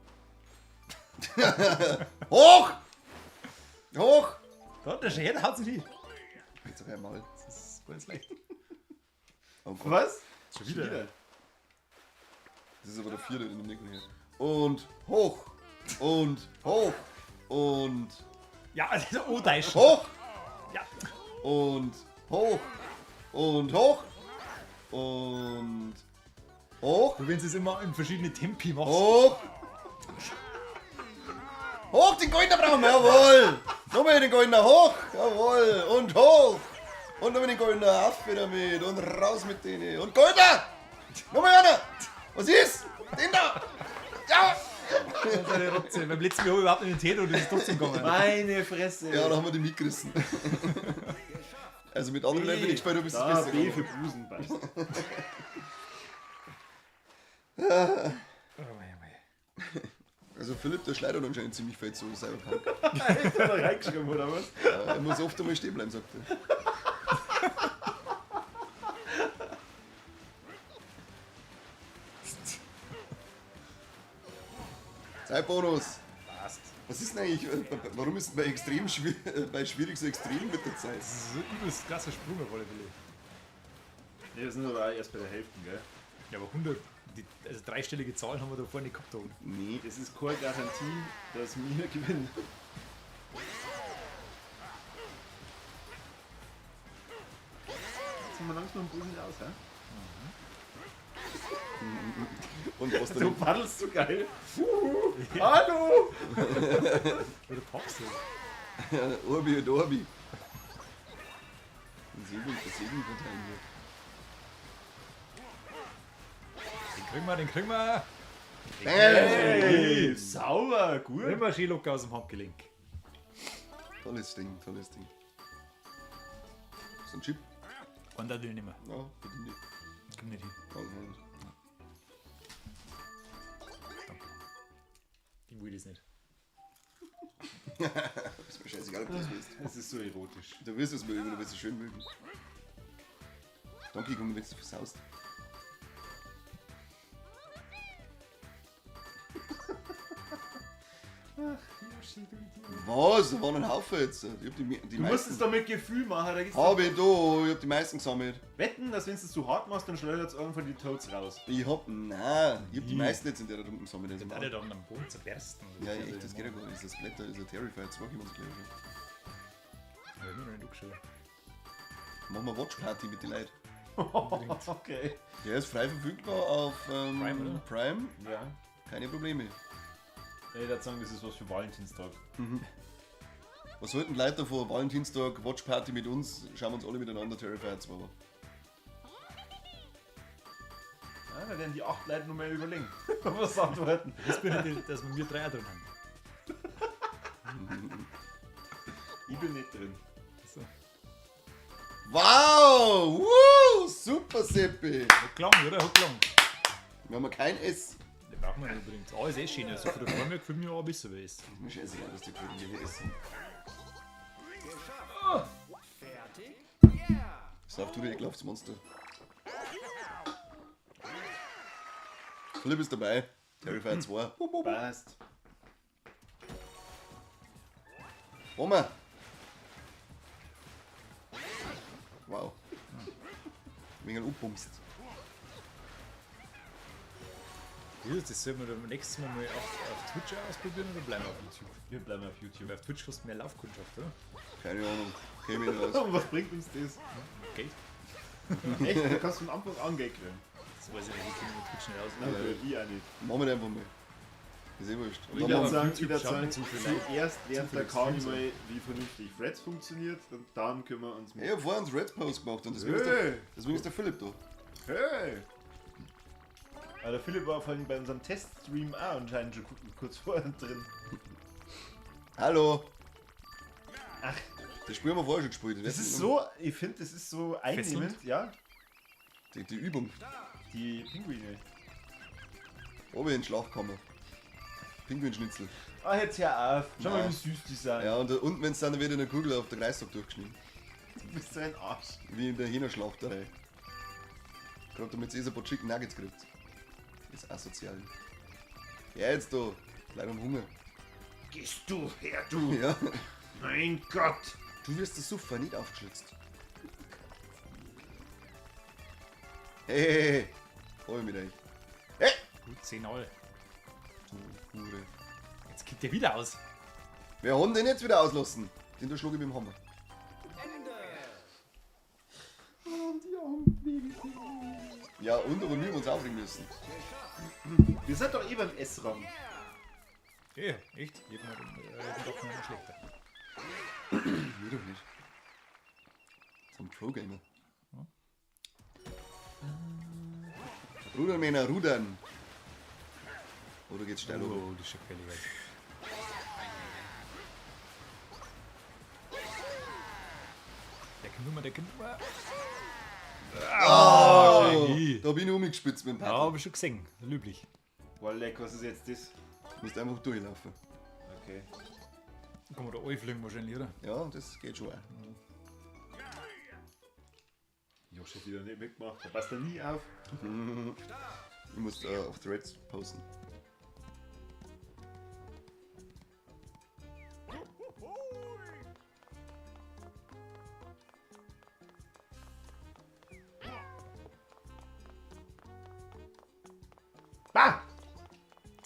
Speaker 3: Hoch! Hoch!
Speaker 1: Da, der Schäden haut sich hin.
Speaker 3: Jetzt auf einmal.
Speaker 1: Das ist ganz leicht.
Speaker 3: Oh Gott.
Speaker 2: Was?
Speaker 1: Schon wieder.
Speaker 3: Das ist aber der vierte in dem nächsten hier. Und hoch! Und hoch! Und
Speaker 1: Ja, also, oh, da ist schon.
Speaker 3: hoch!
Speaker 1: Ja.
Speaker 3: Und hoch! Und hoch! Und hoch!
Speaker 1: Du willst es immer in verschiedene Tempi machst.
Speaker 3: Hoch! Hoch, den Goldner brauchen wir, jawohl! Nochmal den Goldner, hoch! Jawohl! Und hoch! Und nochmal den Goldner, auf wieder mit! Und raus mit denen! Und Goldner! Nochmal einer! Was ist? Den da! Ja!
Speaker 1: Seine Rotze. Beim letzten Mal habe ich überhaupt nicht den Tee und das ist trotzdem gegangen.
Speaker 2: Meine Fresse.
Speaker 3: Ja, da haben wir die mitgerissen. Also mit anderen Leuten, wenn ich gespielt habe, ist es
Speaker 2: Da
Speaker 3: besser
Speaker 2: B für
Speaker 3: gegangen.
Speaker 2: Busen beißt.
Speaker 1: Oh, mei, mei.
Speaker 3: Also Philipp, der schleidert anscheinend ziemlich viel zu selber krank.
Speaker 2: Ist er da reingeschrieben, oder was?
Speaker 3: Er muss oft einmal stehen bleiben, sagt er. Zeitbonus!
Speaker 1: Passt.
Speaker 3: Was ist denn eigentlich, warum ist bei extrem bei schwierig so extrem mit der Zeit?
Speaker 1: Das ist so übelst krasser Sprung auf alle Fälle.
Speaker 2: Ne, wir sind aber auch erst bei der Hälfte, gell?
Speaker 1: Ja, aber 100, also dreistellige Zahlen haben wir da vorne nicht gehabt. Oder?
Speaker 3: Nee.
Speaker 2: Das ist keine Garantie, dass wir gewinnen. Jetzt sind wir langsam am Busen aus, hä?
Speaker 3: Und was
Speaker 2: Du
Speaker 3: dann?
Speaker 2: paddelst so geil. Hallo!
Speaker 1: Oder packst du?
Speaker 3: Orbi und Orbi. Das Segelverteidiger.
Speaker 1: Den kriegen wir, den kriegen wir.
Speaker 2: Hey, sauber, gut.
Speaker 1: Immer schön locker aus dem Handgelenk.
Speaker 3: Tolles Ding, tolles Ding. So ein Chip?
Speaker 1: Und da will ich nicht mehr.
Speaker 3: Ja, bitte nicht.
Speaker 1: Komm nicht hin. Ich will das nicht.
Speaker 3: Ist mir scheißegal, ob du das willst.
Speaker 2: Es ist so erotisch.
Speaker 3: Du wirst es mögen, du wirst es schön mögen. Danke, komm, wenn du versaust. Was? Da waren ein Haufen jetzt. Ich hab die
Speaker 2: Du musst es doch mit Gefühl machen. Da geht's
Speaker 3: Hab ich da, ich hab die meisten gesammelt.
Speaker 2: Wetten, dass wenn du es zu hart machst, dann schleudert es irgendwann die Toads raus.
Speaker 3: Ich hab die meisten jetzt in der Runde gesammelt. Also
Speaker 1: Alle dann am Boden zu bersten.
Speaker 3: ja, echt, das geht ja gar nicht. Das Blätter ist ein Terrifier 2, kann man es gleich schon.
Speaker 1: Ich hab mir noch nicht angeschaut.
Speaker 3: Machen wir Watch Party mit den Leuten.
Speaker 2: Okay.
Speaker 3: Der ist frei verfügbar auf
Speaker 1: Prime, oder?
Speaker 3: Prime.
Speaker 2: Ja.
Speaker 3: Keine Probleme.
Speaker 2: Ich würde sagen, das ist was für Valentinstag.
Speaker 3: Was sollten die Leute vor Valentinstag Watch Party mit uns? Schauen wir uns alle miteinander Terrifier 2 an.
Speaker 2: Ja, da werden die 8 Leute noch mal überlegen. Was antworten.
Speaker 1: Das bin ich, dass wir 3 drin haben.
Speaker 2: Ich bin nicht drin.
Speaker 1: So.
Speaker 3: Wow! Woo! Super Seppi!
Speaker 1: Hat gelangt, oder? Hat gelangt.
Speaker 3: Wir haben kein S.
Speaker 1: Den brauchen wir nicht unbedingt. Ah, ist eh schön. Also für die Freunde gefühlt mir auch ein bisschen wie es.
Speaker 3: Mir scheißegal, dass die Kunden hier essen.
Speaker 4: Fertig?
Speaker 3: Sauf du dir ekelhaftes Monster. Philipp ist dabei. Terrifier 2.
Speaker 2: Passt.
Speaker 3: Oma! Wow. Wegen umpumpst.
Speaker 1: Das sollten wir beim nächsten Mal auf Twitch ausprobieren oder bleiben wir auf YouTube?
Speaker 2: Wir bleiben auf YouTube.
Speaker 1: Weil auf Twitch kostet mehr Laufkundschaft, oder?
Speaker 3: Keine Ahnung. Käme ich nicht aus.
Speaker 2: Und was bringt uns das?
Speaker 1: Geld?
Speaker 2: Echt? Du kannst von Anfang an Geld kriegen.
Speaker 1: Das weiß ich nicht, ich kenne mit Twitch nicht aus.
Speaker 2: Nein, ich auch nicht.
Speaker 3: Machen wir das einfach mal. Ist eh wurscht. Und
Speaker 2: Ich
Speaker 3: dann
Speaker 2: würde
Speaker 3: machen wir,
Speaker 2: sagen, ich würd
Speaker 1: schaut
Speaker 2: sagen
Speaker 1: mir zu viel
Speaker 2: zuerst lernt der
Speaker 1: viel
Speaker 2: Kani
Speaker 1: Streams
Speaker 2: mal, wie vernünftig Threads funktioniert und dann können wir uns
Speaker 3: ich hab vorher einen Red-Post gemacht und
Speaker 2: Hey.
Speaker 3: deswegen ist der Philipp da.
Speaker 2: Hey! Aber der Philipp war vorhin bei unserem Teststream auch anscheinend schon kurz vorher drin.
Speaker 3: Hallo!
Speaker 2: Ach.
Speaker 3: Das Spiel haben wir vorher schon gespielt.
Speaker 2: Das ist so, ich finde, das ist so einnehmend, ja?
Speaker 3: Die Übung.
Speaker 2: Die Pinguine.
Speaker 3: Oben in den Schlafkammer. Pinguinschnitzel.
Speaker 2: Ah, jetzt hör auf. Schau mal,
Speaker 3: Nein.
Speaker 2: wie süß die sind.
Speaker 3: Ja, und unten, wenn es dann wieder eine Kugel auf der Kreissack durchgeschnitten.
Speaker 2: Du bist so ein Arsch.
Speaker 3: Wie in der Hühnerschlachterei. Gerade damit sie ein paar Chicken Nuggets kriegt. Das ist asozial. Ja, jetzt da. Bleib am Hunger.
Speaker 2: Gehst du her, du!
Speaker 3: Ja.
Speaker 2: Mein Gott!
Speaker 3: Du wirst der Suffer nicht aufgeschlitzt. Hey. Hol mit euch.
Speaker 1: Gut, 10 Euro.
Speaker 3: Du Hure.
Speaker 1: Jetzt kickt der wieder aus.
Speaker 3: Wir haben den jetzt wieder auslassen. Den da schlug ich mit dem Hammer.
Speaker 4: Ende.
Speaker 3: Ja, und aber wir uns aufregen müssen.
Speaker 2: Wir sind doch eh beim S-Rang.
Speaker 1: Ja, echt? Ich hab mir doch noch schlechter.
Speaker 3: Wir doch nicht. Zum Pro-Gamer. Rudern, Männer, rudern. Oder geht's steil hoch?
Speaker 1: Oh, die ist schon gefällig. Der kann nur, der kann nur.
Speaker 3: Oh, da bin ich umgespitzt mit dem
Speaker 1: Ja,
Speaker 3: Paddel.
Speaker 1: hab ich schon gesehen. Löblich.
Speaker 2: Boah, leck, was ist jetzt das?
Speaker 3: Du musst einfach durchlaufen.
Speaker 2: Okay.
Speaker 1: Kann man da einfliegen wahrscheinlich, oder?
Speaker 3: Ja, das geht schon auch.
Speaker 2: Josh hat wieder nicht mitgemacht. Der passt da nie auf.
Speaker 3: Ich muss auf Threads posten.
Speaker 2: Bah!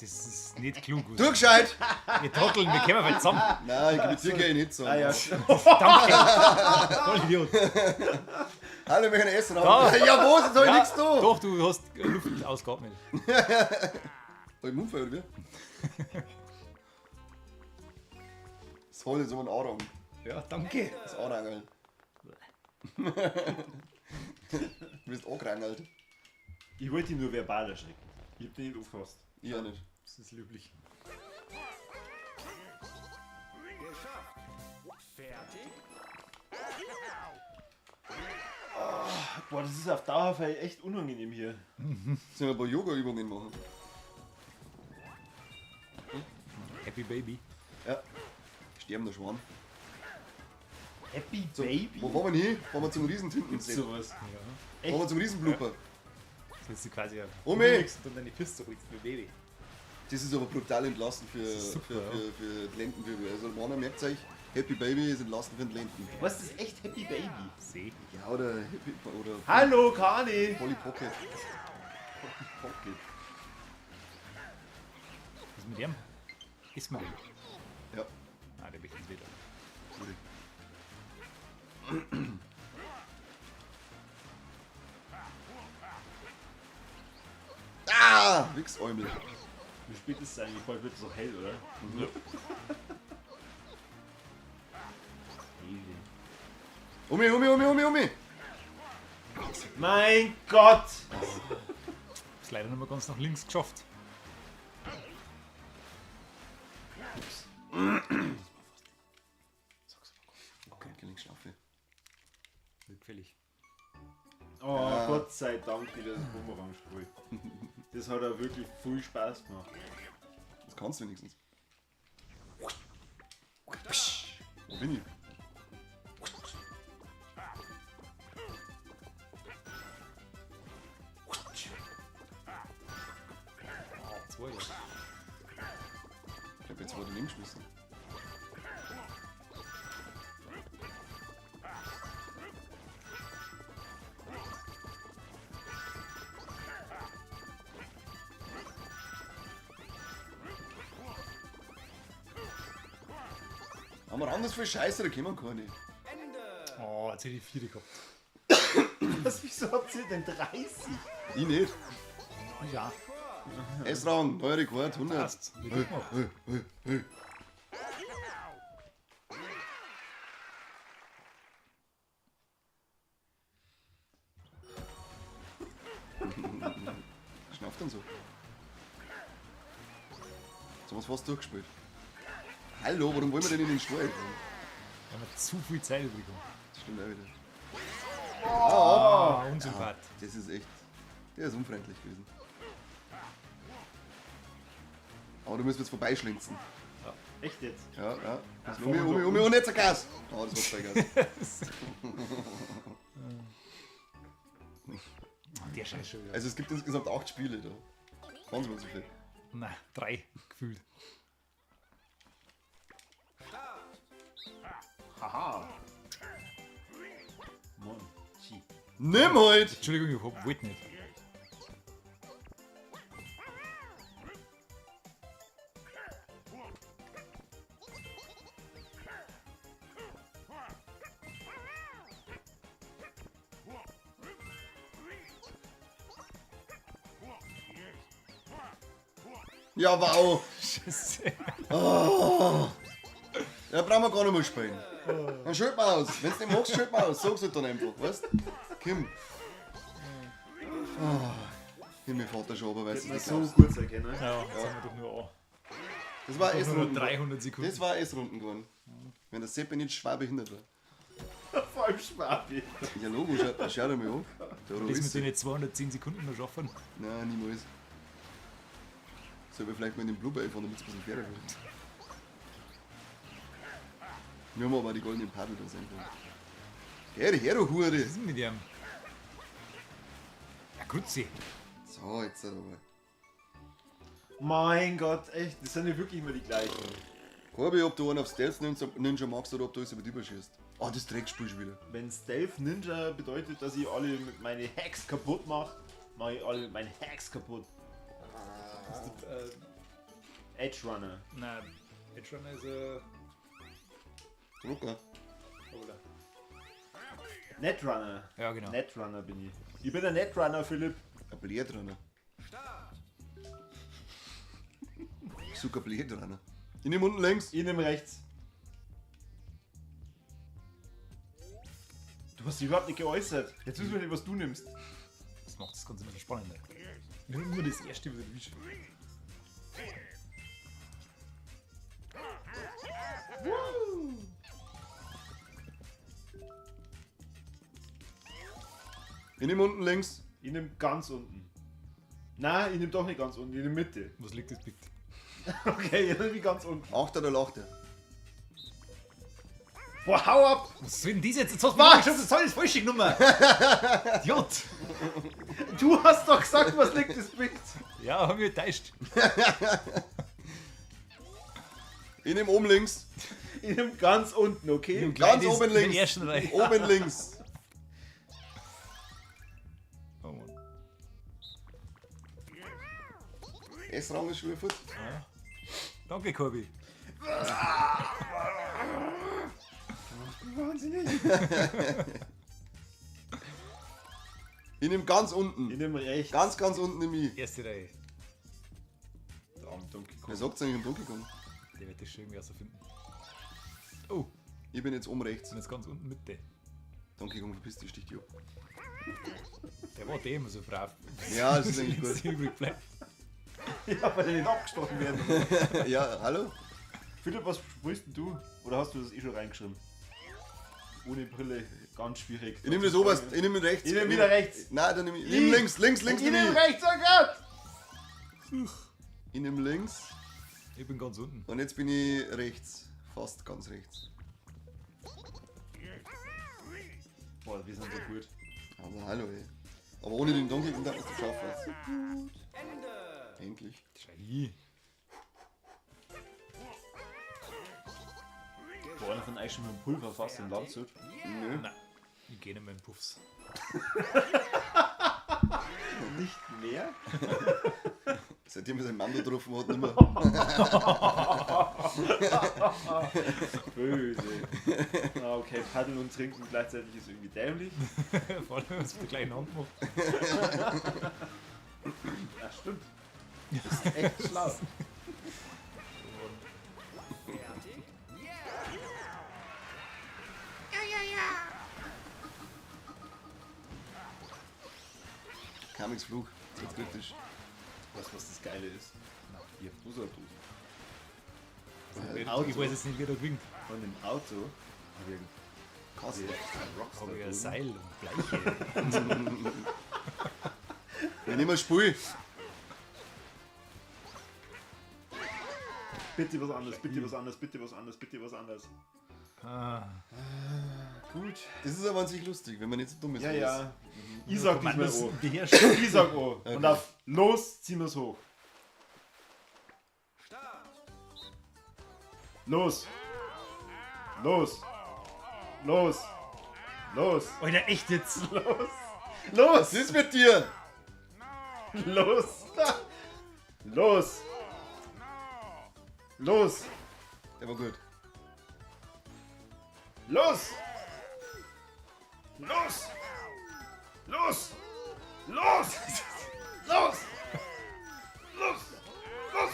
Speaker 1: Das ist nicht klug.
Speaker 3: Du gescheit!
Speaker 1: Wir trotteln, wir kommen bald zusammen.
Speaker 3: Nein, ich mit dir gehe ich nicht so.
Speaker 2: Ah ja.
Speaker 1: Danke. Voll Idiot.
Speaker 3: Hallo, wir können essen
Speaker 1: Da.
Speaker 3: haben. Ja, wo? Jetzt hab ich nichts da.
Speaker 1: Doch, du hast Luft ausgeatmet.
Speaker 3: Hab ich Mundfeuer oder wie? Das holt jetzt um einen Arang.
Speaker 1: Ja, danke.
Speaker 3: Das Arangeln. Du bist angerangelt.
Speaker 2: Ich wollte ihn nur verbal erschrecken. Ich hab den nicht aufgefasst.
Speaker 3: Ich auch nicht.
Speaker 1: Das ist löblich.
Speaker 4: Geschafft. Fertig.
Speaker 2: Boah, das ist auf Dauer echt unangenehm hier.
Speaker 3: Sollen wir ein paar Yoga-Übungen machen?
Speaker 1: Happy Baby.
Speaker 3: Ja. Sterbender Schwan.
Speaker 2: Happy
Speaker 3: So,
Speaker 2: Baby?
Speaker 3: wo fahren wir hin? Fahren wir zum Riesentinten.
Speaker 2: Gibt's sowas?
Speaker 1: Ja.
Speaker 3: Fahren wir zum Riesenblooper.
Speaker 1: Das ist quasi ein
Speaker 3: Omi!
Speaker 1: und dann die Piste holst mit Baby.
Speaker 3: Das ist aber brutal entlastend für,
Speaker 1: ist super,
Speaker 3: für die Lendenwirbel. Also Mann, merkt euch, Happy Baby ist entlastend für den Lenden.
Speaker 2: Was, das ist echt Happy Baby?
Speaker 1: See.
Speaker 3: Ja, oder Happy oder
Speaker 2: Hallo, Kani!
Speaker 3: Polly Pocket.
Speaker 2: Pocket.
Speaker 1: Was ist mit dem? Ist mit dem?
Speaker 3: Ja,
Speaker 1: Ah, der wird jetzt wieder.
Speaker 3: sorry. Ah! Wichsäumel.
Speaker 2: Wie spät ist es eigentlich? Bald wird es noch hell, oder?
Speaker 3: Mhm. Umi!
Speaker 2: Mein Gott!
Speaker 1: Ist leider nicht mehr ganz nach links geschafft.
Speaker 3: Okay, Gelenkschlaufe.
Speaker 1: Wird gefällig.
Speaker 2: Oh, Gott sei Dank wieder das Bumerang-Spiel. Das hat auch wirklich viel Spaß gemacht.
Speaker 3: Das kannst du wenigstens. Wo bin ich?
Speaker 1: Ah, 2 Jahre.
Speaker 3: Ich hab jetzt wohl daneben geschmissen. Haben wir anders viel Scheiße, da kommen wir gar nicht.
Speaker 4: Ende.
Speaker 1: Oh, jetzt hätte ich 4 gehabt.
Speaker 2: Was, wieso habt ihr denn 30?
Speaker 3: Ich nicht.
Speaker 1: Ja,
Speaker 3: S-Rang, neuer Rekord, 100.
Speaker 1: passt. Wie gut gemacht.
Speaker 3: Schnauft dann so. Jetzt haben wir es fast durchgespielt. Hallo, warum wollen wir denn in den Stall?
Speaker 1: Wir haben zu viel Zeit übrig.
Speaker 3: Das stimmt auch wieder.
Speaker 1: Ah, unsympath.
Speaker 3: Das ist echt. Der ist unfreundlich gewesen. Aber du musst jetzt vorbeischlinzen.
Speaker 2: Echt jetzt?
Speaker 3: Ja, ja. Umi, und jetzt ein Gas! Oh, das war zwei Gas.
Speaker 1: Der Scheiß schon wieder.
Speaker 3: Also es gibt insgesamt 8 Spiele da. Waren so viel.
Speaker 1: Nein, 3 gefühlt.
Speaker 2: Haha. Mann, gee.
Speaker 3: Nimm halt!
Speaker 1: Entschuldigung, ich wollte nicht.
Speaker 3: Ja, wow!
Speaker 1: Scheiße.
Speaker 3: Ja, brauchen wir gar nicht mehr spielen. Dann schalt mal aus. Wenn du nicht magst, schalt mal aus. Sag's halt dann einfach, weißt du? Kim. Hier mein Vater schon, aber weiß
Speaker 2: Hätte
Speaker 3: es
Speaker 2: man
Speaker 3: nicht
Speaker 2: so
Speaker 3: glaubst.
Speaker 2: kurz erkennen.
Speaker 1: Ja, jetzt haben wir doch nur an.
Speaker 3: Das war
Speaker 1: Nur
Speaker 3: S-Runden.
Speaker 1: 300 Sekunden.
Speaker 3: Das war S-Runden geworden. Wenn der Sepp nicht schwer behindert war.
Speaker 2: Vor allem Schwabi.
Speaker 3: Ja, Logo, schau dir mal an. Der
Speaker 1: Das mit
Speaker 3: Ruisse.
Speaker 1: den 210 Sekunden noch schaffen.
Speaker 3: Nein, niemals. Sollen wir vielleicht mal in den Blue Bay fahren, damit es ein bisschen fairer wird. Wir haben aber die goldenen Paddel da sein können. Geh her, du Hure!
Speaker 1: Was ist denn mit dem? Ja, Grützi.
Speaker 3: So, jetzt aber.
Speaker 2: Mein Gott, echt, das sind ja wirklich immer die gleichen.
Speaker 3: Corby, ob du einen auf Stealth Ninja magst oder ob du alles über die überschießt. Oh, das Dreckspiel schon wieder.
Speaker 2: Wenn Stealth Ninja bedeutet, dass ich alle mit meine Hacks kaputt mache, mache ich alle mit meine Hacks kaputt. Edge Runner.
Speaker 1: Nein, Edge Runner ist ein.
Speaker 3: Drucker.
Speaker 1: Oder?
Speaker 2: Netrunner.
Speaker 1: Ja, genau.
Speaker 2: Netrunner bin ich. Ich bin der Netrunner, Philipp.
Speaker 3: Ein Blähdranner. Sogar Blähdranner. Ich nehme unten links.
Speaker 2: Ich nehme rechts. Du hast dich überhaupt nicht geäußert. Jetzt wissen wir nicht, was du nimmst.
Speaker 1: Das macht das Ganze ein bisschen spannender. Nur das erste wieder erwischt.
Speaker 3: Ich nehm unten links.
Speaker 2: Ich nehm ganz unten. Nein, ich nehm doch nicht ganz unten, in der Mitte.
Speaker 1: Was liegt das bitte?
Speaker 2: Okay, ich nehm ganz unten.
Speaker 3: 8 oder lacht er?
Speaker 2: Boah, hau ab!
Speaker 1: Was soll denn das jetzt? Jetzt hast du mir schon das ist falsche genommen. Idiot.
Speaker 2: Du hast doch gesagt, was liegt das Bild.
Speaker 1: Ja, haben wir enttäuscht.
Speaker 3: Ich nehm oben links.
Speaker 2: Ich nehm ganz unten, okay?
Speaker 3: Ganz
Speaker 1: Das
Speaker 3: oben
Speaker 1: in der
Speaker 3: links.
Speaker 1: ersten Reihe.
Speaker 3: Oben links.
Speaker 1: Oh Mann.
Speaker 3: S-Rang ist schon wieder fort.
Speaker 1: Danke, Corby.
Speaker 2: Wahnsinnig.
Speaker 3: Ich nehm ganz unten.
Speaker 2: Ich nehm rechts.
Speaker 3: Ganz unten nehm ich.
Speaker 1: Erste Reihe.
Speaker 2: Da am Donkey Kong.
Speaker 3: Wer sagt's eigentlich im Donkey Kong?
Speaker 1: Der wird das schon irgendwie finden. Oh,
Speaker 3: Ich bin jetzt oben rechts.
Speaker 1: sind jetzt ganz unten Mitte.
Speaker 3: Donkey Kong verpiss dich, stich dich ab.
Speaker 1: Der war der immer so brav.
Speaker 3: Ja, das ist eigentlich
Speaker 1: Das
Speaker 3: gut.
Speaker 1: übrig bleibt.
Speaker 2: Ja, weil die nicht abgestochen werden.
Speaker 3: Ja, hallo?
Speaker 2: Philipp, was sprichst denn du? Oder hast du das eh schon reingeschrieben? Ohne Brille, ganz schwierig.
Speaker 3: Ich nehm das oberst, ich nehm rechts.
Speaker 2: Ich nehm wieder rechts.
Speaker 3: Nein, dann nehm ich nehm links
Speaker 2: Ich
Speaker 3: nehm
Speaker 2: nehm
Speaker 3: ich.
Speaker 2: rechts, oh Gott!
Speaker 3: Ich nehm links
Speaker 1: Ich bin ganz unten.
Speaker 3: und jetzt bin ich rechts. Fast ganz rechts.
Speaker 2: Boah, wir sind so gut.
Speaker 3: Aber hallo ey. Aber ohne den Donkey Kong darf ich es schaffen.
Speaker 4: Ende.
Speaker 3: Endlich.
Speaker 1: Schei.
Speaker 2: Boah, einer von euch schon mit dem Pulver fast in Landshut.
Speaker 3: Nö.
Speaker 1: Nein, ich gehe nicht mehr in Puffs.
Speaker 2: Nicht mehr?
Speaker 3: Seitdem er seinen Mann getroffen hat, nicht mehr.
Speaker 2: Böse. Ah, okay, paddeln und trinken gleichzeitig ist irgendwie dämlich.
Speaker 1: Vor allem, wenn man es mit der gleichen Hand macht.
Speaker 2: Ja, stimmt. Das ist echt schlau.
Speaker 4: Fertig.
Speaker 3: Kamix Flug. Das wird kritisch.
Speaker 2: Weißt du, was das Geile ist? Hier, Buserdosen.
Speaker 1: Ich
Speaker 2: Auto.
Speaker 1: weiß jetzt nicht, wer da gewinnt.
Speaker 2: Von dem Auto habe ich
Speaker 3: Kasse.
Speaker 2: ein
Speaker 1: Habe ich ein
Speaker 2: Rockstar.
Speaker 1: Seil und Bleiche.
Speaker 3: Wir nehmen ein Spiel.
Speaker 2: Bitte was anderes, bitte was anderes, bitte was anderes, bitte was anderes.
Speaker 1: Ah,
Speaker 2: Gut.
Speaker 3: Das ist aber an sich lustig, wenn man nicht so dumm ist.
Speaker 2: Ja,
Speaker 3: wie
Speaker 2: ja. Ich sag diesmal
Speaker 1: Kommandos
Speaker 2: O.
Speaker 1: beherrschen.
Speaker 2: Ich sag O. Und auf los ziehen wir's hoch.
Speaker 4: Start.
Speaker 2: Los. Los. Los. Los.
Speaker 1: Alter, echt jetzt?
Speaker 2: Los.
Speaker 3: Was
Speaker 2: Los.
Speaker 3: ist mit dir?
Speaker 2: Los. Los. Los.
Speaker 3: Der war gut.
Speaker 2: Los. Los. Los. Los. Los. Los. Los.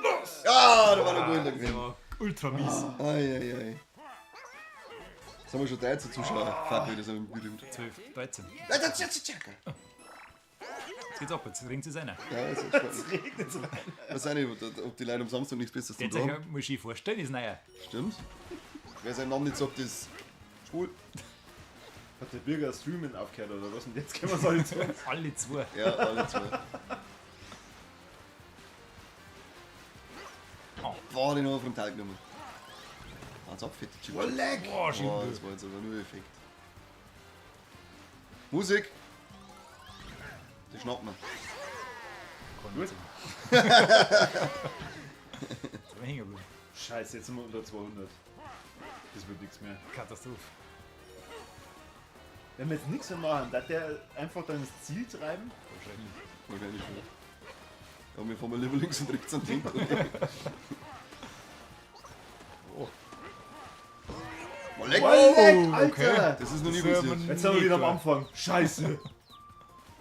Speaker 2: Los.
Speaker 3: Ah, da war der Gold
Speaker 1: Der
Speaker 3: drin.
Speaker 1: war ultra mies.
Speaker 3: Eieiei. Jetzt haben wir schon 13 Zuschauer. Fuck, das haben wir berühmt.
Speaker 1: 12, 13.
Speaker 3: Ja,
Speaker 1: Jetzt geht's ab, jetzt ringt es einer.
Speaker 3: das ist spannend. Ich weiß auch nicht, ob die Leute am Samstag nichts Besseres zu
Speaker 1: Jetzt
Speaker 3: tun
Speaker 1: euch
Speaker 3: haben.
Speaker 1: mal schön vorstellen, ist neuer.
Speaker 3: Stimmt. Wer seinen Namen nicht sagt, ist schwul.
Speaker 2: Hat der Bürger Streamen aufgehört oder was? Und jetzt können wir es alle tun.
Speaker 1: Alle zwei.
Speaker 3: Ja, alle zwei. Boah, den haben wir vom Teil genommen. Als abfettet.
Speaker 2: Oh, leck.
Speaker 1: Boah, schön.
Speaker 3: Boah, das war jetzt aber nur Effekt. Musik! Die schnappen wir.
Speaker 1: Gut. Jetzt sind wir hängen geblieben.
Speaker 2: Scheiße, jetzt sind wir unter 200. Das wird nichts mehr.
Speaker 1: Katastrophe.
Speaker 2: Wenn wir jetzt nichts mehr machen, darf der einfach dann ins Ziel treiben?
Speaker 1: Wahrscheinlich.
Speaker 3: Wahrscheinlich schon. Ja, wir fahren mal lieber links und rechts an den Tempo. Oh, leck!
Speaker 2: leck,
Speaker 1: okay.
Speaker 3: Das ist noch nie
Speaker 1: Das hört
Speaker 3: passiert.
Speaker 1: man
Speaker 2: Jetzt sind wir wieder am
Speaker 1: nicht,
Speaker 2: Anfang. Scheiße.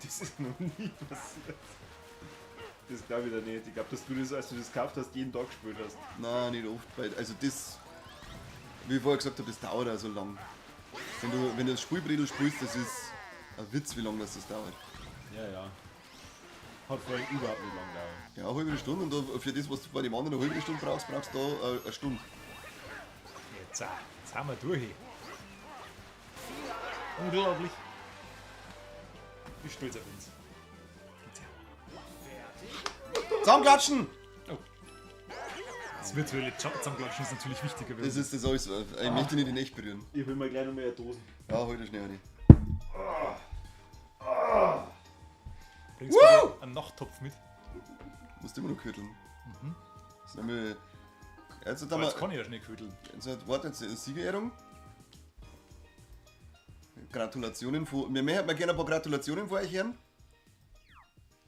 Speaker 2: Das ist noch nie passiert. Das glaube ich wieder nicht. Ich glaube, dass du das, als du das gekauft hast, jeden Tag gespielt hast.
Speaker 3: Nein, nicht oft. Weil, also das, wie ich vorher gesagt habe, das dauert auch so lang. Wenn du das Spielbredel spielst, das ist ein Witz, wie lange das dauert.
Speaker 2: Ja. Hat vorhin überhaupt nicht lang gedauert.
Speaker 3: Ja, eine halbe Stunde und da, für das, was du bei dem anderen eine halbe Stunde brauchst, brauchst du da eine Stunde.
Speaker 1: Jetzt sind wir durch. Unglaublich. Ich bin stolz auf uns.
Speaker 3: Zusammenklatschen!
Speaker 1: Das virtuelle Zusammenklatschen ist natürlich wichtiger.
Speaker 3: Das ist das alles. Ich möchte nicht in echt berühren.
Speaker 2: Ich will mal gleich noch mehr Dosen.
Speaker 3: Ja, heute schnell eine.
Speaker 1: Bringst du einen Nachttopf mit?
Speaker 3: Musst immer noch köteln. Sollen wir. Jetzt hat
Speaker 1: Aber
Speaker 3: wir.
Speaker 1: jetzt kann ich ja schnell ködeln.
Speaker 3: Warte, jetzt eine Siegerehrung. Gratulationen vor. Wir hätten gerne ein paar Gratulationen vor euch hören.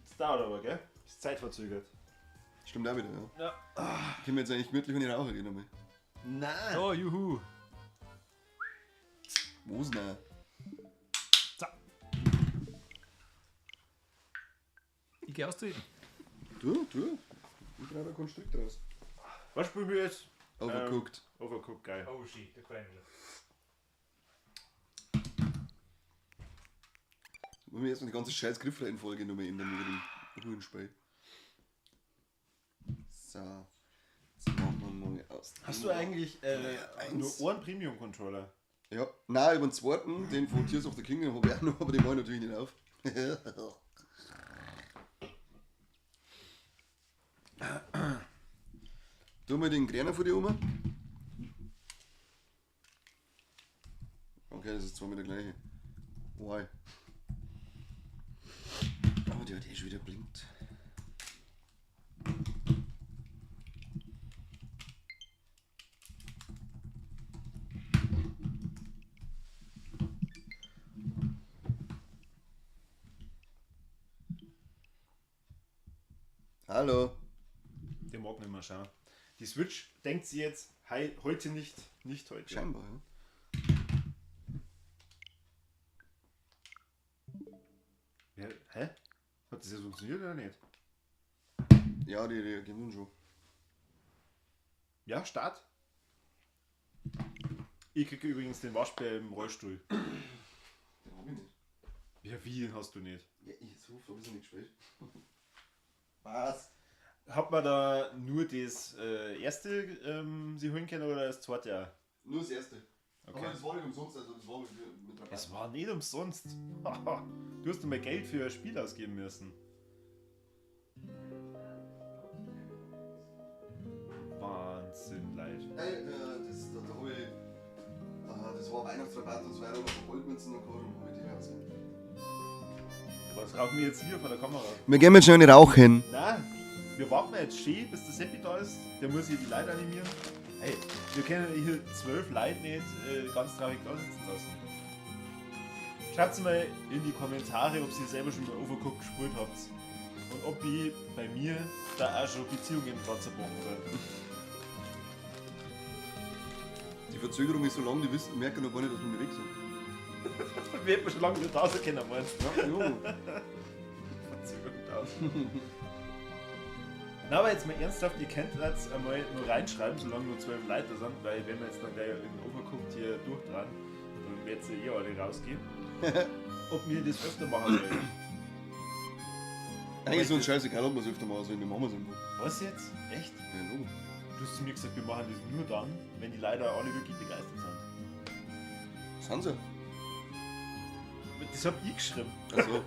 Speaker 2: Das dauert aber, gell? Ist zeitverzögert.
Speaker 3: Stimmt auch wieder, ja. Können wir jetzt eigentlich gemütlich, wenn ich rauche gehen nochmal.
Speaker 2: Nein!
Speaker 1: Oh, juhu.
Speaker 3: Wo's denn?
Speaker 1: So. Ich geh austreten.
Speaker 3: Du? Ich brauche da keinen Strick draus.
Speaker 2: Was spielen wir jetzt?
Speaker 3: Overcooked.
Speaker 2: Overcooked, geil.
Speaker 1: Oh shit, der Kleine.
Speaker 3: Wollen wir erstmal die ganze scheiß Griffreihenfolge nochmal ändern über den Ruhenspiel. So. Jetzt machen wir mal aus.
Speaker 2: Hast du eigentlich nur einen Premium-Controller?
Speaker 3: Ja, nein, über den zweiten, den von Tears of the Kingdom habe ich auch noch, aber den mache ich natürlich nicht auf. Tu mal den Gräner vor dir um. Okay, das ist zweimal der gleiche. Why? Oh, der hat eh schon wieder blinkt. Hallo.
Speaker 2: Der mag nicht mehr schauen. Die Switch denkt sie jetzt, heute nicht heute.
Speaker 3: Scheinbar, ja.
Speaker 2: Ja, hä? Hat das jetzt funktioniert oder nicht?
Speaker 3: Ja, die reagieren nun schon.
Speaker 2: Ja, Start. Ich kriege übrigens den Waschbär im Rollstuhl.
Speaker 3: Den hab ich nicht.
Speaker 2: Ja, wie hast du nicht?
Speaker 3: Ja, so habe ich es nicht gespielt. Was?
Speaker 2: Hat man da nur das erste sie holen können oder das zweite auch?
Speaker 3: Nur das erste.
Speaker 2: Okay.
Speaker 3: Aber das war nicht umsonst, also das war mit Rabatt.
Speaker 2: Es war nicht umsonst. Du hast mal Geld für ein Spiel ausgeben müssen. Wahnsinn, leid.
Speaker 3: Hey, das war Weihnachtsrabatt und so weiter, aber Goldmünzen und Korn habe ich die rausgegeben.
Speaker 2: Was rauchen wir jetzt hier vor der Kamera?
Speaker 3: Wir gehen jetzt schnell eine rauchen.
Speaker 2: Nein, wir warten jetzt schön, bis der Seppi da ist. Der muss hier die Leute animieren. Hey, wir können hier 12 Leute nicht ganz traurig da sitzen lassen. Schreibt mal in die Kommentare, ob ihr selber schon mal Overcooked gespielt habt. Und ob ich bei mir da auch schon Beziehungen dran zerbrochen werden.
Speaker 3: Die Verzögerung ist so lang, die merken noch gar nicht, dass wir weg sind.
Speaker 2: Wir hätten schon lange wieder da sein können, meinst du?
Speaker 3: Ja, jo.
Speaker 2: Verzögerung da. Na, aber jetzt mal ernsthaft, ihr könnt jetzt einmal nur reinschreiben, solange nur 12 Leute sind, weil wenn wir jetzt dann gleich in Overcooked hier durchdrehen, dann wird sie eh alle rausgehen. Ob wir das öfter machen sollen.
Speaker 3: Eigentlich ist uns scheißegal, ob wir es öfter machen sollen, wir machen es einfach.
Speaker 2: Was jetzt? Echt?
Speaker 3: Ja, no.
Speaker 2: Du hast zu mir gesagt, wir machen das nur dann, wenn die Leute alle wirklich begeistert sind.
Speaker 3: Sind sie?
Speaker 2: Das hab ich geschrieben.
Speaker 3: Also.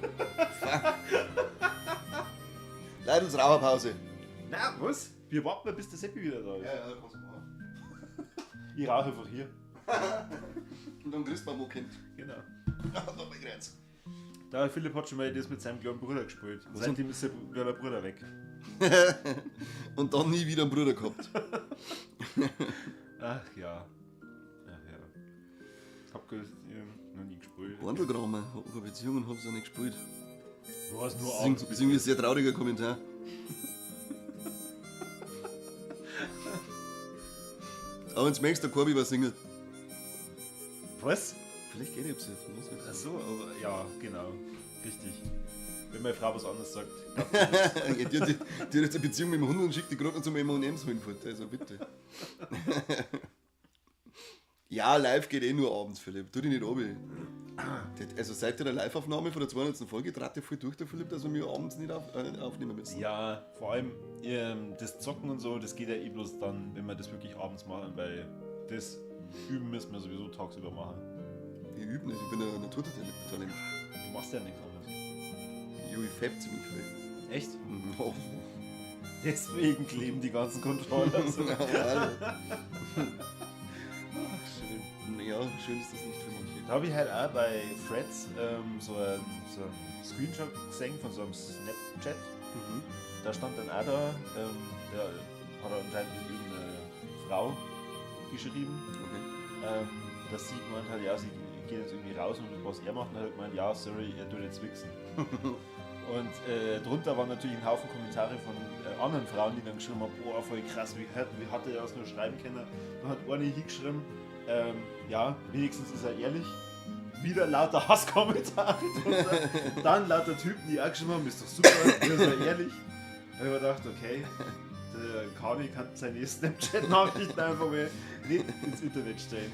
Speaker 3: Leute, uns Raucherpause.
Speaker 2: Na, was? Wir warten mal, bis der Seppi wieder da ist.
Speaker 3: Ja, kannst du machen.
Speaker 2: Ich rauche einfach hier.
Speaker 3: Und dann Christbaum, wo kennt.
Speaker 2: Genau.
Speaker 3: Ja, da bin ich rein.
Speaker 2: Der Philipp hat schon mal das mit seinem kleinen Bruder gespielt. Seitdem ist der Bruder weg.
Speaker 3: Und dann nie wieder einen Bruder gehabt.
Speaker 2: Ach ja. Ach ja. Hab noch nie gespielt.
Speaker 3: Wandelgramme, aber Beziehungen habe ich auch nicht gespielt.
Speaker 2: Du hast nur
Speaker 3: Das ist irgendwie ein sehr trauriger Kommentar. Aber wenn du merkst, der Corby war Single.
Speaker 2: Was?
Speaker 3: Vielleicht geht es jetzt.
Speaker 2: Ach so, aber ja, genau. Richtig. Wenn meine Frau was anderes sagt.
Speaker 3: Die hat jetzt eine Beziehung mit dem Hund und schickt die gerade noch zum M&M's hinfort. Also bitte. Ja, live geht eh nur abends, Philipp. Tu dich nicht ab. Also seit der Live-Aufnahme von der 200. Folge trat der voll durch, der Philipp, dass wir mir abends nicht aufnehmen müssen.
Speaker 2: Ja, vor allem das Zocken und so, das geht ja eh bloß dann, wenn wir das wirklich abends machen, weil das Üben müssen wir sowieso tagsüber machen.
Speaker 3: Ich übe nicht, ich bin ein Naturtalent.
Speaker 2: Du machst ja nichts anderes.
Speaker 3: Jo, ich fab ziemlich viel.
Speaker 2: Echt?
Speaker 3: Oh.
Speaker 2: Deswegen kleben die ganzen Controller so.
Speaker 3: Hallo.
Speaker 2: Ach, schön.
Speaker 3: Ja, schön ist das nicht für manche.
Speaker 2: Da habe ich halt auch bei Freds so einen Screenshot gesehen von so einem Snapchat. Da stand dann auch da, der hat er anscheinend mit irgendeiner Frau geschrieben, dass sie gemeint hat, ja, sie geht jetzt irgendwie raus und was er macht, und hat gemeint, ja, sorry, er tut jetzt wichsen. Und drunter waren natürlich ein Haufen Kommentare von anderen Frauen, die dann geschrieben haben, boah, voll krass, wie hat er das nur schreiben können? Dann hat eine hingeschrieben, ja, wenigstens ist er ehrlich. Wieder lauter Hasskommentare drunter. Dann lauter Typen, die auch geschrieben haben, ist doch super, der ist ja ehrlich. Da habe ich mir gedacht, okay, der Kani kann seine Snapchat-Nachrichten einfach mal nicht ins Internet stellen.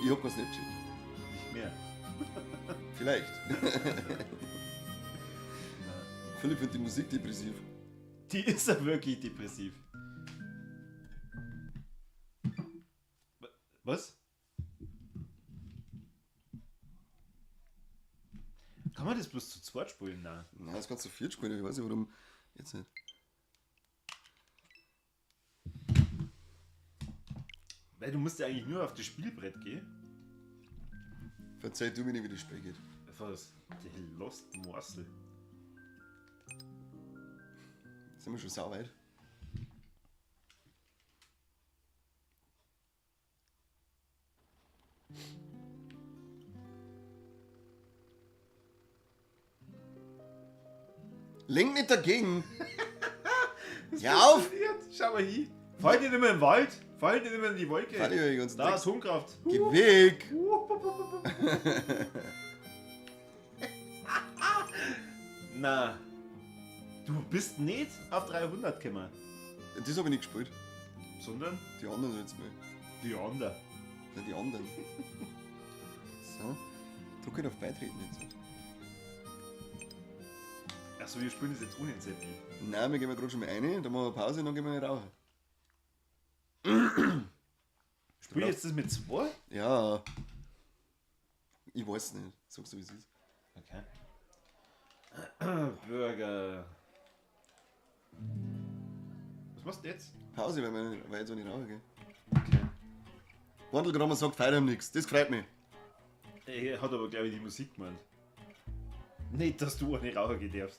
Speaker 3: Ich hab kein Snapchat.
Speaker 2: Nicht mehr.
Speaker 3: Vielleicht. Philipp findet die Musik depressiv.
Speaker 2: Die ist ja wirklich depressiv. Was? Kann man das bloß zu zweit spielen? Nein.
Speaker 3: Nein, das kannst du viert spielen, ich weiß nicht warum. Jetzt nicht.
Speaker 2: Weil du musst ja eigentlich nur auf das Spielbrett gehen.
Speaker 3: Verzeih du mir nicht, wie das Spiel geht.
Speaker 2: Was? Die Lost Morsel.
Speaker 3: Sind wir schon sau weit? Lenk nicht dagegen! Ja auf!
Speaker 2: Schau mal hin. Fall dir nicht mehr im Wald. Fall dir nicht mehr in die Wolke.
Speaker 3: Fall dir die ganzen
Speaker 2: Da
Speaker 3: Text.
Speaker 2: ist Atomkraft.
Speaker 3: Geh weg!
Speaker 2: Na, du bist nicht auf 300 gekommen,
Speaker 3: Das habe ich nicht gespielt.
Speaker 2: sondern
Speaker 3: Die anderen jetzt mal.
Speaker 2: die anderen.
Speaker 3: Ja, die anderen. So. Druck halt auf Beitreten jetzt.
Speaker 2: Achso, wir spielen das jetzt ohne Zettel.
Speaker 3: Nein, wir gehen gerade schon mal rein, dann machen wir Pause und dann gehen wir nicht rauchen.
Speaker 2: Spiel jetzt das mit 2?
Speaker 3: Ja. Ich weiß nicht. Sagst du, wie es ist?
Speaker 2: Okay. Burger. Was machst du jetzt?
Speaker 3: Pause, weil ich jetzt auch nicht rauchen gehe.
Speaker 2: Okay.
Speaker 3: Wandelgrammer sagt, feiern haben nichts. Das freut mich.
Speaker 2: Er hat aber, glaube ich, die Musik gemeint. Nicht, dass du ohne Raucher gehen darfst.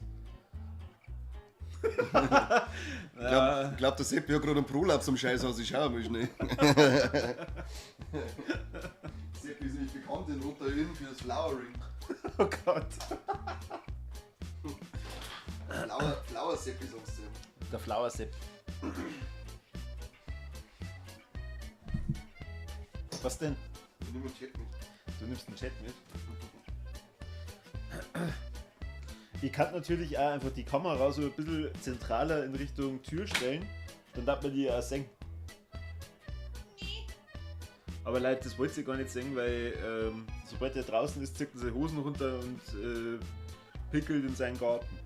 Speaker 3: Ich glaub, der Seppi hat gerade einen Prolaps am Scheißhaus. Ich schau mal schnell. Seppi ist nämlich bekannt in Unteröden für das Flowering.
Speaker 2: Oh Gott.
Speaker 3: Flower Seppi sagst du.
Speaker 2: Der Flower Sepp. Was denn?
Speaker 3: Ich nehme den Chat mit.
Speaker 2: Du nimmst den Chat mit. Ich kann natürlich auch einfach die Kamera so ein bisschen zentraler in Richtung Tür stellen. Dann darf man die auch sehen. Aber Leute, das wollt ihr gar nicht sehen, weil sobald er draußen ist, zieht er seine Hosen runter und pickelt in seinen Garten.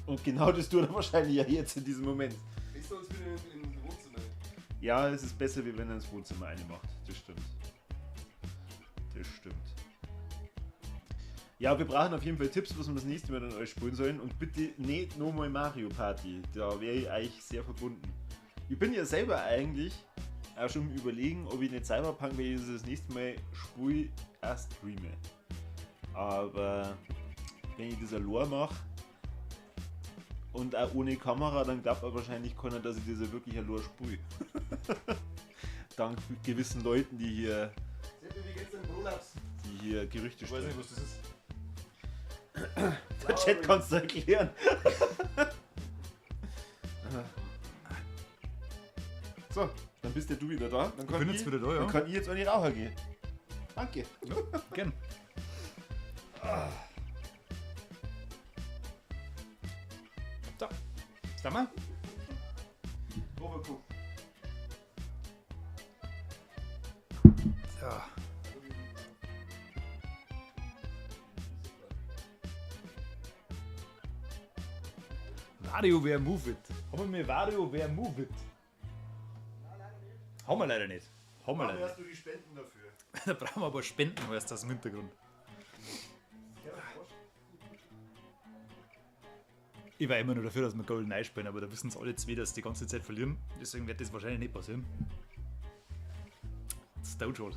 Speaker 2: Und genau das tut er wahrscheinlich ja jetzt in diesem Moment.
Speaker 3: Ist er uns wieder in Wohnzimmer?
Speaker 2: Ja, es ist besser, wie wenn er ins Wohnzimmer eine macht. Das stimmt. Das stimmt. Ja, wir brauchen auf jeden Fall Tipps, was wir das nächste Mal dann euch spielen sollen. Und bitte nicht nochmal Mario Party. Da wäre ich eigentlich sehr verbunden. Ich bin ja selber eigentlich auch schon im Überlegen, ob ich nicht Cyberpunk, wenn ich das nächste Mal spiele, erst streame. Aber wenn ich das allein mache und auch ohne Kamera, dann glaubt er wahrscheinlich keiner, dass ich das wirklich allein spiele. Dank gewissen Leuten, die hier Gerüchte
Speaker 1: Ich weiß
Speaker 2: streuen.
Speaker 1: nicht, was das ist.
Speaker 2: Der Chat kannst du erklären. So, dann bist ja du wieder da. Dann kann
Speaker 1: bin
Speaker 2: ich,
Speaker 1: jetzt wieder da, ja.
Speaker 2: Dann kann ich jetzt an die Raucher gehen. Danke.
Speaker 1: Ja, gern. So, sind wir? Ja. WarioWare Move It. Haben wir WarioWare Move It? Haben wir leider nicht. Haben wir
Speaker 2: Wann
Speaker 1: leider
Speaker 2: hast du die Spenden dafür?
Speaker 1: nicht. Da brauchen wir aber Spenden, heißt das im Hintergrund. Ich war immer nur dafür, dass wir GoldenEye spielen, aber da wissen es alle zwei, dass sie die ganze Zeit verlieren. Deswegen wird das wahrscheinlich nicht passieren. Das dauert schon.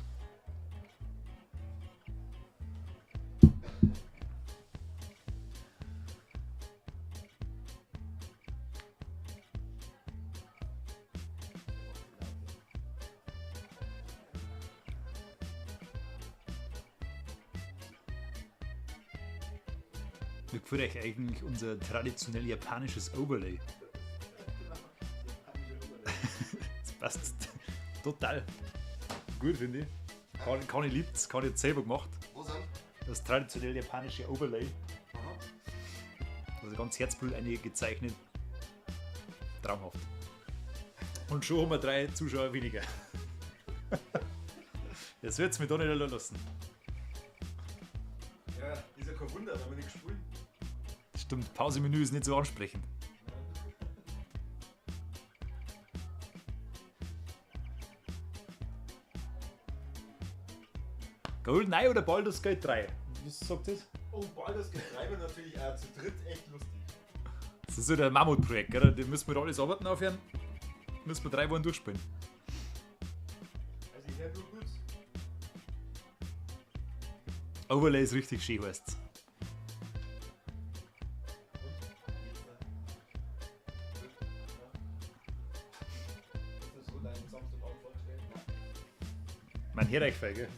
Speaker 1: Wie gefällt euch eigentlich unser traditionell japanisches Overlay? Das passt total gut, finde ich. Kann ich liebt, kann ich jetzt selber gemacht.
Speaker 3: Wo sind?
Speaker 1: Das traditionell japanische Overlay. Also ganz Herzblut eingezeichnet. Traumhaft. Und schon haben wir 3 Zuschauer weniger. Jetzt wird es mich doch nicht lassen.
Speaker 2: Ja, ist ja kein Wunder, wenn wir nicht gespielt.
Speaker 1: Stimmt, Pause-Menü ist nicht so ansprechend. GoldenEye oder Baldur's Gate 3? Was sagt das?
Speaker 2: Oh, Baldur's Gate 3 war natürlich auch zu dritt echt lustig.
Speaker 1: Das ist so der Mammutprojekt, gell? Da müssen wir alles arbeiten aufhören. Müssen wir 3 Wochen durchspielen.
Speaker 2: Also ich höre nur gut.
Speaker 1: Overlay ist richtig schön, heißt's.
Speaker 2: Hast du so deinen Samstagabend vorgestellt?
Speaker 1: Mein Herreichfall, gell?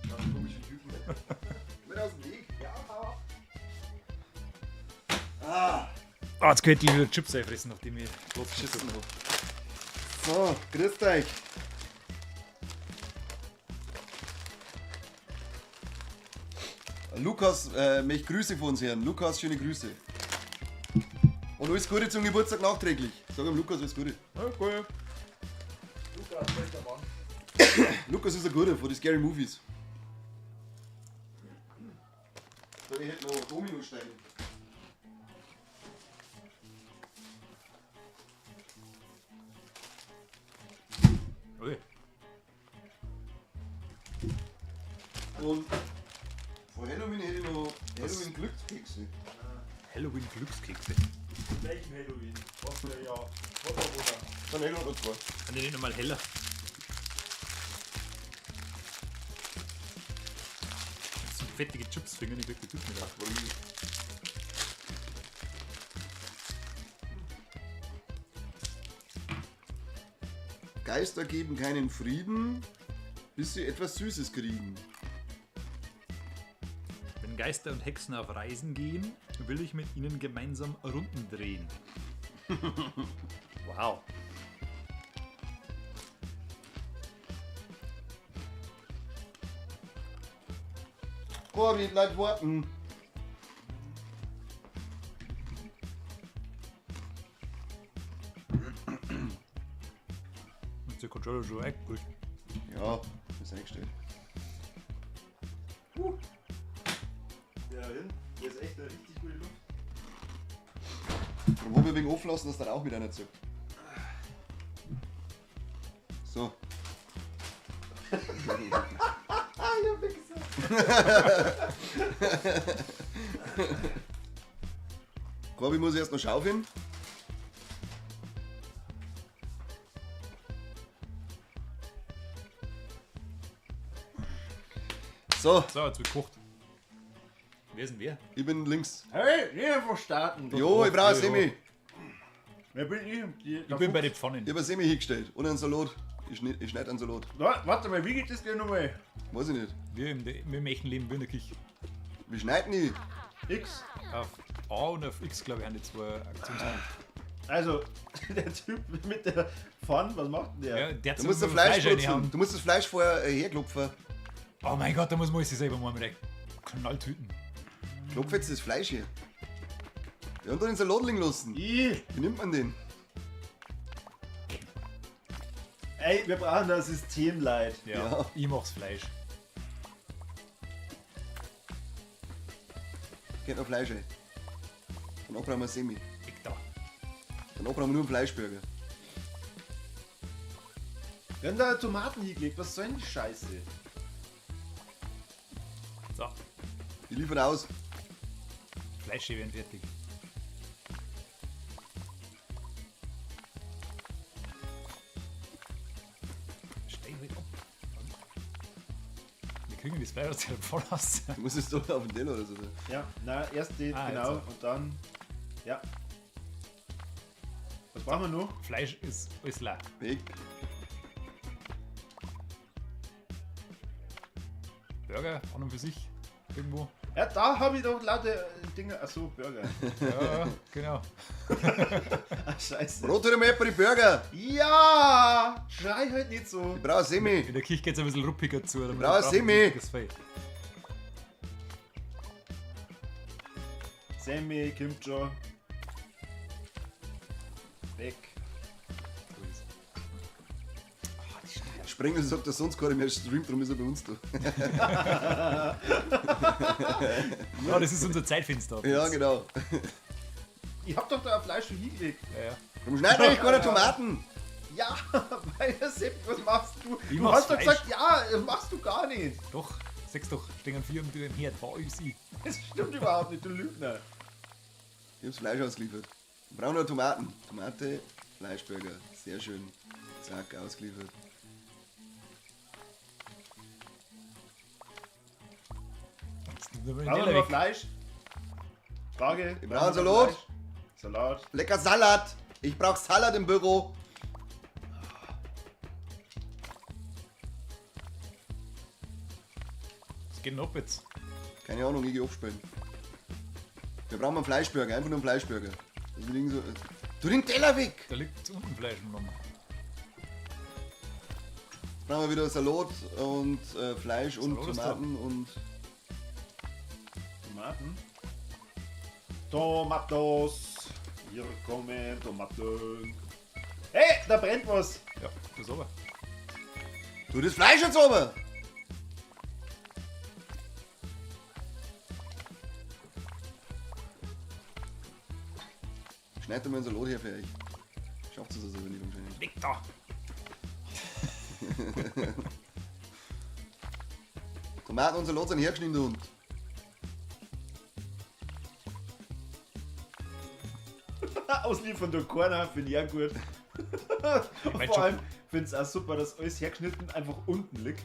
Speaker 2: Ganz komische Typen.
Speaker 3: Mit aus dem Weg.
Speaker 2: Ja, aber.
Speaker 3: Ah,
Speaker 1: Ah, jetzt könnte ich wieder Chips einfressen, nachdem ich bloß geschissen habe.
Speaker 3: so, grüßt euch. Lukas, möchte Grüße von uns hören. Lukas, schöne Grüße. Und alles Gute zum Geburtstag nachträglich. Sag ihm Lukas, alles Gute.
Speaker 1: Okay.
Speaker 2: Lukas, bester Mann.
Speaker 3: Lukas ist ein guter von den Scary Movies. So, ich hätte noch Dominosteine.
Speaker 1: Okay.
Speaker 3: Und vor Halloween hätte ich noch Halloween Glückskekse.
Speaker 1: Halloween Glückskekse.
Speaker 2: Welchen Halloween? Was für ein Jahr? Was war oder?
Speaker 3: Dann hätte ich noch zwei.
Speaker 1: Sind die nicht nochmal heller? Das sind fettige Chipsfinger, die wirklich tut mir da.
Speaker 3: Geister geben keinen Frieden, bis sie etwas Süßes kriegen.
Speaker 1: Wenn Geister und Hexen auf Reisen gehen, will ich mit ihnen gemeinsam Runden drehen. Wow.
Speaker 3: Corby, bleib warten.
Speaker 1: Ist der Controller schon eingebrüht?
Speaker 3: Ja, ist eingestellt.
Speaker 2: Ja, hin. Hier ist echt eine richtig gute Luft.
Speaker 3: Und wo wir wegen auflassen, dass dann auch wieder nicht sagt. So. Corby muss erst noch schaufeln. So,
Speaker 1: So, jetzt wird gekocht. Wer ist denn wer?
Speaker 3: ich bin links.
Speaker 2: Hey, nicht einfach starten.
Speaker 3: Jo, ich brauche Semi.
Speaker 2: Wer bin ich?
Speaker 1: Ich bin bei den Pfannen.
Speaker 3: Ich habe Semi hingestellt und einen Salat. Ich schneide einen Salat.
Speaker 2: Warte mal, wie geht das denn nochmal?
Speaker 3: Weiß ich nicht.
Speaker 1: Wir im echten Leben in der Küche.
Speaker 3: Wie schneiden die?
Speaker 2: X.
Speaker 1: Auf A und auf X, glaube ich, haben die 2 Aktionspunkte.
Speaker 2: Also, der Typ mit der Pfanne, was macht denn der?
Speaker 1: Ja, der hat
Speaker 3: Du
Speaker 1: so
Speaker 3: musst das
Speaker 1: viel
Speaker 3: Fleisch
Speaker 1: reinhauen.
Speaker 3: putzen. Du musst das Fleisch vorher herklopfen.
Speaker 1: Oh mein Gott, da muss man sich selber mal mit der Knalltüten.
Speaker 3: Klopf jetzt das Fleisch hier. Ja, und dann den Salat liegen lassen.
Speaker 2: Ih,
Speaker 3: Wie nimmt man den?
Speaker 2: ey, wir brauchen ein Systemleid.
Speaker 1: Ja, ich mach's Fleisch.
Speaker 3: Geht noch Fleisch rein. Und Danach brauchen wir ein Semi.
Speaker 1: Weg da.
Speaker 3: Danach brauchen wir nur einen Fleischburger.
Speaker 2: Wir haben da Tomaten hingelegt, was soll denn die Scheiße?
Speaker 1: So,
Speaker 3: Ich liefere aus.
Speaker 1: Fleischschäbe werden fertig. Stehen wir ab. Wir kriegen das Fleisch aus der voll aus.
Speaker 3: Du musst es doch auf den Teller oder so.
Speaker 2: Ja, na, erst den,
Speaker 1: Ah,
Speaker 2: genau,
Speaker 1: jetzt.
Speaker 2: und dann. Ja. Was brauchen wir noch?
Speaker 1: Fleisch ist alles leer.
Speaker 3: Weg.
Speaker 1: Burger an und für sich. Irgendwo.
Speaker 2: Ja, da habe ich doch lauter Dinge. Achso, Burger.
Speaker 1: Ja, genau.
Speaker 2: Ach, scheiße.
Speaker 3: Brot oder mehr die Burger.
Speaker 2: Ja! Schrei halt nicht so.
Speaker 3: Ich brauche ein Semi.
Speaker 1: In der Küche geht es ein bisschen ruppiger zu. damit
Speaker 3: brauche
Speaker 1: wir brauchen
Speaker 3: Semi.
Speaker 1: ein dickes Fell.
Speaker 2: Sammy, kommt schon. Weg.
Speaker 1: So ist es. Ah, die Schneide.
Speaker 3: Sprengel sagt, dass sonst keiner mehr streamt, darum ist er bei uns da.
Speaker 1: Ja, das ist unser Zeitfenster.
Speaker 3: Ja, genau.
Speaker 2: Ich hab doch da ein Fleisch schon hingelegt.
Speaker 1: Ja, ja.
Speaker 3: Warum schneiden wir eigentlich keine Tomaten?
Speaker 2: Ja, weil Sepp, was machst du?
Speaker 1: Ich
Speaker 2: Du
Speaker 1: mach's
Speaker 2: hast doch
Speaker 1: Fleisch.
Speaker 2: gesagt, ja, machst du gar nicht.
Speaker 1: Doch, sechs doch, stehen 4 und im Herd. War alles ich.
Speaker 2: Das stimmt überhaupt nicht, du Lügner.
Speaker 3: Ich hab's Fleisch ausgeliefert. Wir brauchen noch Tomaten. Tomate, Fleischburger. Sehr schön. Zack, ausgeliefert.
Speaker 1: Jetzt nimmt er mal den
Speaker 2: Brauchen wir
Speaker 1: Teller
Speaker 2: noch
Speaker 1: weg.
Speaker 2: Fleisch? Frage.
Speaker 3: Wir brauchen Salat.
Speaker 2: Fleisch? Salat.
Speaker 3: Lecker Salat. Ich brauch Salat im Büro.
Speaker 1: Was geht denn ab jetzt?
Speaker 3: Keine Ahnung, ich geh aufspielen. Wir brauchen einen Fleischburger. Einfach nur einen Fleischburger. Also wir liegen so... Tu den Teller weg!
Speaker 1: Da liegt unten Fleisch noch.
Speaker 3: Jetzt brauchen wir wieder Salat und Fleisch und
Speaker 1: Salat ist
Speaker 3: Tomaten und...
Speaker 2: Tomaten. Tomatos. Hier kommen Tomaten. Hey, da brennt was.
Speaker 1: Ja, das aber.
Speaker 3: Tu das Fleisch jetzt oben! Schneid dir mal einen Salat her für euch. Schafft es also nicht wahrscheinlich.
Speaker 1: Weg da!
Speaker 3: Tomaten und Salat sind hergeschnitten und...
Speaker 2: Ausliefern durch Corner finde ich auch gut.
Speaker 1: mein
Speaker 2: Vor
Speaker 1: schon-
Speaker 2: allem finde ich es auch super, dass alles hergeschnitten einfach unten liegt.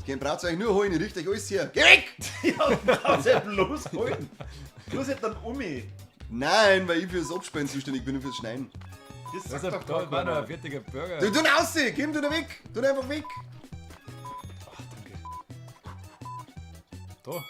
Speaker 3: Das braucht ihr euch nur holen, ich richte euch alles her. Geh weg!
Speaker 2: Ja, und kannst ja bloß holen. Bloß nicht dann
Speaker 3: Nein, weil ich fürs Abspannen zuständig bin und fürs Schneiden.
Speaker 2: Das
Speaker 1: Das
Speaker 2: sagt
Speaker 1: ist
Speaker 2: doch
Speaker 1: da
Speaker 2: gar
Speaker 1: war noch ein
Speaker 2: keiner.
Speaker 1: fertiger Burger.
Speaker 3: Du ihn raus! Gib ihn da weg! Tu ihn einfach weg!
Speaker 1: Ach, danke. Da.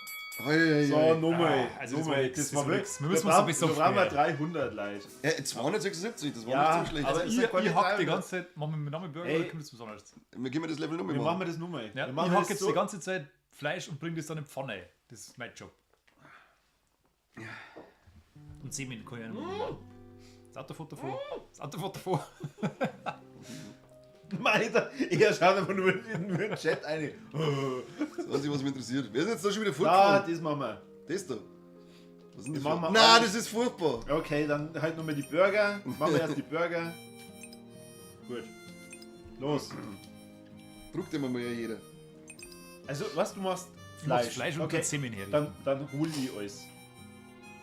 Speaker 2: So, nochmal.
Speaker 1: also das war
Speaker 2: nochmal.
Speaker 1: nix,
Speaker 2: Das
Speaker 1: das
Speaker 2: war
Speaker 1: war
Speaker 2: wirklich.
Speaker 1: nix. Wir müssen uns ein bisschen
Speaker 2: Da brauchen wir
Speaker 1: aufschneiden.
Speaker 2: 300 Leute.
Speaker 3: 276, das war
Speaker 2: Ja,
Speaker 3: nicht so schlecht.
Speaker 2: aber
Speaker 3: Also,
Speaker 2: ist ja gar
Speaker 1: Ich
Speaker 2: nicht
Speaker 1: hack die
Speaker 2: 300.
Speaker 1: ganze Zeit, machen wir mit Namen Burger
Speaker 2: Ey.
Speaker 1: oder kommt das was anderes?
Speaker 3: wir gehen das Level noch
Speaker 2: Wir machen
Speaker 3: machen.
Speaker 2: wir das nochmal.
Speaker 1: Ja,
Speaker 2: wir
Speaker 1: ich
Speaker 2: machen
Speaker 1: hack
Speaker 2: das
Speaker 1: jetzt
Speaker 2: so.
Speaker 1: die ganze Zeit Fleisch und bring das dann in die Pfanne. Das ist mein Job. Und Semin kann ich auch noch machen. Das Autofoto vor. Das Autofoto vor.
Speaker 2: Alter, er schaut einfach nur in den Chat rein.
Speaker 3: Das weiß ich, was mich interessiert. Wer ist jetzt da schon wieder
Speaker 2: Da,
Speaker 3: fortgefahren?
Speaker 2: das machen wir.
Speaker 3: Das da. Was ist denn das?
Speaker 2: machen wir
Speaker 3: Nein,
Speaker 2: alles.
Speaker 3: das ist furchtbar.
Speaker 2: Okay, dann halt nochmal die Burger. Machen wir erst die Burger. Gut. Los.
Speaker 3: Druckt immer mal jeder.
Speaker 2: Also, was du machst?
Speaker 1: Du machst
Speaker 2: Fleisch.
Speaker 1: Fleisch und
Speaker 2: okay.
Speaker 1: dann Semin her.
Speaker 2: Dann hol ich alles.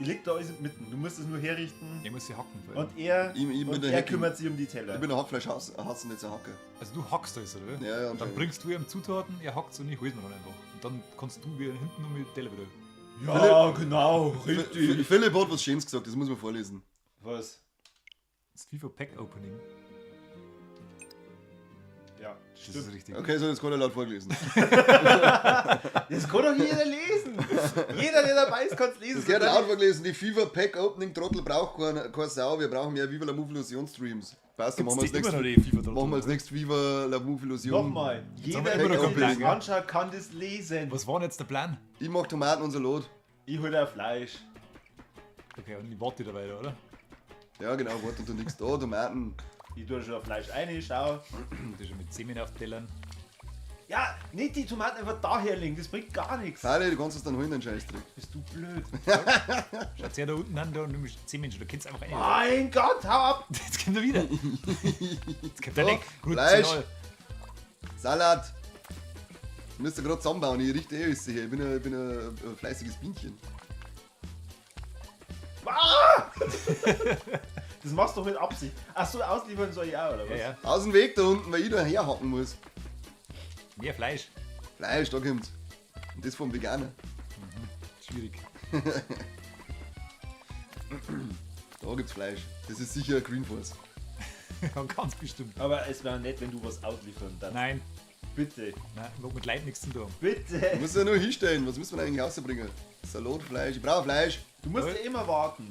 Speaker 2: Ich leg da alles mitten. Du musst es nur herrichten.
Speaker 1: Ich muss sie hacken.
Speaker 2: Und er,
Speaker 3: Ich bin
Speaker 2: und
Speaker 3: der
Speaker 2: er
Speaker 3: Hacking.
Speaker 2: kümmert sich um die Teller.
Speaker 3: Ich bin ein Hackfleisch hassen nicht so Hacker.
Speaker 1: Also du hackst alles, oder?
Speaker 3: Ja, ja,
Speaker 1: Dann
Speaker 3: anscheinend.
Speaker 1: bringst du ihm Zutaten, er hackt und ich hol's mir dann einfach. Und dann kannst du wieder hinten noch mit dem Teller wieder.
Speaker 2: Ja, genau. Richtig.
Speaker 3: Philipp hat was Schönes gesagt, das muss man vorlesen.
Speaker 2: Was?
Speaker 1: Das FIFA Pack Opening.
Speaker 2: Ja,
Speaker 1: Das ist
Speaker 2: stimmt.
Speaker 1: richtig.
Speaker 3: Okay, so, jetzt kann er laut vorgelesen.
Speaker 2: Das kann doch jeder lesen. Jeder, der dabei ist, kann es lesen.
Speaker 3: Das gehört laut vorgelesen. Die FIFA Pack Opening Trottel braucht keine Sau. Wir brauchen mehr Viva la Move Illusion Streams. Passt, dann machen wir
Speaker 1: Gibt's
Speaker 3: als
Speaker 1: immer noch
Speaker 3: nächstes.
Speaker 1: die FIFA
Speaker 3: Machen wir als nächstes Viva la Move Illusion.
Speaker 2: Nochmal.
Speaker 1: haben
Speaker 2: Jeder,
Speaker 1: wir
Speaker 2: der
Speaker 1: immer noch
Speaker 2: sich
Speaker 1: keinen
Speaker 2: das
Speaker 1: Plan,
Speaker 2: anschaut, kann das lesen.
Speaker 1: Was war denn jetzt der Plan?
Speaker 3: Ich mag Tomaten und Salat.
Speaker 2: Ich hol dir Fleisch.
Speaker 1: Okay, und ich warte da weiter, oder?
Speaker 3: Ja, genau, warte und nichts da. Tomaten.
Speaker 2: Ich tue schon Fleisch rein, schau.
Speaker 1: Das ist schon mit Semin auf Tellern.
Speaker 2: Ja, nicht die Tomaten einfach daher legen, das bringt gar nichts.
Speaker 3: Fadi, du kannst es dann holen, den Scheißdreck.
Speaker 2: Bist du blöd.
Speaker 1: Schaut her da unten an, da und du bist 10 Menschen, da kannst du einfach rein.
Speaker 2: Mein Gott, hau ab!
Speaker 1: Jetzt kommt er wieder. Jetzt kommt er
Speaker 3: So,
Speaker 1: weg. Gut,
Speaker 3: Fleisch.
Speaker 1: Signal.
Speaker 3: Salat. Ich müsste gerade zusammenbauen, ich richte alles hier. Ich bin ein fleißiges Bienchen.
Speaker 2: Das machst du doch mit Absicht. Achso, ausliefern soll ich auch, oder was?
Speaker 1: Ja, ja.
Speaker 3: Aus dem Weg da unten, weil ich da herhacken muss.
Speaker 1: Mehr Fleisch.
Speaker 3: Fleisch, da kommt's. Und das vom Veganer.
Speaker 1: Schwierig.
Speaker 3: Da gibt's Fleisch. Das ist sicher Green Force.
Speaker 1: Ganz bestimmt.
Speaker 2: Aber es wäre nett, wenn du was ausliefern darfst.
Speaker 1: Nein,
Speaker 2: Bitte.
Speaker 1: nein, mag mit Leid nichts zu tun.
Speaker 3: Du
Speaker 2: Bitte.
Speaker 3: musst ja nur hinstellen. Was müssen wir eigentlich rausbringen? Salat, Fleisch. Ich brauche Fleisch.
Speaker 2: Du musst
Speaker 1: Ja.
Speaker 2: ja immer warten.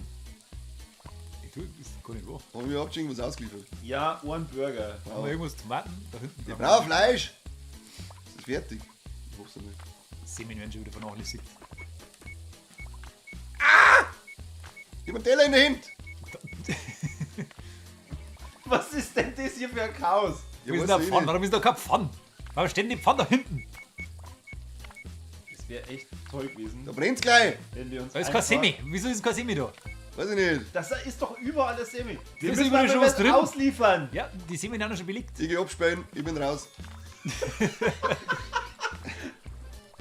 Speaker 1: Ich tue ist gar nicht wahr.
Speaker 3: Haben wir überhaupt schon irgendwas ausgeliefert?
Speaker 2: Ja, ein Burger.
Speaker 1: Haben wir irgendwas Tomaten da hinten?
Speaker 3: Ich brauche Fleisch. Das ist fertig. Ich hoffe nicht.
Speaker 1: Semen werden schon wieder vernachlässigt.
Speaker 3: Gib mir einen Teller in der Hand.
Speaker 2: Was ist denn das hier für ein Chaos?
Speaker 1: Wo ist denn
Speaker 3: weiß
Speaker 1: der
Speaker 3: ich
Speaker 1: Pfann?
Speaker 3: nicht.
Speaker 1: Warum ist da kein Pfann? Warum steht denn die Pfann da hinten?
Speaker 2: Das wäre echt toll gewesen,
Speaker 3: Da brennt's gleich.
Speaker 2: wenn wir uns
Speaker 1: Da ist kein Semi. Wieso ist kein Semi da?
Speaker 3: Weiß ich nicht.
Speaker 2: Das ist doch überall das Semi. Wir
Speaker 1: ist
Speaker 2: müssen
Speaker 1: überall
Speaker 2: aber
Speaker 1: schon was
Speaker 2: was
Speaker 1: drin.
Speaker 2: ausliefern.
Speaker 1: Ja, die Semen haben schon belegt.
Speaker 3: Ich geh absperren. Ich bin raus.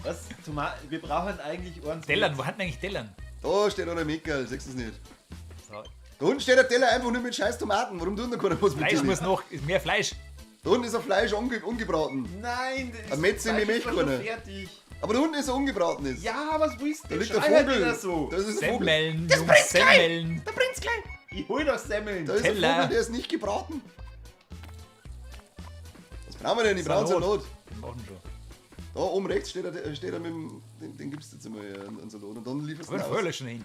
Speaker 2: Was? Tomaten? Wir brauchen eigentlich ordentlich.
Speaker 1: Tellern, wo hat denn eigentlich Tellern?
Speaker 3: Da steht einer Meckerl. Siehst du es nicht?
Speaker 1: So,
Speaker 3: Da unten steht der Teller einfach nur mit scheiß Tomaten. Warum tun da keiner was mit
Speaker 1: Fleisch
Speaker 3: dir?
Speaker 1: muss noch, ist mehr Fleisch.
Speaker 3: Da unten ist ein Fleisch ungebraten.
Speaker 2: Nein, das
Speaker 3: Ein Metze
Speaker 2: Fleisch
Speaker 3: mit
Speaker 2: ist doch schon
Speaker 3: Milchkörner.
Speaker 2: fertig.
Speaker 3: Aber da unten ist er ungebraten ist.
Speaker 2: Ja, was willst
Speaker 3: Da
Speaker 2: du?
Speaker 3: liegt der
Speaker 2: Schrei halt
Speaker 3: Vogel.
Speaker 2: wieder so.
Speaker 3: Da ist ein Vogel.
Speaker 1: Semmeln, Jungs, Semmeln.
Speaker 3: Da brennt's gleich.
Speaker 2: Ich hol doch Semmeln.
Speaker 3: Da ist ein
Speaker 1: Teller.
Speaker 3: Vogel, der ist nicht gebraten. Was brauchen wir denn? Ich brauche
Speaker 1: Salat.
Speaker 3: Salat.
Speaker 1: Den machen schon.
Speaker 3: Da oben rechts steht er mit dem. Den gibst du jetzt einmal einen Salat. Und dann lieferst du
Speaker 1: Aber
Speaker 3: ihn
Speaker 1: vorher
Speaker 3: aus.
Speaker 1: schon hin.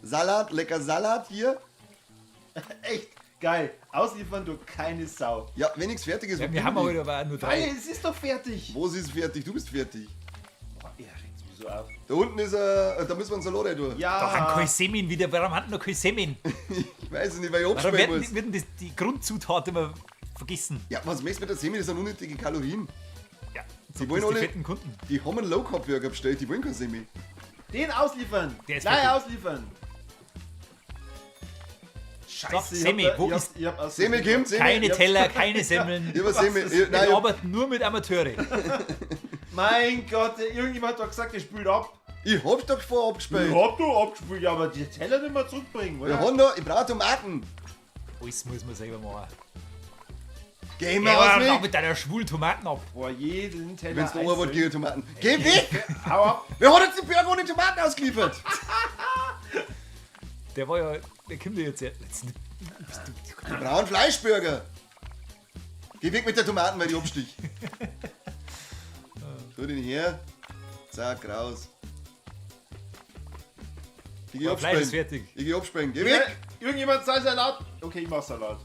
Speaker 3: Salat, lecker Salat hier.
Speaker 2: Echt geil. Ausliefern du keine Sau.
Speaker 3: Ja, wenn nichts fertig ist.
Speaker 1: Ja,
Speaker 3: wo
Speaker 1: wir
Speaker 3: bin
Speaker 1: haben
Speaker 3: ich?
Speaker 1: heute aber auch nur
Speaker 2: Weil
Speaker 1: 3.
Speaker 2: es ist doch fertig.
Speaker 3: Wo ist es fertig? Du bist fertig.
Speaker 2: Boah, er regt mich so auf.
Speaker 3: Da unten ist er. Da müssen wir einen Salat rein tun.
Speaker 1: Da haben
Speaker 2: Ja.
Speaker 1: keine Semen wieder. Warum hat noch keine Semen?
Speaker 3: Ich weiß es nicht, weil ich
Speaker 1: Warum
Speaker 3: absperren
Speaker 1: werden,
Speaker 3: muss.
Speaker 1: werden das, die Grundzutat immer vergessen?
Speaker 3: Ja, was machst du mit der Semi? Das sind unnötige Kalorien.
Speaker 1: Ja,
Speaker 3: Die wollen
Speaker 1: das die
Speaker 3: alle-
Speaker 1: fetten Kunden.
Speaker 3: Die haben einen Low Carb Burger bestellt, die wollen kein Semi.
Speaker 2: Den ausliefern.
Speaker 1: Der ist
Speaker 2: Gleich
Speaker 1: fertig.
Speaker 2: ausliefern.
Speaker 1: So,
Speaker 2: Scheiße,
Speaker 1: Semi, wo ist...
Speaker 3: Semi kommt, Semi.
Speaker 1: Keine Teller, keine Semmeln.
Speaker 3: Ich hab
Speaker 2: Was
Speaker 3: Semi.
Speaker 2: ist
Speaker 3: Ich, nein,
Speaker 1: Wir arbeiten nur mit Amateure.
Speaker 2: Mein Gott, irgendjemand hat doch gesagt, der spült ab.
Speaker 3: ich hab's doch vorher abgespielt.
Speaker 2: Ich hab doch abgespült, ja, aber die Teller nicht mehr zurückbringen,
Speaker 3: Wir
Speaker 2: oder?
Speaker 3: haben da, ich brauche Tomaten.
Speaker 1: Alles muss man selber machen.
Speaker 3: Geh mal
Speaker 1: Ja,
Speaker 3: aus
Speaker 1: aber
Speaker 3: dem Weg.
Speaker 1: mit deiner schwulen Tomaten ab.
Speaker 2: Boah, jeden Teller
Speaker 3: Wenn's da Arbeit
Speaker 2: einzeln.
Speaker 3: gegen Tomaten. Geh weg!
Speaker 2: Hau ab.
Speaker 3: Wer hat jetzt den Burger ohne Tomaten ausgeliefert?
Speaker 1: Der war ja... Der kommt ja jetzt...
Speaker 3: Wir brauchen Fleischburger. Geh weg mit der Tomaten, weil ich abstich. Tu den her. Zack, raus. Ich geh
Speaker 1: Fleisch ist
Speaker 3: abspringen.
Speaker 1: fertig.
Speaker 3: Ich geh abspringen. Geh weg!
Speaker 2: Irgendjemand sei Salat. Okay, ich mach Salat.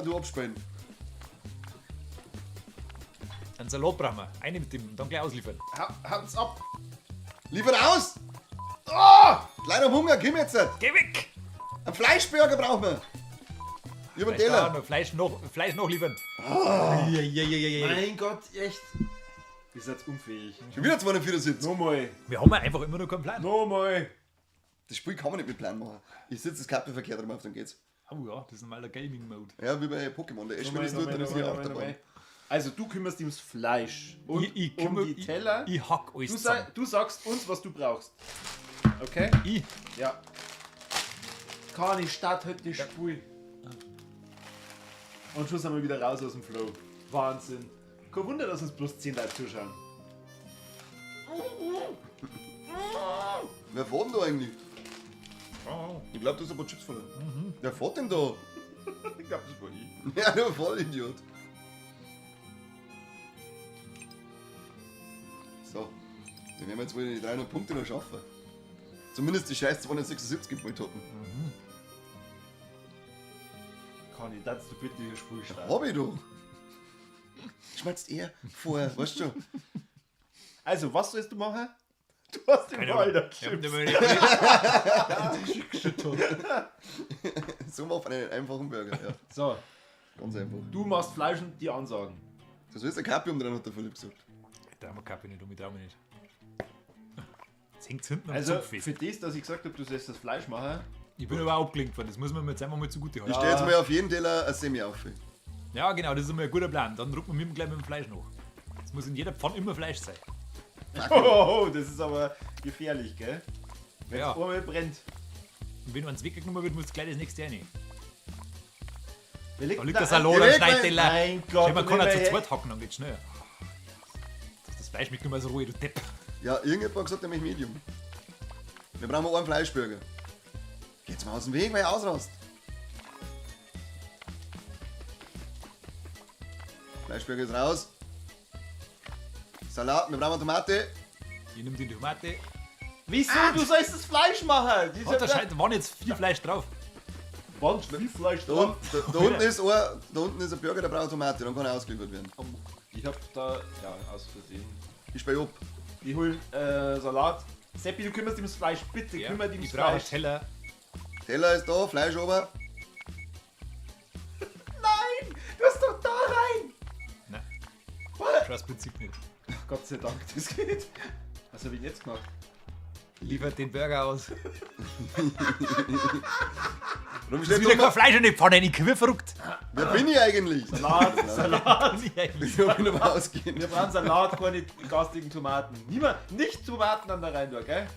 Speaker 3: Du abspringen.
Speaker 1: Einen Salat brauchen wir. Eine mit dem und dann gleich ausliefern.
Speaker 2: Haut's ab.
Speaker 3: Liefert aus! Oh! Kleiner Hunger, komm jetzt!
Speaker 1: Geh weg!
Speaker 3: Ein Fleischburger brauchen wir! Über den
Speaker 1: Vielleicht da
Speaker 3: Teller.
Speaker 1: noch Fleisch noch liefern.
Speaker 2: Mein Gott, echt. Ihr seid unfähig.
Speaker 3: Schon wieder 274.
Speaker 2: Nochmal.
Speaker 1: Wir haben einfach immer noch keinen Plan.
Speaker 2: Nochmal.
Speaker 3: Das Spiel kann man nicht mit Plan machen. Ich sitze das Kabelverkehr drum auf, dann geht's.
Speaker 1: Oh ja, das ist ein normaler Gaming-Mode.
Speaker 3: Ja, wie bei Pokémon. Der Ash, wenn es tut, dann ist hier Achterbahn.
Speaker 2: Also, du kümmerst dich ums Fleisch. Und
Speaker 1: Ich
Speaker 2: um
Speaker 1: kümmere-
Speaker 2: die Teller.
Speaker 1: Ich hack alles
Speaker 2: Du,
Speaker 1: zusammen.
Speaker 2: du sagst uns, was du brauchst. Okay?
Speaker 1: Ich?
Speaker 2: Ja. Keine Stadt heute das Spiel. Und schon sind wir wieder raus aus dem Flow. Wahnsinn. Kein Wunder, dass uns bloß 10 Leute zuschauen.
Speaker 3: Wer fährt denn da eigentlich? Ich glaube, du hast ein paar Chips verloren. Wer fährt denn da?
Speaker 2: Ich glaube, das war ich.
Speaker 3: Ja, du Vollidiot. So. Wir werden jetzt wohl die 300 Punkte noch schaffen. Zumindest die scheiß 276 gemacht hatten.
Speaker 2: Conny, darfst du bitte hier Spiel starten?
Speaker 3: Hab ich doch. Schmatzt er vor, weißt du schon.
Speaker 2: Also, was sollst du machen? Du hast den Walder
Speaker 1: Ich hab
Speaker 2: Chips.
Speaker 1: nicht mehr-
Speaker 3: So macht man einen einfachen Burger, ja.
Speaker 2: So,
Speaker 3: Ganz einfach.
Speaker 2: Du machst Fleisch und die Ansagen.
Speaker 3: Das ist ein Kapi dran, hat der Philipp gesagt.
Speaker 1: Ich trau mir Kappe nicht um, ich trau mich nicht. Jetzt hängt's hinten am
Speaker 2: Also
Speaker 1: Zopf fest.
Speaker 2: für das, dass ich gesagt habe, du sollst das Fleisch machen,
Speaker 1: Ich bin aber auch abgelenkt worden, das muss man mir jetzt einfach mal zugute
Speaker 3: Ich
Speaker 1: halten.
Speaker 3: stelle jetzt mal auf jeden Teller ein Semi auf.
Speaker 1: Ja, genau, das ist einmal ein guter Plan. Dann rücken wir gleich mit dem Fleisch noch. Es muss in jeder Pfanne immer Fleisch sein.
Speaker 2: oh, das ist aber gefährlich, gell? Wenn es
Speaker 1: Ja.
Speaker 2: einmal brennt.
Speaker 1: Und wenn uns weggenommen wird, muss gleich das nächste rein.
Speaker 2: Wer
Speaker 1: Da liegt
Speaker 2: da-
Speaker 1: der Salat,
Speaker 3: geh
Speaker 1: ein
Speaker 3: weg,
Speaker 1: Schneideteller.
Speaker 2: Mein Gott,
Speaker 1: Stell, man kann auch
Speaker 2: nicht
Speaker 1: zu
Speaker 2: mehr
Speaker 1: zweit hacken, dann geht's schnell. Das Fleisch mitgenommen als Ruhe, du Depp.
Speaker 3: Ja, irgendjemand hat gesagt, er möchte Medium. Wir brauchen einen Fleischburger. Geht's mal aus dem Weg, weil ihr ausrast. Fleischburger ist raus. Salat, wir brauchen Tomate.
Speaker 1: Ich nehme die Tomate.
Speaker 2: Wieso? Du sollst das Fleisch machen!
Speaker 1: Oh, da waren jetzt viel Fleisch drauf.
Speaker 2: Wann viel Fleisch
Speaker 3: Da,
Speaker 2: dran?
Speaker 3: da unten ist ein Burger, der braucht Tomate, dann kann er ausgeliefert werden.
Speaker 2: Ich hab da, ja, aus Versehen.
Speaker 3: Ich spiele ab.
Speaker 2: Ich hol Salat. Seppi, du kümmerst dich ums Fleisch, bitte
Speaker 1: Ja,
Speaker 2: kümmere dich
Speaker 1: ich
Speaker 2: ums
Speaker 1: brauche einen
Speaker 2: Fleisch.
Speaker 1: Teller.
Speaker 3: Teller ist da, Fleisch oben.
Speaker 2: Nein! Du hast doch da rein!
Speaker 1: Nein,
Speaker 2: Was?
Speaker 1: das Prinzip nicht.
Speaker 2: Gott sei Dank, das geht. Was hab ich denn jetzt gemacht?
Speaker 1: Liefert den Burger aus.
Speaker 3: Warum
Speaker 1: Es ist
Speaker 3: steht
Speaker 1: wieder
Speaker 3: da?
Speaker 1: kein Fleisch in die Pfanne, ich bin verrückt.
Speaker 3: Wer bin ich eigentlich?
Speaker 2: Salat.
Speaker 3: Ich will noch mal ausgehen.
Speaker 2: Wir brauchen Salat, keine garstigen Tomaten. Niemand, nicht Tomaten an der rein, gell?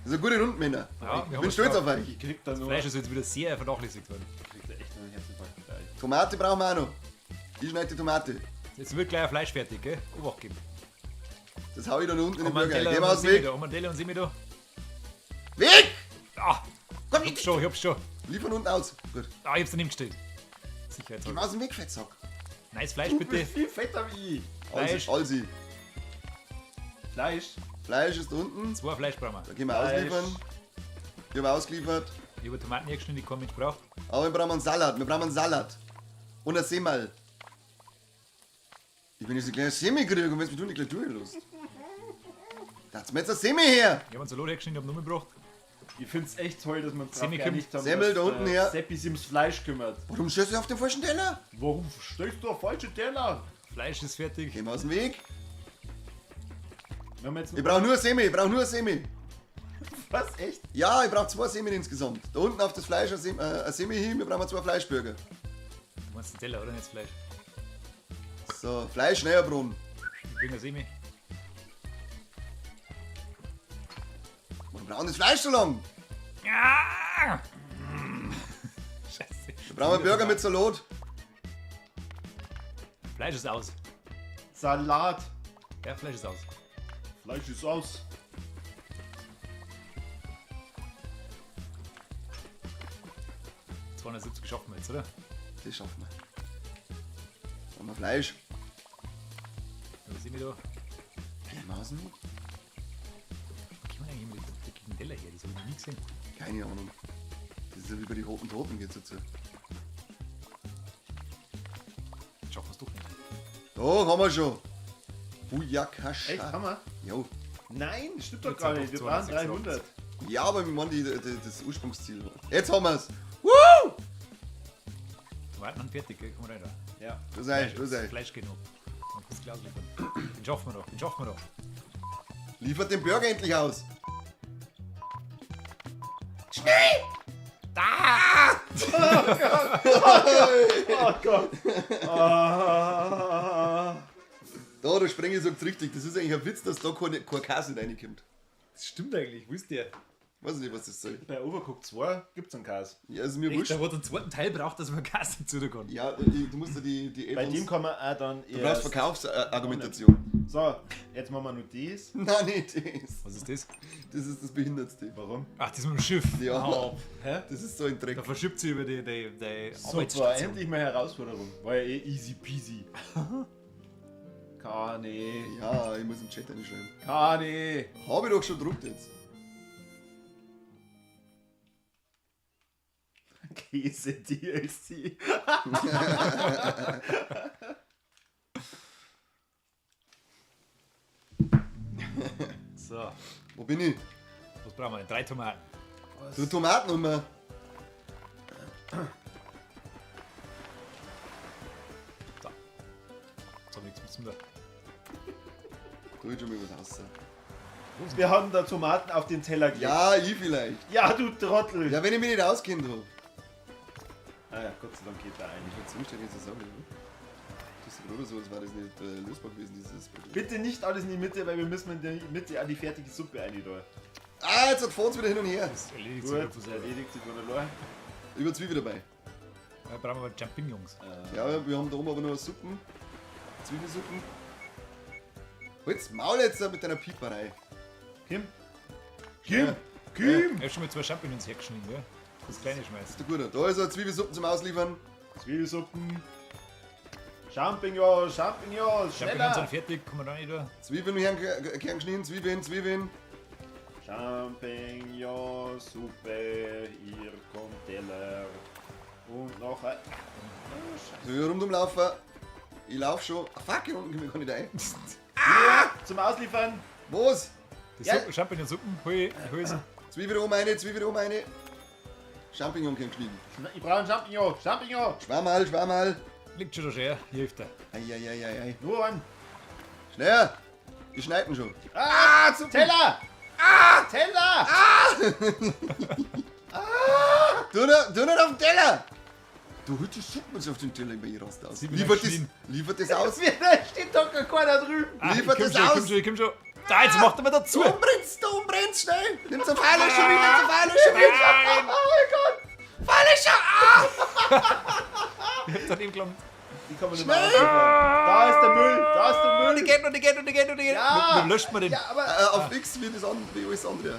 Speaker 3: Das ist eine gute Runde, Männer.
Speaker 1: Ja,
Speaker 3: Ich bin stolz auf euch.
Speaker 2: Ich krieg da
Speaker 1: Das
Speaker 2: nur.
Speaker 1: Fleisch ist jetzt wieder sehr vernachlässigt worden.
Speaker 2: Ich krieg da echt einen Herzinfarkt mit euch.
Speaker 3: Tomate brauchen wir auch noch. Ich schneide die Tomate.
Speaker 1: Jetzt wird gleich ein Fleisch fertig, gell? Obacht geben.
Speaker 3: Das hau ich dann unten in den
Speaker 1: Haben wir einen
Speaker 3: Burger.
Speaker 1: Teller
Speaker 3: Geh
Speaker 1: und
Speaker 3: mal aus
Speaker 1: einen
Speaker 3: dem
Speaker 1: Semi da?
Speaker 3: Weg.
Speaker 1: Haben wir einen Teller und Semi da?
Speaker 3: Weg!
Speaker 1: Ah! Ich hab's schon.
Speaker 3: Liefern unten aus. Gut.
Speaker 1: Ah, ich hab's daneben gestellt.
Speaker 3: Geh
Speaker 1: Sicherheitshalber.
Speaker 3: mal aus dem Weg, Fettsack.
Speaker 1: Nice Fleisch
Speaker 2: Wie
Speaker 1: bitte.
Speaker 2: viel fetter wie ich.
Speaker 1: Fleisch.
Speaker 3: Alsi.
Speaker 2: Fleisch.
Speaker 3: Fleisch ist unten.
Speaker 1: 2 Fleisch brauchen wir.
Speaker 3: Da gehen wir
Speaker 2: Fleisch.
Speaker 3: ausliefern. Ich habe ausgeliefert.
Speaker 1: Ich habe Tomaten hergeschnitten, die kein Mensch braucht.
Speaker 3: Aber wir brauchen einen Salat. Wir brauchen einen Salat. Und ein Semmel. Ich bin jetzt ein kleines Semi kriegen und wenn es mich nicht gleich durchlässt. Da hat's mir jetzt ein Semi her.
Speaker 1: Ich habe einen Salat hergeschnitten, hab nur mitgebracht.
Speaker 2: Ich find's echt toll, dass man drauf
Speaker 1: Semi
Speaker 2: geeinigt haben,
Speaker 3: Semmel da
Speaker 2: dass,
Speaker 3: unten her.
Speaker 2: Seppi sich ums Fleisch kümmert.
Speaker 3: Warum stellst du auf den falschen Teller?
Speaker 2: Warum stellst du auf falsche Teller?
Speaker 1: Fleisch ist fertig.
Speaker 3: Geh mal aus dem Weg.
Speaker 2: Wir haben jetzt
Speaker 3: Ich brauche nur ein Semi. Ich brauche nur ein Semi.
Speaker 2: was? Echt?
Speaker 3: Ja, ich brauche 2 Semi insgesamt. Da unten auf das Fleisch ein Semi hin. Wir brauchen 2 Fleischburger.
Speaker 1: Du meinst den Teller, oder nicht das Fleisch?
Speaker 3: So, Fleisch, Neuerbrunnen.
Speaker 1: Ich bringe ein Semi.
Speaker 3: Wir brauchen das Fleisch so lang.
Speaker 1: Ja! Scheiße.
Speaker 3: Wir brauchen einen Burger mit Salat.
Speaker 1: Fleisch ist aus.
Speaker 2: Salat.
Speaker 1: Ja, Fleisch ist aus.
Speaker 2: Fleisch ist aus.
Speaker 1: Das 270 schaffen wir jetzt, oder?
Speaker 3: Das schaffen wir. Haben wir Fleisch.
Speaker 1: Was sind wir da?
Speaker 3: Geh mal aus dem Weg.
Speaker 1: Wo kommen eigentlich immer die dreckigen Teller her? Das habe ich noch nie gesehen.
Speaker 3: Keine Ahnung. Das ist ja wie bei den roten Toten geht's dazu.
Speaker 1: Jetzt schaffen wir es doch nicht.
Speaker 3: Da haben wir schon. Bouillakascha.
Speaker 2: Echt? Hammer?
Speaker 3: Jo.
Speaker 2: Nein, das stimmt doch
Speaker 1: Jetzt
Speaker 2: gar
Speaker 1: sind
Speaker 2: nicht. Wir
Speaker 1: doch
Speaker 2: brauchen
Speaker 1: 286.
Speaker 2: 300.
Speaker 3: Ja, aber wir meinen das Ursprungsziel. Jetzt haben wir's.
Speaker 1: Tomaten haben fertig, gell? Komm rein da.
Speaker 2: Ja.
Speaker 3: Du sei, du sei.
Speaker 1: Fleisch geht noch. Dann kannst du gleich ausliefern. Den schaffen wir doch, den schaffen wir doch.
Speaker 3: Liefert den Burger endlich aus.
Speaker 2: Oh Gott. Ah.
Speaker 3: Da, der Sprenger sagt richtig. Das ist eigentlich ein Witz, dass da keine Käse reinkommt.
Speaker 1: Das stimmt eigentlich, wisst ihr?
Speaker 3: Weiß nicht, was das soll.
Speaker 2: Bei Overcooked 2 gibt's einen Käse.
Speaker 3: Ja, ist mir
Speaker 1: Echt,
Speaker 3: wurscht.
Speaker 1: der hat einen zweiten Teil braucht, dass man Gas dazu tun kann.
Speaker 3: Ja, du musst ja die
Speaker 2: Bei
Speaker 3: Add-ons-
Speaker 2: dem kann man auch dann
Speaker 3: Du brauchst
Speaker 2: erst...
Speaker 3: Verkaufsargumentation.
Speaker 2: So, jetzt machen wir nur das.
Speaker 3: Nein, nicht das.
Speaker 1: Was ist das?
Speaker 3: Das ist das Behindertste.
Speaker 2: Warum?
Speaker 1: Ach, das ist mit dem Schiff.
Speaker 3: Ja.
Speaker 1: Oh,
Speaker 2: Hä?
Speaker 3: Das ist so ein Dreck.
Speaker 1: da verschiebt sie über die
Speaker 2: Super,
Speaker 1: Arbeitsstation.
Speaker 2: endlich mal Herausforderung. War ja eh easy peasy. Kani.
Speaker 3: Ja, ich muss im Chat einschreiben.
Speaker 2: Kani.
Speaker 3: Habe ich doch schon gedruckt jetzt.
Speaker 2: Käse DLC.
Speaker 1: So,
Speaker 3: Wo bin ich?
Speaker 1: was brauchen wir denn? 3 Tomaten.
Speaker 3: Du Tomaten immer.
Speaker 1: So, nichts müssen wir.
Speaker 3: Tu ich schon mal was raus.
Speaker 2: Wir haben da Tomaten auf den Teller gelegt.
Speaker 3: Ja, ich vielleicht.
Speaker 2: Ja, du Trottel.
Speaker 3: Ja, wenn ich mich nicht auskenne, du.
Speaker 2: Ah ja, Gott sei Dank geht da ein.
Speaker 3: Ich würde zuständig zusammen, oder? Das ist gerade so, als war das nicht lösbar gewesen, dieses Problem.
Speaker 2: Bitte nicht alles in die Mitte, weil wir müssen in der Mitte an die fertige Suppe rein.
Speaker 3: Ah, jetzt fahren sie wieder hin und her.
Speaker 1: Das erledigt sich
Speaker 2: Gut,
Speaker 1: von selber.
Speaker 2: erledigt sich von allein.
Speaker 3: Über Zwiebel dabei.
Speaker 1: Da brauchen wir Champignons.
Speaker 3: Ja, wir haben da oben aber noch Suppen. Zwiebelsuppen. Halt's Maul jetzt da mit deiner Pieperei.
Speaker 2: Kim?
Speaker 3: Ja.
Speaker 2: Kim?
Speaker 1: Ich hab schon mal 2 Champignons hergeschnitten, gell? Das kleine schmeißt.
Speaker 3: Ist gut. Da ist eine Zwiebelsuppen zum Ausliefern.
Speaker 2: Zwiebelsuppen. Champignons, Champignons,
Speaker 1: Champignons
Speaker 2: schneller!
Speaker 1: sind fertig, kommen wir rein da.
Speaker 3: Zwiebeln gern geschnitten, Zwiebeln.
Speaker 2: Champignons-Suppe, hier kommt Teller. Und noch ein...
Speaker 3: So, hier rundum laufen. Ich lauf schon. Ah, fuck, hier unten komme ich gar nicht rein.
Speaker 2: Ja, zum Ausliefern.
Speaker 3: Was?
Speaker 1: Die
Speaker 2: Ja.
Speaker 1: Champignonsuppen, hol sie.
Speaker 3: Zwiebel oben eine. Champignon gern geschnitten.
Speaker 2: Ich brauche einen Champignon. Champignon.
Speaker 3: Schwammerl.
Speaker 1: Liegt schon da schön, hier hilft er.
Speaker 3: Eieieiei.
Speaker 2: Nur einen.
Speaker 3: Schneller. Die schneiden schon.
Speaker 2: Ah, zum Teller. Teller.
Speaker 3: Du nicht auf den Teller! Du holst die Suppen jetzt auf den Teller bei ihr raus.
Speaker 1: Sie will
Speaker 3: Liefert
Speaker 1: nicht
Speaker 3: das aus!
Speaker 2: Da steht doch keiner drüben.
Speaker 3: Liefert das
Speaker 1: komm
Speaker 3: aus!
Speaker 1: schon, komm schon. Da, jetzt macht er mir dazu.
Speaker 3: Du umbrennst schnell! Nimm zum Pfeiler schon wieder!
Speaker 2: Oh mein Gott.
Speaker 1: Ich hab daneben gelangt.
Speaker 2: Die kann man nicht mehr ausliefern. Da ist der Müll.
Speaker 1: Die geht noch.
Speaker 2: Ja.
Speaker 1: Wie löscht man den?
Speaker 2: Ja, aber...
Speaker 3: Auf X wie alles andere.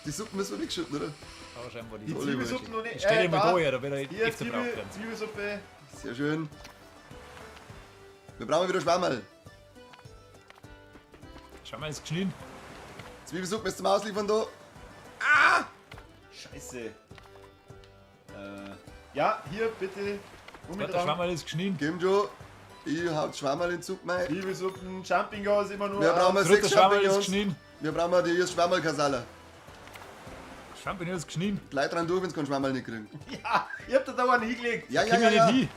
Speaker 3: Die Suppen müssen wir wegschütten, oder?
Speaker 1: Aber scheinbar
Speaker 2: Die
Speaker 1: die
Speaker 2: Zwiebelsuppe noch nicht.
Speaker 1: Ich stell dir mal da, ja, da wird er
Speaker 2: Hier,
Speaker 1: öfter braucht werden.
Speaker 2: Zwiebelsuppe.
Speaker 3: Sehr schön. Wir brauchen wieder Schwammerl.
Speaker 1: Schau mal, ist geschnitten.
Speaker 3: Zwiebelsuppen ist zum Ausliefern da.
Speaker 2: Scheiße. Ja, hier bitte.
Speaker 1: Der Schwammerl ist geschnitten.
Speaker 3: Geben schon. Ich hau Schwammerl in die Suppe rein.
Speaker 2: Zwiebelsuppen, Champignons immer nur.
Speaker 3: Wir brauchen
Speaker 1: Dritter
Speaker 3: 6
Speaker 1: Schwammerl ist
Speaker 3: Champignons.
Speaker 1: geschnitten.
Speaker 3: Wir brauchen die Schwammerl-Kasala.
Speaker 1: Champignons ist geschnitten.
Speaker 3: Gleit dran durch, wenn sie keinen Schwammerl nicht kriegen.
Speaker 2: Ja, ihr habt da dauernd hingelegt.
Speaker 3: Ja,
Speaker 1: Ich komm ja nicht hin.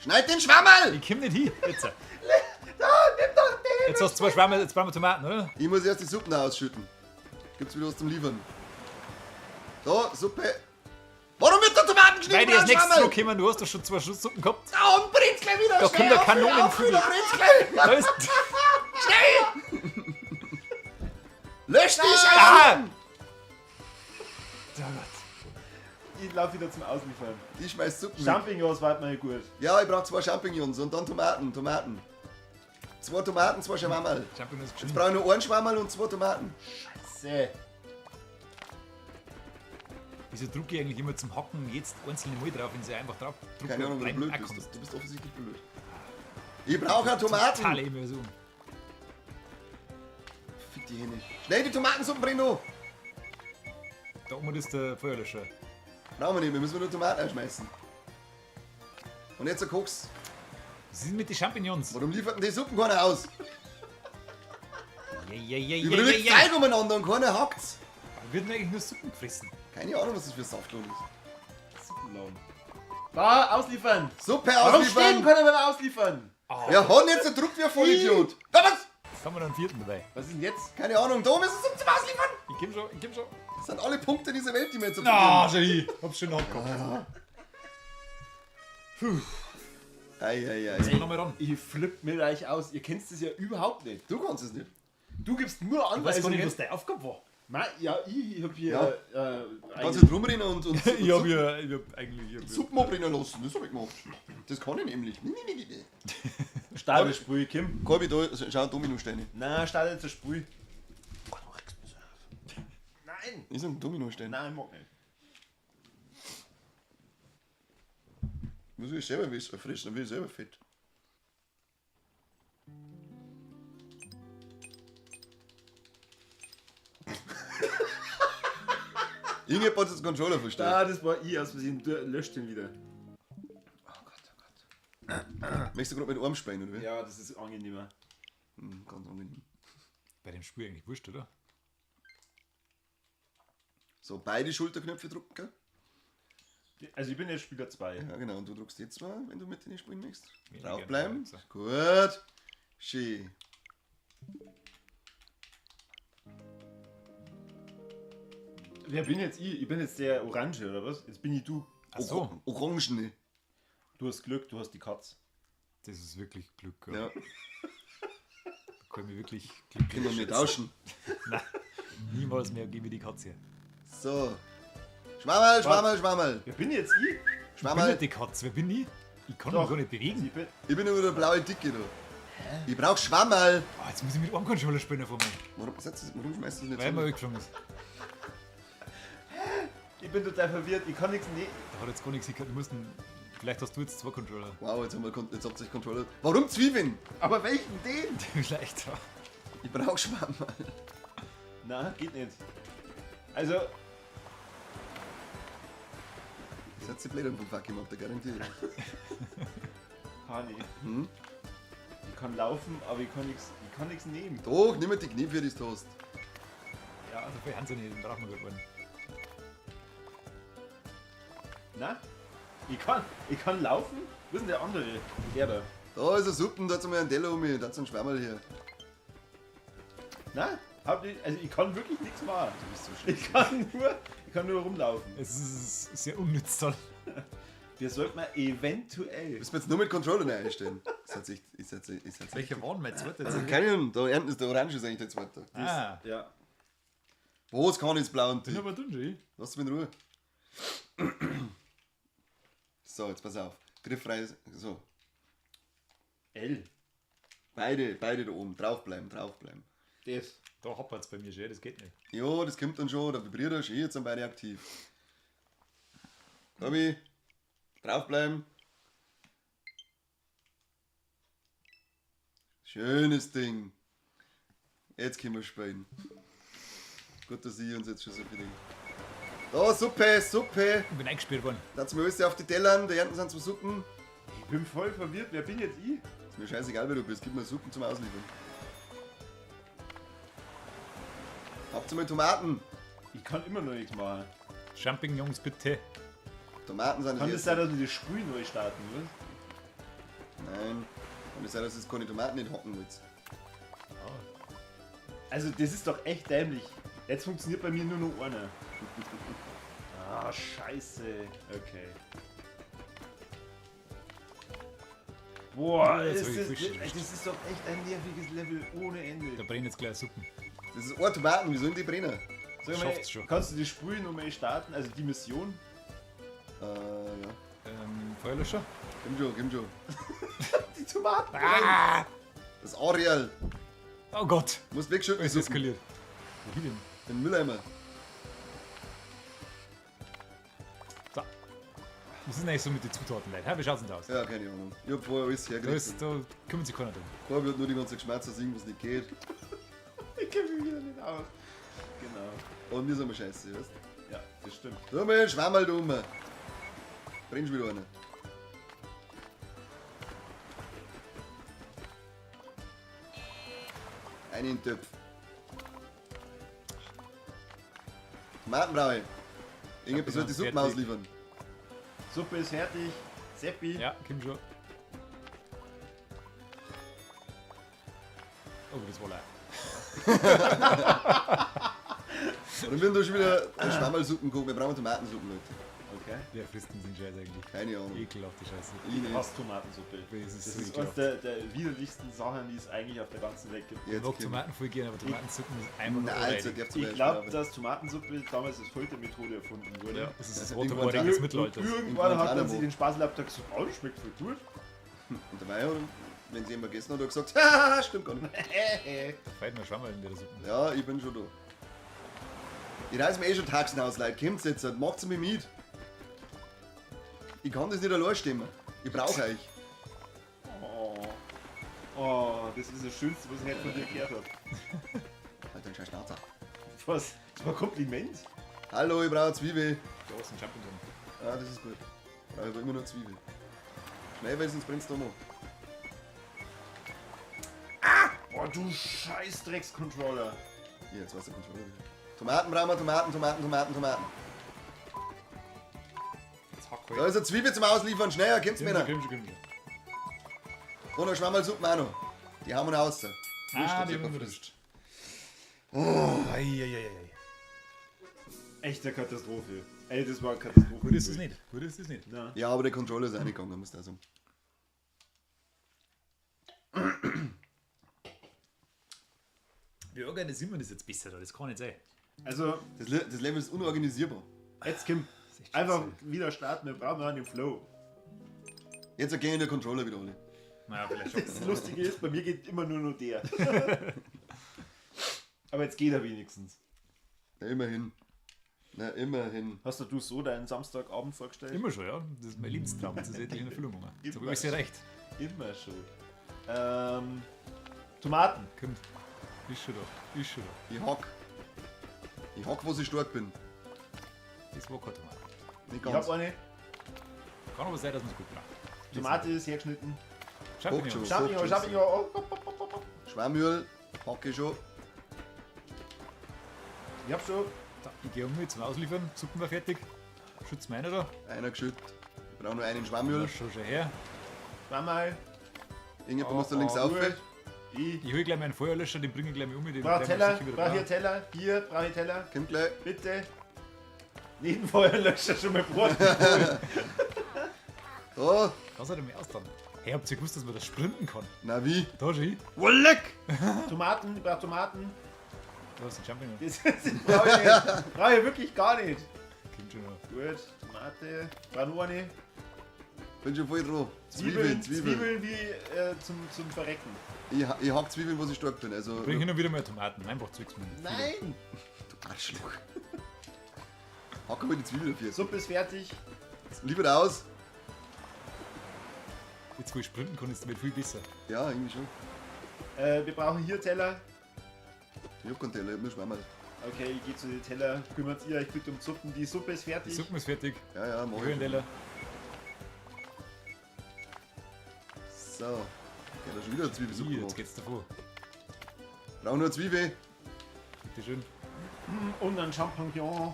Speaker 3: Schneid den Schwammerl!
Speaker 1: Ich komm nicht hin. Jetzt.
Speaker 2: Da, nimm doch den.
Speaker 1: Jetzt hast du 2 Schwammerl, jetzt brauchen wir Tomaten, oder?
Speaker 3: Ich muss erst die Suppen ausschütten. Gibt's wieder was zum Liefern. So, Suppe. Warum wird da Tomaten
Speaker 1: Weil
Speaker 3: geschnitten?
Speaker 1: die als nächstes
Speaker 3: Schwammerl?
Speaker 1: zurückkommen, du hast doch schon 2 Suppen gehabt.
Speaker 3: Da und brennt's gleich wieder.
Speaker 1: Da kommt der Kanonenvogel. Da ist.
Speaker 3: Lösch die Scheiße!
Speaker 1: Ah! Oh Gott.
Speaker 2: Ich laufe wieder zum Ausliefern.
Speaker 3: Ich schmeiß Suppen weg.
Speaker 2: Champignons war mal gut.
Speaker 3: Ja, ich brauch 2 Champignons und dann Tomaten. 2 Tomaten, 2 Schwammerl.
Speaker 1: Champignons ist
Speaker 3: Jetzt
Speaker 1: geschnitten.
Speaker 3: brauche ich nur einen Schwammerl und 2 Tomaten.
Speaker 2: Scheiße.
Speaker 1: Wieso drücke ich eigentlich immer zum Hacken jetzt einzelne Mal drauf, wenn sie einfach drauf drücken?
Speaker 3: Keine Ahnung, wie du blöd
Speaker 1: ankommst?
Speaker 3: bist. Du bist offensichtlich blöd. Ich brauche auch Tomaten.
Speaker 1: Totale Immersion.
Speaker 3: Fick die Hände. Schnell die Tomatensuppen, Breno!
Speaker 1: Da oben ist der Feuerlöscher.
Speaker 3: Brauchen wir nicht, wir müssen nur Tomaten einschmeißen. Und jetzt ein Koks.
Speaker 1: Was ist denn mit den Champignons?
Speaker 3: Warum liefert denn die Suppen keiner aus?
Speaker 1: Ja.
Speaker 3: Überlegt Zeit umeinander und keiner hackt's.
Speaker 1: Wird denn eigentlich nur Suppen gefressen?
Speaker 3: Keine Ahnung, was das für Saftlohn ist.
Speaker 2: Suppenlaum. Da, ausliefern.
Speaker 3: Suppe
Speaker 2: Warum stehen
Speaker 3: ausliefern!
Speaker 2: können wir ausliefern?
Speaker 3: Ja, Hon jetzt druckt wie ein Vollidiot. Da was?
Speaker 1: Jetzt haben wir noch einen 4. dabei.
Speaker 2: Was ist denn jetzt?
Speaker 3: Keine Ahnung, da müssen Suppen zum Ausliefern.
Speaker 1: Ich komm schon.
Speaker 3: Das sind alle Punkte dieser Welt, die wir jetzt
Speaker 1: Ah, schon hin. Hab's schon angekommen.
Speaker 3: Eieiei.
Speaker 1: Jetzt noch mal ran.
Speaker 2: Ich flipp mir gleich aus. Ihr kennt das ja überhaupt nicht.
Speaker 3: Du kannst es nicht.
Speaker 2: Du gibst nur
Speaker 1: Ich weiß gar
Speaker 2: Anweisungen.
Speaker 1: nicht, was deine Aufgabe war.
Speaker 2: Ja, ich hab hier...
Speaker 3: Ja. Du kannst nicht rumrennen und
Speaker 1: Ich hab eigentlich...
Speaker 3: Suppen abbrennen lassen. Das hab ich gemacht. Das kann ich nämlich.
Speaker 2: Stahlsprüh, Kim.
Speaker 3: Korbi, da, schau, Dominosteine.
Speaker 2: Na, Stahl zur Sprüh. Nein.
Speaker 3: Das sind Dominosteine.
Speaker 2: Nein, mag nicht.
Speaker 3: Muss ich selber fressen, dann will ich selber fett. Irgendjemand hat jetzt den Controller verstellt.
Speaker 2: Da, das war ich aus Versehen. Du löscht den wieder.
Speaker 3: Möchtest du gerade mit dem Arm sprechen, oder wie?
Speaker 2: Ja, das ist angenehmer.
Speaker 3: Ganz angenehm.
Speaker 1: Bei dem Spiel eigentlich wurscht, oder?
Speaker 3: So, beide Schulterknöpfe drücken.
Speaker 2: Also ich bin jetzt Spieler 2.
Speaker 3: Ja, genau. Und du drückst jetzt mal, wenn du mit denen spielen möchtest.
Speaker 1: Weniger
Speaker 3: Draufbleiben.
Speaker 1: gerne,
Speaker 3: Gut. Schön.
Speaker 2: Wer bin jetzt ich? Ich bin jetzt der Orange, oder was? Jetzt bin ich du.
Speaker 1: Ach so,
Speaker 3: Orangene.
Speaker 2: Du hast Glück, du hast die Katz.
Speaker 1: das ist wirklich Glück. Ja.
Speaker 3: Ja,
Speaker 1: Da können wir wirklich glücklich
Speaker 3: können wir
Speaker 1: schätzen.
Speaker 3: tauschen.
Speaker 1: Niemals mehr gebe ich die Katze her.
Speaker 3: So. Schwammerl, Schwammerl, Schwammerl.
Speaker 2: Wer bin jetzt ich?
Speaker 1: Ich bin
Speaker 3: Schwammerl.
Speaker 1: nicht die Katze, wer bin ich? Ich kann mich
Speaker 2: Doch.
Speaker 1: gar nicht bewegen.
Speaker 2: Ich bin,
Speaker 3: Ich bin nur der blaue Dicke da. Ich brauch Schwammerl.
Speaker 1: Oh, jetzt muss ich mit einem Controller spielen von mir,
Speaker 3: Warum schmeißt du das nicht
Speaker 1: weil
Speaker 3: so?
Speaker 1: mir weggefangen ist.
Speaker 2: ich bin total verwirrt, ich kann nichts nehmen.
Speaker 1: Da hat jetzt gar nichts gekriegt. Vielleicht hast du jetzt 2 Controller.
Speaker 3: Wow, jetzt habt ihr euch Controller. Warum Zwiebeln? Aber welchen den?
Speaker 1: Vielleicht, ja.
Speaker 3: Ich brauch Schwammerl.
Speaker 2: Na, geht nicht. Also,
Speaker 3: Das hat sie blöd vom Fuck gemacht, der garantiert.
Speaker 2: Hani.
Speaker 3: Hm?
Speaker 2: Ich kann laufen, aber ich kann nichts nehmen.
Speaker 3: Doch, nimm mir die Knie für das Toast.
Speaker 1: Ja, also für Hans nicht, den brauchen wir gut.
Speaker 2: Na? Ich kann laufen? Wo ist denn der andere? Der da.
Speaker 3: Da ist eine Suppen, da hat mal einen Teller um mich, da hat einen Schwammerl hier.
Speaker 2: Na? Also ich kann wirklich nichts machen.
Speaker 3: Du bist so schön.
Speaker 2: Ich kann nur rumlaufen.
Speaker 1: Es ist sehr unnütz dann.
Speaker 2: Wir sollten mal eventuell.
Speaker 3: Müssen wir jetzt nur mit Controller einstellen. Das hat sich.
Speaker 1: Welcher waren mein zweiter?
Speaker 3: Also keine Ahnung, da ernten ist der Orange ist eigentlich der zweite.
Speaker 1: Ah,
Speaker 2: Ja.
Speaker 3: Was kann ins Blau und
Speaker 1: den haben wir drin schon.
Speaker 3: Lass mich in Ruhe. So, jetzt pass auf. Grifffrei. So.
Speaker 2: L.
Speaker 3: Beide da oben. Draufbleiben.
Speaker 2: Das.
Speaker 1: Da hapert es bei mir schon, das geht nicht.
Speaker 3: Ja, das kommt dann schon. Da vibriert er schon. Jetzt sind beide aktiv. Tobi. Draufbleiben. Schönes Ding. Jetzt können wir spielen. Gut, dass ich uns jetzt schon so viel denke. Da, Suppe.
Speaker 1: Ich bin eingespielt worden.
Speaker 3: Da sind wir alles auf die Tellern. Die Ernten sind zum Suppen.
Speaker 2: Ich bin voll verwirrt. Wer bin jetzt ich?
Speaker 3: Ist mir scheißegal, wer du bist. Gib mir Suppen zum Ausliefern. Habt ihr mal Tomaten?
Speaker 2: Ich kann immer noch nichts machen.
Speaker 1: Champignons bitte.
Speaker 3: Tomaten sind
Speaker 2: Kann
Speaker 3: das
Speaker 2: das sein, dass wir das Sprüh neu starten, oder?
Speaker 3: Nein. Kann es sein, dass es keine Tomaten nicht hocken willst?
Speaker 2: Also das ist doch echt dämlich. Jetzt funktioniert bei mir nur noch einer. Ah, scheiße. Okay. Boah,
Speaker 1: Ja, jetzt
Speaker 2: ist
Speaker 1: hab ich
Speaker 2: das,
Speaker 1: Fisch erwischt.
Speaker 2: das ist doch echt ein nerviges Level ohne
Speaker 1: Da
Speaker 2: Ende.
Speaker 1: brennen jetzt gleich Suppen.
Speaker 3: Das ist eine Tomaten, wie sollen die brennen?
Speaker 2: Sag mal,
Speaker 1: schafft's schon.
Speaker 2: kannst du die Sprüh nochmal starten? Also die Mission?
Speaker 3: Ja.
Speaker 1: Feuerlöscher?
Speaker 3: Komm schon.
Speaker 2: Die Tomaten!
Speaker 1: Ah!
Speaker 3: Das Ariel.
Speaker 1: Oh Gott!
Speaker 3: Du musst wegschütten,
Speaker 1: Es
Speaker 3: die Suppen.
Speaker 1: eskaliert. Wohin denn?
Speaker 3: Den Mülleimer.
Speaker 1: So. Was ist denn eigentlich so mit den Zutaten, Leute? Wie schaut's denn da aus?
Speaker 3: Ja, keine Ahnung. Ich hab vorher alles
Speaker 1: Da,
Speaker 3: hergekriegt.
Speaker 1: da kümmert sich keiner drum.
Speaker 3: Vorher wird nur die ganze Geschmerzen singen, was nicht geht.
Speaker 2: Ich kenne mich wieder nicht aus. Genau.
Speaker 3: Und wir sind mal scheiße, weißt
Speaker 2: Ja, das stimmt.
Speaker 3: du? Mal, Schwammerl da oben. Brennst wieder einer. Einen in den Töpf. Tomaten brauche ich. Irgendetwas wird die Suppen
Speaker 1: Fertig.
Speaker 3: ausliefern.
Speaker 2: Suppe ist fertig. Seppi.
Speaker 1: Ja, komm schon. Oh, das war leid.
Speaker 3: Oder wir haben da schon wieder Schwammerlsuppen gekocht. Wir brauchen Tomatensuppen, Leute.
Speaker 2: Okay.
Speaker 1: Wer frisst denn den Scheiß eigentlich?
Speaker 3: Keine Ahnung.
Speaker 1: Ekelhafte Scheiße.
Speaker 3: Ich
Speaker 2: Ich
Speaker 3: nicht.
Speaker 2: hasse Tomatensuppe.
Speaker 1: Das ist
Speaker 2: Das
Speaker 1: so
Speaker 2: ist
Speaker 1: ekelhaft.
Speaker 2: eines der widerlichsten Sachen, die es eigentlich auf der ganzen Welt gibt.
Speaker 1: Ich
Speaker 3: Jetzt
Speaker 1: mag
Speaker 3: kommt-
Speaker 1: Tomaten voll gerne, aber Tomatensuppen ist einfach nur
Speaker 3: Nein, Alter,
Speaker 1: räudig.
Speaker 3: darf zum
Speaker 2: Ich glaube, dass Tomatensuppe damals als Foltermethode erfunden wurde.
Speaker 1: Ja, das ist das
Speaker 3: Ja,
Speaker 1: rote
Speaker 3: irgendwann
Speaker 1: Wort des Mittelalters.
Speaker 2: Irgendwann hat man
Speaker 3: Guantanamo.
Speaker 2: sich den Spaß erlaubt und gesagt, oh, das schmeckt voll gut.
Speaker 3: Und dabei, wenn sie jemand gegessen hat, hat er gesagt, haha, stimmt gar nicht.
Speaker 1: Da fällt mir Schwammerl in der Suppe.
Speaker 3: Ja, ich bin schon da. Ich reiß mir eh schon Taxen aus, Leute. Kommt jetzt, macht's mich mit. Ich kann das nicht allein stemmen. Ich brauche euch.
Speaker 2: Oh, das ist das Schönste, was ich heute von dir gehört habe.
Speaker 3: Halt den scheiß Schnauzer.
Speaker 2: Was? Das war ein Kompliment?
Speaker 3: Hallo, ich brauche Zwiebel.
Speaker 1: Da ist ein Champignon.
Speaker 3: Ah, das ist gut. Brauche aber immer noch Zwiebel. Schnell, weil sonst brennt's da mal.
Speaker 2: Oh, du scheiß Dreckscontroller.
Speaker 3: Hier, jetzt war's der Controller wieder. Tomaten brauchen wir, Tomaten.
Speaker 1: Jetzt hack
Speaker 3: Da ist eine Zwiebel zum Ausliefern, schneller, kommt's Männer.
Speaker 1: Komm schon.
Speaker 3: Und eine Schwammerlsuppen auch noch. Die haben wir noch raus.
Speaker 1: Ah, die haben wir frisst. Eieieiei.
Speaker 2: Echte Katastrophe. Ey, das war eine Katastrophe.
Speaker 1: Gut ist es nicht. Gut ist es nicht.
Speaker 2: Na.
Speaker 3: Ja, aber der Controller ist reingegangen, muss ich sagen.
Speaker 1: Wie organisieren wir das jetzt besser da? Das kann nicht sein.
Speaker 2: Also,
Speaker 3: Das Level ist unorganisierbar.
Speaker 2: jetzt kommt
Speaker 1: Das ist echt
Speaker 2: einfach
Speaker 1: scheiße.
Speaker 2: wieder starten, wir brauchen einen Flow.
Speaker 3: Jetzt ergehen der Controller wieder alle.
Speaker 1: Naja, vielleicht schon.
Speaker 2: Das Lustige ist, bei mir geht immer nur der. Aber jetzt geht er wenigstens.
Speaker 3: Na, immerhin.
Speaker 2: Hast du so deinen Samstagabend vorgestellt?
Speaker 1: Immer schon, ja. Das ist mein Lebenstraum. Das ist endlich in Erfüllung gegangen. Jetzt habe ich
Speaker 2: Immer.
Speaker 1: sehr recht.
Speaker 2: Immer schon. Tomaten.
Speaker 1: Kommt. Ist schon da. Ist schon da.
Speaker 3: Ich hock, wo ich stark bin.
Speaker 1: Das war kein Tomat.
Speaker 3: Nicht
Speaker 2: Ich
Speaker 3: ganz.
Speaker 2: habe eine.
Speaker 1: Kann aber sein, dass man es gut braucht.
Speaker 2: Tomate ist hergeschnitten.
Speaker 1: Champignon.
Speaker 3: Hochschuss.
Speaker 2: Champignon, Champignon. Oh.
Speaker 3: Schwammöl, hocke schon.
Speaker 2: Ich hab schon.
Speaker 1: Ich gehe um zum Ausliefern. Suppen war fertig. Schützt meine da.
Speaker 3: Einer geschüttet. Ich brauche nur einen
Speaker 1: Ja,
Speaker 3: Schwammöl.
Speaker 1: schon her.
Speaker 2: Zweimal.
Speaker 3: Irgendjemand muss da links
Speaker 2: Gut.
Speaker 3: auf.
Speaker 2: Ich
Speaker 1: Ich hole gleich meinen Feuerlöscher, den bringe ich gleich mal um. Den
Speaker 2: brauche
Speaker 1: werden wir
Speaker 2: Teller.
Speaker 1: sicher wieder
Speaker 2: Brauche hier
Speaker 1: brauchen.
Speaker 2: Teller. Hier brauche ich Teller.
Speaker 3: Kommt gleich.
Speaker 2: Bitte. Neben Feuerlöscher schon mal Brot.
Speaker 3: Da.
Speaker 1: Kannst du dir mal austauen? Hey, habt ihr gewusst, dass man das sprinten kann?
Speaker 3: Na wie?
Speaker 1: Da schon hin.
Speaker 3: Wolleck!
Speaker 2: Tomaten. Ich brauche Tomaten.
Speaker 1: Da hast du den Champignon.
Speaker 2: Das brauche ich nicht. Brauche ich wirklich gar nicht.
Speaker 1: Kommt schon noch.
Speaker 2: Gut. Tomate. Brauche nur eine.
Speaker 3: Bin schon voll dran.
Speaker 2: Zwiebeln
Speaker 3: Zwiebeln.
Speaker 2: wie zum Verrecken.
Speaker 3: Ich hack Zwiebeln, wo ich stark bin. Also.
Speaker 1: Bring hin und wieder mal Tomaten. Einfach Zeugs mit.
Speaker 2: Nein!
Speaker 3: Du Arschloch. Hack mal die Zwiebeln auf jetzt.
Speaker 2: Suppe ist fertig.
Speaker 3: Lieber da aus.
Speaker 1: Jetzt, wo ich sprinten kann, ist es viel besser.
Speaker 3: Ja, irgendwie schon.
Speaker 2: Wir brauchen hier Teller.
Speaker 3: Ich hab keinen Teller, ich hab nur Schwammerl.
Speaker 2: Okay, ich gehe zu den Teller. Kümmert ihr euch bitte um Suppen. Die Suppe ist
Speaker 1: Die
Speaker 2: fertig.
Speaker 1: Suppen ist fertig.
Speaker 3: Ja, mach ich.
Speaker 1: Höhenteller.
Speaker 3: So. Okay, da ist schon wieder eine Zwiebelsuppe
Speaker 1: Jetzt
Speaker 3: gemacht.
Speaker 1: geht's davor.
Speaker 3: Brauch nur eine Zwiebel.
Speaker 1: Bitte schön.
Speaker 2: Und ein Champignon.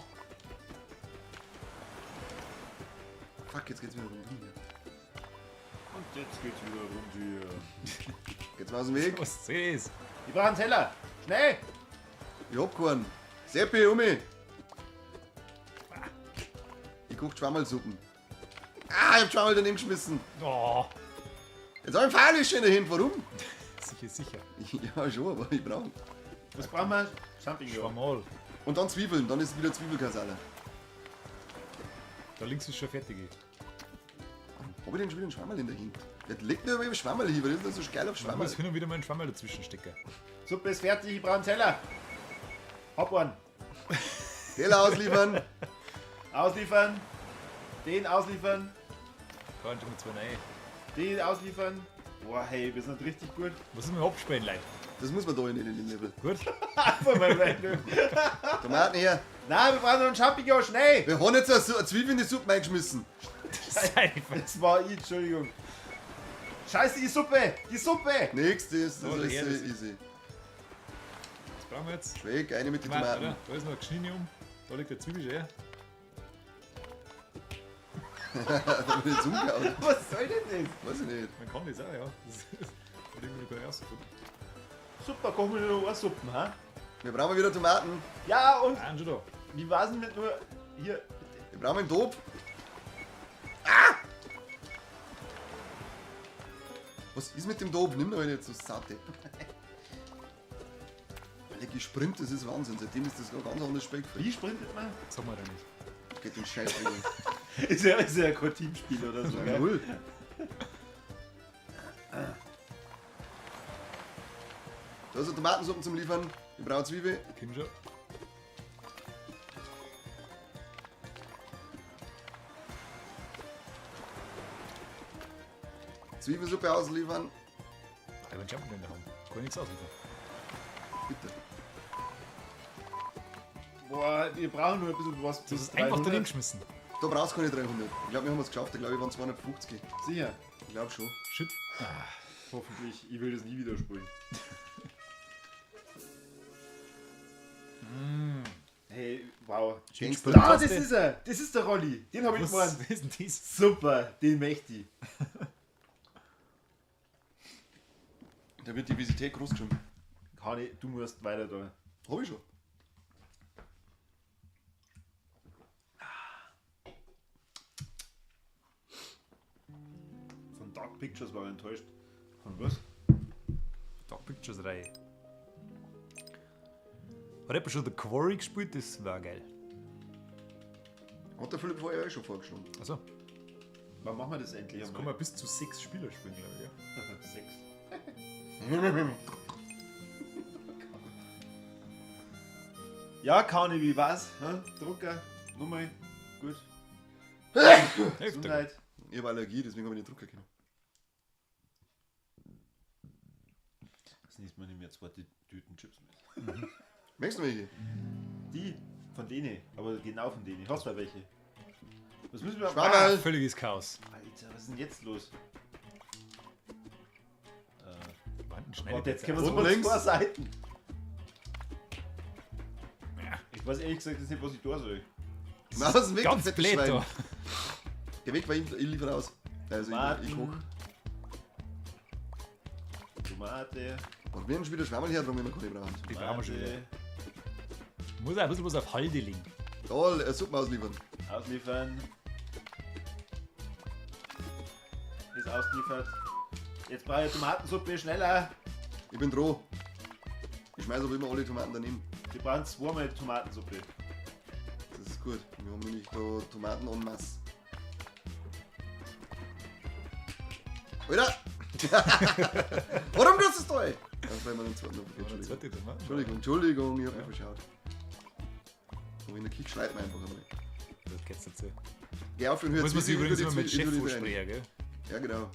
Speaker 3: Fuck, jetzt geht's wieder runter.
Speaker 2: Und jetzt geht's wieder runter.
Speaker 3: Geht's mal aus dem Weg.
Speaker 1: Was ist?
Speaker 2: Ich brauche einen Teller. Schnell!
Speaker 3: Ich hab keinen. Seppi, um mich. Ich koch Schwammerlsuppen. Ah, ich hab Schwammerl daneben geschmissen.
Speaker 1: Oh,
Speaker 3: Jetzt hab ich einen Pfeil schon dahin. Warum?
Speaker 1: sicher.
Speaker 3: Ja, schon, aber ich brauch.
Speaker 2: Was brauchen wir? Champignon.
Speaker 1: Schwammal.
Speaker 3: Und dann Zwiebeln, dann ist wieder Zwiebelkasale.
Speaker 1: Da links ist schon fertig.
Speaker 3: Hab ich denn schon wieder einen Schwammerl in der Hand? Der legt nur über Schwammerl hin, weil das ist so geil auf
Speaker 1: Man
Speaker 3: Schwammerl.
Speaker 1: muss hin und wieder mal einen Schwammerl dazwischen stecken.
Speaker 2: Suppe ist fertig. Ich brauche einen Teller. Hopp einen.
Speaker 3: Teller ausliefern.
Speaker 2: Ausliefern. Den ausliefern.
Speaker 1: Kann schon mal zwei rein.
Speaker 2: Den ausliefern. Boah, hey, wir sind richtig gut.
Speaker 1: Was ist mit dem Abspähen, Leute?
Speaker 3: Das muss man da in dem Level.
Speaker 1: Gut?
Speaker 2: Einfach mal rein.
Speaker 3: Tomaten her.
Speaker 2: Nein, wir brauchen noch einen Champignon. Schnell!
Speaker 3: Wir haben jetzt eine Zwiebel in die Suppe eingeschmissen.
Speaker 1: Seife.
Speaker 2: Das war ich, Entschuldigung. Scheiße, die Suppe! Die Suppe!
Speaker 3: Nächstes, das
Speaker 1: Oh,
Speaker 3: ist
Speaker 1: der ist-
Speaker 3: easy.
Speaker 1: Was brauchen wir jetzt?
Speaker 3: Schweig, eine mit den
Speaker 1: Tomaten,
Speaker 3: Tomaten.
Speaker 1: oder? Da ist noch ein Geschnini um. Da liegt der Zwiebel schon her.
Speaker 3: Da wird jetzt umgehauen.
Speaker 2: Was soll denn
Speaker 3: Weiß ich nicht.
Speaker 1: Man kann das auch, ja. Das ist irgendwie gar nicht rausgefunden.
Speaker 2: das? Super, kochen wir noch eine Suppe, ha?
Speaker 3: Wir brauchen wieder Tomaten.
Speaker 2: Ja, und
Speaker 1: Ah, schon da.
Speaker 2: wie war's denn mit nur. Hier,
Speaker 3: Wir brauchen einen Topf. Was ist mit dem Topf? Nimm doch jetzt so satte. Weil ich sprint, das ist Wahnsinn. Seitdem ist das ein ganz anderes Spiel.
Speaker 2: wie sprintet man?
Speaker 1: Das haben wir da nicht.
Speaker 3: Geht den Scheiß wieder.
Speaker 2: Ist ja kein Teamspiel oder so, gell?
Speaker 3: Null. Da ist eine Tomatensuppe zum Liefern. Ich brauche Zwiebel.
Speaker 1: Komm schon.
Speaker 3: Zwiebelsuppe ausliefern.
Speaker 1: Ich habe einen Champignon in der Hand. Kann ich nichts ausliefern.
Speaker 3: Bitte.
Speaker 2: Boah, wir brauchen nur ein bisschen was.
Speaker 1: Du hast es einfach daneben geschmissen.
Speaker 3: Da brauchst du keine 300. Ich glaube, wir haben es geschafft. Ich glaube, wir waren 250.
Speaker 2: Sicher.
Speaker 3: Ich glaube schon.
Speaker 1: Shit.
Speaker 2: Hoffentlich. Ich will das nie wieder spielen. Wow.
Speaker 3: Gangster.
Speaker 2: Da, das ist er! Das ist der Rolli! Den habe ich
Speaker 1: Was
Speaker 2: gewonnen.
Speaker 1: ist denn das?
Speaker 2: Super, den möchte ich.
Speaker 3: Da wird die Visität groß geschrieben.
Speaker 2: Hani, du musst weiter da.
Speaker 3: Hab ich schon.
Speaker 2: Von Dark Pictures war ich enttäuscht. Von was?
Speaker 1: Dark Pictures Reihe. Hat jemand schon The Quarry gespielt? Das war geil.
Speaker 3: Hat der Philipp vorher auch schon vorgeschlagen.
Speaker 1: Also,
Speaker 2: Wann machen wir das endlich
Speaker 1: das kann man bis zu 6 Spieler spielen, glaube ich. Ja.
Speaker 2: 6. Ja, Kani, wie war's? Drucker, Nummer, gut. Gesundheit.
Speaker 3: Ich habe Allergie, deswegen habe ich den Drucker können.
Speaker 2: Das nächste Mal nehmen wir 2 Tüten Chips mit.
Speaker 3: Merkst du welche?
Speaker 2: Die von denen, aber genau von denen. Hast du da welche? Was müssen wir
Speaker 3: Schwammerl.
Speaker 1: Völliges Chaos.
Speaker 2: Alter, was ist denn jetzt los?
Speaker 1: Wanden
Speaker 2: Gott, jetzt können
Speaker 3: Und
Speaker 2: wir so
Speaker 3: links.
Speaker 2: 2 Seiten. Ich weiß ehrlich gesagt nicht, was ich da soll.
Speaker 3: Na, das ist ein
Speaker 1: Ganz
Speaker 3: fettes
Speaker 1: blöd
Speaker 3: Schwein.
Speaker 1: da.
Speaker 3: Geh weg, weil ich liefere aus. Also ich hoch.
Speaker 2: Tomate.
Speaker 3: Und wir haben schon wieder Schwammerl her, darum wir noch keine brauchen.
Speaker 1: Die brauchen wir schon wieder.
Speaker 2: Tomate.
Speaker 1: Muss auch ein bisschen was auf Halde liegen.
Speaker 3: Da, Suppen ausliefern.
Speaker 2: Ausliefern. Ist ausgeliefert. Jetzt brauche ich Tomatensuppe, schneller.
Speaker 3: Ich bin dran. Ich schmeiße aber immer alle Tomaten daneben.
Speaker 2: Wir brauchen 2-mal Tomatensuppe.
Speaker 3: Das ist gut. Wir haben nämlich da Tomaten en masse. Alter! Warum tust du es da? Das war mein zweiten Entschuldigung.
Speaker 1: Zweite Tomaten.
Speaker 3: Entschuldigung, ich hab mich verschaut. Aber in der Küche schneidet man einfach einmal.
Speaker 1: Das geht's dazu.
Speaker 3: Geh auf und hör
Speaker 1: Muss man sich
Speaker 3: Zwiebeln,
Speaker 1: übrigens
Speaker 3: ich tu
Speaker 1: immer mit
Speaker 3: die Zwiebeln-
Speaker 1: Chef
Speaker 3: ich tu die rein.
Speaker 1: vorsprechen, gell?
Speaker 3: Ja, genau.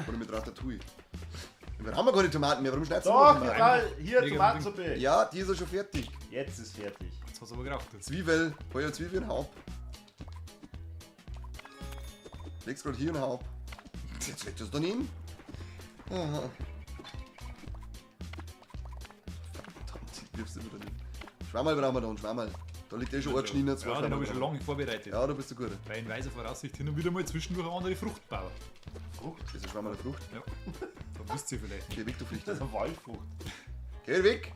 Speaker 3: Oder mit Ratatouille. Wir haben wir keine Tomaten mehr, warum schneidest du
Speaker 2: Doch,
Speaker 3: noch Tomaten?
Speaker 2: egal. Hier,
Speaker 1: Mega
Speaker 2: Tomatensuppe.
Speaker 3: Ja, die ist ja schon fertig.
Speaker 2: Jetzt ist fertig.
Speaker 1: Jetzt hast du aber geraucht. Jetzt.
Speaker 3: Zwiebel, hol ja Zwiebeln, Haupt. Leg's grad hier und Haupt. Jetzt legst du es daneben. Aha. Verdammt, ich wirf's immer daneben. Schwammerl brauchen wir da, einen Schwammerl. Da liegt eh schon ein Schnee, zwei
Speaker 1: Ja, den habe ich schon
Speaker 3: Schwammerl.
Speaker 1: lange vorbereitet.
Speaker 3: Ja, da bist du gut.
Speaker 1: Weil in weiser Voraussicht hin und wieder mal zwischendurch eine andere Frucht bauen.
Speaker 3: Frucht? Das ist ein Schwammerl Frucht.
Speaker 1: Ja. Da wisst ihr vielleicht.
Speaker 3: Geh weg, du Pflicht.
Speaker 2: Das ist eine Waldfrucht.
Speaker 3: Geh weg!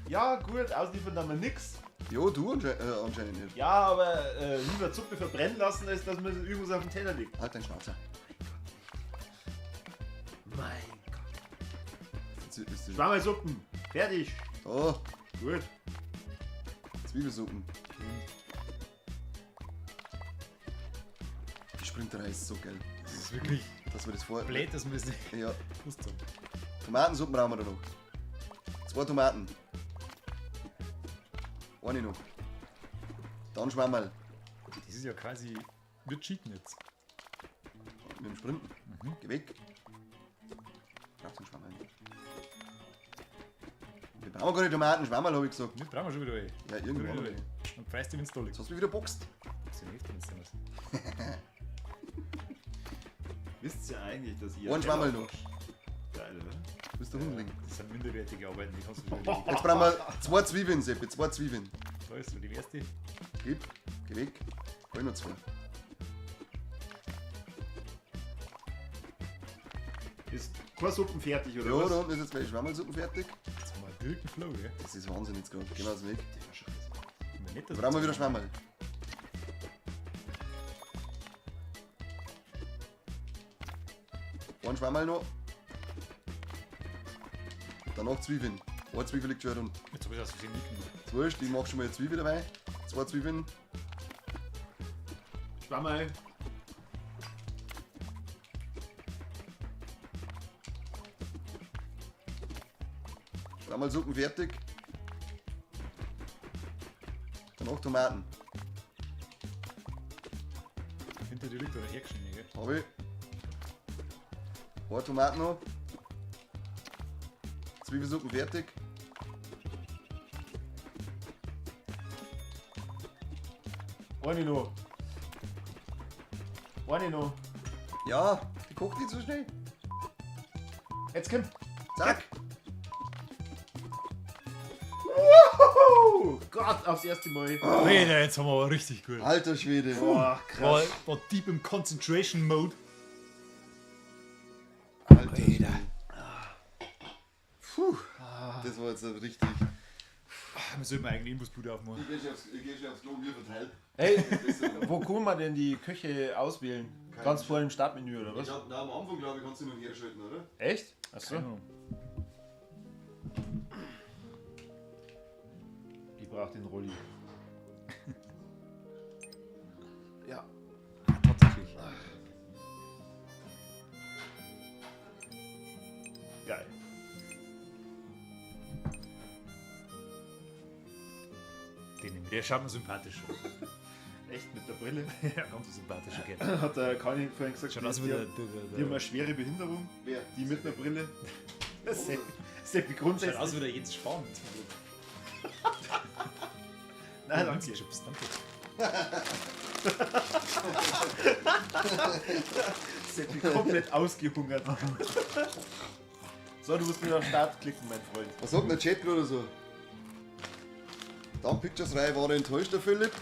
Speaker 2: Ja, gut, ausliefern dann wir nix.
Speaker 3: Jo, du anscheinend nicht.
Speaker 2: Ja, aber lieber Suppe verbrennen lassen, als dass man irgendwas auf dem Teller liegt.
Speaker 3: Halt dein Schnauzer.
Speaker 2: Mein Gott.
Speaker 3: Jetzt ist die-
Speaker 2: Schwammersuppen. Fertig.
Speaker 3: Oh,
Speaker 2: Gut.
Speaker 3: Zwiebelsuppen. Die Sprinterei ist so geil.
Speaker 1: Das ist wirklich
Speaker 3: Dass wir das vor.
Speaker 1: blöd, dass wir das nicht
Speaker 3: Ja.
Speaker 1: gewusst haben.
Speaker 3: Tomatensuppen brauchen wir da noch. 2 Tomaten. Eine noch. Dann Schwammerl.
Speaker 1: Das ist ja quasi. Wir cheaten jetzt.
Speaker 3: Mit dem Sprinten. Geh weg. Brauchst du einen Schwammerl? Wir brauchen keine Tomaten. Schwammerl habe ich gesagt.
Speaker 1: Jetzt brauchen wir schon wieder einen.
Speaker 3: Ja, irgendwann.
Speaker 1: Wieder einen. Dann freust du, wenn es da liegt.
Speaker 3: Jetzt hast du mich wieder boxt.
Speaker 1: Das ist ja nicht, wenn es was.
Speaker 2: Wisst ihr eigentlich, dass ihr...
Speaker 3: Ein Schwammerl noch.
Speaker 2: Geil, oder?
Speaker 3: Du bist der Hundling.
Speaker 1: Das sind minderwertige Arbeiten, die kannst du schon erledigen.
Speaker 3: Jetzt brauchen wir 2 Zwiebeln, Seppi. 2 Zwiebeln.
Speaker 1: Da ist so die erste.
Speaker 3: Gib. Geh weg. Hol noch 2.
Speaker 2: Ist keine Suppen fertig, oder
Speaker 3: Ja,
Speaker 2: was?
Speaker 3: da unten ist jetzt gleich Schwammerlsuppen fertig.
Speaker 1: Jetzt haben wir einen direkten Flow, gell?
Speaker 3: Das ist Wahnsinn jetzt gerade. Gehen wir aus dem Weg.
Speaker 1: Wenn wir nicht,
Speaker 3: Da brauchen wir wieder Schwammerl. Ein Schwammerl noch. Danach Zwiebeln. Eine Zwiebel liegt schon rund.
Speaker 1: Jetzt habe ich das so viel mitgenommen.
Speaker 3: Jetzt wurscht, ich mach schon mal eine Zwiebel dabei. 2 Zwiebeln.
Speaker 2: Schwammerl.
Speaker 3: Schwammerlsuppen fertig. Danach Tomaten.
Speaker 1: Hinter dir liegt oder hergeschnitten, gell?
Speaker 3: Habe ich. Ein Tomaten noch. Zwiebelsuppen fertig.
Speaker 2: Eine noch. Eine noch.
Speaker 3: Ja, die kocht nicht so schnell.
Speaker 2: Jetzt kommt...
Speaker 3: Zack.
Speaker 2: Wuhu! Gott, aufs erste Mal.
Speaker 1: Alter, jetzt haben wir aber richtig gut.
Speaker 3: Alter Schwede.
Speaker 2: Boah, krass.
Speaker 1: War deep im Concentration Mode.
Speaker 3: Alter Schwede. Puh. Das war jetzt richtig.
Speaker 1: Wir sollten eigentlich Imbusbude aufmachen.
Speaker 3: Ich geh schon aufs Klo, wir verteilt.
Speaker 2: Ey, wo kann man denn die Köche auswählen? Ganz vor dem Startmenü oder was?
Speaker 3: Am Anfang, glaube ich, kannst du nur herschalten, oder?
Speaker 2: Echt? Achso.
Speaker 1: Keine Ahnung.
Speaker 2: Ich brauch den Rolli. Ja.
Speaker 1: Tatsächlich.
Speaker 2: Geil.
Speaker 1: Der schaut mir sympathisch aus.
Speaker 2: Echt mit der Brille?
Speaker 1: Ja, ganz sympathischer Kerl.
Speaker 2: Hat der Kani vorhin gesagt,
Speaker 1: Schaut aus wie
Speaker 2: die haben eine schwere Behinderung.
Speaker 3: Wer?
Speaker 2: Die mit einer Brille. Seppi
Speaker 1: Schaut
Speaker 2: grundsätzlich.
Speaker 1: aus wie der Jens Spahn.
Speaker 2: Nein, danke.
Speaker 1: Chips, danke.
Speaker 2: Seppi komplett ausgehungert. So, du musst wieder auf Start klicken, mein Freund.
Speaker 3: Was sagt denn der Chat oder so? Dann Pictures Reihe war er enttäuscht, der Philipp.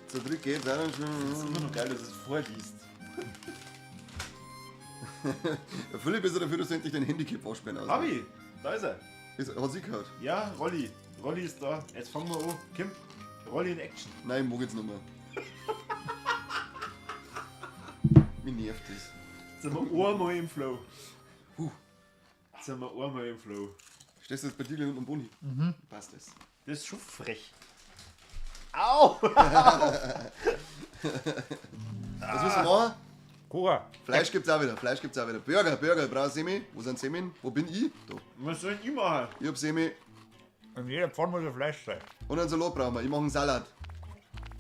Speaker 3: Zu dritt geht's auch noch
Speaker 2: Das ist immer noch geil, dass es vorliest.
Speaker 3: Der Philipp ist ja dafür, dass du endlich dein Handicap aussperren aus.
Speaker 2: Hab ich! Da ist er.
Speaker 3: Hat sie gehört?
Speaker 2: Ja, Rolli. Rolli ist da. Jetzt fangen wir an. Kim, Rolli in Action.
Speaker 3: Nein, mag jetzt nicht mehr. Mir nervt das.
Speaker 2: Jetzt sind wir einmal im Flow. Jetzt sind wir einmal im Flow.
Speaker 3: Stehst du jetzt bei dir unten am Boni? Passt das.
Speaker 2: Das ist schon frech. Au!
Speaker 3: Was willst du machen?
Speaker 1: Cora,
Speaker 3: Fleisch gibt's auch wieder. Burger, brauchst Semi? Wo sind Semin? Wo bin ich? Da.
Speaker 2: Was soll ich machen?
Speaker 3: Ich hab Semi
Speaker 1: in jeder Pfanne muss ein Fleisch sein.
Speaker 3: und einen Salat brauchen wir. Ich mache einen Salat.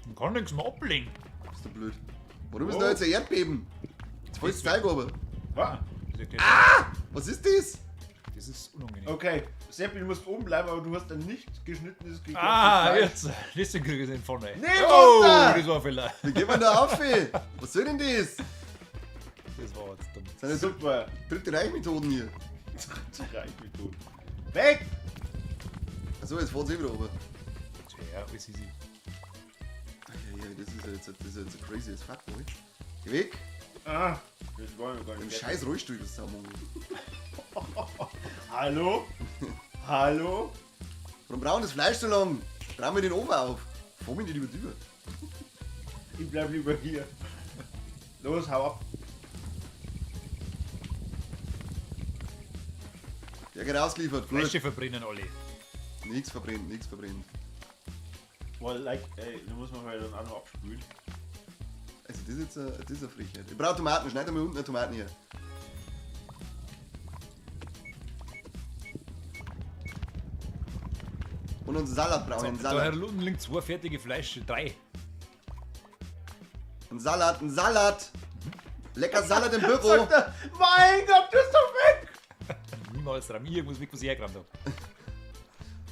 Speaker 1: Man kann nichts mehr ablegen.
Speaker 3: Bist du blöd? Warum ist da jetzt ein Erdbeben? Jetzt fällt das Zeug aber.
Speaker 2: Was?
Speaker 3: Was ist das?
Speaker 1: Das ist unangenehm.
Speaker 2: Okay, Seppi, du musst oben bleiben, aber du hast ein nicht geschnittenes
Speaker 1: Ah,
Speaker 2: gekochtes
Speaker 1: jetzt. Deswegen kriege ich den vorne.
Speaker 2: Nee,
Speaker 1: Oh,
Speaker 2: runter!
Speaker 1: das war vielleicht.
Speaker 3: Wie geht man da auf, ey? Was soll denn das?
Speaker 1: Das war jetzt dumm.
Speaker 3: Sind das
Speaker 2: Super.
Speaker 3: dritte Reichmethoden hier?
Speaker 2: Reichmethoden. Weg!
Speaker 3: Achso, jetzt fahren sie wieder runter.
Speaker 1: Ja, alles easy.
Speaker 3: Ja, das ist jetzt ein crazy as fuck, boy. Geh weg!
Speaker 2: Ah, das wollen wir gar
Speaker 3: Im
Speaker 2: nicht.
Speaker 3: scheiß Rollstuhl, das Sammlung.
Speaker 2: Hallo? Hallo?
Speaker 3: Warum brauchen das Fleisch so lang? Brauchen wir den Ofen auf. Fahr mich nicht über die Tür.
Speaker 2: Ich bleib lieber hier. Los, hau ab.
Speaker 3: Der geht ausgeliefert. Gut.
Speaker 1: Fleische verbrennen alle.
Speaker 3: Nichts verbrennt, nichts verbrennt.
Speaker 2: Well, like, ey, da muss man halt dann auch noch abspülen.
Speaker 3: Also das ist jetzt das ist eine Frechheit. Ich brauche Tomaten, schneid mir unten eine Tomaten her. Und einen Salat brauche ich, einen
Speaker 1: Da
Speaker 3: Salat.
Speaker 1: unten liegen 2 fertige Fleische, 3.
Speaker 3: Ein Salat. Lecker Salat im Büro.
Speaker 2: Sagt er, mein Gott, du bist doch weg!
Speaker 1: Niemals dran. Irgendwas weg, was ich hergerammt habe.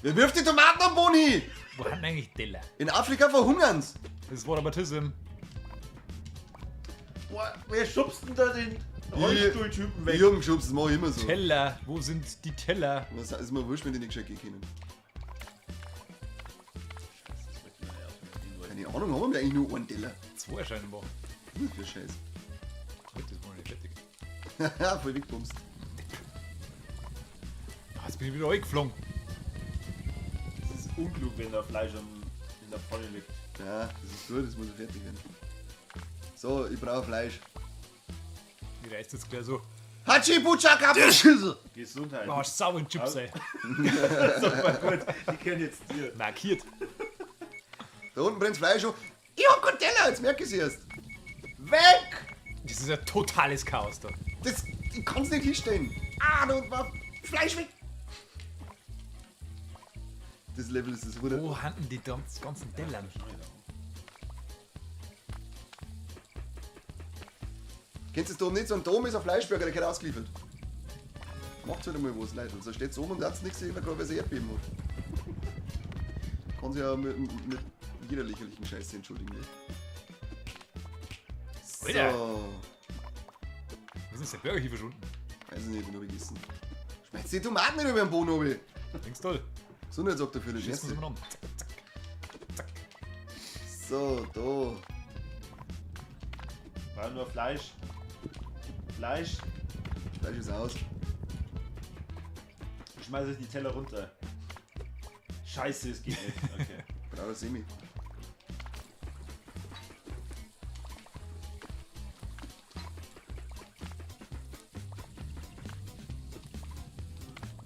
Speaker 3: Wer wirft die Tomaten am Boni?
Speaker 1: Wo haben eigentlich Teller?
Speaker 3: In Afrika verhungern's.
Speaker 1: Das war aber Tism.
Speaker 2: Boah, wer schubst denn da den Rollstuhltypen weg?
Speaker 3: Die Jungen schubst, das mach ich immer so.
Speaker 1: Teller, wo sind die Teller?
Speaker 3: Das ist mir wurscht, wenn die nicht gescheit gehen können. Keine Ahnung, haben wir eigentlich nur einen Teller?
Speaker 1: 2 scheinbar.
Speaker 3: Was für Scheiß.
Speaker 1: Das war nicht fertig.
Speaker 3: Haha, voll wegbumst.
Speaker 1: Ah, jetzt bin ich wieder eingeflogen.
Speaker 2: Das ist unklug, wenn da Fleisch in der Pfanne liegt.
Speaker 3: Ja, das ist gut, das muss fertig werden. So, ich brauche Fleisch.
Speaker 1: Die reißt jetzt gleich so.
Speaker 3: Hachi Bucha Kapuschüssel!
Speaker 2: Gesundheit.
Speaker 1: Oh, sauren Chips, ey.
Speaker 2: Super gut, die können jetzt dir.
Speaker 1: Markiert.
Speaker 3: Da unten brennt Fleisch schon. Ich hab keinen Teller, jetzt merke ich es erst.
Speaker 2: Weg!
Speaker 1: Das ist ein totales Chaos da.
Speaker 3: Das, ich kann's nicht hinstellen. Ah, da unten war Fleisch weg. Das Level ist das wurde.
Speaker 1: Wo handen die ganzen Teller?
Speaker 3: Kennst du das da oben nicht? So ein Dom ist ein Fleischburger, der geht ausgeliefert. Macht's halt einmal was, Leute. Und so steht's oben und da hat's nichts gesehen, weil es Erdbeben hat. Kann sich ja mit jeder lächerlichen Scheiße entschuldigen. Ne? So.
Speaker 1: Alter. Was ist der Burger hier verschwunden?
Speaker 3: Weiß ich nicht, den hab ich gegessen. Schmeiß die Tomaten nicht über den Boden, obi.
Speaker 1: Denkst du?
Speaker 3: Gesundheit sagt er für die
Speaker 1: Schießen wir
Speaker 3: Nächste.
Speaker 1: an.
Speaker 3: So, da.
Speaker 2: War nur Fleisch. Fleisch.
Speaker 3: Fleisch ist aus.
Speaker 2: Ich schmeiße die Teller runter. Scheiße, es geht nicht. Okay.
Speaker 3: Brauer Semi.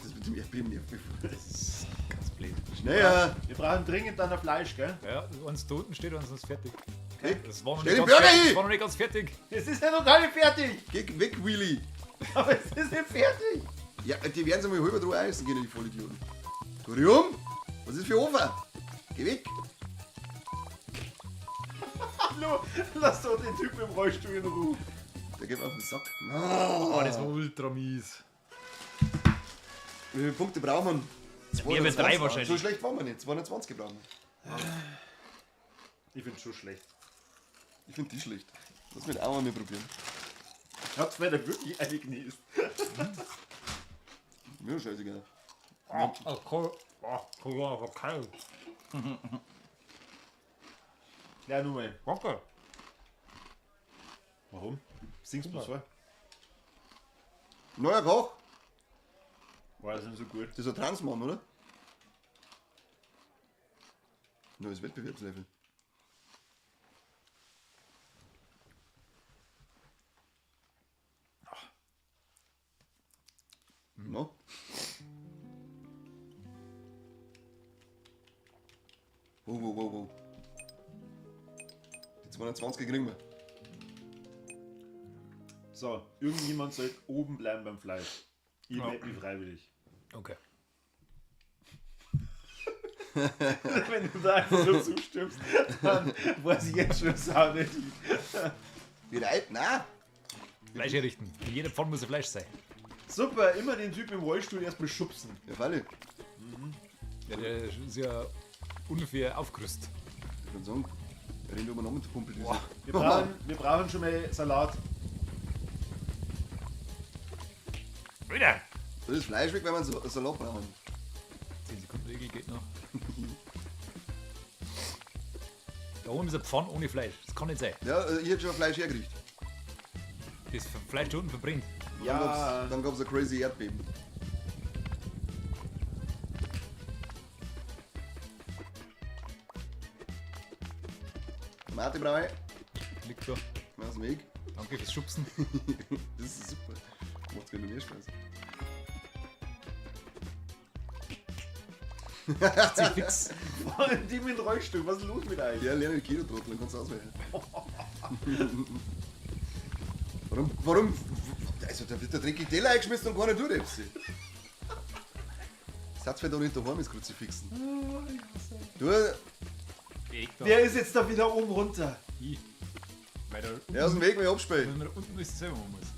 Speaker 3: Das mit dem Erdbeben nervt mich voll.
Speaker 1: Das ist ganz blöd.
Speaker 3: Naja,
Speaker 2: Wir brauchen dringend dann ein Fleisch, gell?
Speaker 1: Ja, eins da unten steht, eins ist fertig.
Speaker 3: weg.
Speaker 1: Das war noch
Speaker 3: Stell
Speaker 1: nicht
Speaker 3: die
Speaker 1: ganz
Speaker 3: Burger
Speaker 1: fertig.
Speaker 3: hin!
Speaker 1: Das war noch nicht ganz fertig.
Speaker 2: Es ist ja noch gar nicht fertig!
Speaker 3: Geh weg, Willi.
Speaker 2: Aber es ist nicht fertig!
Speaker 3: Ja, die werden sich mal halber drauf essen gehen, die Vollidioten. Tu dich um! Was ist für Ofen? Geh weg!
Speaker 2: Hallo, lass doch den Typen im Rollstuhl in Ruhe.
Speaker 3: Der geht mir auf den Sack.
Speaker 1: Oh, das war ultra mies.
Speaker 3: Wie viele Punkte brauchen wir?
Speaker 1: mehr als 3
Speaker 3: 220.
Speaker 1: wahrscheinlich.
Speaker 3: So schlecht waren wir nicht. 220 brauchen wir.
Speaker 2: Ich find's schon schlecht.
Speaker 3: Ich finde die schlecht. Lass mich auch mal probieren.
Speaker 2: Hat's mir da wirklich eingenießt.
Speaker 3: Mir ist scheißegal.
Speaker 1: Okay.
Speaker 2: Ja, nur mal.
Speaker 1: Danke.
Speaker 2: Warum? Singst du so?
Speaker 3: Neuer Koch.
Speaker 2: War das nicht so gut?
Speaker 3: Das ist ein Transmann, oder? Neues Wettbewerbslevel. No? Wow. Die 220 kriegen wir.
Speaker 2: So, irgendjemand soll oben bleiben beim Fleisch. Ich
Speaker 1: Ja.
Speaker 2: melde mich freiwillig.
Speaker 1: Okay.
Speaker 2: Wenn du da einfach so zustimmst, dann weiß ich jetzt schon, es auch nicht.
Speaker 3: Wie reit? Nein!
Speaker 1: Fleisch herrichten. In jeder Pfanne muss ein Fleisch sein.
Speaker 2: Super, immer den Typen im Rollstuhl erstmal schubsen.
Speaker 3: Ja, Falle.
Speaker 1: Ja, der ist ja unfair aufgerüstet.
Speaker 3: Ich würde sagen, er rennt oben noch mit der Pumpe.
Speaker 2: Wir brauchen schon mal Salat.
Speaker 1: Wieder!
Speaker 3: Das ist Fleisch weg, wenn wir einen Salat brauchen.
Speaker 1: 10 Sekunden Regel geht noch. Da oben ist eine Pfanne ohne Fleisch. Das kann nicht sein.
Speaker 3: Ja, ich hätte schon Fleisch hergerichtet.
Speaker 1: Das Fleisch da unten verbrennt.
Speaker 2: Ja.
Speaker 3: Dann gab's ein crazy Erdbeben. Tomate brauche ich.
Speaker 1: Liegt da.
Speaker 3: Aus dem Weg.
Speaker 1: Danke fürs Schubsen.
Speaker 3: Das ist super. Macht wieder mehr Spaß.
Speaker 1: Zieh fix.
Speaker 2: Vor allem die mit dem Rollstuhl, was ist los mit euch?
Speaker 3: Ja, lerne Kilo trotteln, dann kannst du auswählen. Warum? Also, da wird der dreckige Teller eingeschmissen und keiner tut etwas. Satz doch nicht daheim, ist Kruzifixen. Du,
Speaker 1: Weg da.
Speaker 2: Wer ist jetzt da wieder oben runter?
Speaker 1: Ich. Weil da unten,
Speaker 3: ja, aus dem Weg, wenn ich abspiele.
Speaker 1: wenn man da unten ist, selber machen muss.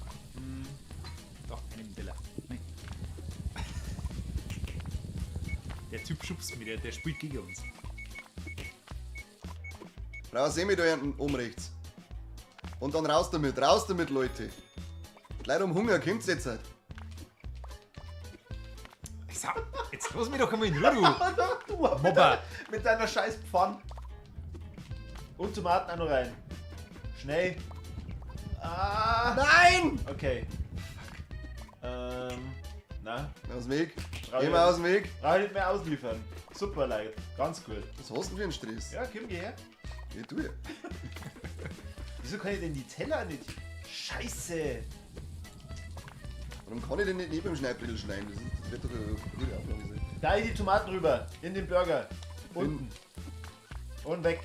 Speaker 1: Da, neben dem Teller. Nein. Der Typ schubst mich, der spielt gegen uns.
Speaker 3: Brauch Semi da hinten oben rechts. Und dann raus damit, Leute. Die Leute haben Hunger, kommt's jetzt halt.
Speaker 1: Ich sag, jetzt lass mich doch einmal in Ruhe,
Speaker 2: Du
Speaker 1: Mobber.
Speaker 2: mit deiner scheiß Pfanne. Und Tomaten auch noch rein. Schnell. Ah.
Speaker 3: Nein!
Speaker 2: Okay. Na,
Speaker 3: Aus dem Weg.
Speaker 2: Brauch
Speaker 3: Geh
Speaker 2: ich-
Speaker 3: mal aus dem Weg.
Speaker 2: brauche ich nicht mehr ausliefern. Super, Leute. Ganz cool.
Speaker 3: Was hast du denn für einen Stress?
Speaker 2: Ja, komm, geh her.
Speaker 3: Ja, du ja.
Speaker 2: Wieso kann ich denn die Teller nicht? Scheiße.
Speaker 3: Warum kann ich denn nicht neben dem Schneidbrettel schneiden? Das wird doch eine gute Aufgabe sein.
Speaker 2: Da die Tomaten rüber. In den Burger. Unten. Und weg.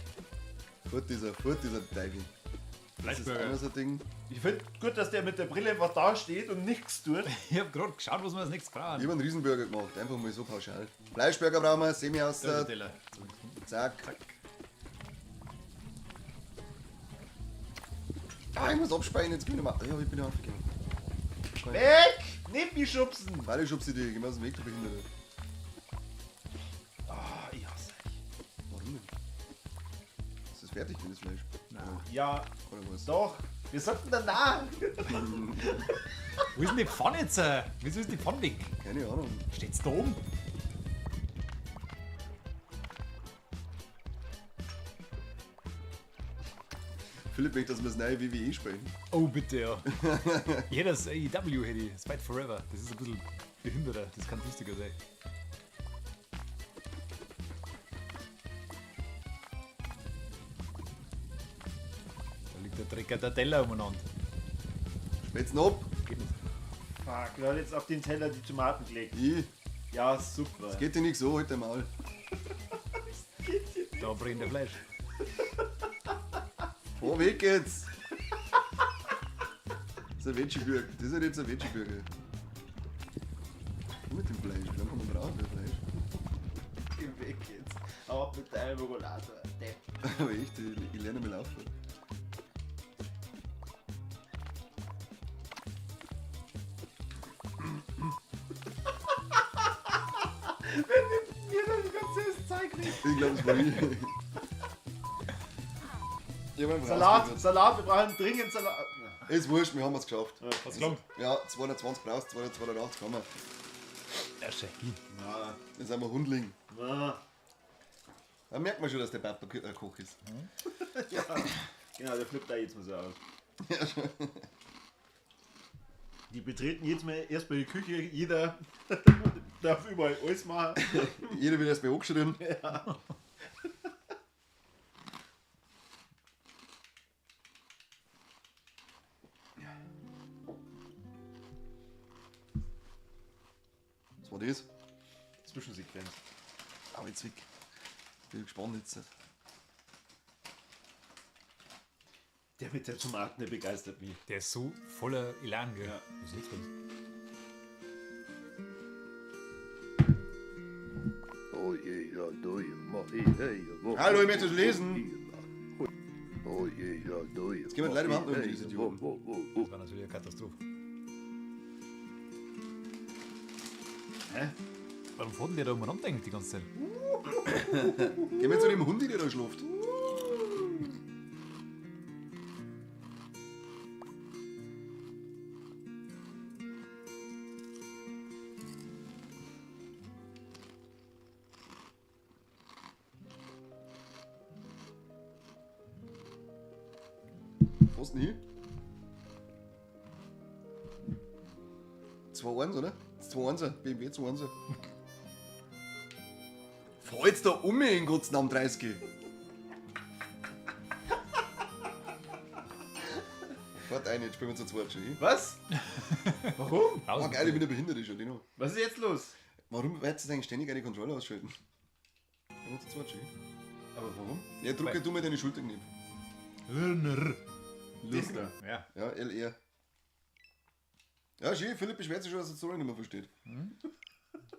Speaker 3: Fort dieser Teigel. Das ist
Speaker 1: Fleischburger.
Speaker 3: einer so ein Ding.
Speaker 2: Ich finde gut, dass der mit der Brille einfach da steht und nichts tut.
Speaker 1: Ich hab gerade geschaut, was wir als nächstes
Speaker 3: Ich
Speaker 1: brauchen.
Speaker 3: habe einen Riesenburger gemacht, einfach mal so pauschal. Fleischburger brauchen wir, Semi aus
Speaker 1: Da ist der
Speaker 3: der.
Speaker 1: Teller.
Speaker 3: Zack. Ah, ich muss abspeichern, jetzt bin ich mal. Ja, ich bin ja aufgegangen.
Speaker 2: Weg! Neben mich schubsen!
Speaker 3: Warte, ich schubse die, geh mal aus dem Weg, du Behinderte.
Speaker 2: Ah, ich hasse euch.
Speaker 3: Warum denn? Ist das fertig, wenn das Fleisch?
Speaker 1: Nein.
Speaker 2: Ja,
Speaker 3: Oder was?
Speaker 2: doch. Wir sollten danach.
Speaker 1: Wo ist denn die Pfanne jetzt? Wieso ist die Pfanne weg?
Speaker 3: Keine Ahnung.
Speaker 1: Steht's da oben?
Speaker 3: Philipp möchte, dass wir das neue WWE spielen.
Speaker 1: Oh, bitte, ja. Ich hätte das AEW, hätte ich. Fight Forever. Das ist ein bisschen behinderter. Das kann lustiger sein. Da liegt der Drecker der Teller umeinander.
Speaker 3: Spät's noch ab.
Speaker 1: Geht nicht.
Speaker 2: Fuck, wer hat jetzt auf den Teller die Tomaten gelegt?
Speaker 3: Ich.
Speaker 2: Ja, super.
Speaker 3: Das geht dir nicht so, halt dein Maul.
Speaker 1: Da brennt der Fleisch.
Speaker 3: Oh, weg jetzt! Das ist ein Veggie-Burger. Das ist ja jetzt ein Veggie-Burger. Mit dem Fleisch. Wie lange kann man brauchen, das Fleisch?
Speaker 2: Geh weg jetzt. Aber mit deinem Rollator. Depp.
Speaker 3: Aber echt, ich lerne mal laufen.
Speaker 2: Mir doch die ganze Zeug nicht.
Speaker 3: Ich glaube, das war ich. Ich hab einfach
Speaker 2: Salat,
Speaker 3: ausgehört.
Speaker 2: Salat, wir brauchen dringend Salat.
Speaker 3: Ist wurscht, wir haben es geschafft.
Speaker 1: Was gelangt?
Speaker 3: Ja, 220 brauchst, 280 haben wir.
Speaker 1: Ja, Schecki.
Speaker 2: Na,
Speaker 3: Dann sind wir Hundling.
Speaker 2: na.
Speaker 3: Da merkt man schon, dass der Papa Koch ist.
Speaker 2: Ja, genau, der flippt da jetzt mal so aus.
Speaker 3: Ja, schon.
Speaker 2: Die betreten jetzt mal erstmal die Küche, jeder darf überall alles machen.
Speaker 3: Jeder wird erstmal hochgeschrien. Was war das?
Speaker 2: Zwischensequenz.
Speaker 3: Aber jetzt weg. Bin gespannt jetzt.
Speaker 2: Der mit der Tomaten, der begeistert mich.
Speaker 1: Der ist so voller Elan, gell?
Speaker 2: Ja.
Speaker 1: Was ist das?
Speaker 3: Hallo, ich möchte es lesen.
Speaker 5: Jetzt
Speaker 3: gehen wir leider überhaupt nicht mehr, diese Idioten.
Speaker 1: Das war natürlich eine Katastrophe.
Speaker 2: Hä?
Speaker 1: Warum fährt denn der da umeinander eigentlich die ganze Zeit?
Speaker 3: Gehen wir zu dem Hund, der da schläft. Wo ist denn hier? 2-1, oder? 2-1, BMW 2-1. Fahr jetzt da um in Gottes Namen 30. Warte ein, jetzt spielen wir zu zweit schon.
Speaker 2: Was? Warum?
Speaker 3: Oh geil, ich bin ja behindert schon, Dino.
Speaker 2: Was ist jetzt los?
Speaker 3: Warum willst du eigentlich ständig eine Kontrolle ausschalten? Spielen wir zu zweit schon.
Speaker 2: Aber warum?
Speaker 3: Ja, drücke du mir deine Schulter knien.
Speaker 2: Das da.
Speaker 1: Ja.
Speaker 3: Ja, LR. Ja, schön, Philipp beschwert sich schon, dass er die Story nicht mehr versteht.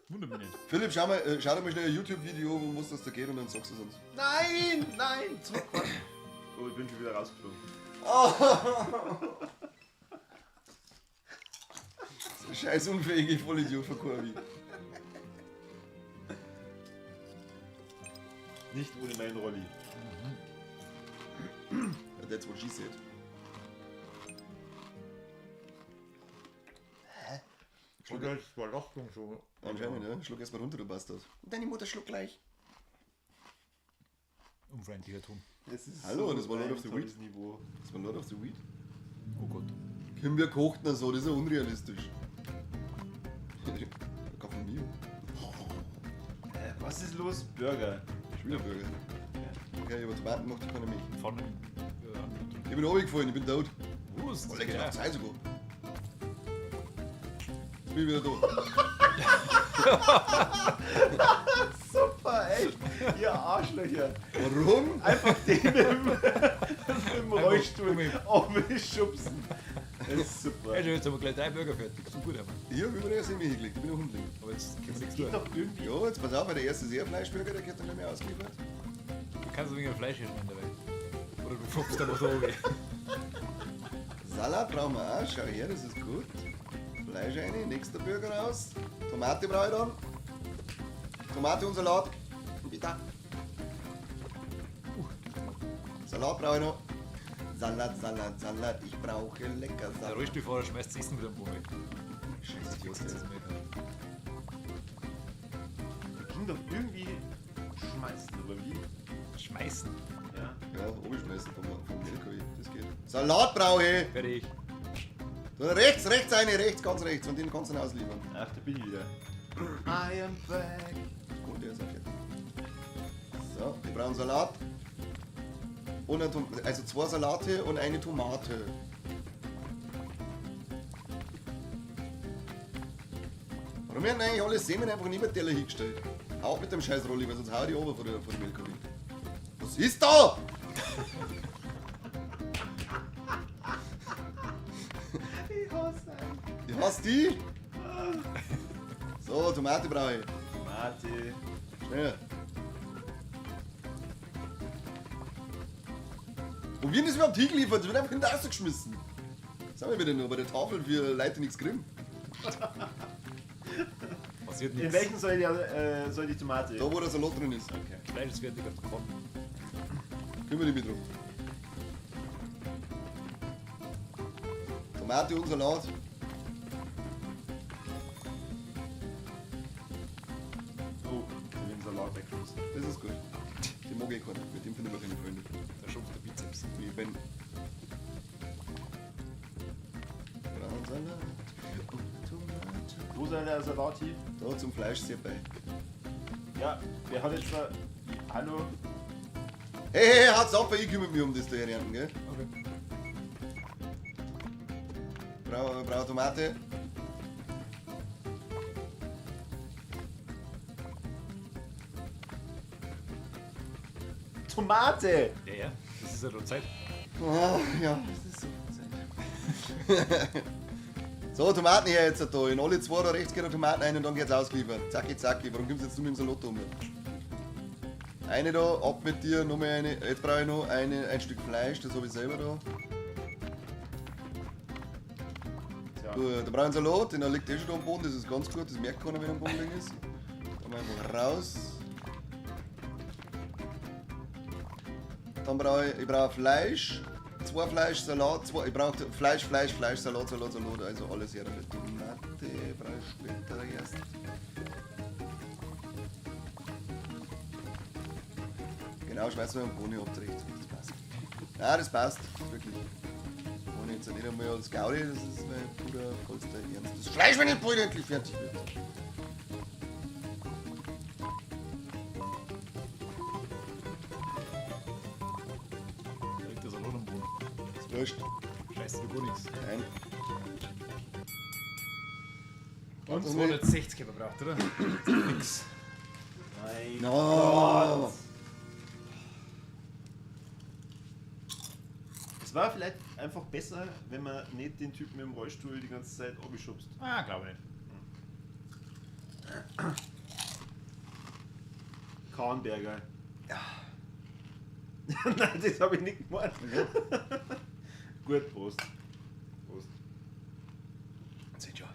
Speaker 1: Wundert mich nicht.
Speaker 3: Philipp, schau dir mal schnell ein YouTube-Video, wo was das da geht und dann sagst du es uns.
Speaker 2: Nein, nein, zurück. Oh, ich bin schon wieder rausgeflogen.
Speaker 3: So scheiß unfähige Vollidiot von Kurvi.
Speaker 2: Nicht ohne meinen Rolli.
Speaker 3: That's what she said. Schluck,
Speaker 1: Das war Lachtung so.
Speaker 3: anscheinend, ja. Schluck erstmal runter, du Bastard. Deine Mutter schluck gleich.
Speaker 1: Unfreundlicher Ton.
Speaker 2: Das ist
Speaker 3: Hallo, das war Lord
Speaker 2: ein
Speaker 3: of the
Speaker 2: tolles
Speaker 3: Weed.
Speaker 2: Niveau.
Speaker 3: Das war Lord of the Weed.
Speaker 1: Oh Gott.
Speaker 3: Kimber kocht na so, das ist ja unrealistisch. Kaffee Mio.
Speaker 2: Was ist los? Burger.
Speaker 3: Schwiegerburger. Okay, aber Tomaten macht ich keine Milch.
Speaker 1: Vorne.
Speaker 3: Ich bin runtergefallen, ich bin tot.
Speaker 1: Wo ist
Speaker 3: Oh,
Speaker 1: das?
Speaker 3: lecker,
Speaker 1: Ja.
Speaker 3: nach Zeit sogar. Jetzt bin ich wieder da.
Speaker 2: Super, echt. Ihr Arschlöcher.
Speaker 3: Warum?
Speaker 2: Einfach den im Rollstuhl aufschubsen. Das ist super.
Speaker 1: Hey, jetzt haben wir gleich 3 Burger fertig. So gut, aber.
Speaker 3: Ich hab über das Semi hingelegt, ich bin ein Hundling.
Speaker 1: Aber jetzt können wir nichts
Speaker 2: Geht
Speaker 1: tun.
Speaker 2: doch irgendwie.
Speaker 3: Ja, jetzt pass auf, der erste Seerfleischburger, der geht dann nicht mehr ausgeliefert.
Speaker 1: Du kannst ein wenig Fleisch essen dabei. Oder du fuchst einfach da oben.
Speaker 3: Salat brauchen wir auch, schau her, das ist gut. Fleisch rein, nächster Burger raus. Tomate brauche ich dann. Tomate und Salat. Bitte. Salat brauche ich noch. Salat, ich brauche lecker
Speaker 1: Der
Speaker 3: Salat.
Speaker 1: Rollstuhlfahrer schmeißt das Essen wieder am Boden.
Speaker 3: Scheiße,
Speaker 1: Das ist das Meter.
Speaker 2: Wir können doch irgendwie schmeißen, oder wie?
Speaker 1: Schmeißen.
Speaker 2: Ja.
Speaker 3: Ja, oben schmeißen vom LKW, das geht. Salat brauche ich!
Speaker 1: Fertig.
Speaker 3: Da rechts eine, rechts, ganz rechts. Und den kannst du dann ausliefern.
Speaker 2: Ach, da bin ich wieder. I am back.
Speaker 3: Gut, der ist auch fertig. So, wir brauchen Salat. Und also 2 Salate und eine Tomate. Warum werden eigentlich alle Semen einfach neben den Teller hingestellt? Auch mit dem scheiß Rolli, weil sonst hau ich die runter vor dem LKW. Was ist da?
Speaker 2: Ich hasse einen.
Speaker 3: Ich hasse die. So, Tomate brauche ich.
Speaker 2: Tomate.
Speaker 3: Schnell. Wo wird das überhaupt hingeliefert? Das wird einfach in den Außen geschmissen. Sagen wir wieder nur bei der Tafel für Leute, die nichts kriegen.
Speaker 1: Passiert
Speaker 2: In
Speaker 1: nichts.
Speaker 2: welchen soll die Tomate?
Speaker 3: Da, wo der Salat drin ist.
Speaker 2: Okay.
Speaker 1: Fleisch ist fertig gekommen.
Speaker 3: Kümmere dich mit drum. Tomate und Salat.
Speaker 2: Oh, ich habe den Salat weggeschmissen.
Speaker 3: Das ist gut. Den mag ich gar nicht. Mit dem finde ich keine Freunde.
Speaker 1: Da schrumpft der Bizeps.
Speaker 3: Wie Ben. Braunsalat und Tomate.
Speaker 2: Wo soll der Salat hin?
Speaker 3: Da zum Fleisch sehr bei.
Speaker 2: Ja, wer hat jetzt da... Hallo?
Speaker 3: Hey, hat's ab, ich kümmere mich um das da ernten, gell?
Speaker 1: Okay.
Speaker 3: Brauche Tomate.
Speaker 2: Tomate!
Speaker 1: Ja, ja. Das ist ja doch Zeit.
Speaker 3: Oh, ja, das ist so viel Zeit. So, Tomaten her jetzt da. In alle 2 da rechts geht der Tomaten ein und dann geht's ausgeliefert. Zacki, zacki. Warum kommst du jetzt nur mit dem Salat um? Eine da, ab mit dir, nochmal eine. Jetzt brauche ich noch ein Stück Fleisch, das habe ich selber da.
Speaker 2: Tja.
Speaker 3: Gut, da brauche ich einen Salat, den liegt eh schon da am Boden, das ist ganz gut, das merkt keiner, wenn er am Boden liegen ist. Dann einfach raus. Dann brauche ich Fleisch, 2 Fleisch, Salat, ich brauche Fleisch, Salat, also alles her damit. Tomate brauche ich später erst. Genau, schmeiß mal einen Boni ab, rechts, das passt. Ja, das passt, wirklich. Und jetzt nicht einmal als Gaudi, das ist mein Bruder vollster Ernst. Das Fleisch, wenn nicht bald endlich fertig wird.
Speaker 1: Da liegt der Salat am Boden.
Speaker 3: Ist wurscht.
Speaker 1: Scheiße, du gar nichts.
Speaker 3: Nein.
Speaker 1: Und
Speaker 3: Also
Speaker 1: 260 haben wir braucht, oder? Nix.
Speaker 2: Mein
Speaker 3: No.
Speaker 2: Gott. Es war vielleicht einfach besser, wenn man nicht den Typen im Rollstuhl die ganze Zeit abgeschubst.
Speaker 1: Ah, glaube nicht.
Speaker 2: Kahnberger. Ja. Nein, das habe ich nicht gemacht. Gut, Prost. Prost.
Speaker 3: Seht schon.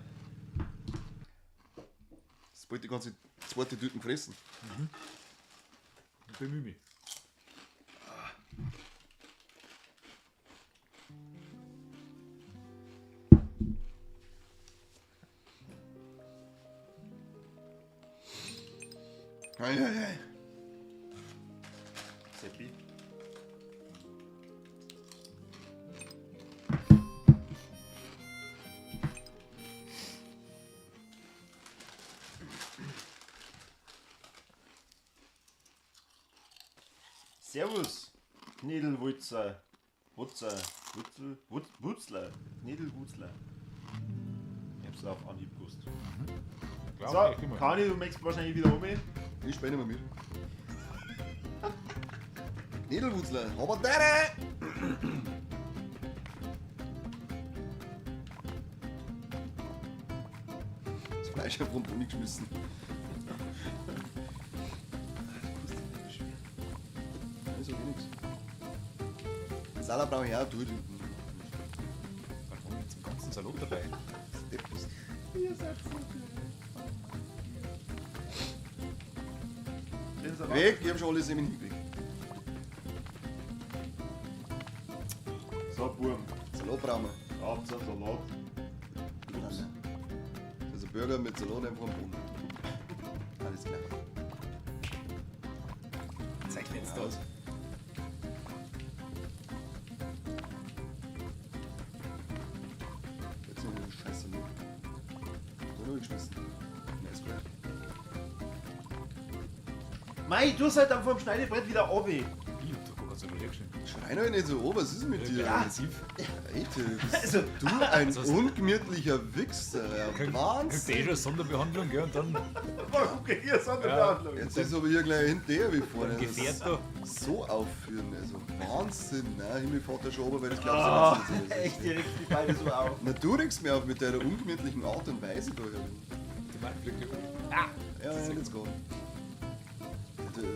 Speaker 3: Das wollte die ganze zweite Tüten fressen.
Speaker 1: Ich bemühe mich.
Speaker 3: Eieiei.
Speaker 2: Seppi. Servus, Knädelwurzler. Wutzler. Knädelwurzler. Ich hab's auf Anhieb gewusst.
Speaker 1: Glaube
Speaker 2: So, Kani, du möchtest wahrscheinlich wieder um.
Speaker 3: Ich spiele mal mit. Niedelwurzler, aber der! Das Fleisch auf den Boden geschmissen. Das ist okay nix. Salat brauche ich auch, du.
Speaker 1: Warum jetzt im ganzen Salat dabei?
Speaker 2: Ihr seid so geil.
Speaker 3: Weg, ich hab schon alles Semen hingekriegt.
Speaker 2: So, Burm.
Speaker 3: Salat brauchen wir.
Speaker 2: Hauptsache Salat.
Speaker 3: Ups. Das ist ein Burger mit Salat einfach am Boden. Alles klar.
Speaker 1: Zeichne jetzt
Speaker 3: Aus.
Speaker 1: aus.
Speaker 3: geschmissen. Nice, gut.
Speaker 2: Mei, du halt dann vom Schneidebrett wieder runter.
Speaker 1: Ich hab doch ganz noch hergeschnitten.
Speaker 3: Schrei doch nicht so, oh, was ist mit dir?
Speaker 1: Aggressiv.
Speaker 3: Alter, bist
Speaker 2: Also,
Speaker 3: du ein
Speaker 1: Also-
Speaker 3: ungemütlicher Wichser. Ja,
Speaker 1: Kriegt eh
Speaker 3: Wahnsinn.
Speaker 1: schon eine Sonderbehandlung, gell? Und dann
Speaker 2: Warum krieg ich eine Sonderbehandlung?
Speaker 3: Jetzt ist aber hier gleich hinterher wie vorne.
Speaker 1: Gefährt
Speaker 3: Das
Speaker 1: da.
Speaker 3: so aufführen, also Wahnsinn. Nein, Himmelfahrt schon ober, weil das
Speaker 2: Ah,
Speaker 3: glaubst du nicht.
Speaker 2: echt, die regt die beide so auf.
Speaker 3: Na, du regst mir auf mit deiner ungemütlichen Art und Weise da.
Speaker 1: die Marktflüge.
Speaker 3: Ja, let's go.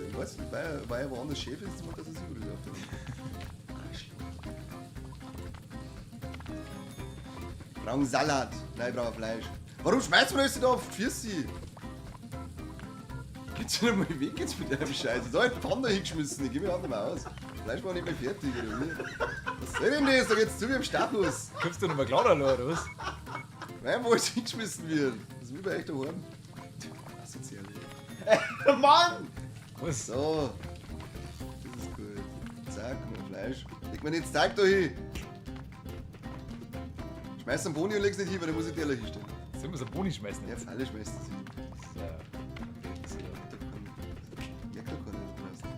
Speaker 3: Ich weiß nicht, weil er woanders Chef ist, dass er sich wieder auf Ich brauche einen Salat. Nein, ich brauche Fleisch. Warum schmeißt man das da auf die Füße? Geht's schon mal weg jetzt mit deinem Scheiß? Da hat der Panda hingeschmissen, ich geh mir nicht mehr aus. Fleisch war nicht mehr fertig, oder wie? Was soll denn das? Da geht's zu wie im Stachus.
Speaker 1: Kommst du noch mal klar, oder was?
Speaker 3: Nein, wo es hingeschmissen wird. Das ist wie bei echt daheim. Asozial.
Speaker 2: Mann!
Speaker 1: Was?
Speaker 3: So. Das ist gut. Zack, noch Fleisch. Leg mir nicht das Zeug da hin. Schmeiß den Boni und leg's nicht hin, weil dann muss ich Teller hinstellen.
Speaker 1: Sollen wir so einen Boni schmeißen?
Speaker 3: Ja, alle schmeißt es hin.
Speaker 1: Ja.
Speaker 3: Merkt doch keiner da draußen.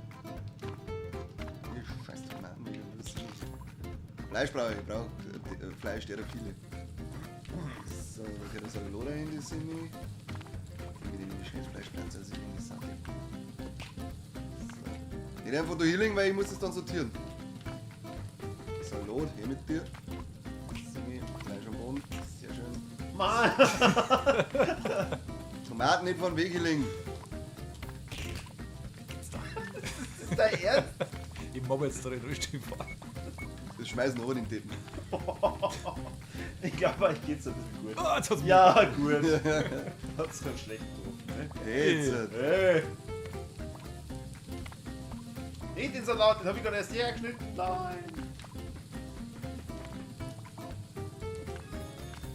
Speaker 3: Ich scheiß Tomaten, Digga, das ist nicht. Fleisch brauche ich, Fleisch, der viele. So, da geht das Salat rein, das sind die. Dann geht in die Schnittfleischpflanze, also in die Sache. So. Nicht einfach da hinlegen, weil ich muss das dann sortieren. Salat, hier mit dir. Simi, Fleisch am Boden, sehr schön.
Speaker 2: Mann!
Speaker 3: Tomaten nicht von Weg legen.
Speaker 2: Ist dein Ernst?
Speaker 1: Ich mache jetzt da den Rüstung vor.
Speaker 3: Das schmeißen wir den Tippen.
Speaker 2: Ich glaube, euch geht's ein bisschen gut.
Speaker 1: Ah, jetzt hat's mich-
Speaker 2: Ja, gut. Hat's ganz schlecht getroffen, ne?
Speaker 3: Jetzt.
Speaker 2: Hey! Nicht den Salat, den hab ich gerade erst hergeschnitten. Nein!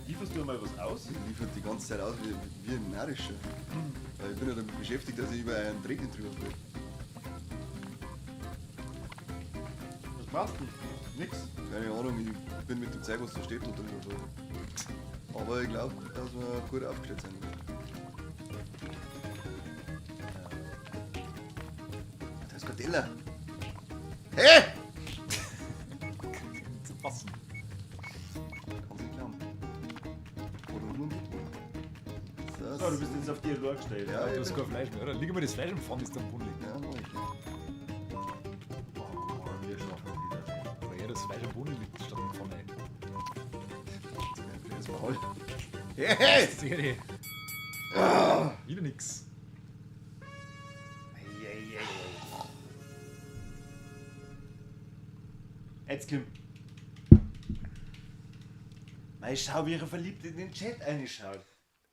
Speaker 2: Lieferst du mal was aus?
Speaker 3: Ich liefert die ganze Zeit aus wie ein Narischer. Weil ich bin ja damit beschäftigt, dass ich über einen Träger drüber bin.
Speaker 2: Was machst du? Nix.
Speaker 3: Keine Ahnung, ich bin mit dem Zeug, was da steht, da drüber. Aber ich glaube, dass wir gut aufgestellt sein werden. Da ist kein Teller. Hey!
Speaker 1: Zu passen.
Speaker 3: Kannst nicht glauben. Oder nur so,
Speaker 2: So, du bist jetzt auf die Lore gestellt.
Speaker 3: Ja,
Speaker 1: Du hast kein Fleisch mehr, oder? Lieg mal das Fleisch im Pfann, ist da am Boden liegt.
Speaker 3: Ja, mach ich.
Speaker 2: Oh, wir schaffen wieder.
Speaker 1: Oder eher das Fleisch am Boden liegt, statt im Pfann ein.
Speaker 3: Das Maul. Hey!
Speaker 1: Serie. Wieder nix.
Speaker 2: Jetzt Kim. Mei, schau, wie er verliebt in den Chat reinschaut.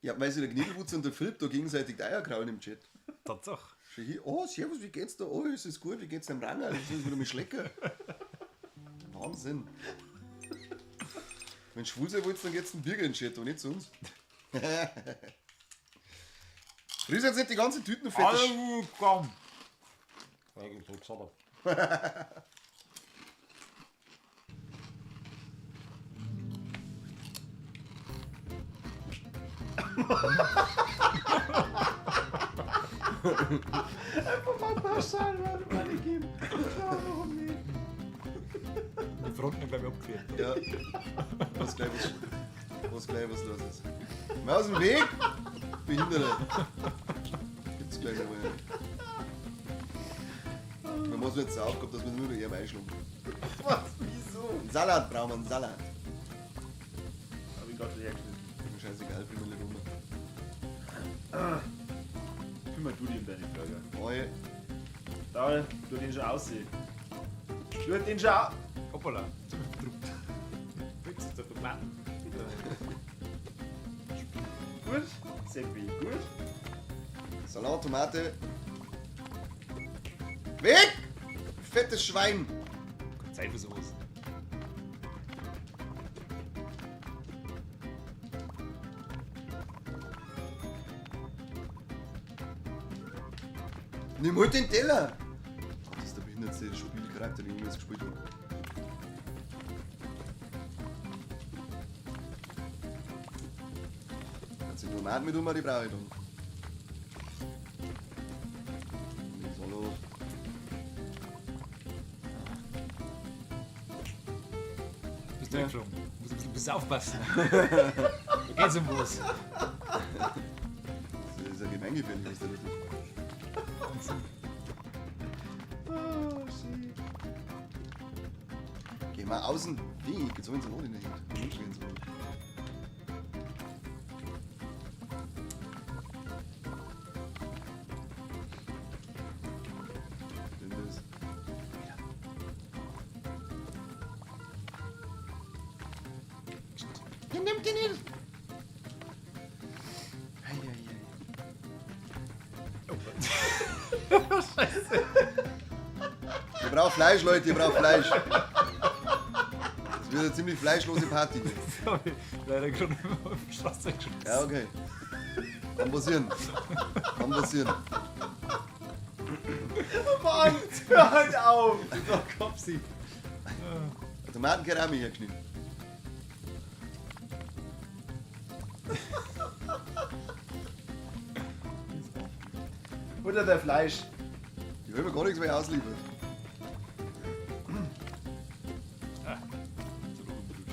Speaker 3: Ja, weil sich der Knebelwutz und der Philipp da gegenseitig die Eier krauen im Chat.
Speaker 1: Tatsache.
Speaker 3: Schau hier, oh, servus, wie geht's da? Oh, ist es gut, wie geht's dem Ranger? Das ist wieder mit Schlecker. Wahnsinn. Wenn schwul sein wollt, dann geht's ein Bürger in den Chat und nicht zu uns. Friss jetzt nicht die ganze Tüten noch fett.
Speaker 1: komm! Die Fronten gleich abgefährt.
Speaker 3: Ja. Was gleich was los ist. Mal aus dem Weg! Behinderte. Gibt's gleich einmal. Man muss jetzt eine Aufgabe, dass wir nur noch eher einschlagen.
Speaker 2: Was? Wieso?
Speaker 3: Einen Salat brauchen wir, einen Salat.
Speaker 2: Hab ich gerade hergeschnitten.
Speaker 3: Scheißegal, bring mal rum.
Speaker 2: Kümmer du dich um deine Burger.
Speaker 3: Oi.
Speaker 2: Da, du den schon aussehen. Du den schon aus.
Speaker 1: Hoppala. Willst du doch machen?
Speaker 2: Gut? Seppi, gut?
Speaker 3: Salat, Tomate. Weg! Fettes Schwein!
Speaker 1: Zeit für sowas.
Speaker 3: Nimm halt den Teller! Gott, das ist der behinderte Spielcharakter, den ich jetzt gespielt habe. Kannst du Tomaten mit die brauche ich dann. Salat.
Speaker 1: Bist du eingeschoben? Musst ein bisschen aufpassen. Da geht's um was.
Speaker 3: Das ist ja gemeingefährlich, was da ist. Geh mal außen Weg, jetzt wollen sie noch nicht. Nimmt den nicht! Ihr braucht Fleisch, Leute, ihr braucht Fleisch. Das wird eine ziemlich fleischlose Party.
Speaker 1: Das hab ich leider schon auf die Straße geschmissen.
Speaker 3: Ja, okay. Kann passieren. Kann passieren.
Speaker 2: Mann, hör halt auf!
Speaker 1: Da kommt sie.
Speaker 3: Tomatenkerami hergeschnitten.
Speaker 2: Oder der Fleisch.
Speaker 3: Ich will mir gar nichts mehr ausliefern.
Speaker 1: So rumgerutscht.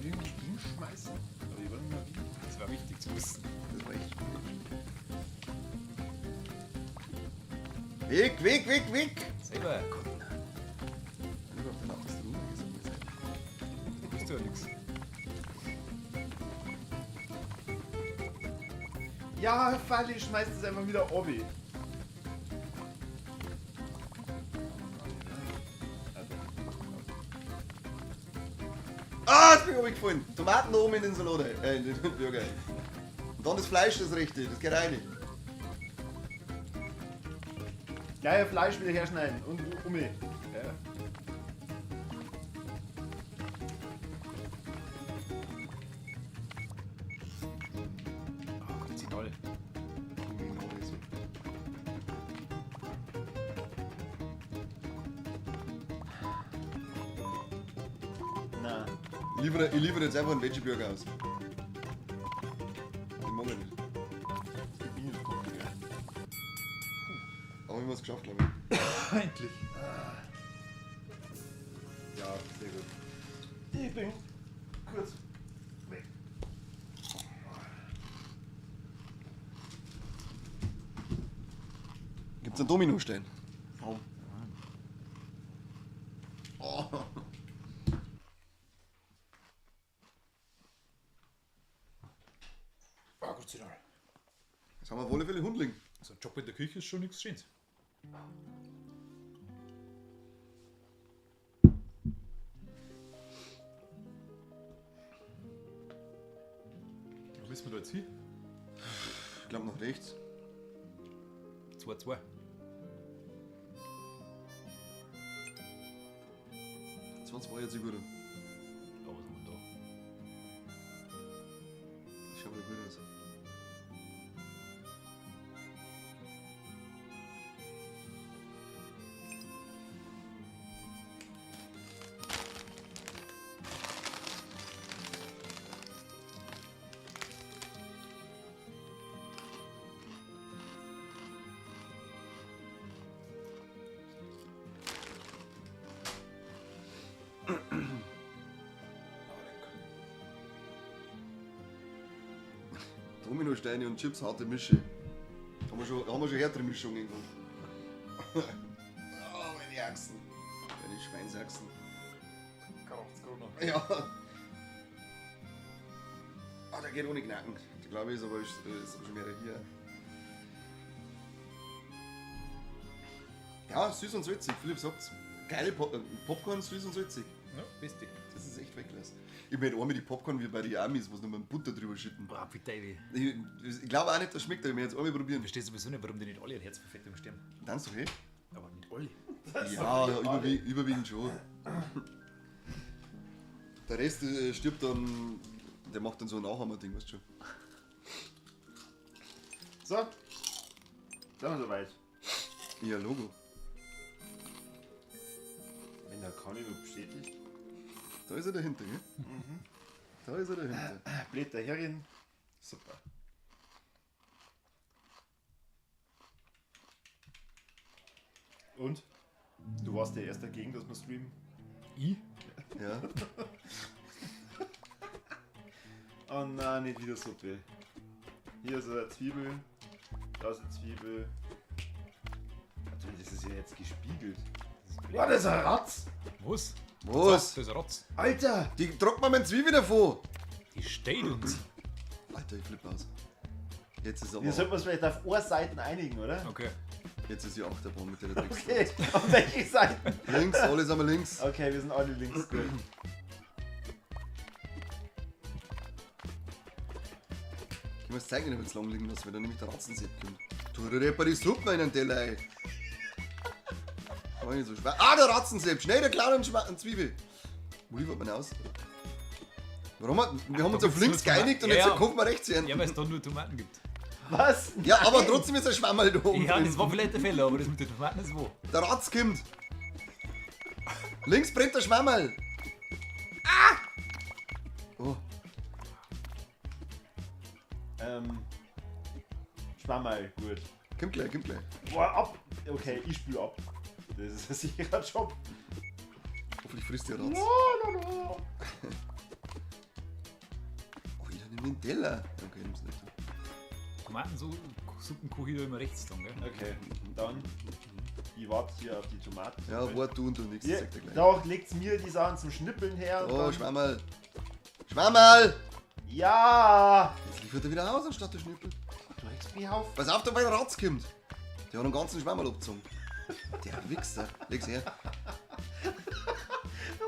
Speaker 2: Irgendwie hinschmeißen. Aber ich will nicht mehr wie.
Speaker 1: Das war wichtig zu wissen.
Speaker 3: Das war echt gut. Weg, weg, weg, weg!
Speaker 1: Selber.
Speaker 3: Ich hab den auch das Ruhe gesagt.
Speaker 1: Da bist du ja nix.
Speaker 2: Ja, Falli, schmeißt es einfach wieder obi.
Speaker 3: Ah, jetzt bin ich runtergefallen. Tomaten oben in den Salat, in den Burger. Und dann das Fleisch, das rechte, das geht rein.
Speaker 2: Gleich Fleisch wieder herschneiden und umi.
Speaker 1: Ja. Oh, kommt sie toll.
Speaker 2: Na,
Speaker 3: Ich liefere jetzt einfach einen Veggie-Burger aus. Den mag ich nicht.
Speaker 2: ich bin jetzt gut, ja.
Speaker 3: Aber ich habe es geschafft, glaube ich.
Speaker 1: Endlich.
Speaker 2: Ja, sehr gut. Ich bin kurz weg.
Speaker 3: Gibt's einen Dominostein?
Speaker 2: Oh.
Speaker 3: Oh.
Speaker 1: Ah, Gott sei Dank.
Speaker 3: Jetzt haben wir auf alle Fälle Hundling.
Speaker 1: Also, ein Job in der Küche ist schon nichts Schönes. Wo müssen wir da jetzt hin?
Speaker 3: Ich glaube nach rechts.
Speaker 1: 2-2.
Speaker 3: 2-2 jetzt gut.
Speaker 1: Da, was haben wir da?
Speaker 3: Das schaut wieder gut aus. Dominosteine und Chips, harte Mische. Haben wir schon härtere Mischungen irgendwo. Oh, meine Achsen. Meine Schweinsachsen.
Speaker 1: Kraft's gerade noch.
Speaker 3: Ja. Ah, der geht ohne Knacken. Ich glaube, ist aber schon mehr hier. Ja, süß und salzig, Philipp sagt's. Geile Popcorn, süß und salzig.
Speaker 1: Ja, beste.
Speaker 3: Das ist echt weglass. Ich bin einmal die Popcorn wie bei den Amis, wo sie nochmal Butter drüber schütten.
Speaker 1: Boah, wie Davy.
Speaker 3: Ich glaube auch nicht, das schmeckt, aber ich werde jetzt einmal probieren.
Speaker 1: Ich verstehe sowieso nicht, warum die nicht alle ein Herzverfettung sterben.
Speaker 3: Dann ist doch eh.
Speaker 1: Aber nicht alle.
Speaker 3: Ja, überwiegend schon. Der Rest stirbt dann, der macht dann so ein Nachhammer-Ding, weißt du schon.
Speaker 2: So, sind wir soweit.
Speaker 3: Ja, Logo.
Speaker 2: Wenn der Kali noch bestätigt.
Speaker 3: Da ist er dahinter, gell? Da ist er dahinter.
Speaker 2: Blätter herin. Super. Und? Du warst der Erste dagegen, dass wir streamen?
Speaker 1: Ich?
Speaker 3: Ja.
Speaker 2: Oh nein, nicht wieder Suppe. Hier ist eine Zwiebel. Da ist eine Zwiebel. Also, das ist ja jetzt gespiegelt. Oh, das ist ein Ratz!
Speaker 1: Was?
Speaker 3: Was?
Speaker 1: Das ist ein Rotz.
Speaker 2: Alter!
Speaker 3: Die druckt mir mein Zwiebel davon.
Speaker 1: Die steht uns.
Speaker 3: Alter, ich flippe aus. Jetzt ist aber.
Speaker 2: Wir sollten uns vielleicht auf Ohrseiten einigen, oder?
Speaker 1: Okay.
Speaker 3: Jetzt ist die Achterbahn mit der Tricks.
Speaker 2: Okay, auf welche Seiten?
Speaker 3: Links, alles einmal links.
Speaker 2: Okay, wir sind alle links. Gut.
Speaker 3: Ich muss zeigen, wenn es lang liegen lassen, weil dann nämlich der Ratzensepp kommt. Tu dir etwa die Suppe in den Teller ein. War nicht so schwer. Ah, der Ratzensepp! Schnell, der Clown und Zwiebel. Wo liefert man aus? Warum? Wir haben uns
Speaker 1: da
Speaker 3: auf
Speaker 1: gibt's
Speaker 3: links
Speaker 1: nur
Speaker 3: geeinigt und
Speaker 1: Tomaten.
Speaker 3: jetzt
Speaker 1: Ja, ja.
Speaker 3: kaufen wir rechts hin.
Speaker 1: Ja, weil es da nur Tomaten gibt.
Speaker 2: Was?
Speaker 3: Ja, aber
Speaker 2: Nein.
Speaker 3: trotzdem ist ein Schwammerl da oben
Speaker 1: Ja,
Speaker 3: drin.
Speaker 1: das war vielleicht der Fehler, aber das mit den Tomaten ist wo.
Speaker 3: Der Ratz kommt. Links brennt der Schwammerl. Oh,
Speaker 2: Schwammerl, gut.
Speaker 3: kommt gleich, kommt gleich.
Speaker 2: Boah, ab! Okay, ich spül ab. Das ist ein sicherer Job.
Speaker 3: Hoffentlich frisst der Ratz.
Speaker 2: Oh,
Speaker 3: Oh, jeder nimmt den Teller. Okay, nimm's nicht.
Speaker 1: Tomatensuppen koche ich da immer rechts dran, gell?
Speaker 2: Okay, dann. Ich warte hier auf die Tomaten.
Speaker 3: Ja, wart du und du nichts,
Speaker 2: Hier,
Speaker 3: sagt er gleich.
Speaker 2: doch, legt mir die Sachen zum Schnippeln her. Und
Speaker 3: Oh,
Speaker 2: dann,
Speaker 3: Schwammerl. Schwammerl!
Speaker 2: ja!
Speaker 3: Jetzt liefert er wieder aus anstatt der Schnüppel.
Speaker 2: Du regst mich auf.
Speaker 3: Pass auf, da bei der Ratz kommt. Der hat einen ganzen Schwammerl abgezogen. Der Wichser. Leg's her.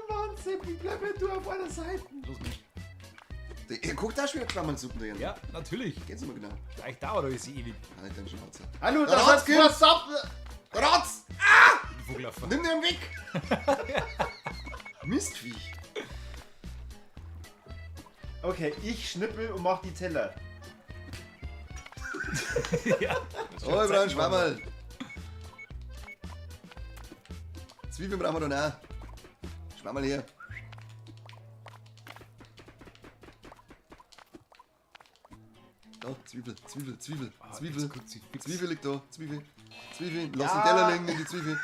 Speaker 2: Wahnsinn, ich bleib ja du auf einer Seite.
Speaker 1: Los mit.
Speaker 3: Der guckt auch schon wieder Schwammerlsuppen drin.
Speaker 1: Ja, natürlich.
Speaker 3: Geht's immer genau.
Speaker 1: Vielleicht dauert alles ewig.
Speaker 3: Halt deinen Schnauze.
Speaker 2: Hallo,
Speaker 3: Der
Speaker 2: da
Speaker 3: Ratz
Speaker 2: hat's
Speaker 3: kommt.
Speaker 2: was ab.
Speaker 3: Der Ratz!
Speaker 1: Vogelaffer.
Speaker 3: Nimm den weg! Mistviech.
Speaker 2: Okay, ich schnippel und mach die Teller.
Speaker 1: Ja.
Speaker 3: Oh, wir brauchen Schwammerl. Zwiebeln brauchen wir dann auch. Schwammerl her. Da, Zwiebel, Zwiebel, Zwiebel, Zwiebel.
Speaker 1: jetzt guckt sie fix.
Speaker 3: Zwiebel liegt da, Zwiebel. Zwiebel, lass
Speaker 2: Ja.
Speaker 3: den Teller liegen in die Zwiebel.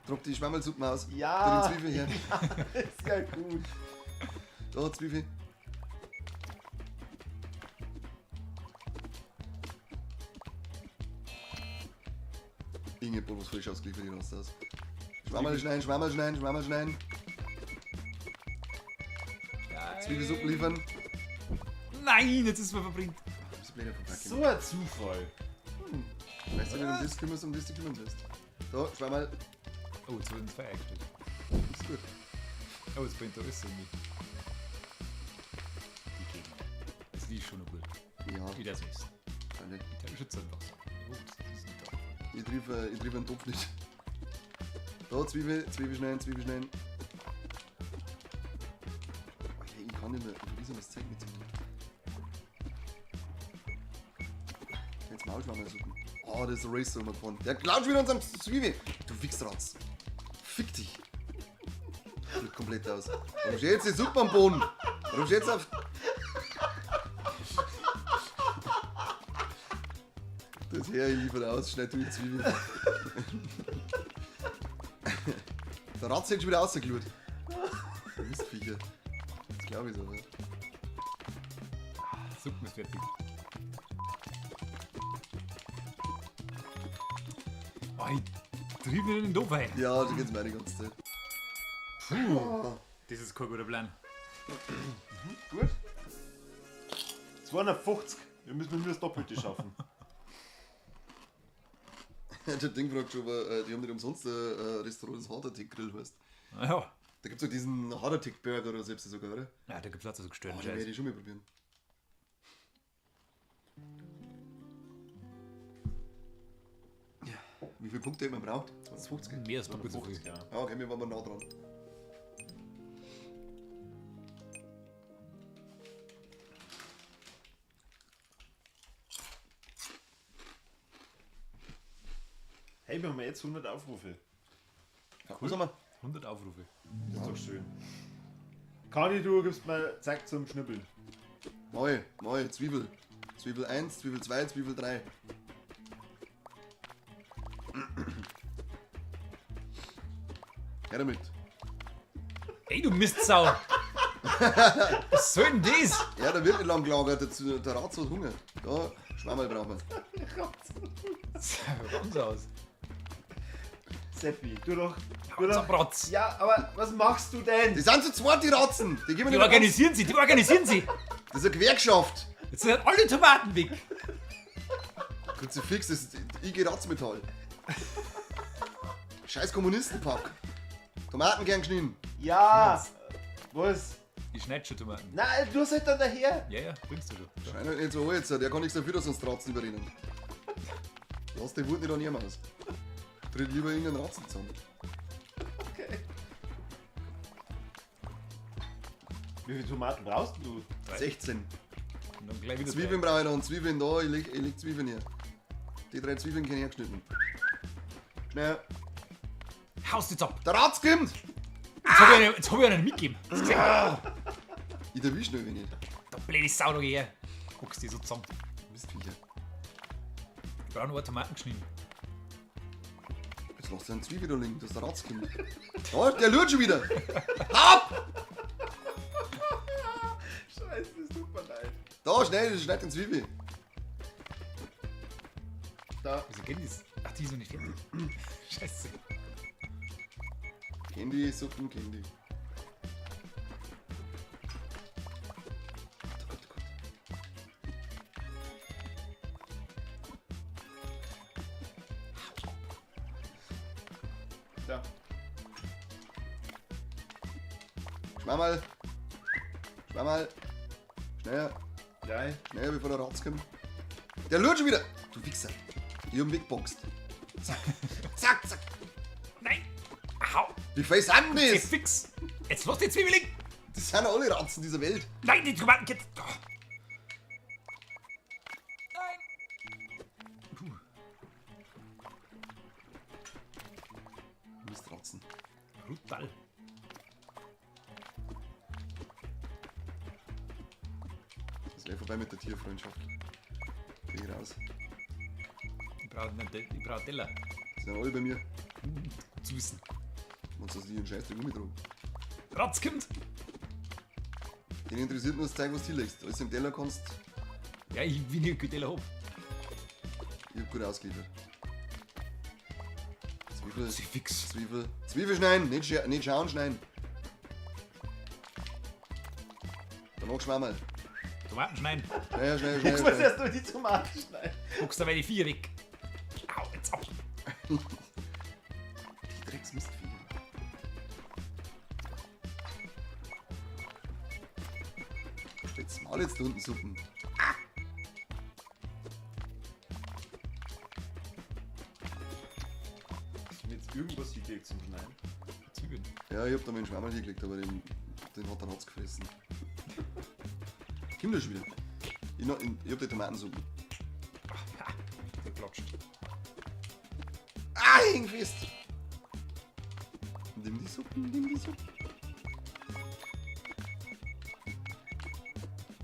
Speaker 3: Drop die Schwammerlsuppen aus.
Speaker 2: Ja.
Speaker 3: Tu die Zwiebel her.
Speaker 2: Ist ja gut.
Speaker 3: Da, Zwiebel. Ingeborg, was frisch ausgeliefert, die raus aus. Schwammerl schneiden, Schwammerl schneiden, Schwammerl schneiden. Zwiebelsuppen liefern.
Speaker 1: Nein, jetzt ist man verbringt.
Speaker 3: Das ist blöder Verpackung.
Speaker 2: So ein Zufall.
Speaker 3: Weißt du, wenn du um das kümmerst, um das du kümmern wirst. Da, Schwammerl.
Speaker 1: Oh, jetzt wird ein Feuer eingestellt.
Speaker 3: Ist gut.
Speaker 1: Oh, jetzt brennt da alles irgendwie. Das ist schon noch gut.
Speaker 3: Ja,
Speaker 1: Wie das ist.
Speaker 3: alle.
Speaker 1: Der schützt einfach. Oh, das ist nicht da.
Speaker 3: Ich triff einen Topf nicht. Da, Zwiebel, Zwiebel schneiden, Zwiebel schneiden. Oh, ja, ich kann nicht mehr. Ich verliere das Zeug nicht. Jetzt Maulschwammerl suchen. Oh, das ist ein Racer davon. Der klaut schon wieder unseren Zwiebel. Du Wichsratz. Fick dich. Flippt komplett aus. Warum steht jetzt die Suppe am Boden? Warum steht jetzt auf. Das her, ich liefert aus, schneid du die Zwiebel. Der Ratz hat schon wieder rausgeglüht. Mistviecher. Das glaube ich so, ne?
Speaker 1: Suppen ist fertig. Oh, ich trieb mir in den Doof ein.
Speaker 3: Ja, so geht's mir die ganze Zeit.
Speaker 1: Das ist kein guter Plan.
Speaker 2: Gut. 250. Wir müssen nur das Doppelte schaffen.
Speaker 3: Der Ding fragt schon, aber die haben nicht umsonst ein Restaurant, das Hardertick Grill heißt.
Speaker 1: Ja.
Speaker 3: Da gibt's auch diesen Hardertick Burger oder selbst sogar, oder?
Speaker 1: Ja, da gibt es auch so gestört.
Speaker 3: Oh, den werde ich schon mal probieren. Ja. Wie viele Punkte man braucht? 250?
Speaker 1: Mehr als doppelt so viel.
Speaker 2: 250, ja.
Speaker 3: Ja, okay, wir waren mal nah dran.
Speaker 2: Hey, wir haben jetzt 100 Aufrufe.
Speaker 3: Wo sind wir?
Speaker 1: 100 Aufrufe.
Speaker 2: Das ist doch schön. Kani, du gibst mal Zeit zum Schnippeln.
Speaker 3: Moi, Zwiebel. Zwiebel 1, Zwiebel 2, Zwiebel 3. Her damit.
Speaker 1: Ey, du Mistsau! Was soll denn das?
Speaker 3: Ja, da wird nicht lang gelagert, der Ratz hat Hunger. Da, Schwammerl brauchen wir.
Speaker 1: Raus aus.
Speaker 2: Seppi, du doch.
Speaker 1: Ratz.
Speaker 2: Ja, aber was machst du denn?
Speaker 3: Die sind zu zweit, die Ratzen. Die geben
Speaker 1: Die
Speaker 3: nicht
Speaker 1: organisieren sie, die organisieren sie!
Speaker 3: Das ist eine Gewerkschaft.
Speaker 1: Jetzt sind alle Tomaten weg!
Speaker 3: Kruzifix, das ist IG Ratzmetall. Scheiß Kommunistenpack. Tomaten gern geschnitten.
Speaker 2: Ja! Was?
Speaker 1: Ich schneid schon Tomaten.
Speaker 2: Nein, du halt dann daher.
Speaker 1: Ja, bringst du schon.
Speaker 3: Scheint halt nicht so alt, der kann nichts dafür, dass uns Ratzen überrennen. Lass den Wut nicht an ihm aus. Tritt lieber irgendeinen Ratzen zusammen.
Speaker 2: Okay. Wie viele Tomaten brauchst du?
Speaker 3: 16.
Speaker 1: Und dann gleich wieder
Speaker 3: Zwiebeln brauche ich noch und Zwiebeln da, ich leg Zwiebeln her. Die 3 Zwiebeln kann ich hergeschnitten. Schnell.
Speaker 1: Haust jetzt ab!
Speaker 3: Der Ratz kommt!
Speaker 1: Jetzt hab ich einen mitgegeben. Hast du gesehen?
Speaker 3: Ich erwisch noch nicht.
Speaker 1: Der blöde Sau da her. Guckst die so zusammen.
Speaker 3: Mistviecher.
Speaker 1: Ich brauche noch Tomaten geschnitten.
Speaker 3: Jetzt lass du einen Zwiebel da liegen, dass der Ratz kommt. Da, der lügt schon wieder. Ab!
Speaker 2: Scheiße, das tut mir leid.
Speaker 3: Da, schnell, schneid den Zwiebel.
Speaker 2: Da.
Speaker 1: Wieso geht das? Ach, die ist noch nicht fertig. Scheiße.
Speaker 3: Candy, Suppen, Candy. Gott, Gott.
Speaker 2: Da.
Speaker 3: Schwammerl. Schwammerl. Schneller,
Speaker 2: Ja.
Speaker 3: schneller, bevor der Ratz kommt. Der lügt schon wieder. Du Wichser. Ich hab ihn weggeboxt. Zack. Zack, zack.
Speaker 1: Nein! Hau!
Speaker 3: Wie viel sind
Speaker 1: Jetzt
Speaker 3: das?
Speaker 1: fix! Jetzt lass die Zwiebel liegen!
Speaker 3: Das sind alle Ratzen dieser Welt.
Speaker 1: Nein, die Tomaten jetzt! Oh. Nein!
Speaker 3: Mistratzen.
Speaker 1: Brutal.
Speaker 3: Das wäre vorbei mit der Tierfreundschaft. Geh ich raus.
Speaker 1: Ich brauche Teller.
Speaker 3: Die sind alle bei mir.
Speaker 1: Gut zu wissen.
Speaker 3: Und so die einen Scheißdreck umgetragen.
Speaker 1: Ratz kommt!
Speaker 3: Den interessiert nur das Zeug, was du hier legst. Alles im Teller kannst.
Speaker 1: Ja, ich will nicht einen Teller haben.
Speaker 3: Ich hab gut ausgeliefert. Zwiebel.
Speaker 1: Sie fix.
Speaker 3: Zwiebel. Zwiebel schneiden, nicht schauen schneiden. Danach Schwammerl.
Speaker 1: Tomaten schneiden.
Speaker 3: Schnell.
Speaker 2: Jetzt muss erst nur die Tomaten schneiden.
Speaker 1: Guckst dabei die Vier weg. Hau jetzt ab!
Speaker 3: Die Drecksmistviecher. Jetzt mal jetzt da unten Suppen.
Speaker 2: Hast du mir jetzt irgendwas hingekriegt zum Schneiden?
Speaker 1: Zwiebeln.
Speaker 3: Ja, ich hab da meinen Schwammerl hingelegt, aber den hat der Ratz gefressen. Kommt der schon wieder. Ich hab die Tomatensuppen.
Speaker 1: Ha! Der klatscht.
Speaker 3: Ah, häng fest! Nimm die Suppen.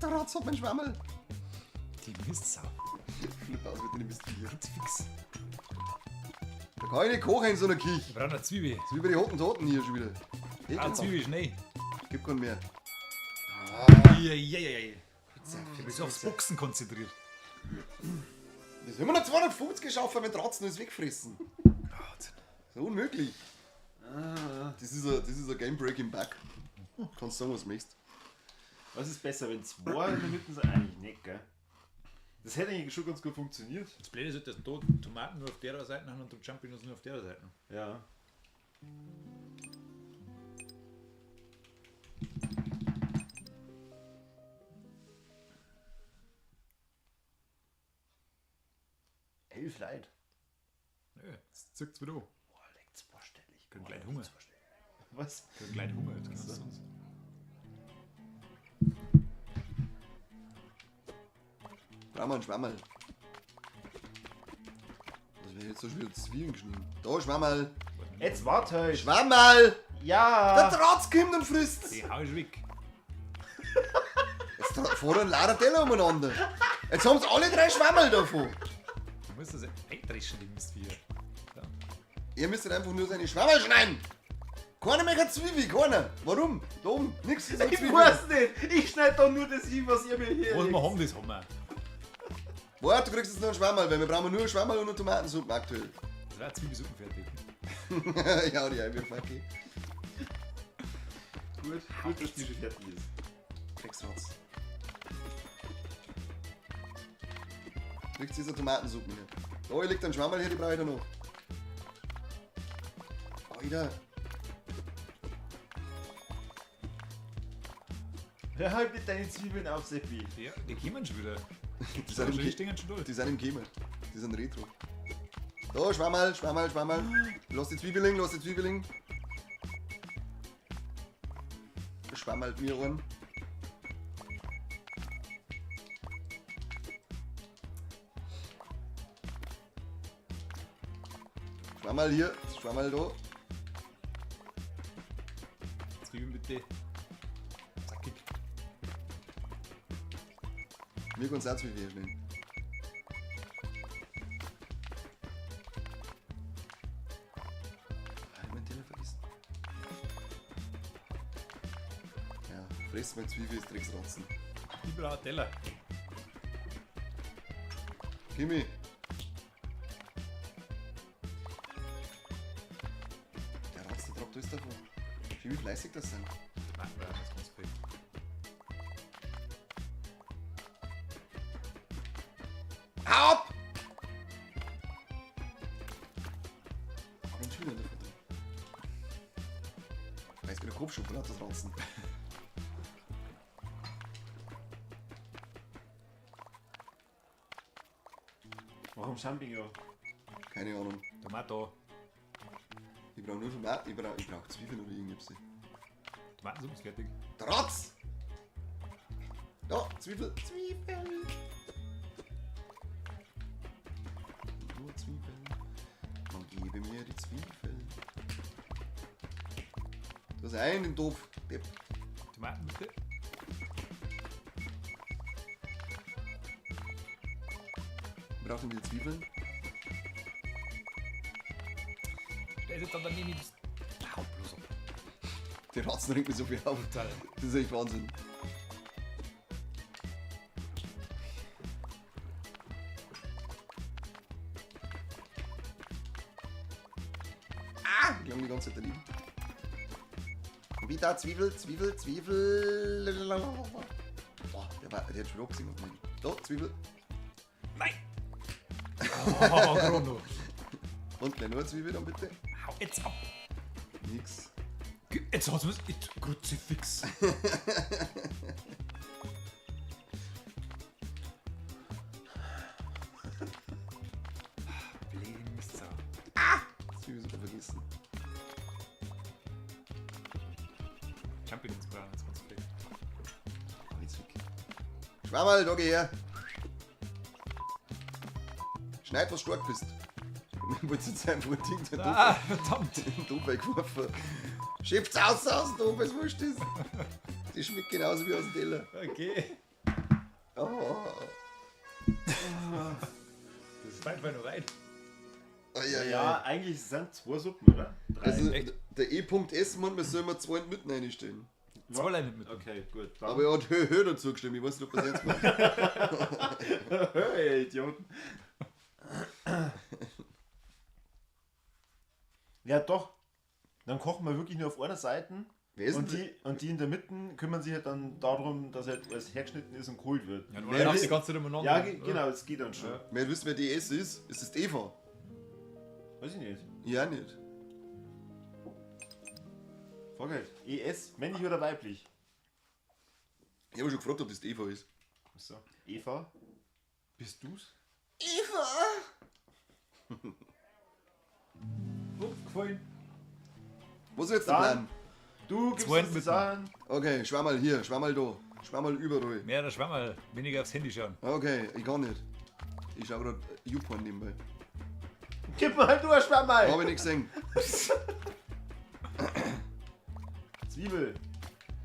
Speaker 3: Der Ratz hat mein Schwammerl.
Speaker 1: Die Mistsau.
Speaker 3: Flipp aus mit den Mistviecher.
Speaker 1: Fix.
Speaker 3: Da kann ich nicht kochen in so einer Küche.
Speaker 1: Ich brauche eine Zwiebel.
Speaker 3: Das ist wie bei den Hottentoten hier schon wieder.
Speaker 1: Ah,
Speaker 3: Ekelhaft.
Speaker 1: Zwiebel, schnell.
Speaker 3: Gibt keinen mehr.
Speaker 1: Ja. Du bist aufs Boxen konzentriert.
Speaker 3: Das haben wir noch 250 geschaffen, wenn Ratzen ist wegfressen. So unmöglich. Das ist ein Game Breaking Back. Kannst sagen, was du möchtest.
Speaker 2: Was ist besser, wenn zwei in der Mitte sind? Eigentlich nicht, gell? Das hätte eigentlich schon ganz gut funktioniert.
Speaker 1: Das Blöde ist, dass da Tomaten nur auf der Seite haben und die Champignons nur auf der Seite.
Speaker 2: Ja. Elf Leute.
Speaker 1: Nö, jetzt zückt's wieder an.
Speaker 2: Boah, leckt's vorstellig.
Speaker 1: Kriegen gleich Hunger.
Speaker 2: Was?
Speaker 1: Kriegen gleich Hunger. Jetzt kannst du sonst.
Speaker 3: Brauchen wir einen Schwammerl. Jetzt hast du wieder Zwiebeln geschnitten. Da, Schwammerl.
Speaker 2: Jetzt warte halt.
Speaker 3: Schwammerl! Der
Speaker 2: Ja.
Speaker 3: Tratz kommt und frisst.
Speaker 1: Die hau ich weg.
Speaker 3: Jetzt fahren ein lauter Teller umeinander. Jetzt haben sie alle 3 Schwammerl davon.
Speaker 1: Du musst das eindreschen, die Mistvieh. Ja.
Speaker 3: Ihr müsst einfach nur seine Schwammerl schneiden. Keiner mehr keine Zwiebel, keiner. Warum? Da oben, nix. So
Speaker 2: Ich weiß nicht. Ich schneide doch nur das hin, was ihr mir hier
Speaker 1: Was wir
Speaker 2: legt.
Speaker 1: haben, das haben wir.
Speaker 3: Warte, du kriegst jetzt noch einen Schwammerl, weil wir brauchen nur einen Schwammerl und eine Tomatensuppe aktuell.
Speaker 1: Das wäre Zwiebelsuppen fertig.
Speaker 3: Ja, die Eiwürfel, okay.
Speaker 2: Gut, dass die schon fertig ist.
Speaker 3: Drecksrotz. Kriegst du diese Tomatensuppe hier. Da hier liegt ein Schwammerl hier, die brauche ich da noch. Alter.
Speaker 2: Hör halt mit deinen Zwiebeln auf, Seppi.
Speaker 1: Ja, die kommen schon wieder.
Speaker 3: Die sind,
Speaker 1: Die
Speaker 3: im
Speaker 1: stehen schon durch.
Speaker 3: die sind im Kämer. Die sind retro. Da, Schwammerl, Schwammerl, Schwammerl. Lass die Zwiebel liegen, lass die Zwiebel liegen. Schwammerl mir an. Schwammerl hier, Schwammerl da.
Speaker 1: Zwiebeln bitte. Zackig.
Speaker 3: Mir kann es auch Zwiebeln schnell. Ich hab meinen Teller vergessen. Ja, fress mal Zwiebel, ist Drecksratzen.
Speaker 1: Ich brauche einen Teller.
Speaker 3: Kimi. Der Ratz, der tropft alles davon. Wie fleißig das sind.
Speaker 1: Nein, wir haben das ganz viel.
Speaker 3: Hau ab! Aber ein Schüler davon drin. Weiß wie der Kopfschuppen hat das Ratzen.
Speaker 2: Warum Champignon?
Speaker 3: Keine Ahnung.
Speaker 1: Tomato.
Speaker 3: Ich brauche nur Tomaten, ich brauch Zwiebeln oder irgendwas.
Speaker 1: Tomatensuppe ist fertig.
Speaker 3: Der Ratz! Da, Zwiebel. Zwiebeln. Nur Zwiebeln. Man gebe mir die Zwiebeln. Du hast einen doof. Depp.
Speaker 1: Tomaten bitte.
Speaker 3: Brauchen wir Zwiebeln?
Speaker 1: Der ist jetzt dann daneben. Hau bloß ab.
Speaker 3: Der Ratzen regt mir so viel auf.
Speaker 1: Total.
Speaker 3: Das ist echt Wahnsinn. Die haben die ganze Zeit daneben. Wieder Zwiebel, Zwiebel, Zwiebel. Boah, der hat schon abgesehen. Da, Zwiebel.
Speaker 1: Nein! Oh, Chrono.
Speaker 3: Und gleich noch eine Zwiebel dann bitte.
Speaker 1: Hau jetzt ab.
Speaker 3: Nix.
Speaker 1: Jetzt hast du es. Kruzifix. Blöde Mistsau.
Speaker 3: Zwiebel sogar vergessen.
Speaker 1: Champignons brauchen jetzt ganz viel.
Speaker 3: Hab ich's weg. Schwammerl, da geh her. Schneid, was stark bist. Ich wollte jetzt einfach ein Ding den
Speaker 1: Ah, verdammt!
Speaker 3: Doof weggeworfen. Schöpft's aus dem Doof, es wurscht ist. Die schmeckt genauso wie aus dem Teller.
Speaker 1: Okay.
Speaker 3: Oh.
Speaker 1: Das ist einfach nur rein.
Speaker 2: Ja, eigentlich sind es 2 Suppen, oder? 3.
Speaker 3: Also,
Speaker 1: echt?
Speaker 3: der E.S. meint, wir sollen mal 2 mitten einstellen.
Speaker 1: Zwei Leute mit.
Speaker 2: Okay, gut. Dann.
Speaker 3: Aber er hat Hö dazu gestimmt, ich weiß nicht, ob das jetzt macht.
Speaker 2: Hey, Idioten. Ja, doch. Dann kochen wir wirklich nur auf einer Seite.
Speaker 3: Wer ist
Speaker 2: Und
Speaker 3: denn
Speaker 2: die in der Mitte kümmern sich halt dann darum, dass halt alles hergeschnitten ist und geholt wird.
Speaker 1: Ja,
Speaker 3: Wer
Speaker 1: du darfst
Speaker 3: ist-
Speaker 1: die ganze Zeit umeinander.
Speaker 2: Ja, genau, das geht dann schon.
Speaker 1: Ja.
Speaker 3: Wer wisst, wer DS ist? Es ist Eva.
Speaker 2: Weiß ich nicht.
Speaker 3: Ja, nicht.
Speaker 2: Frag halt. ES, männlich oder weiblich?
Speaker 3: Ich habe schon gefragt, ob das die Eva ist.
Speaker 2: So. Eva? Bist du's?
Speaker 3: Eva!
Speaker 1: Oh, gefallen.
Speaker 3: Was ist jetzt der
Speaker 2: Dann-
Speaker 3: Plan?
Speaker 2: Du gibst
Speaker 1: Zwei
Speaker 2: uns die
Speaker 1: mitten.
Speaker 2: Sachen.
Speaker 3: Okay, Schwammerl hier, Schwammerl da. Schwammerl überall.
Speaker 1: Mehr der Schwammerl. Weniger aufs Handy schauen.
Speaker 3: Okay, ich kann nicht. Ich schau gerade YouPorn nebenbei.
Speaker 2: Gib mal du, Schwammerl.
Speaker 3: Hab ich nicht gesehen.
Speaker 2: Zwiebel.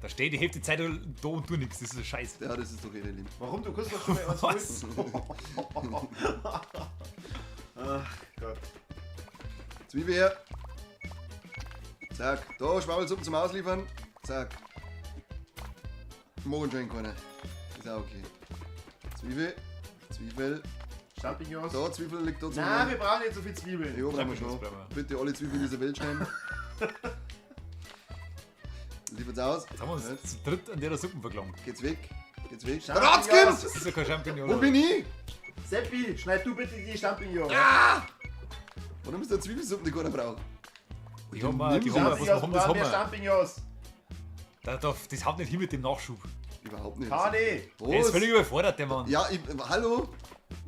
Speaker 1: Da steht die Hälfte der Zeit da und tu nichts. Das ist ein Scheiß.
Speaker 3: Ja, das ist doch eh lieb.
Speaker 2: Warum? Du kannst doch schon mal was
Speaker 1: Was?
Speaker 2: holen. Ach Gott.
Speaker 3: Zwiebel her. Zack. Da, Schwabbelsuppen zum Ausliefern. Zack. Morgen schon keiner. Ist auch okay. Zwiebel. Zwiebel.
Speaker 2: Champignons.
Speaker 3: Da, Zwiebel liegt da zum
Speaker 2: Nein, wir brauchen nicht so viel Zwiebeln.
Speaker 3: Ja, brauchen wir
Speaker 1: Champignons
Speaker 3: schon.
Speaker 1: brauchen wir.
Speaker 3: Bitte alle Zwiebeln dieser Welt schneiden. Liefert's aus.
Speaker 1: Jetzt haben wir uns zu dritt an der Suppe verklangt.
Speaker 3: Geht's weg. Geht's weg.
Speaker 2: Champignons.
Speaker 3: Ratskind!
Speaker 1: Das ist ja kein Champignon.
Speaker 3: Wo bin ich?
Speaker 2: Seppi, schneid du bitte die Champignons.
Speaker 3: Warum ist der Zwiebelsuppen, die keiner braucht?
Speaker 1: Die haben wir, was haben das
Speaker 2: brauchen
Speaker 1: haben
Speaker 2: wir
Speaker 1: wir?
Speaker 2: Champignons.
Speaker 1: Das haut nicht hin mit dem Nachschub.
Speaker 3: Überhaupt nicht.
Speaker 2: Kann ich.
Speaker 1: Der ist
Speaker 3: Was?
Speaker 1: völlig überfordert, der Mann.
Speaker 3: Ja, hallo?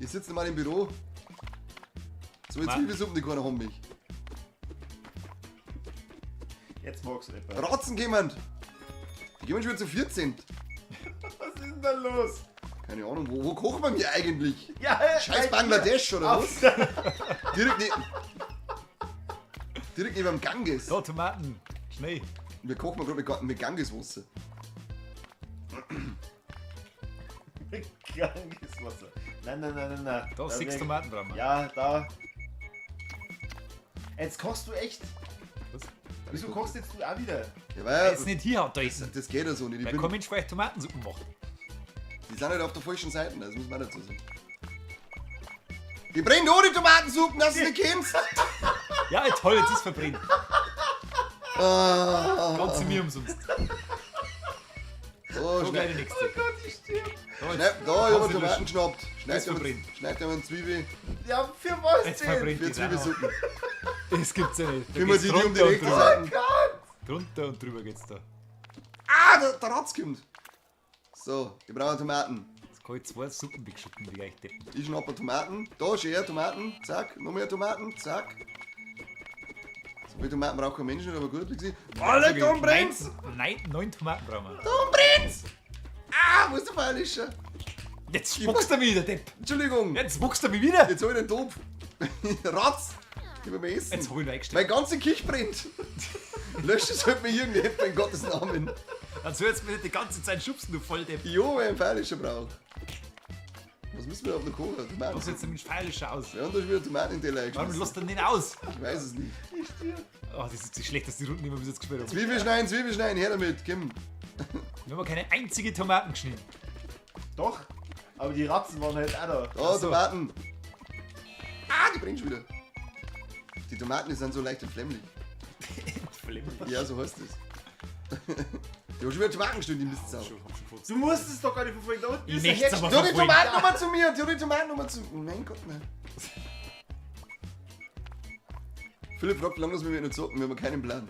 Speaker 3: Ihr sitzt mal im Büro. So eine
Speaker 1: Mann.
Speaker 3: Zwiebelsuppen, die keiner haben mich.
Speaker 2: Jetzt magst du etwas.
Speaker 3: Ratzen jemand! Die gehen wir schon wieder zu 14.
Speaker 2: Was ist denn da los?
Speaker 3: Keine Ahnung, wo kochen wir denn hier eigentlich?
Speaker 2: Ja,
Speaker 3: Scheiß Bangladesch oder was? Direkt neben dem Ganges.
Speaker 1: Da, Tomaten. Schnell.
Speaker 3: Wir kochen mal gerade mit Gangeswasser.
Speaker 2: Gangeswasser. Nein.
Speaker 1: Da 6 Tomaten brauchen wir.
Speaker 2: Ja, da. Jetzt kochst du echt.
Speaker 1: Was?
Speaker 2: Wieso kochst jetzt du auch wieder?
Speaker 3: Ja, weil
Speaker 1: Jetzt nicht hier haut da essen.
Speaker 3: das geht ja so nicht.
Speaker 1: Weil kein Mensch vielleicht Tomatensuppen macht.
Speaker 3: Die sind halt auf der falschen Seite, das muss man dazu sagen. Die brennt ohne Tomatensuppen, dass du nicht kennst!
Speaker 1: Ja, toll, jetzt ist verbrennt.
Speaker 3: Ah,
Speaker 1: Ganze mir umsonst.
Speaker 3: so,
Speaker 1: So gleich die
Speaker 3: schneid,
Speaker 1: nächste.
Speaker 2: Gott, ich stirb.
Speaker 1: Da,
Speaker 3: da haben wir
Speaker 1: Kannst du
Speaker 3: Tomaten geschnappt.
Speaker 1: Ist verbrennt.
Speaker 3: Schneid dir mal eine Zwiebel
Speaker 2: Ja, für was
Speaker 1: Jetzt
Speaker 2: denn?
Speaker 1: verbrennt
Speaker 3: für
Speaker 1: die Sau.
Speaker 3: Zwiebelsuppen.
Speaker 1: Das gibt's ja nicht. Da
Speaker 3: Kümmern
Speaker 1: geht's
Speaker 3: Sie dich um die
Speaker 1: drunter und
Speaker 3: rechte
Speaker 1: drüber.
Speaker 3: Seite.
Speaker 1: Drunter und drüber geht's da.
Speaker 3: Ah, der Ratz kommt. So, wir brauchen Tomaten.
Speaker 1: Jetzt kann ich 2 Suppen wegschütten, die gleich deppen.
Speaker 3: Ich schnappe Tomaten. Da, schon her, Tomaten. Zack, noch mehr Tomaten. Zack. So viele Tomaten braucht kein Mensch nicht, aber gut, wie gesagt. Alle, Tom brennt's!
Speaker 1: Nein, 9 Tomaten brauchen wir.
Speaker 3: Tom brennt's! Ah, wo ist der Fallische?
Speaker 1: Jetzt spuckst du mich wieder, Depp.
Speaker 3: Entschuldigung,
Speaker 1: Jetzt spuckst du mich wieder.
Speaker 3: jetzt hab ich den Topf. Ratz! Gib mir mal
Speaker 1: Jetzt
Speaker 3: Essen.
Speaker 1: hab ich ihn weggestellt.
Speaker 3: Mein ganzer Kich brennt. Lösch es halt mir irgendjemand in Gottes Namen.
Speaker 1: Dann sollst du mich nicht die ganze Zeit schubsen, du Volldepp.
Speaker 3: Jo, wer einen Fallischer braucht. Was müssen wir auf der Kochen?
Speaker 1: Was
Speaker 3: Tomaten.
Speaker 1: jetzt nämlich feierlich aus?
Speaker 3: Wir haben da schon wieder Tomaten in den Teller
Speaker 1: Warum
Speaker 3: eingeschmissen.
Speaker 1: lässt du den nicht aus?
Speaker 3: Ich weiß es nicht.
Speaker 1: Oh, das ist die schlechteste Runde, die wir bis jetzt gespielt haben.
Speaker 3: Zwiebel schneiden, her damit, komm.
Speaker 1: Wir haben keine einzige Tomaten geschnitten.
Speaker 2: Doch. Aber die Ratzen waren halt auch da.
Speaker 3: Da,
Speaker 1: Ach so.
Speaker 3: Tomaten. Ah, die brennt schon wieder. Die Tomaten die sind so leicht entflammlich. Ja, so heißt es. Ich hab schon wieder Tomaten gestellt, die Mistsau.
Speaker 1: Hab schon gefurzt.
Speaker 2: Du musst es doch gar nicht verfolgen. Da unten
Speaker 1: Ich
Speaker 2: ist er
Speaker 1: möcht's aber
Speaker 2: hergestellt.
Speaker 3: Tu die
Speaker 1: verfolgen.
Speaker 3: Tomaten nochmal zu mir, tu die Tomaten nochmal zu mir. Mein Gott, nein. Philipp fragt, wie lange das wir nicht zocken, wir haben keinen Plan.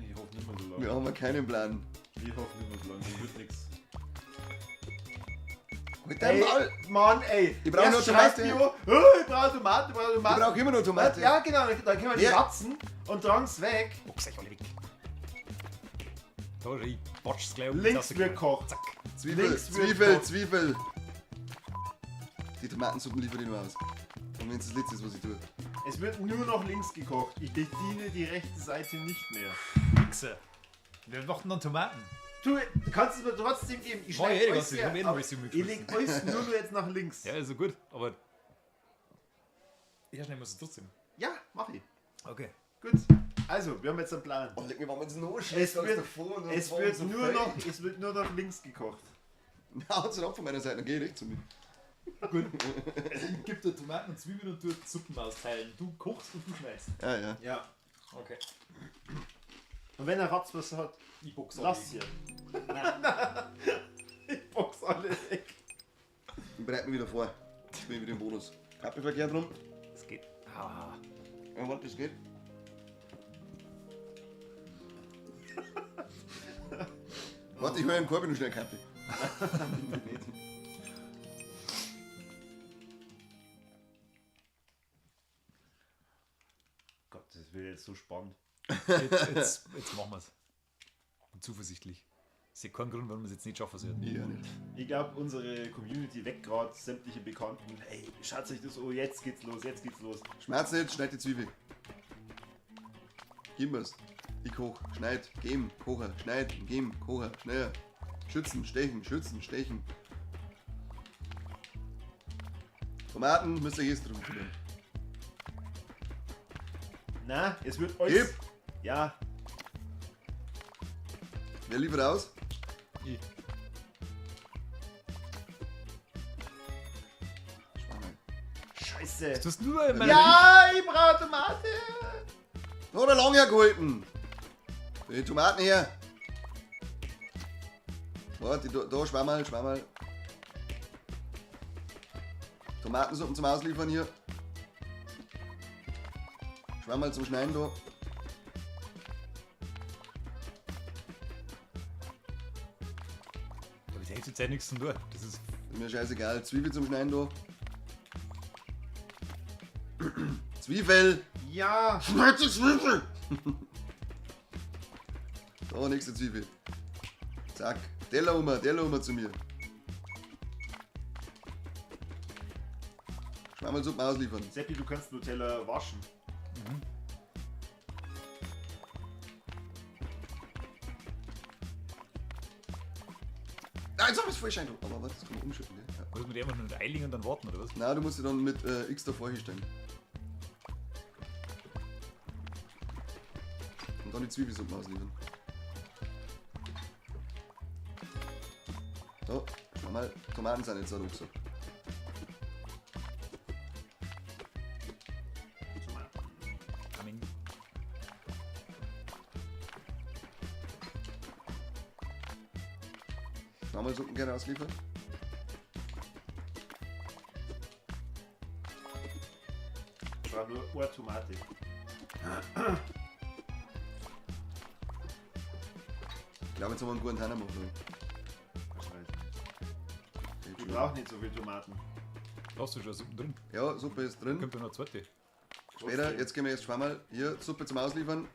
Speaker 2: Ich hoffe nicht mehr so
Speaker 3: Wir
Speaker 2: lange.
Speaker 3: haben keinen Plan.
Speaker 2: Ich hoffe nicht mehr so lange. Das wird nichts.
Speaker 3: Halt dein Maul.
Speaker 2: Mann, ey.
Speaker 3: Ich brauch
Speaker 2: Erst
Speaker 3: nur
Speaker 2: schreist
Speaker 3: Tomate.
Speaker 2: du, oh, ich brauche Tomaten, ich brauche
Speaker 3: Ich
Speaker 2: Tomaten.
Speaker 3: brauche immer noch Tomate.
Speaker 2: Ja, genau, dann können wir die
Speaker 3: Ja.
Speaker 2: Ratzen und tragen's weg.
Speaker 1: Box euch alle weg. Da, ich botsch's gleich um.
Speaker 2: Links wird gekocht.
Speaker 1: Zack.
Speaker 3: Zwiebel,
Speaker 2: Links wird
Speaker 3: Zwiebel,
Speaker 2: gekocht.
Speaker 3: Zwiebel. Die Tomatensuppen liefere ich nur aus. Und wenn es das letzte ist, was ich tue.
Speaker 2: Es wird nur noch links gekocht. Ich bediene die rechte Seite nicht mehr.
Speaker 1: Wichser. Wir machen dann Tomaten.
Speaker 2: Du kannst es mir trotzdem geben. Ich
Speaker 1: Mach ich
Speaker 2: schneide
Speaker 1: eh die
Speaker 2: euch
Speaker 1: ganze Zeit. Ich hab eh noch alles
Speaker 2: Ich
Speaker 1: umgeschmissen.
Speaker 2: leg euch nur noch jetzt nach links.
Speaker 1: Ja, also gut, aber. Ja, schnell muss es trotzdem.
Speaker 2: Ja, mach ich.
Speaker 1: Okay.
Speaker 2: Gut. Also, wir haben jetzt einen Plan.
Speaker 3: Oh, leg mir mal ins Nose.
Speaker 2: Es wird nur noch links gekocht.
Speaker 3: Haut es ab von meiner Seite, dann geh ich recht zu mir.
Speaker 1: Gut. Ich gebe dir Tomaten und Zwiebeln und du Suppen austeilen. Du kochst und du schneidest.
Speaker 3: Ja, ja.
Speaker 2: Ja.
Speaker 1: Okay.
Speaker 2: Und wenn er Ratz was hat,
Speaker 1: Ich box
Speaker 2: lass hier. Ich box alle weg.
Speaker 3: Ich bereite mich wieder vor. Ich bin wieder im Bonus. Kappelverkehr drum.
Speaker 1: Es geht. Ah.
Speaker 3: Ja, warte, das geht. Warte, ich höre im Korb noch schnell Kaffee.
Speaker 2: Gott, das wird jetzt so spannend.
Speaker 1: Jetzt machen wir es. Zuversichtlich. Ich sehe keinen Grund, warum wir es jetzt nicht schaffen sollten.
Speaker 3: Ich auch nicht.
Speaker 2: Ich glaube, unsere Community weckt gerade sämtliche Bekannten. Ey, schaut euch das an, jetzt geht's los, jetzt geht's los.
Speaker 3: Schmerz nicht, schneid die Zwiebel. Gib mir's. Ich koch, schneid, geben, kochen, schneiden, geben, kochen, schneller. Schützen, stechen, schützen, stechen. Tomaten müsst ihr jetzt drum tun.
Speaker 2: Na, es wird euch.
Speaker 3: Gib!
Speaker 2: Ja,
Speaker 3: Wer liefert aus?
Speaker 1: Ich.
Speaker 3: Spannend.
Speaker 2: scheiße.
Speaker 1: Du hast nur in meiner
Speaker 2: Ja, ich brauche Tomate.
Speaker 3: Da hat er lang hergehalten. Die Tomaten her. Warte, da Schwammerl, Schwammerl. Tomatensuppen zum Ausliefern hier. Schwammerl zum Schneiden da.
Speaker 1: Da habe ich die Hälfte der Zeit nichts zu tun. Das ist.
Speaker 3: Mir scheißegal. Zwiebel zum Schneiden da. Zwiebel!
Speaker 2: Ja.
Speaker 3: Schneid die Zwiebel! Da, nächste Zwiebel. Zack. Teller zu mir. Schwammerlsuppen ausliefern.
Speaker 2: Seppi, du kannst Nutella waschen.
Speaker 3: Nein, jetzt hab ich's falsch rein. Aber warte, das kann man umschütten, gell? Ja.
Speaker 1: Muss man die einfach nur mit Eiling und dann warten, oder was?
Speaker 3: Nein, du musst dir dann mit X davor hinstellen. Und dann die Zwiebelsuppen ausliefern. So, schau mal, Tomaten sind jetzt da gesagt.
Speaker 1: Coming.
Speaker 3: Schwammerlsuppen gerne ausliefern.
Speaker 2: Ich brauche nur eine Tomate.
Speaker 3: Ich glaube, jetzt haben wir einen guten Guantanamo drin.
Speaker 2: Ich brauche nicht so viel Tomaten.
Speaker 1: Hast du schon Suppen drin?
Speaker 3: Ja, Suppe ist drin.
Speaker 1: Kommt ja noch eine zweite.
Speaker 3: Später, jetzt gehen wir jetzt Schwammerl. Hier, Suppe zum Ausliefern.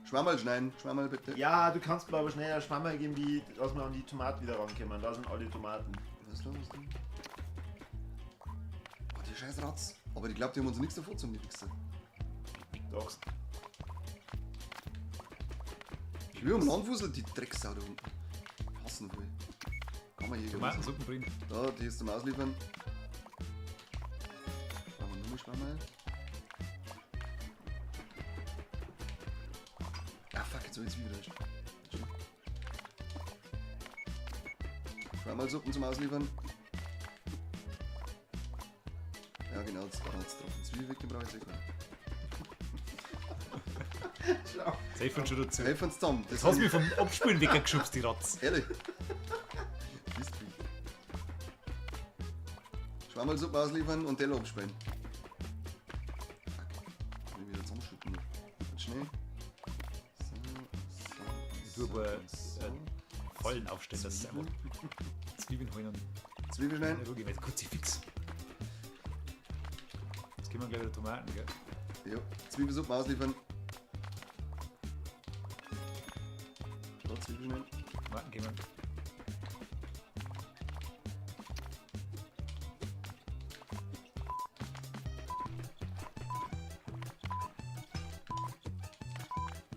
Speaker 3: Schwammerl schneiden, Schwammerl bitte.
Speaker 2: Ja, du kannst mir aber schneller Schwammerl geben, wie, dass wir an die Tomaten wieder rankommen. Da sind alle Tomaten.
Speaker 3: Was ist los? Oh, die scheiß Ratz. Aber ich glaube, die haben uns nichts davor zum Wichsen.
Speaker 2: Doch.
Speaker 3: Ich will um Landwusel, die Drecksau da unten. Hassen will. Kann man hier
Speaker 1: Tomatensuppen drin.
Speaker 3: Da, die ist zum Ausliefern. Machen wir nochmal Schwammerl. Ah fuck, jetzt habe ich Zwiebeln drin. Schwammerlsuppen zum Ausliefern. Ja genau, jetzt hat's drauf. Zwiebel weg, den brauche ich jetzt nicht mehr.
Speaker 2: Schau.
Speaker 1: Safe und schon dazu.
Speaker 3: Helfen uns zusammen.
Speaker 1: Das hast du mich vom Abspülen weggeschubst, die Ratz.
Speaker 3: Ehrlich. Bist du. Schwammerlsuppe ausliefern und Teller absperren. Fuck. Ich will wieder zusammenschütten. Ganz schnell.
Speaker 1: Ich tue aber Fallen aufstellen, dass es einfach Zwiebeln holen und
Speaker 3: Zwiebeln
Speaker 1: eine
Speaker 3: schneiden.
Speaker 1: Ruhe mit Kruzifix. Jetzt gehen wir gleich wieder Tomaten, gell?
Speaker 3: Ja. Zwiebelsuppen ausliefern. Da, Zwiebeln schneiden.
Speaker 1: Tomaten gehen wir.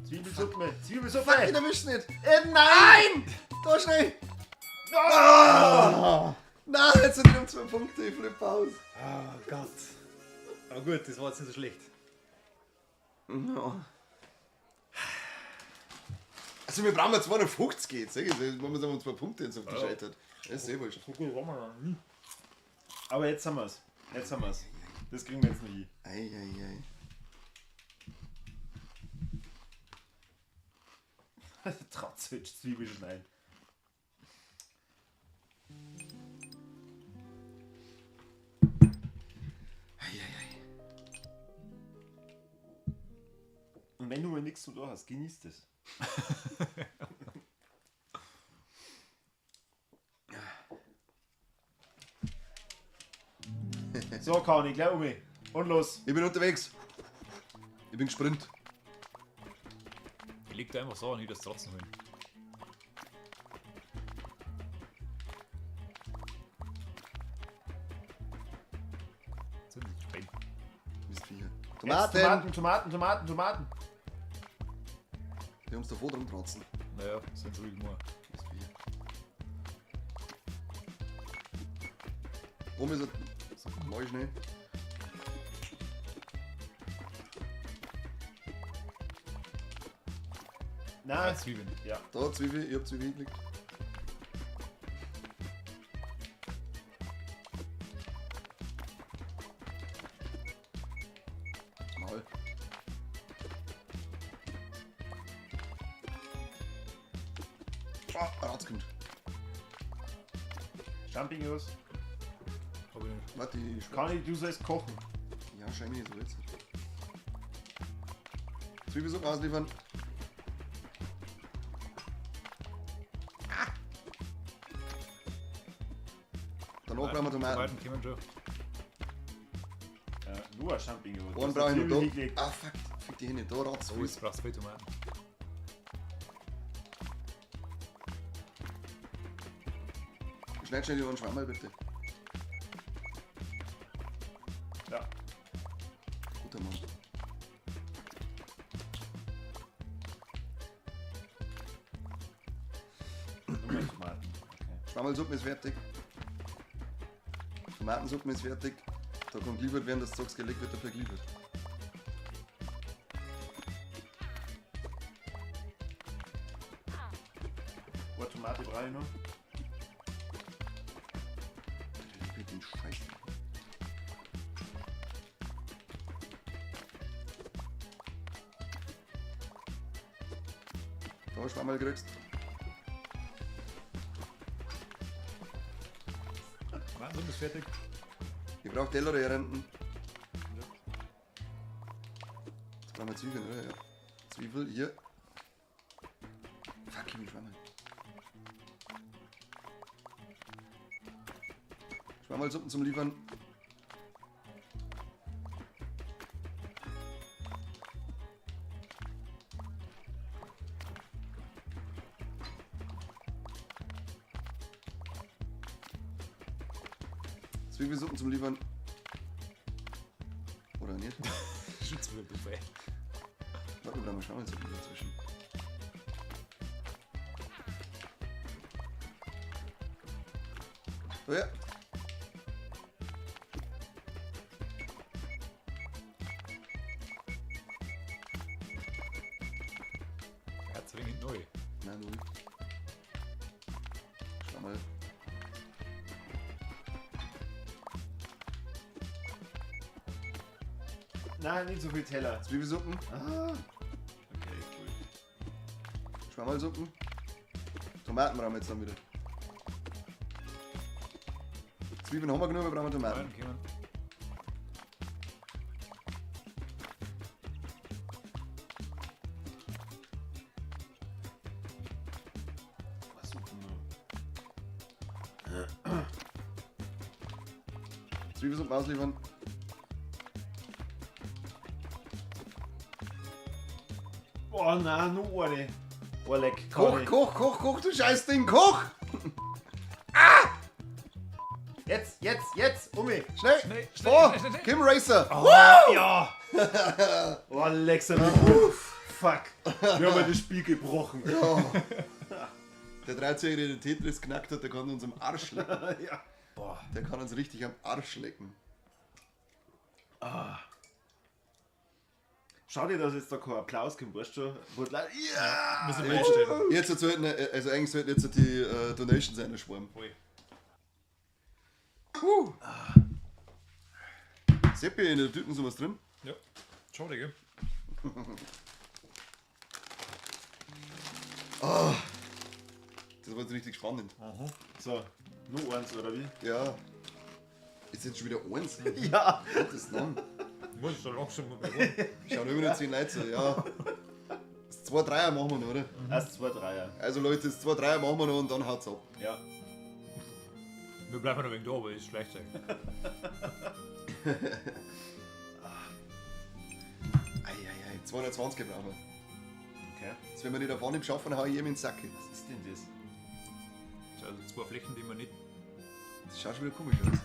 Speaker 2: Zwiebelsuppe.
Speaker 3: Fuck,
Speaker 2: Zwiebelsuppe.
Speaker 3: den erwischt nicht!
Speaker 2: Nein!
Speaker 3: Da schnell!
Speaker 2: Ah!
Speaker 3: Nein, jetzt sind wir um 2 Punkte, ich flippe aus.
Speaker 1: Oh Gott. Aber gut, das war jetzt nicht so schlecht.
Speaker 3: Ja. Also wir brauchen 250 jetzt, wenn wir sagen, 2 Punkte jetzt auf die Scheitert. Das ist eh wurscht.
Speaker 2: Aber jetzt haben wir's. Jetzt haben wir's. Das kriegen wir jetzt noch hin.
Speaker 3: Eieiei.
Speaker 2: Tratzwitsch, Zwiebel schneiden. Und wenn du mal nichts zu tun hast, genießt es. So, Kani, gleich um mich. Und los.
Speaker 3: Ich bin unterwegs. Ich bin gesprint.
Speaker 1: leg da einfach so an, das trotzdem hin. So, die Späne.
Speaker 3: Mistviecher.
Speaker 2: Jetzt Tomaten.
Speaker 3: Wir haben es davor drum trotzen.
Speaker 1: Naja, sind ruhig nur.
Speaker 3: Mistviecher. Warum ist er... So, mach ich schnell.
Speaker 2: Nein.
Speaker 1: Zwiebeln.
Speaker 2: Ja.
Speaker 3: Da, Zwiebel, ich hab Zwiebel geklickt. Mal. Ah, rauskommt.
Speaker 2: Champignons.
Speaker 1: Hab ich nicht.
Speaker 3: Warte, ich
Speaker 2: Conny, du sollst kochen.
Speaker 3: Ja, scheinbar so jetzt. Zwiebelsuppe ausliefern. Danach brauchen wir Tomaten.
Speaker 1: Tomaten kommen schon.
Speaker 2: Nur Champignons.
Speaker 3: Einen brauche ich noch da. Ah, fuck. Fick die Hände. Da rat's
Speaker 1: Oh,
Speaker 3: viel.
Speaker 1: jetzt brauchst du viel Tomaten.
Speaker 3: Schneid schnell die Schwammerl bitte.
Speaker 2: Ja.
Speaker 3: Guter Mann.
Speaker 2: Nur Tomaten. Okay.
Speaker 3: Schwammerlsuppe ist fertig. Tomatensuppe ist fertig. Da kann geliefert werden, dass du sagst, gelegt wird, dafür geliefert.
Speaker 2: Eine Tomate brauche ich noch.
Speaker 3: Mit den Scheiß. Da Schwammerl gekriegst.
Speaker 1: Tomaten ist fertig.
Speaker 3: Ich brauche Teller oder Renten. Jetzt brauchen wir Zwiebeln, oder? Ja. Zwiebel, hier. Fuck, ich bin Schwammerl. Schwammerlsuppen zum Liefern. Zwiebelsuppen zum Liefern. Oder nicht?
Speaker 1: Schutzwürfelbuffet.
Speaker 3: Warte, wir brauchen Schwammerlsuppen dazwischen. So, ja.
Speaker 1: Ja, zwingend neu.
Speaker 3: Nein, null. Schau mal.
Speaker 2: Nein, nicht so viel Teller.
Speaker 3: Zwiebelsuppen,
Speaker 2: Ah. Okay, cool.
Speaker 3: Schwammerlsuppen. Tomaten brauchen wir jetzt dann wieder. Zwiebeln haben wir genug, wir brauchen Tomaten.
Speaker 1: Tomaten kommen.
Speaker 2: Was suchen
Speaker 3: Zwiebelsuppen ausliefern.
Speaker 2: Oh nein, nur eine. Oh leck,
Speaker 3: Koch,
Speaker 2: Conny.
Speaker 3: koch, koch, koch, du Scheißding, koch!
Speaker 2: Jetzt, Umi.
Speaker 3: Schnell!
Speaker 1: Schnell,
Speaker 3: Oh,
Speaker 1: schnell, schnell.
Speaker 3: Kim Racer!
Speaker 2: Ja. Oh, leck, so fuck. Wir haben ja das Spiel gebrochen.
Speaker 3: Ja. Der 13-jährige Tetris knackt hat, der kann uns am Arsch lecken.
Speaker 2: Ja.
Speaker 1: Boah.
Speaker 3: Der kann uns richtig am Arsch lecken.
Speaker 2: Schau dir, dass jetzt da kein Applaus kommt, weißt du? Ja!
Speaker 1: Müssen wir einstellen.
Speaker 3: Jetzt sollten, also eigentlich sollten jetzt die Donations einschwärmen.
Speaker 1: Voll.
Speaker 3: Seppi, in der Tüten so was drin.
Speaker 1: Ja. Schau dir, gell?
Speaker 3: Das war jetzt richtig spannend.
Speaker 2: So, nur eins, oder wie?
Speaker 3: Ja. Ist jetzt schon wieder eins?
Speaker 2: Ja.
Speaker 3: Gottes Namen.
Speaker 1: Ich muss so langsam mit mir
Speaker 3: Schauen immer noch 10 Leute so, ja. Das 2 Dreier machen wir noch, oder?
Speaker 2: Erst 2 Dreier.
Speaker 3: Also Leute, das 2 Dreier machen wir noch und dann haut's ab.
Speaker 2: Ja.
Speaker 1: Wir bleiben noch ein wenig da, aber ist schlecht sein.
Speaker 3: Eieiei, 220 brauchen wir.
Speaker 2: Okay.
Speaker 3: Das, wenn wir nicht auf Anhieb schaffen, hau ich ihm in den Sack.
Speaker 2: Was ist denn das?
Speaker 1: Also 2 Flächen, die man nicht.
Speaker 3: Das schaut schon wieder komisch aus.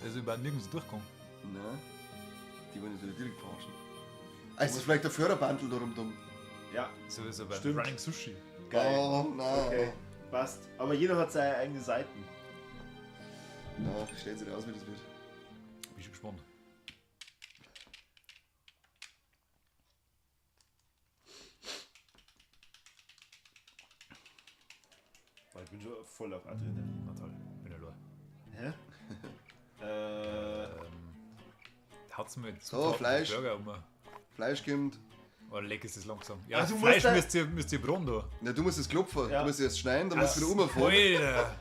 Speaker 1: Also überhaupt nirgends durchkommen.
Speaker 3: Nein. Die wollen natürlich direkt verarschen. Ah, ist das vielleicht der Förderbandel da rum?
Speaker 2: Ja,
Speaker 1: So ist aber
Speaker 2: Stimmt.
Speaker 1: Running Sushi.
Speaker 2: geil.
Speaker 3: Oh, nein.
Speaker 2: Okay, passt. Aber jeder hat seine eigenen Seiten.
Speaker 3: Na, stellt sich aus, wie das wird.
Speaker 1: Bin ich schon gespannt.
Speaker 2: Boah, ich bin schon voll auf Adrenalin.
Speaker 1: Na toll, bin allein.
Speaker 2: Hä?
Speaker 1: Hat's mir jetzt
Speaker 3: So, Fleisch.
Speaker 1: Burger um.
Speaker 3: Fleisch kommt.
Speaker 1: Oh, leck ist das langsam. Ja,
Speaker 2: Also
Speaker 1: das
Speaker 2: musst
Speaker 1: Fleisch
Speaker 2: du-
Speaker 1: müsst ihr braten da.
Speaker 3: Na, du musst es klopfen.
Speaker 2: Ja.
Speaker 3: Du musst es erst schneiden, dann musst du wieder umfahren.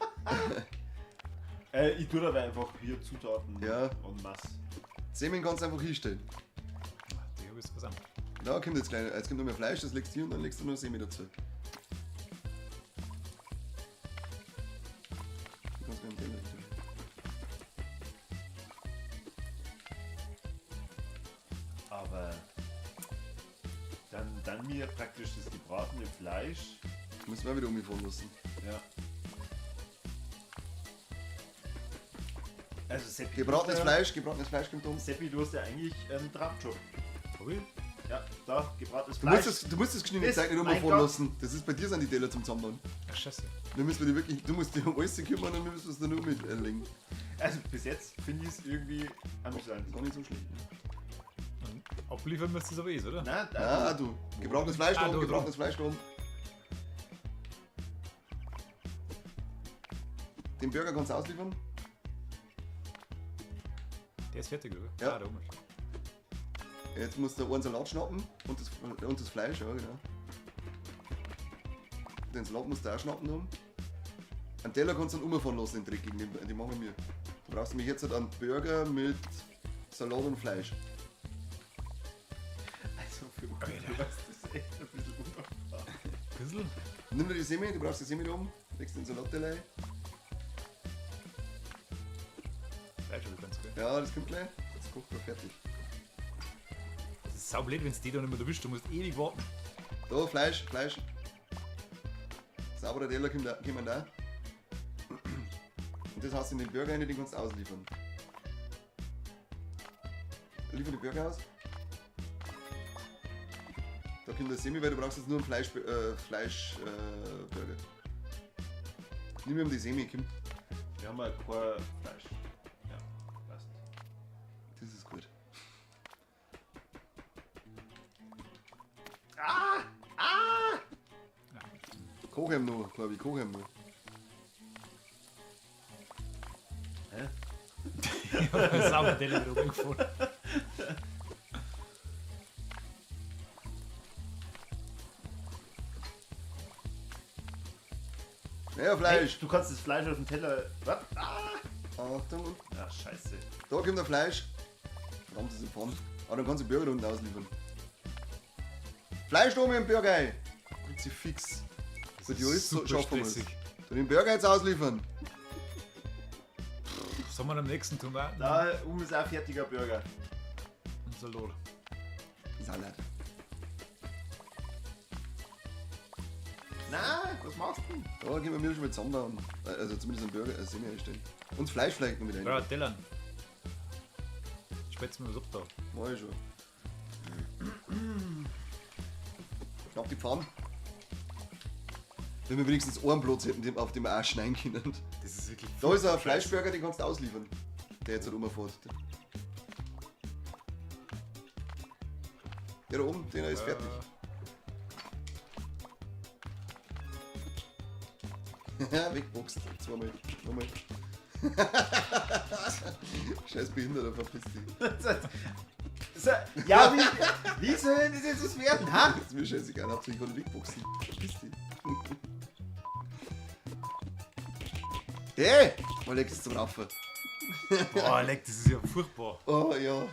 Speaker 1: Alter!
Speaker 2: Ich tue dabei einfach hier Zutaten
Speaker 3: Ja.
Speaker 2: und Mass.
Speaker 3: Semen kannst du einfach hinstellen.
Speaker 1: Die hab ich was an.
Speaker 3: Da kommt jetzt kommt noch mehr Fleisch, das legst du hier und dann legst du noch Semen dazu. Du kannst mir einen Teller tun.
Speaker 2: Aber dann mir praktisch das gebratene Fleisch.
Speaker 3: Müssen wir auch wieder umfahren lassen.
Speaker 2: Ja. Also Seppi,
Speaker 3: Gebratenes Fleisch kommt um.
Speaker 2: Seppi, du hast ja eigentlich einen Drahtjob.
Speaker 1: Hab ich?
Speaker 2: Ja, da, gebratenes
Speaker 3: Du
Speaker 2: Fleisch.
Speaker 3: musst das geschnittene
Speaker 2: Das-
Speaker 3: Zeug nicht
Speaker 2: mein
Speaker 3: umfahren
Speaker 2: Gott.
Speaker 3: lassen. Das ist bei dir sind die Teller zum Zusammenbauen.
Speaker 1: Ach, scheiße.
Speaker 3: Dann müssen wir die wirklich, du musst dich um alles kümmern und wir müssen es dann nur mitlegen.
Speaker 2: Also bis jetzt finde ich es irgendwie amüsant.
Speaker 3: Gar nicht so schlecht.
Speaker 1: Und abliefern müsst ihr es aber eh, oder?
Speaker 2: Nein,
Speaker 3: Ah, du. Gebratenes Fleisch
Speaker 1: Ah,
Speaker 3: drum,
Speaker 1: du,
Speaker 3: gebratenes Fleisch drum. Den Burger kannst du ausliefern.
Speaker 1: Der ist fertig, oder?
Speaker 3: Ja.
Speaker 1: Ah, da oben.
Speaker 3: Jetzt musst du einen Salat schnappen und das Fleisch, ja genau. Den Salat musst du auch schnappen haben. Einen Teller kannst du dann umfahren lassen, den dreckigen, den machen wir. Du brauchst nämlich jetzt halt einen Burger mit Salat und Fleisch.
Speaker 2: also für mich, du weißt, das ist echt ein bisschen undankbar.
Speaker 1: Bissl?
Speaker 3: Nimm dir die Semi, du brauchst die Semi da oben, legst den Salatteller ein.
Speaker 1: Fleisch hab ich ganz gut.
Speaker 3: Ja, das kommt gleich. Das kocht man fertig.
Speaker 1: Das ist saublöd, wenn es die da nicht mehr erwischt. Du musst ewig warten.
Speaker 3: Da, Fleisch. Sauberer Teller kommen da. Und das hast du in den Burger rein, den kannst du ausliefern. Liefer den Burger aus. Da kommt der Semi, weil du brauchst jetzt nur einen Burger. Nimm mir um die Semi, komm.
Speaker 2: Wir haben halt kein Fleisch. Ja, passt.
Speaker 3: Das ist gut. Koch ihm noch, glaube ich, koch ihm noch.
Speaker 1: Sauber Teller wieder umgefahren.
Speaker 3: Ja,
Speaker 2: Hey,
Speaker 3: Fleisch.
Speaker 2: du kannst das Fleisch auf dem Teller. Was?
Speaker 3: Achtung, und
Speaker 2: Ja, scheiße.
Speaker 3: da kommt der Fleisch. Verdammt, das ist Pfann. Aber dann kannst du den Burger da unten ausliefern. Fleisch da oben im Burger ein. Und sie fix. Für die alles so
Speaker 1: super
Speaker 3: schaffen muss.
Speaker 1: stressig.
Speaker 3: Du den Burger jetzt ausliefern.
Speaker 1: Sollen wir am nächsten Tomaten
Speaker 2: Da ist auch ein fertiger Burger.
Speaker 1: und Salat?
Speaker 3: Salat.
Speaker 2: Nein, was machst du denn?
Speaker 3: Da gehen wir mir schon mit zusammen da. Also zumindest einen Burger, Semi einstellen. Und das Fleisch vielleicht noch mit rein.
Speaker 1: Ja, Tellern. Spätzt mir was ab da.
Speaker 3: Mach ich schon. Knapp die Pfanne. Wenn wir wenigstens einen Platz hätten, auf dem wir auch schneiden können.
Speaker 1: Das ist wirklich.
Speaker 3: Da ist ein Fleischburger, den kannst du ausliefern. Der jetzt halt umfährt. Der da oben, der ist fertig. Ja, wegboxt. Zweimal. Nochmal. Scheiß Behinderter, verpiss dich.
Speaker 2: So, ja, wie soll denn das jetzt was werden? Ha?
Speaker 3: Das ist mir scheißegal, hauptsächlich kann ich wegboxen. Verpiss dich. Hey! Oh, leg es zum Raufen.
Speaker 1: Boah, leck, das ist ja furchtbar.
Speaker 3: Oh ja.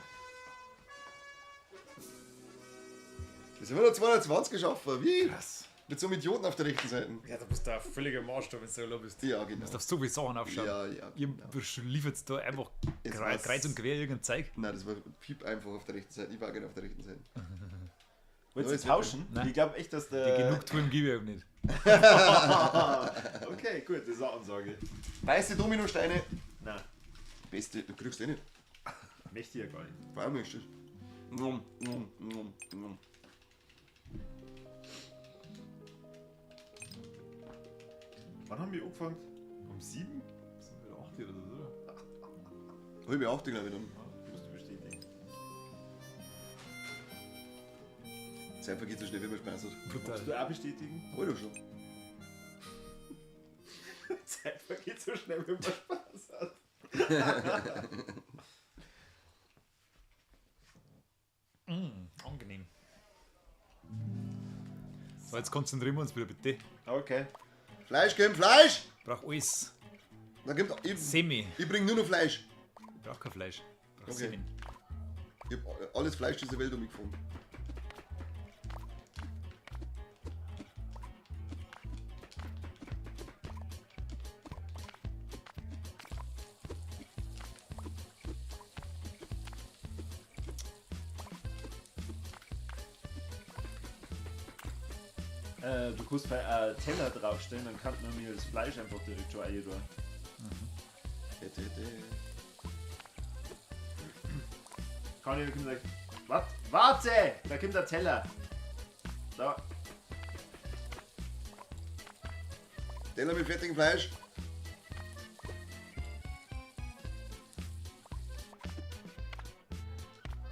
Speaker 3: Das haben wir noch 220 geschafft. Wie?
Speaker 1: Krass.
Speaker 3: Mit so einem Idioten auf der rechten Seite.
Speaker 1: Ja, da musst du ein völliger Maßstab, wenn du so bist.
Speaker 3: Ja,
Speaker 1: Du
Speaker 3: genau.
Speaker 1: musst auf so viele Sachen aufschauen.
Speaker 3: Ja, ja.
Speaker 1: Ihr
Speaker 3: Genau.
Speaker 1: liefert da einfach
Speaker 3: Es war's.
Speaker 1: kreuz und quer irgendein Zeug.
Speaker 3: Nein, das war Piep einfach auf der rechten Seite. Ich war gerne auf der rechten Seite.
Speaker 2: Wollt
Speaker 3: Ja,
Speaker 2: ihr
Speaker 3: jetzt
Speaker 2: tauschen?
Speaker 1: Nein.
Speaker 2: Ich glaube echt, dass
Speaker 1: Die
Speaker 2: der...
Speaker 1: Genugtuung gebe ich auch nicht.
Speaker 2: Okay, gut, das ist eine Ansage.
Speaker 3: Weiße Dominosteine.
Speaker 2: Nein,
Speaker 3: Beste, du kriegst eh nicht.
Speaker 2: möchte ich ja gar nicht.
Speaker 3: Warum möchtest du? Nom, nom, nom, nom.
Speaker 2: Wann haben wir angefangen? Um 7?
Speaker 1: Sind wir 8 oder so?
Speaker 3: Halbe 8, glaube ich dann.
Speaker 2: Musst du bestätigen.
Speaker 3: Die Zeit vergeht so schnell, wie man Spaß hat.
Speaker 2: Musst
Speaker 1: Brutal.
Speaker 2: du auch bestätigen?
Speaker 3: Hol doch schon.
Speaker 2: Zeit vergeht so schnell, wenn man Spaß hat.
Speaker 1: Angenehm. So, jetzt konzentrieren wir uns wieder bitte.
Speaker 2: Okay.
Speaker 3: Fleisch, geben Fleisch!
Speaker 1: Ich brauch alles.
Speaker 3: Da gibt ich
Speaker 1: Semi.
Speaker 3: bring nur noch Fleisch.
Speaker 1: Ich brauch kein Fleisch. Ich brauch
Speaker 3: Okay.
Speaker 1: Semi.
Speaker 3: Ich hab alles Fleisch dieser Welt um mich gefunden.
Speaker 2: Du kannst bei einem Teller draufstellen, dann kann man mir das Fleisch einfach direkt schon rein tun. Kann ich sagen, was? Warte! Da kommt der Teller. Da.
Speaker 3: Teller mit fertigem Fleisch.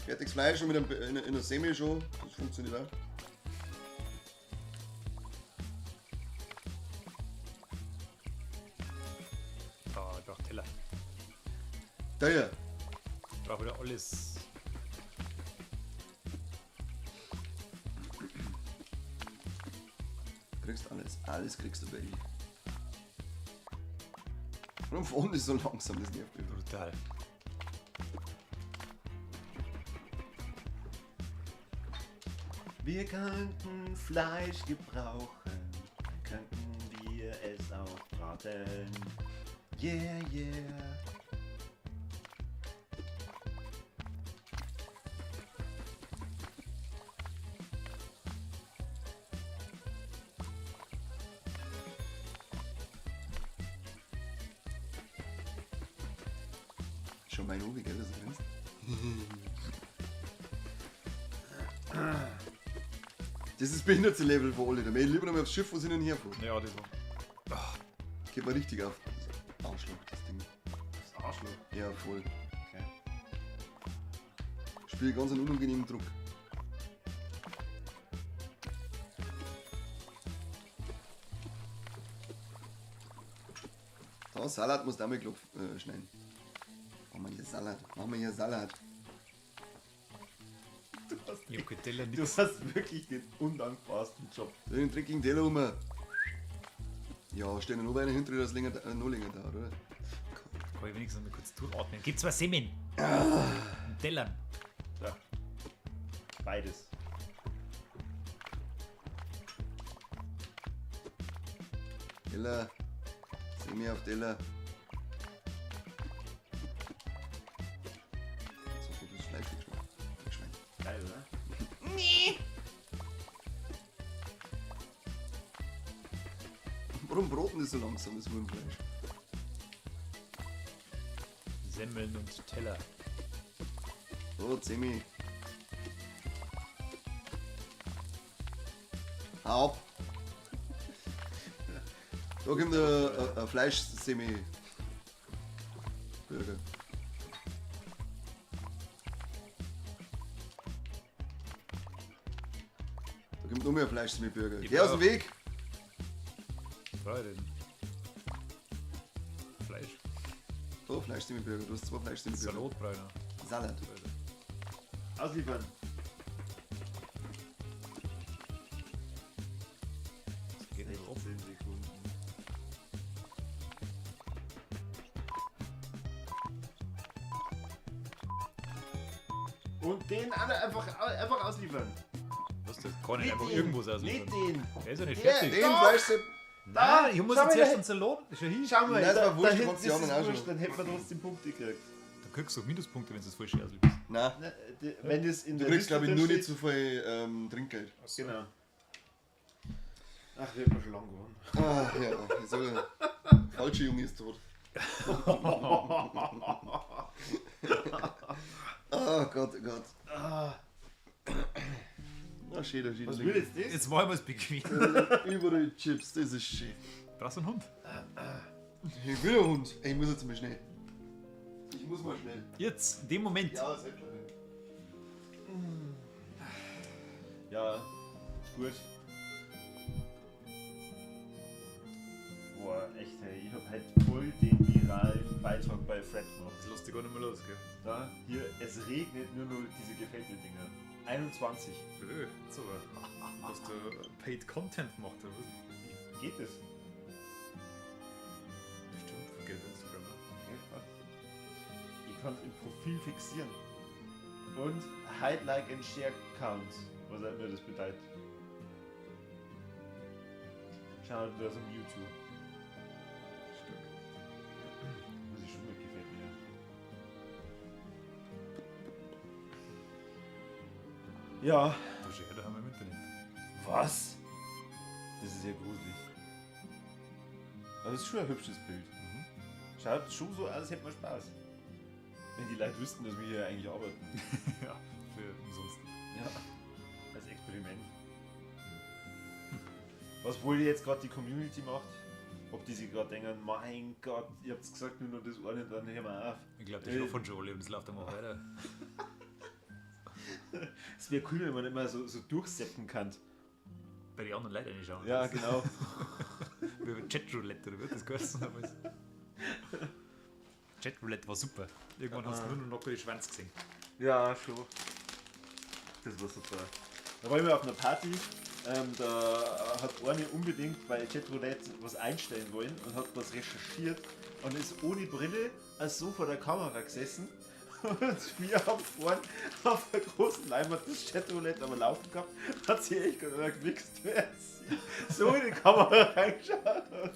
Speaker 3: Fertiges Fleisch und mit einem, in einer Semi schon. Das funktioniert auch.
Speaker 1: Ich brauch Teller.
Speaker 3: Da hier.
Speaker 1: Ich brauch wieder alles.
Speaker 3: Kriegst alles. Alles kriegst du bei ihm. Warum fahren die so langsam? Das nervt mich.
Speaker 1: Brutal.
Speaker 2: Wir könnten Fleisch gebrauchen, könnten wir es auch braten. Yeah, yeah.
Speaker 3: Schon mein Uwe, gell, das ist das ist das behinderte Level für alle. Da will ich lieber noch mal aufs Schiff, wo sie hin und her fahren.
Speaker 1: Ja, das war.
Speaker 3: Geht mal richtig auf. Das Arschloch, das Ding.
Speaker 2: Das Arschloch.
Speaker 3: Ja, voll.
Speaker 2: Okay.
Speaker 3: Spiel ganz einen unangenehmen Druck. Da, Salat muss da mal schneiden. Machen wir hier Salat. Machen wir hier Salat.
Speaker 1: Ich hab keinen Teller,
Speaker 2: Du
Speaker 1: nix.
Speaker 2: hast wirklich den undankbarsten Job.
Speaker 3: Den dreckigen Teller um. Ja, stell dir nur einer hinter dir, das länger, noch länger da, oder?
Speaker 1: Kann ich wenigstens mal kurz durchatmen. Gibt's was Semin? Und Tellern.
Speaker 2: Ja. Beides.
Speaker 3: Teller. Semi auf Teller. So viel das Fleisch wegschmecken.
Speaker 2: Geil, oder?
Speaker 3: Warum broten das so langsam, das Wurmfleisch?
Speaker 1: Semmeln und Teller.
Speaker 3: So, Semi. Hau ab. Da kommt ein Fleisch-Semi. Burger. Da kommt noch mehr Fleisch-Semi-Burger.
Speaker 1: Ich
Speaker 3: Geh aus dem
Speaker 1: brauch-
Speaker 3: Weg!
Speaker 1: Freude. Fleisch.
Speaker 3: So, Fleisch-Semi-Burger. Du hast zwei Fleisch-Semi-Burger.
Speaker 1: Salatbräuner.
Speaker 3: Salat.
Speaker 2: Ausliefern.
Speaker 1: Das geht nicht auf.
Speaker 2: 10 Sekunden. Und den alle einfach ausliefern.
Speaker 1: Was das? Kann ich einfach irgendwo aus.
Speaker 2: Nicht den.
Speaker 1: Der ist ja nicht
Speaker 2: Ja,
Speaker 1: fertig.
Speaker 3: Den
Speaker 2: Doch.
Speaker 3: Fleisch-Semi...
Speaker 1: Nein, ich muss
Speaker 2: schau
Speaker 1: jetzt
Speaker 2: mal
Speaker 1: erst
Speaker 2: da-
Speaker 1: einen Salat. Schon hin.
Speaker 2: Schau mal,
Speaker 3: Nein, das war wurscht,
Speaker 2: da
Speaker 3: du
Speaker 2: hinten
Speaker 3: kannst die
Speaker 2: ist
Speaker 3: anderen
Speaker 2: es
Speaker 3: auch
Speaker 2: wurscht,
Speaker 3: schon.
Speaker 2: dann hätten wir trotzdem Punkte gekriegt.
Speaker 1: Da kriegst du Minuspunkte, wenn du es falsch ausübst.
Speaker 3: Nein,
Speaker 2: Wenn das in
Speaker 3: du
Speaker 2: der
Speaker 3: kriegst, glaube ich,
Speaker 2: Liste
Speaker 3: nur nicht
Speaker 2: steht-
Speaker 3: so viel Trinkgeld.
Speaker 2: Genau. Ach, wir haben schon lang gewonnen.
Speaker 3: Ah, ja, ich soll. Falsche Junge ist tot. Ah, Gott, oh Gott. Ah, schön, schön.
Speaker 2: Was will jetzt das?
Speaker 1: Jetzt machen wir es bequem.
Speaker 3: Überall Chips, das ist schön.
Speaker 1: Brauchst du einen Hund?
Speaker 3: Ich will einen Hund. Ey, ich muss jetzt mal schnell. Ich muss mal schnell.
Speaker 1: Jetzt, in dem Moment.
Speaker 3: Ja, sehr klar.
Speaker 2: Ja, gut. Boah, echt, hey, ich hab halt voll den viralen Beitrag bei Fred gemacht.
Speaker 1: Das lässt dich gar nicht mehr los, gell?
Speaker 2: Da, hier, es regnet nur noch diese gefällt mir Dinger. 21.
Speaker 1: So, hast du Paid Content gemacht, oder was?
Speaker 2: Geht das?
Speaker 1: Bestimmt, für Geld Instagram.
Speaker 2: Ich kann im Profil fixieren. Und Hide Like and Share Count, was auch immer das bedeutet. Schau das auf YouTube. Muss ich schon mit gefällt mir. Ja.
Speaker 1: Das ist ja daheim im Internet.
Speaker 2: Was? Das ist ja gruselig. Aber das ist schon ein hübsches Bild. Schaut schon so aus, als hätten wir Spaß. Wenn die Leute wüssten, dass wir hier eigentlich arbeiten.
Speaker 1: Ja, für umsonst.
Speaker 2: Ja. Als Experiment. Was wohl jetzt gerade die Community macht? Ob die sich gerade denken, mein Gott, ihr habt gesagt, nur noch das eine, dann hören wir auf.
Speaker 1: Ich glaube, die schlafen schon alle und es läuft dann mal weiter.
Speaker 2: Es wäre cool, wenn man immer so durchseppen kann.
Speaker 1: Bei den anderen Leuten reinschauen.
Speaker 2: Ja, genau.
Speaker 1: Wie Chatroulette, oder wird das geheißen damals? Chatroulette war super. Irgendwann hast du nur noch den Schwanz gesehen.
Speaker 2: Ja, schon. Das war super. Da waren wir auf einer Party, da hat eine unbedingt bei Chatroulette was einstellen wollen und hat was recherchiert und ist ohne Brille als so vor der Kamera gesessen und wir haben vorne auf der großen Leinwand das Chatroulette aber laufen gehabt, hat sie echt gewichst, wer so in die Kamera reingeschaut.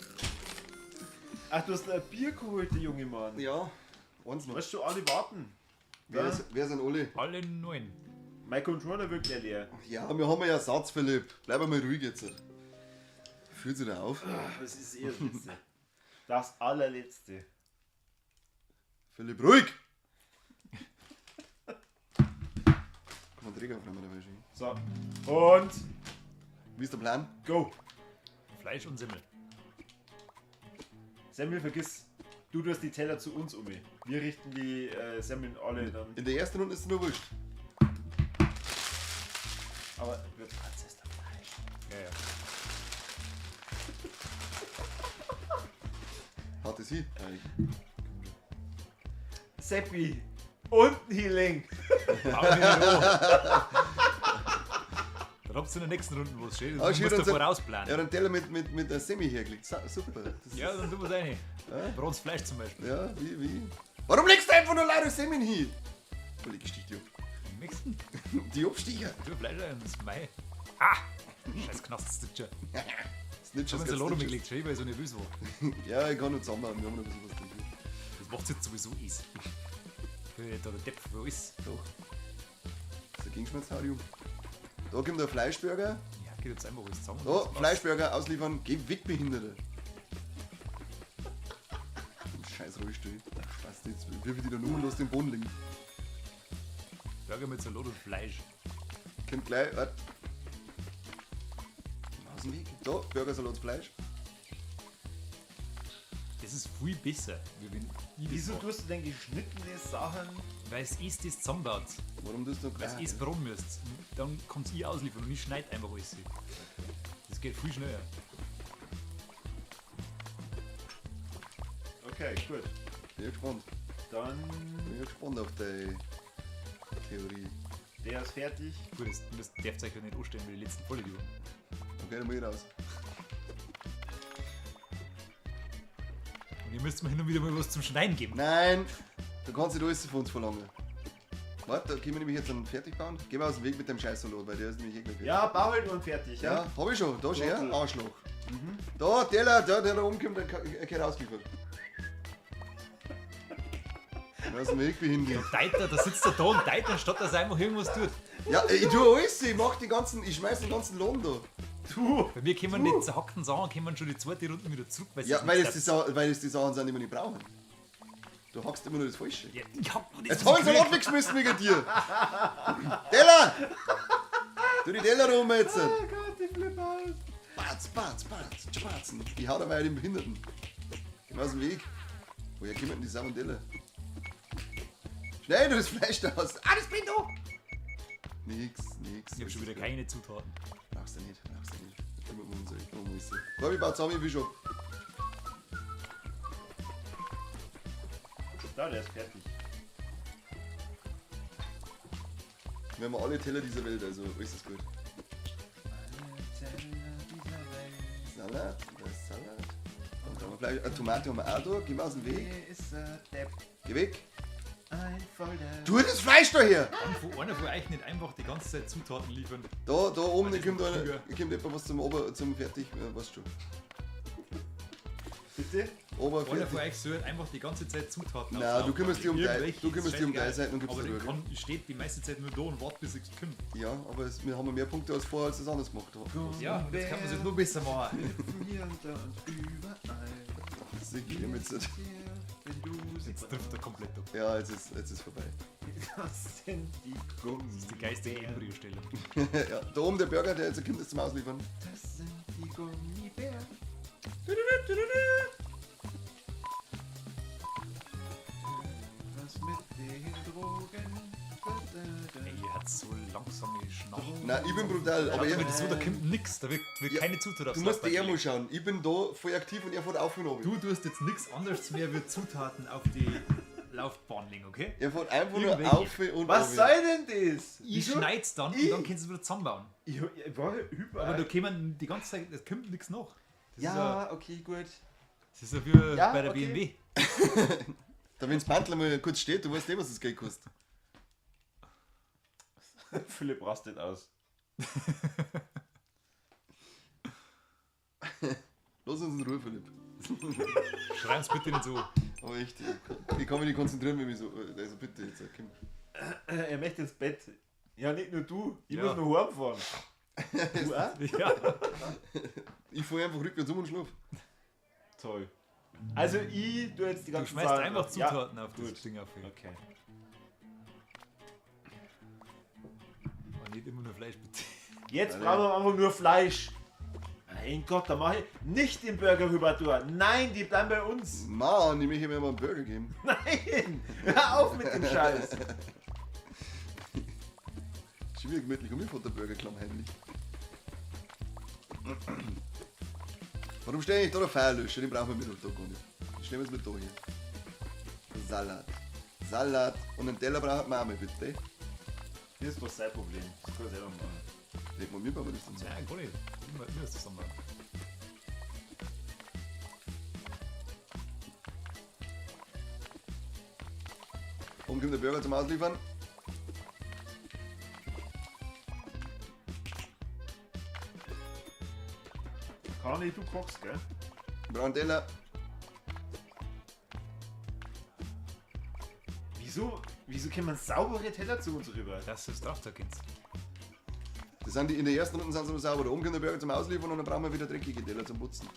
Speaker 2: Ach, du hast ein Bier geholt, der junge Mann.
Speaker 3: Ja, eins noch.
Speaker 2: Weißt du, alle warten.
Speaker 3: Wer sind alle?
Speaker 1: Alle 9.
Speaker 2: Mein Controller wirkt ja leer.
Speaker 3: Ja, wir haben ja Satz, Philipp. Bleib mal ruhig jetzt. Fühlt sich da auf.
Speaker 2: Das ist eh das Letzte. Das allerletzte.
Speaker 3: Philipp, ruhig! Kann man Träger aufnehmen dabei schon.
Speaker 2: So. Und
Speaker 3: Wie ist der Plan?
Speaker 2: go.
Speaker 1: Fleisch und Semmel.
Speaker 2: Semmel, vergiss. Du tust die Teller zu uns um. Wir richten die Semmeln alle dann.
Speaker 3: In der ersten Runde ist es nur wurscht.
Speaker 2: Aber wird als der Fleisch.
Speaker 1: Ja, ja.
Speaker 3: Hat es hin?
Speaker 2: Seppi. Unten Healing.
Speaker 1: Aber wieder da. Dann habt ihr in der nächsten Runde was steht.
Speaker 3: Ah,
Speaker 1: Du
Speaker 3: schön,
Speaker 1: musst
Speaker 3: dann
Speaker 1: da
Speaker 3: so-
Speaker 1: vorausplanen.
Speaker 3: Er hat einen Teller mit der Semi hergelegt. Super. Das
Speaker 1: Ja,
Speaker 3: ist,
Speaker 1: dann tun wir es rein. Bronze Fleisch zum Beispiel.
Speaker 3: ja, wie? Warum legst du einfach nur lauter Semin hin? Wo legst du die ab?
Speaker 1: Im nächsten.
Speaker 3: Die Absticher.
Speaker 1: Du Fleisch rein, das ist Mai. Ah! Scheiß Knaststitcher.
Speaker 3: Snitch
Speaker 1: Ich hab mir Salat umgelegt, schon, weil ich so nervös war.
Speaker 3: Ja, ich kann nicht zusammenhauen. Wir haben noch ein bisschen was drin.
Speaker 1: Das macht jetzt sowieso is. Ich bin da der Depp für alles.
Speaker 3: Doch. Das ist ein Gegenschmerzharium. Da kommt der Fleischburger.
Speaker 1: Ja, geht jetzt einfach alles zusammen.
Speaker 3: Da,
Speaker 1: Das passt.
Speaker 3: Fleischburger ausliefern. Geh weg, Behinderte. Scheiß Rollstuhl. Spaß jetzt. Wie die da nur los den Boden liegen.
Speaker 1: Burger mit Salat und Fleisch.
Speaker 3: Kommt gleich. Warte. Aus dem Weg. Da, Burgersalat, Fleisch.
Speaker 1: Das ist viel besser, wie wenn ich das
Speaker 2: Wieso
Speaker 1: mache.
Speaker 2: tust du denn geschnittene Sachen?
Speaker 1: Weil es ist das zusammenbaut.
Speaker 3: Warum tust du noch
Speaker 1: Weil es ist braten müsst. Dann kommt ihr ausliefern und ich schneide einfach alles. Das geht viel schneller.
Speaker 2: Okay, gut.
Speaker 3: Bin gespannt.
Speaker 2: Dann
Speaker 3: Bin gespannt auf die Theorie.
Speaker 2: der ist fertig.
Speaker 1: Gut, das darf euch ja nicht anstellen wie die letzten Vollidioten.
Speaker 3: Okay, dann muss ich raus.
Speaker 1: Und ihr müsst mir hin und wieder mal was zum Schneiden geben.
Speaker 3: Nein! Du kannst nicht alles von uns verlangen. Warte, da können wir nämlich jetzt einen fertig bauen. Geh mal aus dem Weg mit dem Scheißsalat, weil der ist nämlich eklig.
Speaker 2: Ja, bau halt nur fertig,
Speaker 3: Ja,
Speaker 2: ja?
Speaker 3: hab ich schon. Da
Speaker 2: Ja,
Speaker 3: schon,
Speaker 2: klar.
Speaker 3: Arschloch. Da, der da oben kommt, der geht rausgeliefert. Aus dem Weg behindert.
Speaker 1: Deiter, da sitzt er da und Deiter, anstatt dass er einfach irgendwas tut.
Speaker 3: Ja, ich tue alles, ich schmeiß den ganzen Lohn da.
Speaker 1: Bei mir kommen die zerhackten Sachen, kommen schon die zweite Runde wieder zurück, weil
Speaker 3: Ja, weil es die Sachen sind, die wir nicht brauchen. Du hackst immer nur das Falsche.
Speaker 1: Ja, ich hab noch nicht
Speaker 3: Jetzt hab ich Salat weggeschmissen wegen dir. Teller! Tu die Teller rum jetzt.
Speaker 2: Oh Gott, ich flippe aus.
Speaker 3: Spatzen. Ich hau da mal den Behinderten. Geh aus dem Weg. Woher kommen denn die Salmonellen? Schnell, du das Fleisch da hast. Ah, das bin du! Nix.
Speaker 1: Ich hab schon wieder keine Zutaten.
Speaker 3: Brauchst du nicht. Kümmern wir uns. Komm, ich baue zusammen, wie schon.
Speaker 2: Da, der ist fertig.
Speaker 3: Wir haben alle Teller dieser Welt, also ist das gut. Salat. Und dann Fleisch. Eine Tomate haben wir auch da. Geh mal aus dem Weg.
Speaker 2: Hier ist Depp.
Speaker 3: Geh weg.
Speaker 2: Ein voller.
Speaker 3: Tu das Fleisch da her!
Speaker 1: Einer von euch nicht einfach die ganze Zeit Zutaten liefern.
Speaker 3: Da oben
Speaker 1: Das
Speaker 3: kommt
Speaker 1: ist
Speaker 3: einer,
Speaker 1: klüger.
Speaker 3: kommt etwa was zum Fertig, was schon.
Speaker 2: Bitte?
Speaker 1: Einer
Speaker 3: Oberfertig.
Speaker 1: von euch soll einfach die ganze Zeit Zutaten
Speaker 3: Nein,
Speaker 1: auflaufen.
Speaker 3: du kümmerst dich um
Speaker 1: Irgendwelche,
Speaker 3: du kümmerst dich um
Speaker 1: scheißegal.
Speaker 3: Seiten und gibst
Speaker 1: Aber
Speaker 3: dir
Speaker 1: der
Speaker 3: Ruhe.
Speaker 1: steht die meiste Zeit nur da und wartet, bis ich es komme.
Speaker 3: Ja, aber wir haben mehr Punkte als vorher, als das anders gemacht haben.
Speaker 1: Ja, jetzt kann man es nur besser machen.
Speaker 2: Hier und da und überall.
Speaker 3: Das ist hier mit
Speaker 2: Hier, wenn du sie
Speaker 1: Jetzt trifft er komplett ab.
Speaker 3: Ja, jetzt ist vorbei.
Speaker 2: Das sind die Gummis.
Speaker 1: Die geistige Embryostellung.
Speaker 3: Ja, da oben der Burger, der jetzt kommt, ist zum Ausliefern.
Speaker 2: Das sind die Gummibären. Was mit den Drogen?
Speaker 1: Ey, ihr habt so langsame Schnauzen.
Speaker 3: Nein, ich bin brutal, aber
Speaker 1: Aber
Speaker 3: er,
Speaker 1: so, da kommt nix, da wird
Speaker 3: Ja,
Speaker 1: keine Zutaten
Speaker 3: du musst dir eher mal schauen. Ich bin da voll aktiv und er fährt auf und ab.
Speaker 1: Du tust jetzt nichts anderes mehr wie Zutaten auf die Laufbahn legen, okay?
Speaker 3: Er fährt einfach nur
Speaker 1: Irgendwelche.
Speaker 3: auf und
Speaker 2: Was
Speaker 3: ab.
Speaker 2: soll denn das?
Speaker 1: Ich schneid's dann und dann kannst du es wieder zusammenbauen.
Speaker 2: Ich war überall.
Speaker 1: Aber da kommen die ganze Zeit, es kommt nichts nach. Das
Speaker 2: ja, okay, gut.
Speaker 1: das ist ja wie
Speaker 2: Ja,
Speaker 1: bei der
Speaker 2: okay.
Speaker 1: BMW.
Speaker 3: Da wenn das Mantel mal kurz steht, du weißt eh, was das Geld kostet.
Speaker 2: Philipp rastet aus.
Speaker 3: Lass uns in Ruhe, Philipp.
Speaker 1: Schrei uns bitte nicht so.
Speaker 3: Aber echt, ich kann mich nicht konzentrieren, wenn ich so. Also bitte jetzt, komm.
Speaker 2: Er möchte ins Bett. Ja, nicht nur du. Ich
Speaker 1: Ja.
Speaker 2: muss noch heimfahren. Du auch?
Speaker 1: Ja.
Speaker 3: Ich fahre einfach rückwärts um und schlaf.
Speaker 2: Toll. Also ich tu jetzt die
Speaker 1: Du
Speaker 2: ganzen
Speaker 1: schmeißt
Speaker 2: Sachen
Speaker 1: einfach
Speaker 2: auf.
Speaker 1: Zutaten
Speaker 2: Ja,
Speaker 1: auf das
Speaker 2: gut.
Speaker 1: Ding auf.
Speaker 2: Okay.
Speaker 1: Und nicht immer nur Fleisch, bitte.
Speaker 2: Jetzt
Speaker 3: Alter.
Speaker 2: brauchen wir einfach nur Fleisch. Mein Gott, da mache ich nicht den Burger rüber durch. Nein, die bleiben bei uns.
Speaker 3: Mann, ich möchte mir mal einen Burger geben.
Speaker 2: Nein, hör auf mit dem Scheiß.
Speaker 3: Schon wieder gemütlich und mir fährt der Burger klammheimlich. Warum stehe ich da der Feuerlöscher? Den brauchen wir mit da gar nicht. Den stellen wir jetzt mit da hier. Salat. Und einen Teller brauchen wir auch mal, bitte.
Speaker 2: Das ist doch sein Problem. Das kann er selber machen.
Speaker 3: Leg mal mir, aber das dann so.
Speaker 1: Nein, gar nicht. Mir ist das zusammenbauen.
Speaker 3: Oben kommt der Burger zum Ausliefern.
Speaker 2: Kani, du kochst, gell?
Speaker 3: Wir brauchen einen Teller.
Speaker 2: Wieso kommen saubere Teller zu uns rüber?
Speaker 1: Das ist drauf, da geht's.
Speaker 3: Das sind die, in der ersten Runde sind sie noch sauber. Da oben kommt der Burger zum Ausliefern und dann brauchen wir wieder dreckige Teller zum Putzen.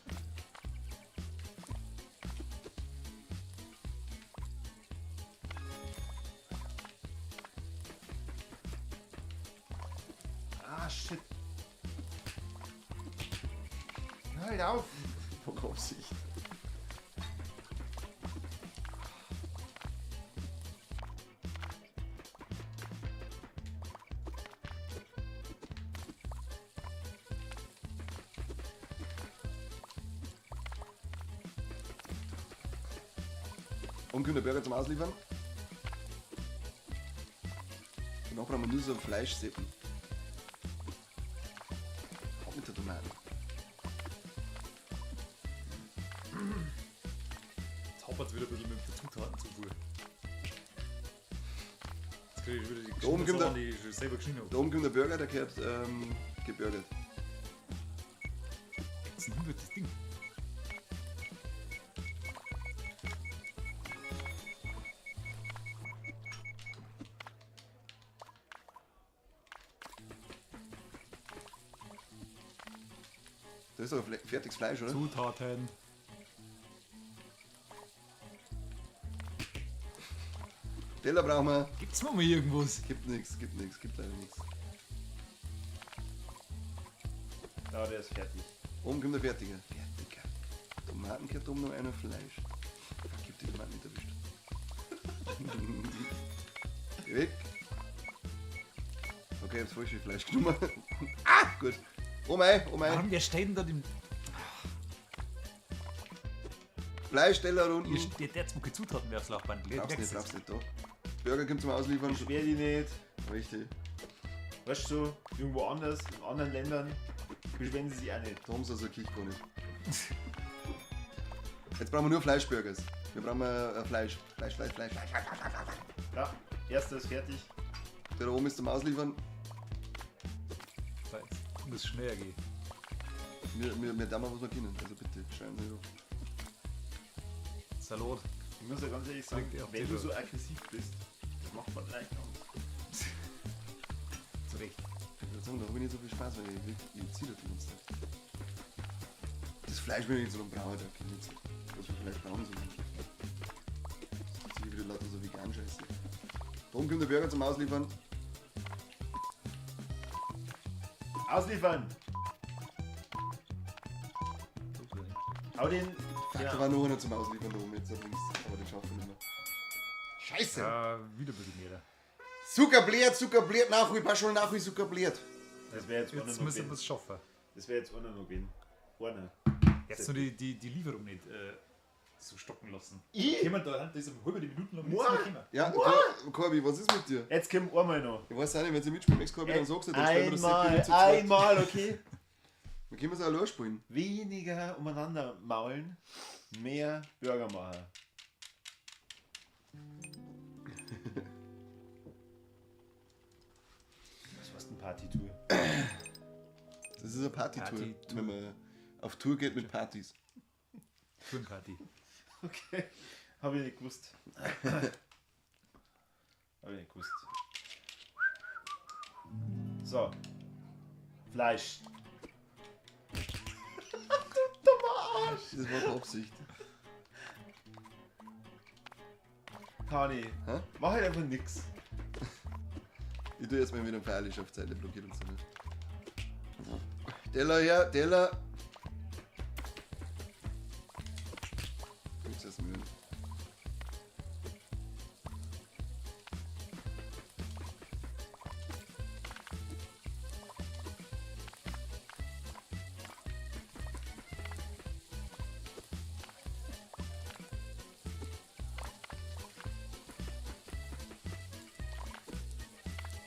Speaker 2: Ah, shit. Halt auf.
Speaker 3: Bock auf sich. Und können der Burger zum Ausliefern. Danach brauchen wir nur so Fleischseppen. Auch mit der Tomate.
Speaker 1: Jetzt hapert es wieder ein bisschen mit der Zutatenzufuhr. Jetzt kriege ich wieder die
Speaker 3: Da oben kommt
Speaker 1: Sachen, die ich schon selber geschnitten
Speaker 3: Da
Speaker 1: habe.
Speaker 3: oben kommt der Burger, der gehört gebürgert.
Speaker 1: Jetzt nimm das Ding.
Speaker 3: Da ist doch ein fertiges Fleisch, oder?
Speaker 1: Zutaten.
Speaker 3: Teller brauchen wir.
Speaker 1: Gibt's noch mal irgendwas?
Speaker 3: Gibt nichts, gibt leider nichts.
Speaker 2: Ja, der ist fertig.
Speaker 3: Oben kommt der Fertiger. Fertiger. Tomaten gehört oben noch einer Fleisch. Gib die Tomaten nicht erwischt. Geh weg. Okay, ich hab's falsche Fleisch genommen. Ah, gut. Oh mein.
Speaker 1: Warum, wer steht denn da dem...
Speaker 3: Fleischteller
Speaker 1: Hier
Speaker 3: unten.
Speaker 1: steht der zwei Zutaten, wer aufs Laufband legt.
Speaker 3: Brauchst nicht da. Burger kommt zum Ausliefern.
Speaker 2: Beschwer die nicht.
Speaker 3: Richtig.
Speaker 2: Weißt du, irgendwo anders, in anderen Ländern, beschweren sie sich auch nicht.
Speaker 3: Da haben sie also eine Kichkanne. Jetzt brauchen wir nur Fleischburgers. Wir brauchen Fleisch. Fleisch.
Speaker 2: Ja, erster ist fertig.
Speaker 3: Der da oben ist zum Ausliefern.
Speaker 1: So, jetzt muss schneller gehen.
Speaker 3: Wir da mal was wir können. Also bitte, schreiben Sie doch.
Speaker 1: Salat.
Speaker 2: Ich muss ja ganz ehrlich sagen,
Speaker 1: Bringt dir auch
Speaker 2: wenn
Speaker 1: die
Speaker 2: du
Speaker 1: Leute.
Speaker 2: so aggressiv bist, das macht man leicht aus.
Speaker 1: Zurecht.
Speaker 3: Ich würde sagen, da habe ich nicht so viel Spaß, weil ich ziehe da die ganze Zeit. Das Fleisch will ich nicht so lang brauchen, da kann ich nicht so. Was wir vielleicht brauchen sollen. Das ziehe ich wieder lauter so vegan Scheiße. Da oben kommt der Burger zum Ausliefern.
Speaker 2: Ausliefern! Hau den.
Speaker 3: Da
Speaker 2: Ja.
Speaker 3: war noch einer zum Ausliefern da oben jetzt allerdings, aber den schaffen wir nicht mehr. Scheiße!
Speaker 1: Ja, wieder ein bisschen mehr.
Speaker 3: Zuckerbliert, nachhol, Paschol, nachhol, Zuckerbliert.
Speaker 2: Das wäre jetzt einer
Speaker 1: Jetzt
Speaker 2: noch
Speaker 1: muss ich
Speaker 2: gehen.
Speaker 1: was schaffen.
Speaker 2: Das wäre jetzt einer noch gehen. Einer.
Speaker 1: Jetzt nur die Lieferung nicht so stocken lassen.
Speaker 2: Ich?
Speaker 1: Jemand da, das ist um halbe Minuten lang
Speaker 2: What?
Speaker 1: nichts mehr
Speaker 3: Ja, Corby, was ist mit dir?
Speaker 2: Jetzt kommt einmal noch.
Speaker 3: Ich weiß auch nicht, wenn sie mitspielen, Max Corby, dann sagst du, dann stellen wir das Säckchen
Speaker 2: Einmal,
Speaker 3: nicht zu zweit.
Speaker 2: einmal, okay?
Speaker 3: Dann können wir es auch allein spielen.
Speaker 2: Weniger umeinander maulen, mehr Burger machen. Was war's denn Partytour?
Speaker 3: Das ist eine Partytour,
Speaker 1: Partytour.
Speaker 3: wenn man auf Tour geht mit Partys.
Speaker 1: Turnparty.
Speaker 2: Okay, habe ich nicht gewusst. Habe ich nicht gewusst. So. Fleisch.
Speaker 3: Das war die Absicht.
Speaker 2: Kani,
Speaker 3: Hä?
Speaker 2: mach halt einfach nix.
Speaker 3: Ich tue jetzt mal wieder feierlich auf Zeile blockiert und so nicht. Teller her, Teller. Gibt's das Müll?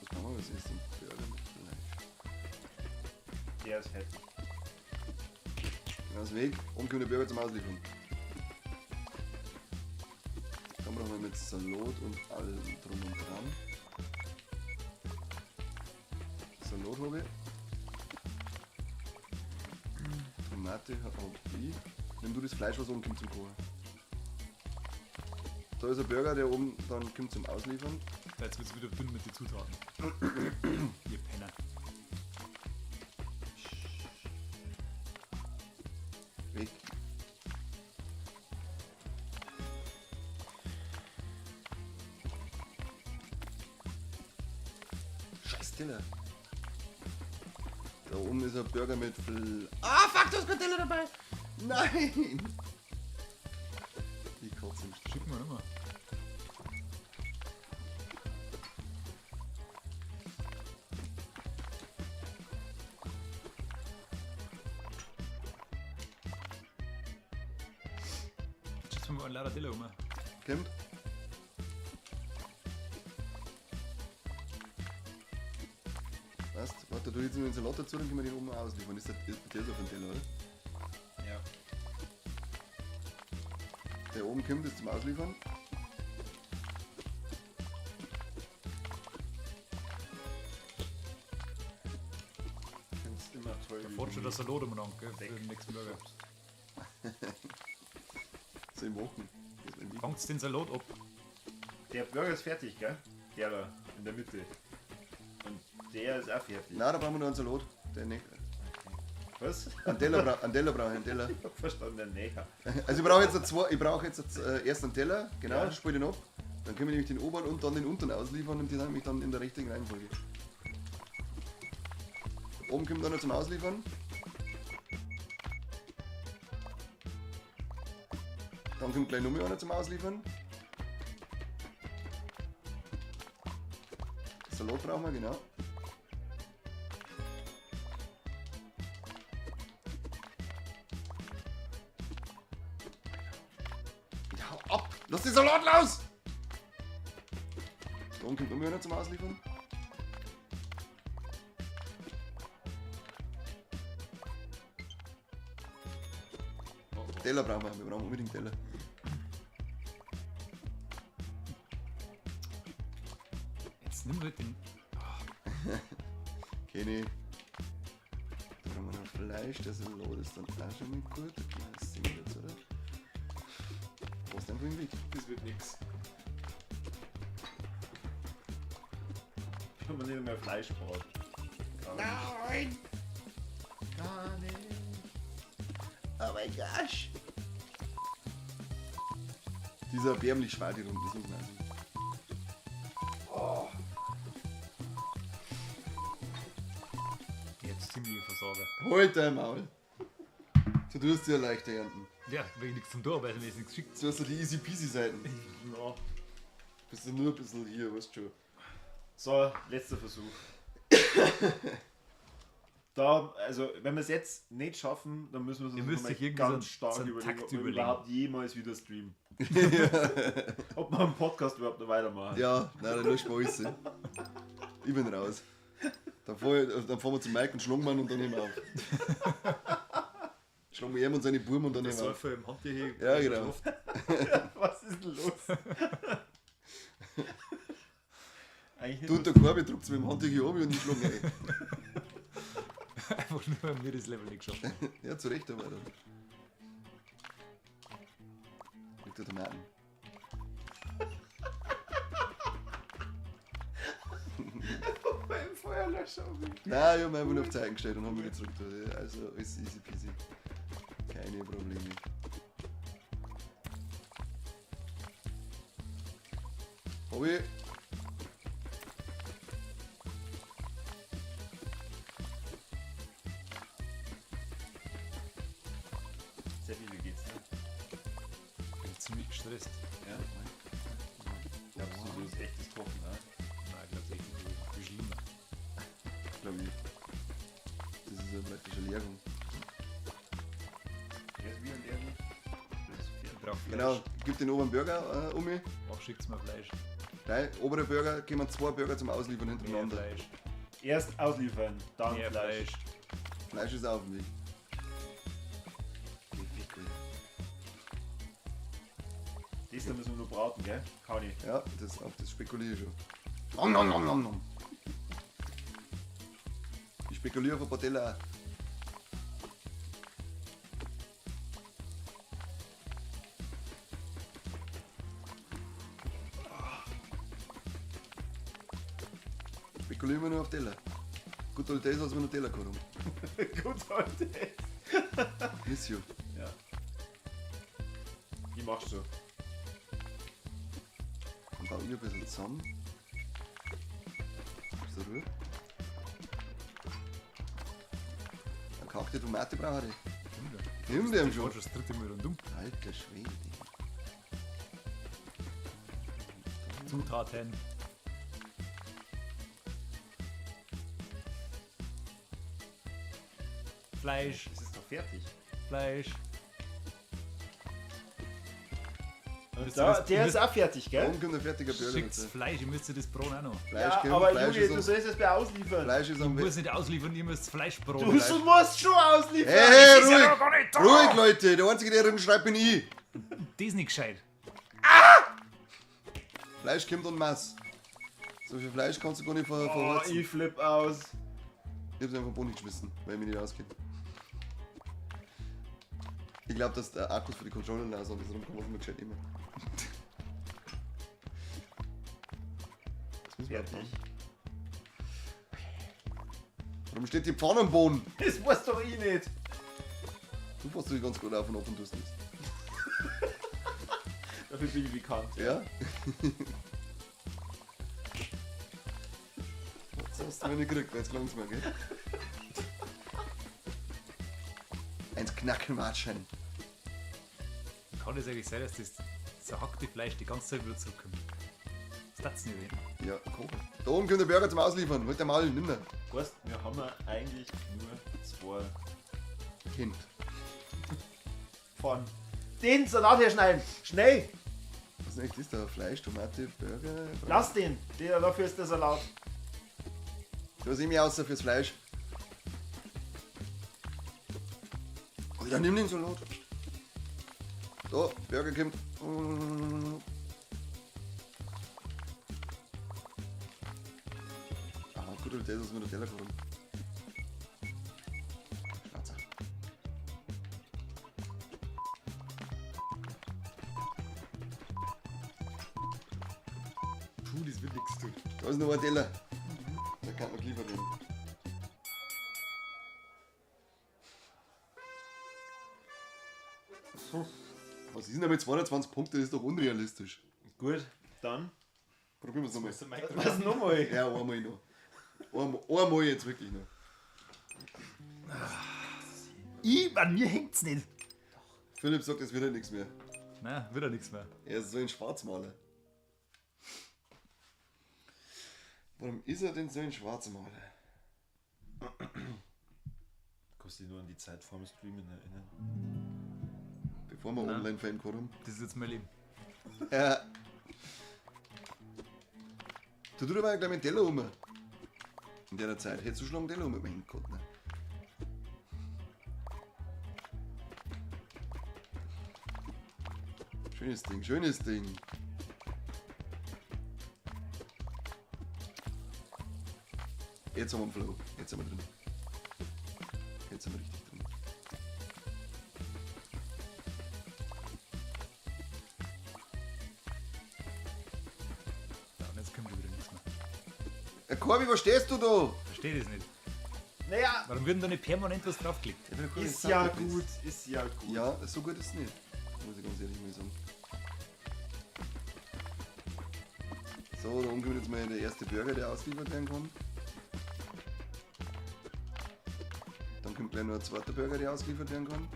Speaker 3: Was machen wir als erstes? Burger mit Fleisch.
Speaker 2: Der ist fertig.
Speaker 3: Aus dem Weg, oben kommt der Burger zum Ausliefern. Dann brauchen wir mit Salat und allem drum und dran. Salat habe ich. Tomate habe ich. Nimm du das Fleisch, was oben kommt zum Kochen. Da ist ein Burger, der oben dann kommt zum Ausliefern.
Speaker 1: Jetzt wird es wieder dünn mit den Zutaten. Ihr Penner.
Speaker 3: Weg. Scheiß Teller. Da oben ist ein Burger mit Ah, fuck, da ist kein Teller dabei! Nein! Die Kotze im Stich.
Speaker 1: Schicken wir nochmal. Schießen wir mal einen Laradilla um.
Speaker 3: Kommt. Passt. Warte, du jetzt noch den Salat dazu, dann können wir den oben ausliefern. Ist der ist auf dem Teller, oder?
Speaker 1: Ja.
Speaker 3: Der oben kommt ist zum Ausliefern.
Speaker 2: Ich finde es immer toll.
Speaker 1: Da
Speaker 2: wie
Speaker 1: fährt schon
Speaker 2: du-
Speaker 1: der Salat umeinander, gell? Für den nächsten Burger.
Speaker 3: So im Wochen. Das ist
Speaker 1: Fangt den Salat ab.
Speaker 2: Der Burger ist fertig, gell? Der da, in der Mitte. Und der ist auch fertig.
Speaker 3: Nein, da brauchen wir noch einen Salat. Der nicht.
Speaker 2: Was?
Speaker 3: Einen Teller brauche ich, einen Teller.
Speaker 2: Verstanden, näher.
Speaker 3: Also ich brauche jetzt erst einen Teller, genau,
Speaker 2: Ja.
Speaker 3: spule den ab. Dann können wir nämlich den oberen und dann den unteren ausliefern und die dann nämlich dann in der richtigen Reihenfolge. Oben kommt dann noch zum Ausliefern. Dann kommt gleich nochmal einer zum Ausliefern. Salat brauchen wir, genau. Ja, hau ab! Lass den Salat los! Dann kommt nochmal einer zum Ausliefern. Teller brauchen wir brauchen unbedingt Teller.
Speaker 1: Jetzt nimm halt den.
Speaker 3: Kenny. Da brauchen wir noch Fleisch, der Salat ist dann auch schon mal gut. Okay, das sehen wir jetzt, oder? Was denn vorhin weg?
Speaker 2: Das wird nix. Ich kann mir nicht mehr Fleisch braten.
Speaker 3: Nein!
Speaker 2: Gar nicht.
Speaker 3: Oh mein Gosh! Dieser erbärmlich schwer die Runde, das muss man sagen.
Speaker 1: Jetzt ziemlich Versager.
Speaker 3: Halt dein Maul! Du tust dir leichter ernten.
Speaker 1: Ja, wenn ich nichts zum Tor, weil mir ist nichts geschickt.
Speaker 3: Du hast ja die easy peasy Seiten.
Speaker 2: Ja.
Speaker 3: Bist du nur ein bisschen hier, weißt du schon.
Speaker 2: So, letzter Versuch. Da, also wenn wir es jetzt nicht schaffen, dann müssen wir
Speaker 1: Ihr
Speaker 2: uns
Speaker 1: müsst
Speaker 2: noch mal
Speaker 1: euch irgendwie
Speaker 2: ganz
Speaker 1: so
Speaker 2: stark
Speaker 1: einen
Speaker 2: überlegen,
Speaker 1: Takt
Speaker 2: ob wir
Speaker 1: überlegen.
Speaker 2: überhaupt jemals wieder streamen. Ob wir einen Podcast überhaupt noch weitermachen.
Speaker 3: Ja, nein, dann löscht man alles. Ich bin raus. Dann fahren wir zum Mike und schlagen wir ihn und dann nehmen wir auf. Schlagen wir ihm und seine Buben und dann nehmen wir auf.
Speaker 1: Säufer im Handgehege.
Speaker 3: Ja, genau.
Speaker 2: Was ist denn los? Eigentlich nicht
Speaker 3: Du und der Korbi drückt es mit dem Handtuch hier ab und ich schlage ihn.
Speaker 1: Einfach nur, weil wir das Level nicht geschafft haben.
Speaker 3: Ja, zu Recht, aber. Mit der Tomaten.
Speaker 2: beim Feuerlöscher.
Speaker 3: Nein, ich habe mir einfach nur auf Zeigen gestellt und habe wieder zurückgetan. Also alles easy peasy. Keine Probleme. Hab ich.
Speaker 2: Sehr viel geht's, ne?
Speaker 1: Ich bin ziemlich gestresst.
Speaker 2: Ja. Ich glaube, so ist echtes Kochen, ne?
Speaker 1: Nein, ich glaube, das ist schlimmer.
Speaker 3: Glaube ich. Das ist ja praktisch eine Lehrung.
Speaker 2: Der ist wie ein Lehrling.
Speaker 1: Ich brauche Fleisch.
Speaker 3: Genau, gib den oberen Burger um mich.
Speaker 1: Auch schickt's mir Fleisch.
Speaker 3: Nein, obere Burger, kommen 2 Burger zum Ausliefern
Speaker 1: Mehr
Speaker 3: hintereinander.
Speaker 1: Fleisch.
Speaker 2: Erst ausliefern, dann
Speaker 1: Mehr
Speaker 2: Fleisch.
Speaker 1: Fleisch.
Speaker 3: Fleisch ist auf dem Weg.
Speaker 2: Das da müssen wir nur braten, gell? Kann ich.
Speaker 3: Ja, auf das spekuliere ich schon. Nom, nom, nom, nom, nom. Ich spekuliere auf ein paar Teller. Spekulieren wir nur auf Teller. Gut, all das, was wir noch Teller gehabt haben.
Speaker 2: Gut, heute.
Speaker 3: Miss you.
Speaker 2: Ja. Wie machst du?
Speaker 3: Dann baue ich ein bisschen zusammen. So Ruhe. Eine gehackte Tomate brauche ich. Nimm den
Speaker 1: Ich
Speaker 3: schon.
Speaker 1: war schon das dritte Mal rundum.
Speaker 3: Alter Schwede.
Speaker 1: Zutaten. Fleisch,
Speaker 2: Es ist doch fertig.
Speaker 1: Fleisch. Müsst ihr
Speaker 2: Da,
Speaker 1: das-
Speaker 2: der
Speaker 1: ihr
Speaker 2: ist auch fertig, gell?
Speaker 3: Morgen kommt ein fertiger Burger
Speaker 1: Schickt's
Speaker 3: dazu.
Speaker 1: Fleisch, ihr müsst das Brot auch noch.
Speaker 3: Fleisch
Speaker 2: Ja,
Speaker 3: kommt,
Speaker 2: aber
Speaker 3: Fleisch
Speaker 2: Junge,
Speaker 3: ist
Speaker 2: du
Speaker 3: am,
Speaker 2: sollst es bei ausliefern.
Speaker 3: Fleisch ist am
Speaker 1: Ich muss nicht ausliefern, ihr müsst Fleisch
Speaker 2: Du
Speaker 1: braten.
Speaker 2: musst schon ausliefern.
Speaker 3: Hey,
Speaker 1: ist ja
Speaker 3: ruhig!
Speaker 1: noch gar nicht da.
Speaker 3: Ruhig, Leute! Der einzige, der drin schreibt, bin ich.
Speaker 1: Das ist nicht gescheit.
Speaker 3: Fleisch kommt en masse. So viel Fleisch kannst du gar nicht
Speaker 2: Oh,
Speaker 3: verheizen.
Speaker 2: ich flipp aus.
Speaker 3: Ich hab's einfach Boden geschmissen, weil ich mich nicht auskenne. Ich glaube, dass der Akkus für die Controller da ist und das rumkommt, was man gescheit immer. Das müssen wir
Speaker 2: Fertig.
Speaker 3: abmachen. Warum steht die Pfanne am Boden?
Speaker 2: Das weiß doch ich nicht.
Speaker 3: Du passt dich ganz gut auf und ab und tust nichts.
Speaker 2: Dafür bin ich bekannt.
Speaker 3: Ja? Was hast du mir nicht gekriegt? Jetzt langt's mal, gell? Eins Knackelmatschen.
Speaker 1: Kann das eigentlich sein, dass das zerhackte Fleisch die ganze Zeit wieder zurückkommt? Das darf's nicht reden.
Speaker 3: Ja, kochen. Da oben kommt der Burger zum Ausliefern. Halt der mal, nimm den.
Speaker 2: Weißt, wir haben ja eigentlich nur 2
Speaker 3: Kind.
Speaker 2: von den Salat herschneiden. Schnell!
Speaker 3: Was ist eigentlich das da? Fleisch, Tomate, Burger?
Speaker 2: Lass den. Dafür ist der Salat.
Speaker 3: Du hast mich außer fürs Fleisch. Oh, ja, nimm den Salat. So, Burger kommt. Ah, gut, und der ist mit der Teller geworden. Schnauzer.
Speaker 1: Puh, das wird nichts tun.
Speaker 3: Da ist noch ein Teller. Da kann man geliefert werden. Was ist denn da mit 220 Punkten? Das ist doch unrealistisch.
Speaker 2: Gut, dann.
Speaker 3: Probieren wir es nochmal.
Speaker 2: Was nochmal?
Speaker 3: Ja, einmal noch. Einmal jetzt wirklich noch.
Speaker 1: An mir hängt's nicht.
Speaker 3: Philipp sagt, es wird ja nichts mehr.
Speaker 1: Nein, wird ja nichts mehr.
Speaker 3: Er ist so ein Schwarzmaler. Warum ist er denn so ein Schwarzmaler?
Speaker 2: Kannst du dich nur an die Zeit vorm Streamen erinnern?
Speaker 3: Bevor wir
Speaker 1: Nein.
Speaker 3: Online-Fan haben.
Speaker 1: Das ist jetzt mein Leben.
Speaker 3: Du tust aber gleich mit Teller um. In der Zeit hättest du schon einen Teller um. Mein Gott, ne? Schönes Ding, schönes Ding. Jetzt haben wir einen Flow. Jetzt sind wir drin. Jetzt sind wir richtig drin.
Speaker 1: Ja, und jetzt kommt wieder nichts mehr.
Speaker 3: Corby, wo stehst du da?
Speaker 1: Verstehe das nicht.
Speaker 2: Naja,
Speaker 1: Warum wird denn da nicht permanent was draufgelegt?
Speaker 2: ist ja gut, ist ja gut.
Speaker 3: Ja, so gut ist es nicht. Muss ich ganz ehrlich mal sagen. So, da oben kommt jetzt mal der erste Burger, der ausgeliefert werden kann. Dann kommt gleich noch ein zweiter Burger, der ausgeliefert werden kann.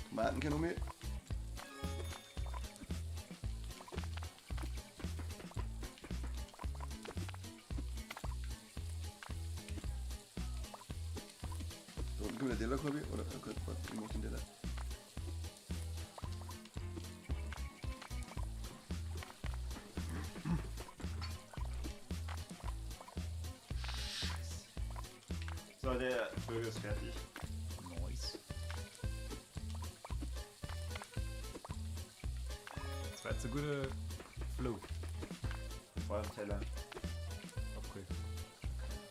Speaker 3: Tomaten können wir. Da unten kommt der Teller, Corby. Oder, gut, warte, ich mach den Teller.
Speaker 2: So, der Burger ist fertig.
Speaker 1: Nice. Das war jetzt ein guter Flow.
Speaker 2: Vor dem Teller.
Speaker 1: Okay.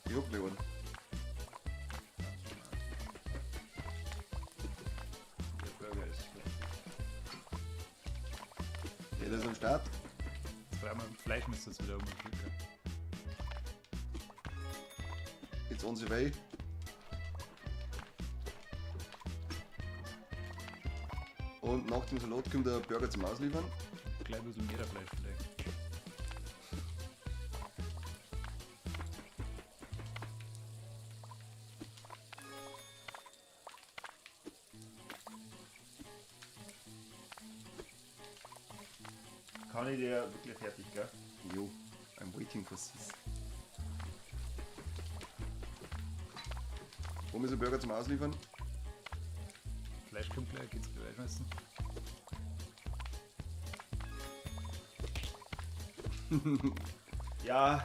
Speaker 3: Ich hab gleich einen.
Speaker 2: Der Burger ist fertig.
Speaker 3: Der ist am Start.
Speaker 1: Jetzt brauchen wir Fleisch, müsste jetzt wieder umdrücken.
Speaker 3: It's on the way. Und nach dem Salat kommt der Burger zum Ausliefern.
Speaker 1: Gleich ein bisschen mehr Fleisch vielleicht.
Speaker 2: Kann ich dir wirklich fertig, gell?
Speaker 3: Jo, I'm waiting for this. Wo ist der Burger zum Ausliefern?
Speaker 1: Fleisch kommt gleich, geht's gleich messen.
Speaker 2: Ja,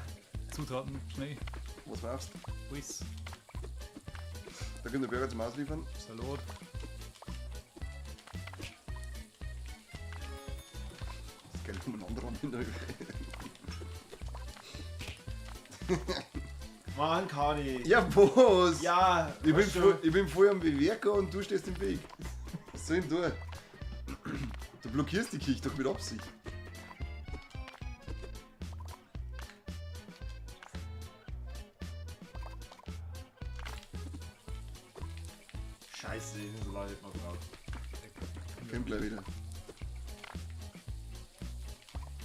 Speaker 1: Zutaten, schnell.
Speaker 3: Was brauchst du?
Speaker 1: Alles.
Speaker 3: Da kommt der Burger zum Ausliefern.
Speaker 1: Salat.
Speaker 3: Das Geld umeinander ran.
Speaker 2: Mann, Kani.
Speaker 3: Ja, was?
Speaker 2: Ja,
Speaker 3: Ich bin,
Speaker 2: weißt du,
Speaker 3: ich bin voll am Bewerker und du stehst im Weg. Was soll ich denn tun? Du blockierst die Kirche doch mit Absicht.
Speaker 2: Scheiße, den Salat hätte man drauf.
Speaker 3: Kommt gleich wieder.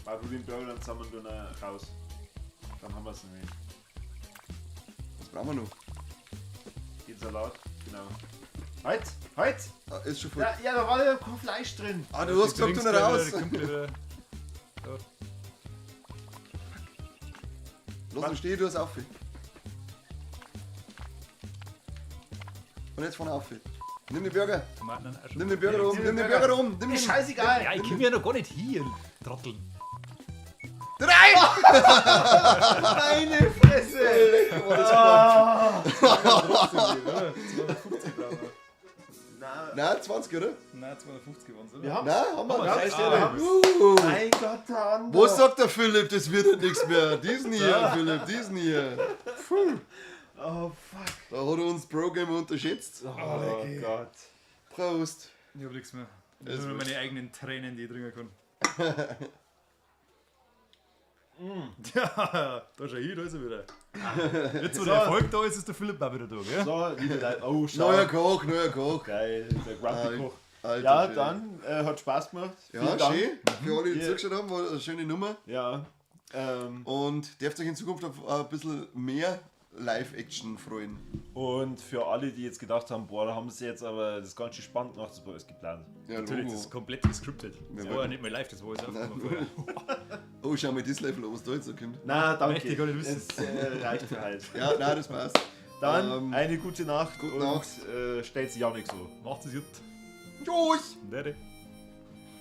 Speaker 2: Bau du den Burger dann zusammen und dann raus. Dann haben wir es nämlich.
Speaker 3: Was brauchen wir noch?
Speaker 2: Den Salat, genau. Halt! Halt!
Speaker 3: Ah, ist schon voll.
Speaker 2: Ja, da war ja kein Fleisch drin.
Speaker 3: Ah, du hast gesagt, du nicht raus. Lass ihn stehen, du hast auf. Und jetzt vorne auf. Nimm den Burger. Nimm den Burger rum. Nimm den Burger rum. Nimm den.
Speaker 2: Scheißegal!
Speaker 1: Ja, ich komme ja noch gar nicht hier, Trotteln.
Speaker 3: 3!
Speaker 2: Meine Fresse!
Speaker 3: Nein, 20, oder?
Speaker 1: Nein, 250 waren es, oder?
Speaker 2: Wir haben
Speaker 3: Nein, haben wir.
Speaker 2: wir
Speaker 3: Nein,
Speaker 2: wir haben's. Mein Gott, der andere.
Speaker 3: Was sagt der Philipp? Das wird halt nichts mehr. Diesen hier, Philipp, diesen hier.
Speaker 2: Oh fuck.
Speaker 3: Da hat er uns Pro-Gamer unterschätzt.
Speaker 2: Oh Gott.
Speaker 3: Prost.
Speaker 1: Ich hab nichts mehr.
Speaker 3: Das
Speaker 1: Nur
Speaker 3: war's.
Speaker 1: meine eigenen Tränen, die ich trinken kann. Ja, da schau ich, da ist er wieder. Jetzt, wo der Erfolg da ist, ist der Philipp auch wieder da, gell?
Speaker 2: So, liebe Leute. Oh, schau.
Speaker 3: Neuer Koch.
Speaker 2: Geil, der Grumpy Koch.
Speaker 3: Alter,
Speaker 2: Ja,
Speaker 3: schön.
Speaker 2: dann hat Spaß gemacht.
Speaker 3: Ja,
Speaker 2: Vielen Dank.
Speaker 3: schön. Für alle, die
Speaker 2: Ja.
Speaker 3: zugeschaut haben, war eine schöne Nummer.
Speaker 2: Ja.
Speaker 3: Und dürft euch in Zukunft auf ein bisschen mehr Live-Action freuen.
Speaker 2: Und für alle, die jetzt gedacht haben, boah, da haben sie jetzt aber das ganz schön spannend gemacht, das war alles geplant.
Speaker 3: Ja,
Speaker 1: Natürlich,
Speaker 3: Logo.
Speaker 1: das ist komplett gescriptet. Das
Speaker 3: Ja,
Speaker 1: war ja
Speaker 3: ja.
Speaker 1: nicht mehr live, das war jetzt einfach mal vorher.
Speaker 3: Oh, schau mal das Level an, was da jetzt so kommt.
Speaker 2: Na, danke.
Speaker 1: Möchte ich gar nicht wissen.
Speaker 2: Es reicht für halt.
Speaker 3: Ja, nein, das passt.
Speaker 2: Dann eine gute Nacht
Speaker 3: Gute
Speaker 2: und
Speaker 3: Nacht.
Speaker 2: stellt sich auch nicht so.
Speaker 1: Macht es gut.
Speaker 3: Tschüss!
Speaker 1: Dere.